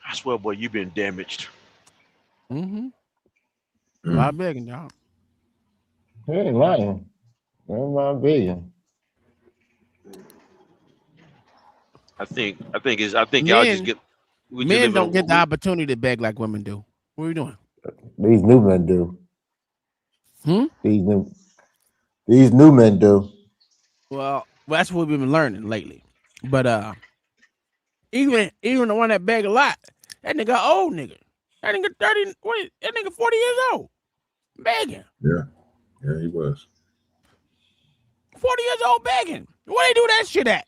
I swear, boy, you've been damaged. A lot of begging, y'all. He ain't lying. I'm not begging. I think y'all just get. Men don't get the opportunity to beg like women do. What are we doing? These new men do. These new men do. Well, that's what we've been learning lately. But even the one that beg a lot, that nigga old nigga. That nigga 30. That nigga 40 years old, begging. Yeah, he was 40 years old begging. Where they do that shit at?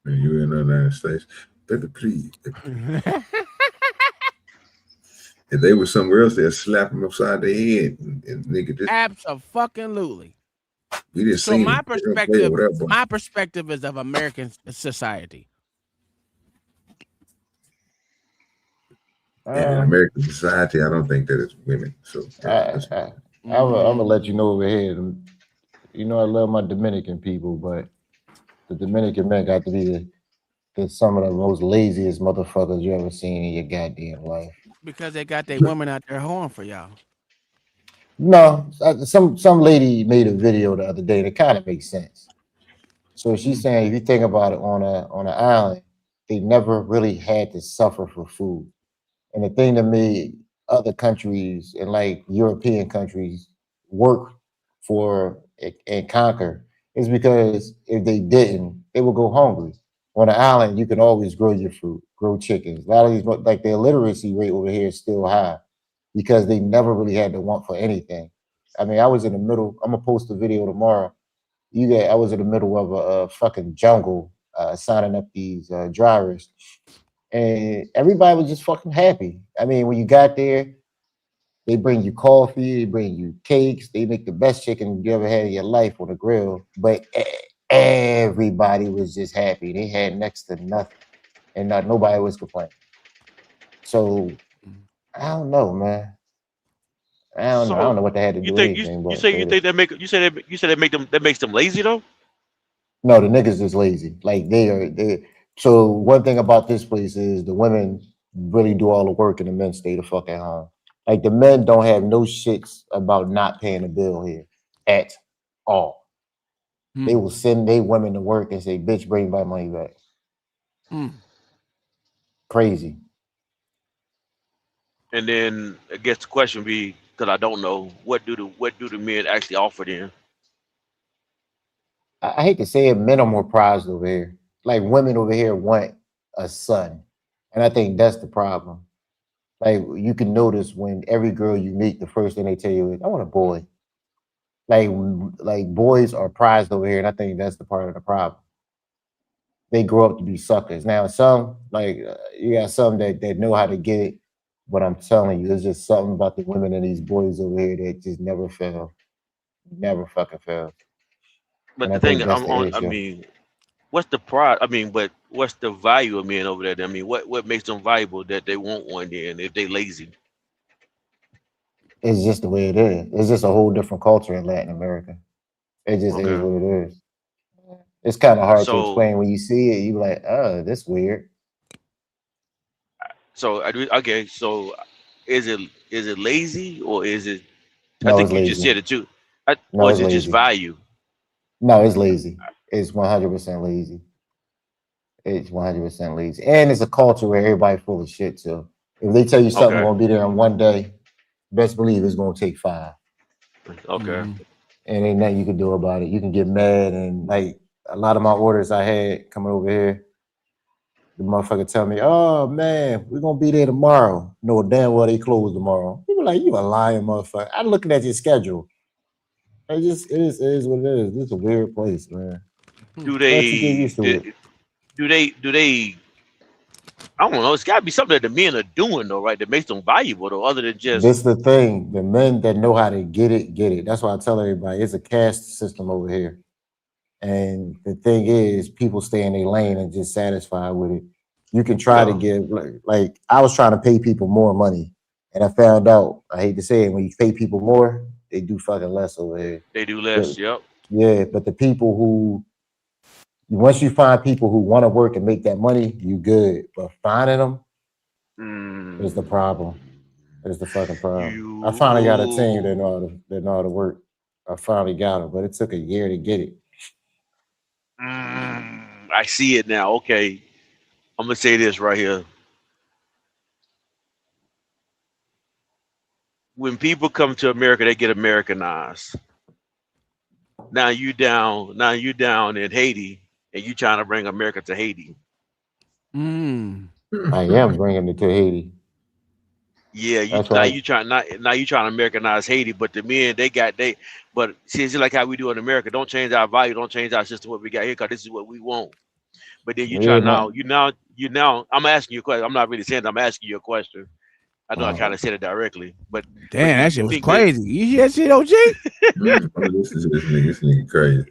And you in the United States, baby, please. If they were somewhere else, they'd slap them upside the head and nigga just Absolutely. We didn't so see my perspective is of American society. In American society, I don't think that it's women. So I'm gonna let you know over here. You know I love my Dominican people, but the Dominican men got to be some of the most laziest motherfuckers you ever seen in your goddamn life. Because they got their women out there horn for y'all. No, some lady made a video the other day that kind of makes sense. So she's saying if you think about it, on an island, they never really had to suffer for food. And the thing that made other countries and like European countries work for and conquer is because if they didn't, they would go hungry. On an island, you can always grow your fruit, grow chickens. A lot of these, like the illiteracy rate over here is still high because they never really had to want for anything. I mean, I was in the middle. I'm gonna post a video tomorrow. I was in the middle of a fucking jungle signing up these drivers, and everybody was just fucking happy. I mean, when you got there, they bring you coffee, they bring you cakes, they make the best chicken you ever had in your life on the grill. But everybody was just happy. They had next to nothing, and nobody was complaining. So I don't know, man. I don't know what they had to do. You say that makes them lazy though? No, the niggas is lazy. Like they. So one thing about this place is the women really do all the work and the men stay the fuck at home. Like the men don't have no shits about not paying the bill here at all. They will send their women to work and say, "Bitch, bring my money back." Crazy. And then I guess the question be, because I don't know, what do the men actually offer then? I hate to say it, men are more prized over here. Like women over here want a son, and I think that's the problem. Like you can notice when every girl you meet, the first thing they tell you is, "I want a boy." Like boys are prized over here, and I think that's the part of the problem. They grow up to be suckers. Now some you got some that know how to get it, but I'm telling you, there's just something about the women and these boys over here that just never fail, never fucking fail. But the thing, I mean, what's the prize? I mean, but what's the value of men over there? I mean, what makes them valuable that they want one then if they lazy? It's just the way it is. It's just a whole different culture in Latin America. It just is Okay. what it is. It's kind of hard to So explain when you see it. You be like, oh, this weird. okay. So is it lazy or is it? I No, it's think you just lazy. said it too. No, Or it's is it just lazy. value? No, it's lazy. It's 100% lazy. It's 100% lazy. And it's a culture where everybody full of shit. So if they tell you something Okay. gonna be there in one day, best believe it's gonna take 5. Okay. And ain't nothing you can do about it. You can get mad, and like a lot of my orders I had coming over here, the motherfucker tell me, "Oh man, we're gonna be there tomorrow." No, damn well they close tomorrow. People like, you a lying motherfucker. I'm looking at your schedule. It is what it is. This is a weird place, man. Do But you get they used to do, it. do they? I don't know. It's got to be something that the men are doing though, right? That makes them valuable though, other than just This the thing. The men that know how to get it, get it. That's why I tell everybody it's a caste system over here. And the thing is, people stay in their lane and just satisfied with it. You can try to yeah. give like I was trying to pay people more money, and I found out, I hate to say it, when you pay people more, they do fucking less over here. They do But, less. Yep. yeah, but the people who once you find people who want to work and make that money, you good. But finding them is the problem. Is the fucking problem. I finally got a team that know how to work. I finally got them, but it took a year to get it. I see it now. Okay. I'm gonna say this right here. When people come to America, they get Americanized. Now you down. Now you down in Haiti, and you trying to bring America to Haiti. I am bringing it to Haiti. Yeah, you That's why. now you trying to Americanize Haiti, but the men but see it's like how we do in America. Don't change our value, don't change our system what we got here, because this is what we want. But then you try Yeah, not. now I'm asking you a question. I'm not really saying that, I'm asking you a question. I know I kind of said it directly, but Damn, do that you shit was think that crazy. You hear that shit, OG? This is this nigga crazy.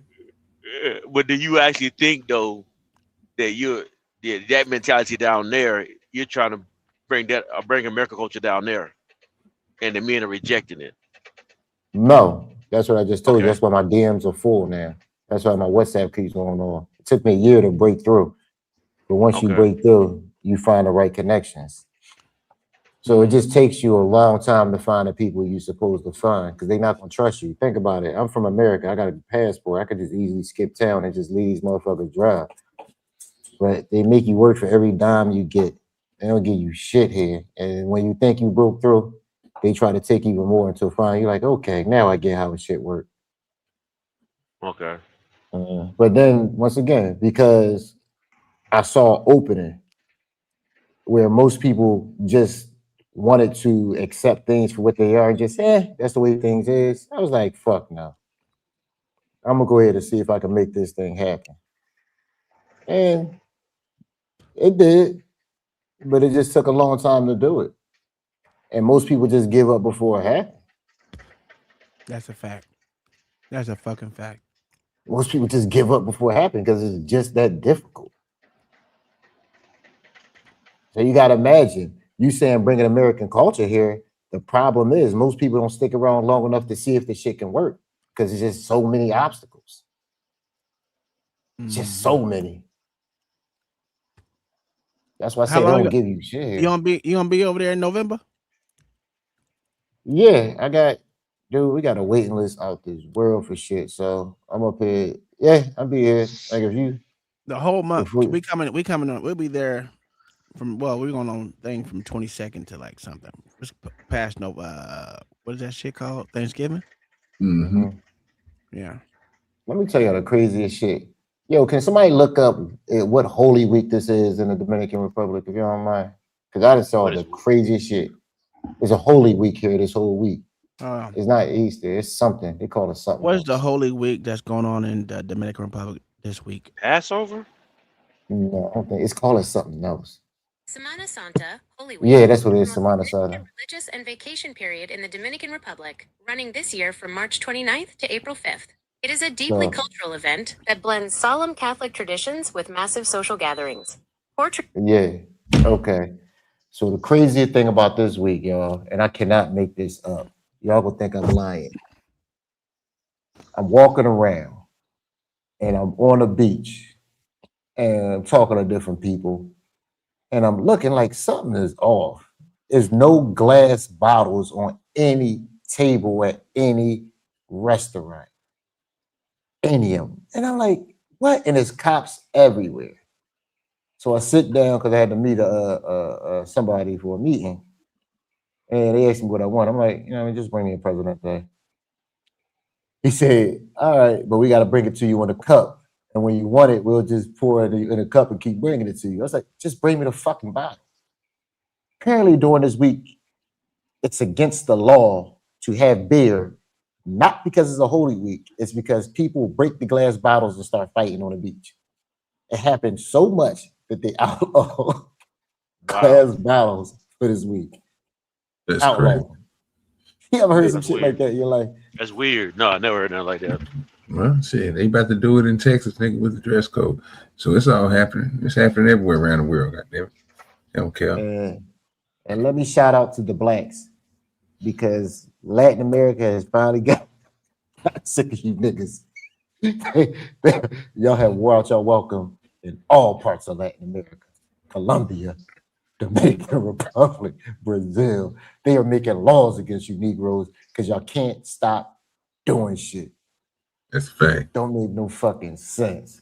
but do you actually think though that that mentality down there, you're trying to bring American culture down there, and the men are rejecting it? No, that's what I just told you. Okay. That's why my DMs are full now. That's why my WhatsApp keeps going on. It took me a year to break through, but once you Okay. break through, you find the right connections. So it just takes you a long time to find the people you're supposed to find, because they're not gonna trust you. Think about it. I'm from America. I got a passport. I could just easily skip town and just leave these motherfuckers drive. But they make you work for every dime you get. They don't give you shit here. And when you think you broke through, they try to take even more until finally you're like, okay, now I get how the shit works. Okay. But then once again, because I saw opening where most people just wanted to accept things for what they are and just, that's the way things is. I was like, fuck no. I'm gonna go ahead and see if I can make this thing happen. And it did, but it just took a long time to do it. And most people just give up before it happened. That's a fact. That's a fucking fact. Most people just give up before it happened because it's just that difficult. So you got to imagine, you saying bringing American culture here, the problem is most people don't stick around long enough to see if the shit can work because there's just so many obstacles. Just so many. That's why I say they don't give you shit here. You gonna be over there in November? Yeah, we got a waiting list out this world for shit. So I'm up here. Yeah, I'll be here. Like if you The whole month. we We coming on. We'll be there we're going on thing from 22nd to like something. It's past what is that shit called? Thanksgiving? Mm-hmm. Yeah. Let me tell you the craziest shit. Yo, can somebody look up what Holy Week this is in the Dominican Republic, if you don't mind? Because I just saw the craziest shit. There's a Holy Week here this whole week. It's not Easter. It's something. They call it something. What's the Holy Week that's going on in the Dominican Republic this week? Passover? No, I don't think it's called something else. Semana Santa, Holy Week. Yeah, that's what it is. Semana Santa. Religious and vacation period in the Dominican Republic, running this year from March 29th to April 5th. It is a deeply So, cultural event that blends solemn Catholic traditions with massive social gatherings. yeah. Okay. So the craziest thing about this week, y'all, and I cannot make this up. Y'all gonna think I'm lying. I'm walking around and I'm on the beach and I'm talking to different people and I'm looking like something is off. There's no glass bottles on any table at any restaurant, any of them. And I'm like, what? And there's cops everywhere. So I sit down because I had to meet somebody for a meeting. And they asked me what I want. I'm like, just bring me a Presidente. He said, all right, but we got to bring it to you in a cup. And when you want it, we'll just pour it in a cup and keep bringing it to you. I was like, just bring me the fucking bottle. Apparently during this week, it's against the law to have beer, not because it's a holy week. It's because people break the glass bottles and start fighting on the beach. It happened so much that they outlaw glass bottles for this week. That's outlaw. crazy. You ever heard That's some shit weird. like that in your life? That's weird. No, I never heard nothing like that. Well, shit, they about to do it in Texas, nigga, with the dress code. So it's all happening. It's happening everywhere around the world, goddamn it. They don't care. And let me shout out to the blacks because Latin America has finally got sick of you niggas. Y'all have wore out your welcome in all parts of Latin America. Colombia, Dominican Republic, Brazil. They are making laws against you Negroes because y'all can't stop doing shit. That's a fact. Don't make no fucking sense.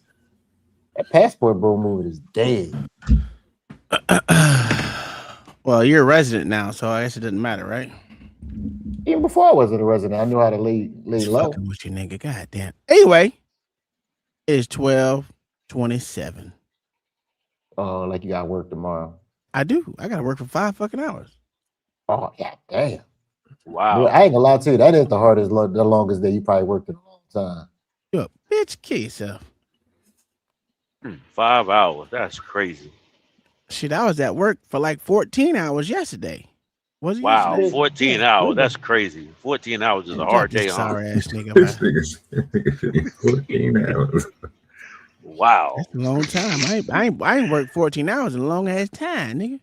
That passport bro movement is dead. Well, you're a resident now, so I guess it doesn't matter, right? Even before I wasn't a resident, I knew how to lay low. Fucking with you, nigga. Goddamn. Anyway, it's 12:27. Oh, like you got work tomorrow. I do. I gotta work for 5 fucking hours. Oh, yeah, damn. Wow. Boy, I ain't gonna lie to you. That is the hardest, the longest day you probably worked in a long time. Yo, bitch, kill yourself. 5 hours. That's crazy. Shit, I was at work for like 14 hours yesterday. Was it Wow, yesterday? 14 hours. That's crazy. 14 hours is a hard day, huh? Sorry ass nigga, This man. nigga's 14 hours. Wow. That's a long time. I ain't worked 14 hours in a long ass time, nigga.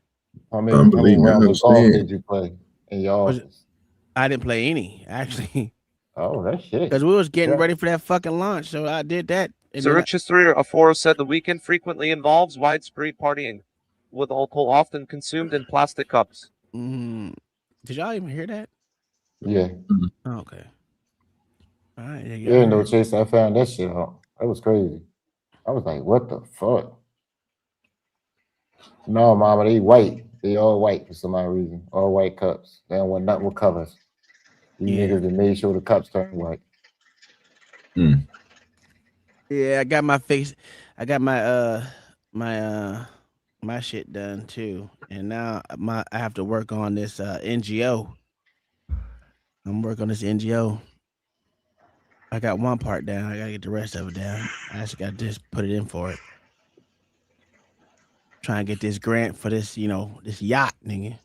How many rounds of golf did you play in your office? I didn't play any, actually. Oh, that shit. Because we was getting ready for that fucking launch, so I did that. Zurich History of Forest said the weekend frequently involves widespread partying, with alcohol often consumed in plastic cups. Did y'all even hear that? Yeah. Oh, okay. All right. Yeah, no chase. I found that shit out. That was crazy. I was like, what the fuck? No, mama, they white. They all white for some odd reason. All white cups. They don't want nothing with colors. These niggas that made sure the cups turn white. Yeah, I got my face. I got my my shit done too, and now I have to work on this NGO. I'm working on this NGO. I got one part down. I gotta get the rest of it down. I just got to just put it in for it. Try and get this grant for this, this yacht, nigga.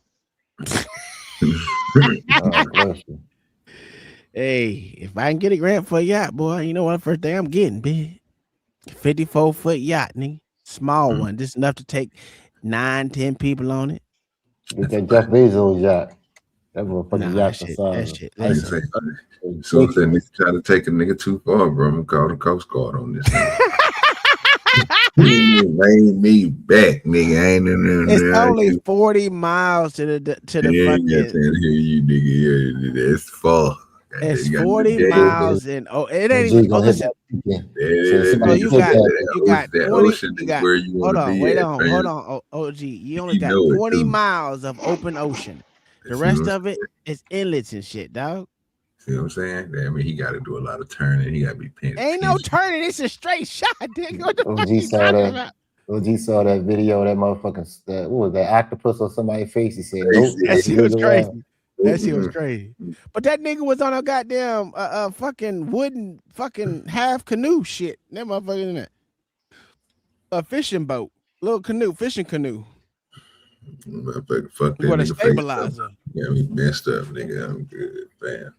Oh, bless you. Hey, if I can get a grant for a yacht, boy, you know what? First thing I'm getting, big 54-foot yacht, nigga. Small one, just enough to take 9-10 people on it. Get that Jeff Bezos yacht. That motherfucking yacht the size. So if that nigga try to take a nigga too far, bro, I'm gonna call the Coast Guard on this. Lay me back, nigga. I ain't in there. It's only 40 miles to the fucking. Hear you, nigga. Yeah, that's far. It's 40 miles and it ain't even. Oh, listen. You got 20. Hold on. OG, you only got 20 miles of open ocean. The rest of it is inlets and shit, dog. See what I'm saying? I mean, he got to do a lot of turning. He got to be paying. Ain't no turning. It's a straight shot, nigga. What the fuck you saw talking that. about? OG saw that video. That motherfucking what was that octopus on somebody's face? He said, "Nope." That shit was crazy. That shit was crazy. But that nigga was on a goddamn fucking wooden fucking half canoe shit. That motherfucker in that. A fishing boat, little canoe, fishing canoe. Fuck that What a nigga stabilizer. Yeah, he messed up, nigga. I'm good, man.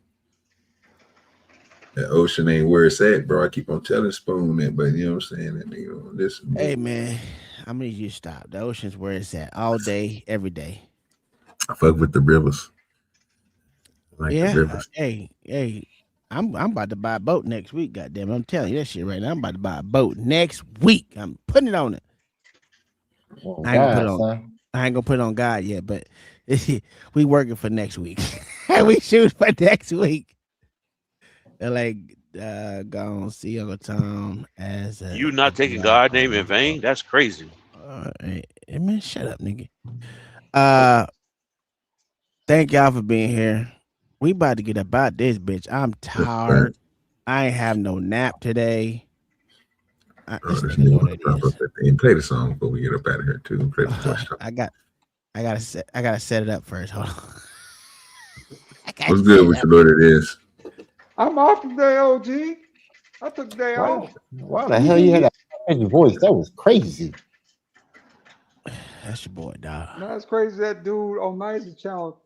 The ocean ain't where it's at, bro. I keep on telling Spoon that, but you know what I'm saying? That nigga don't listen. Hey, man, I need you to stop. The ocean's where it's at all day, every day. I fuck with the rivers. Like yeah. the rivers. Hey, I'm about to buy a boat next week. Goddamn, I'm telling you that shit right now. I'm about to buy a boat next week. I'm putting it on it. Oh, I ain't gonna God, put it on. son. I ain't gonna put it on God yet, but we working for next week. We shoot for next week. They're like, gonna see Uncle Tom as a, You not taking God's name in vain? That's crazy. Hey, man, shut up, nigga. Thank y'all for being here. We about to get about this bitch. I'm tired. I ain't have no nap today. And play the song before we get up out of here too. Play the first I gotta set it up first. Hold on. What's good with you, Lord? It is. I'm off today, OG. I took the day off. Why the hell you had that crazy voice? That was crazy. That's your boy, dog. No, it's crazy. That dude on Nice's channel.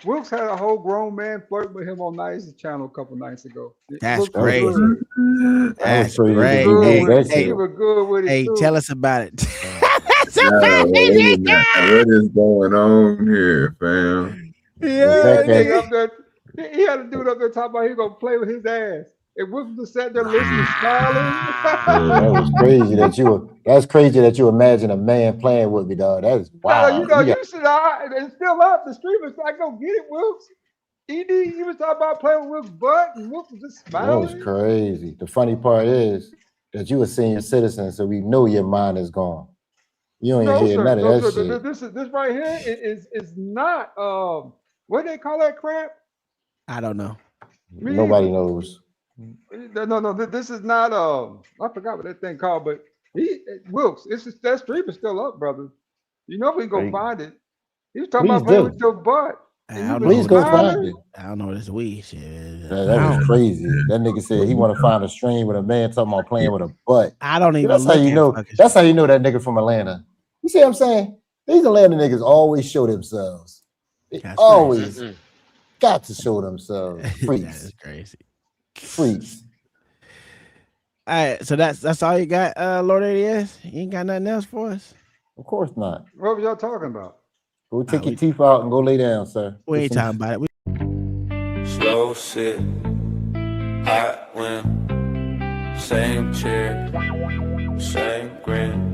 Wilkes had a whole grown man flirt with him on Nice's channel a couple nights ago. That's crazy. That's crazy. great. He was good with it. Hey, too. tell us about it. What is going on here, fam? Yeah, he had a dude up there talking about he gonna play with his ass. And Wilkes just sat there listening, smiling. That was crazy that's crazy that you imagine a man playing with me, dog. That is wild. You should it's still up. The streamers like, go get it, Wilkes. He was talking about playing with Wilkes' butt, and Wilkes was just smiling. That was crazy. The funny part is that you a senior citizen, so we know your mind is gone. You don't even hear none of that shit. This right here is not what do they call that crap? I don't know. Nobody knows. No. This is not I forgot what that thing called, but Wilkes, that stream is still up, brother. You know we can go find it. He was talking about playing with your butt. Please go find it. I don't know this weed shit. That was crazy. That nigga said he want to find a stream with a man talking about playing with a butt. I don't even. That's how you know. That's how you know that nigga from Atlanta. You see what I'm saying? These Atlanta niggas always show themselves. They always got to show themselves. Freaks. That is crazy. Freaks. All right, so that's all you got, Lord ADS? You ain't got nothing else for us? Of course not. What was y'all talking about? Go take your teeth out and go lay down, sir. We ain't talking about it. Slow sit, hot wind, same chair, same grin.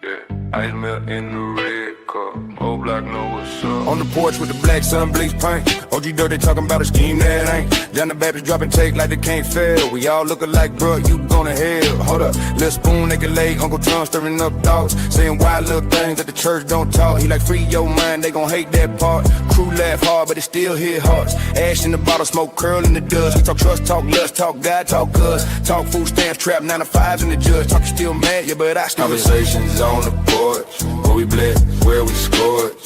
Yeah, ice melt in the red cup. Old block know what's up. On the porch with the black sun bleach paint. OG Dirty talking about a scheme that ain't. Down the Baptist dropping take like they can't fail. We all looking like, bro, you gonna hell. Hold up, Lil Spoon, they can lay. Uncle Tom stirring up thoughts. Saying wild little things that the church don't talk. He like, free your mind, they gon' hate that part. Crew laugh hard, but it still hit hearts. Ash in the bottle, smoke curl in the dust. We talk trust, talk lust, talk God, talk us. Talk food stamps, trap 9 to 5s in the judge. Talk you still mad, yeah, but I still. Conversations on the porch, where we bled, where we scored.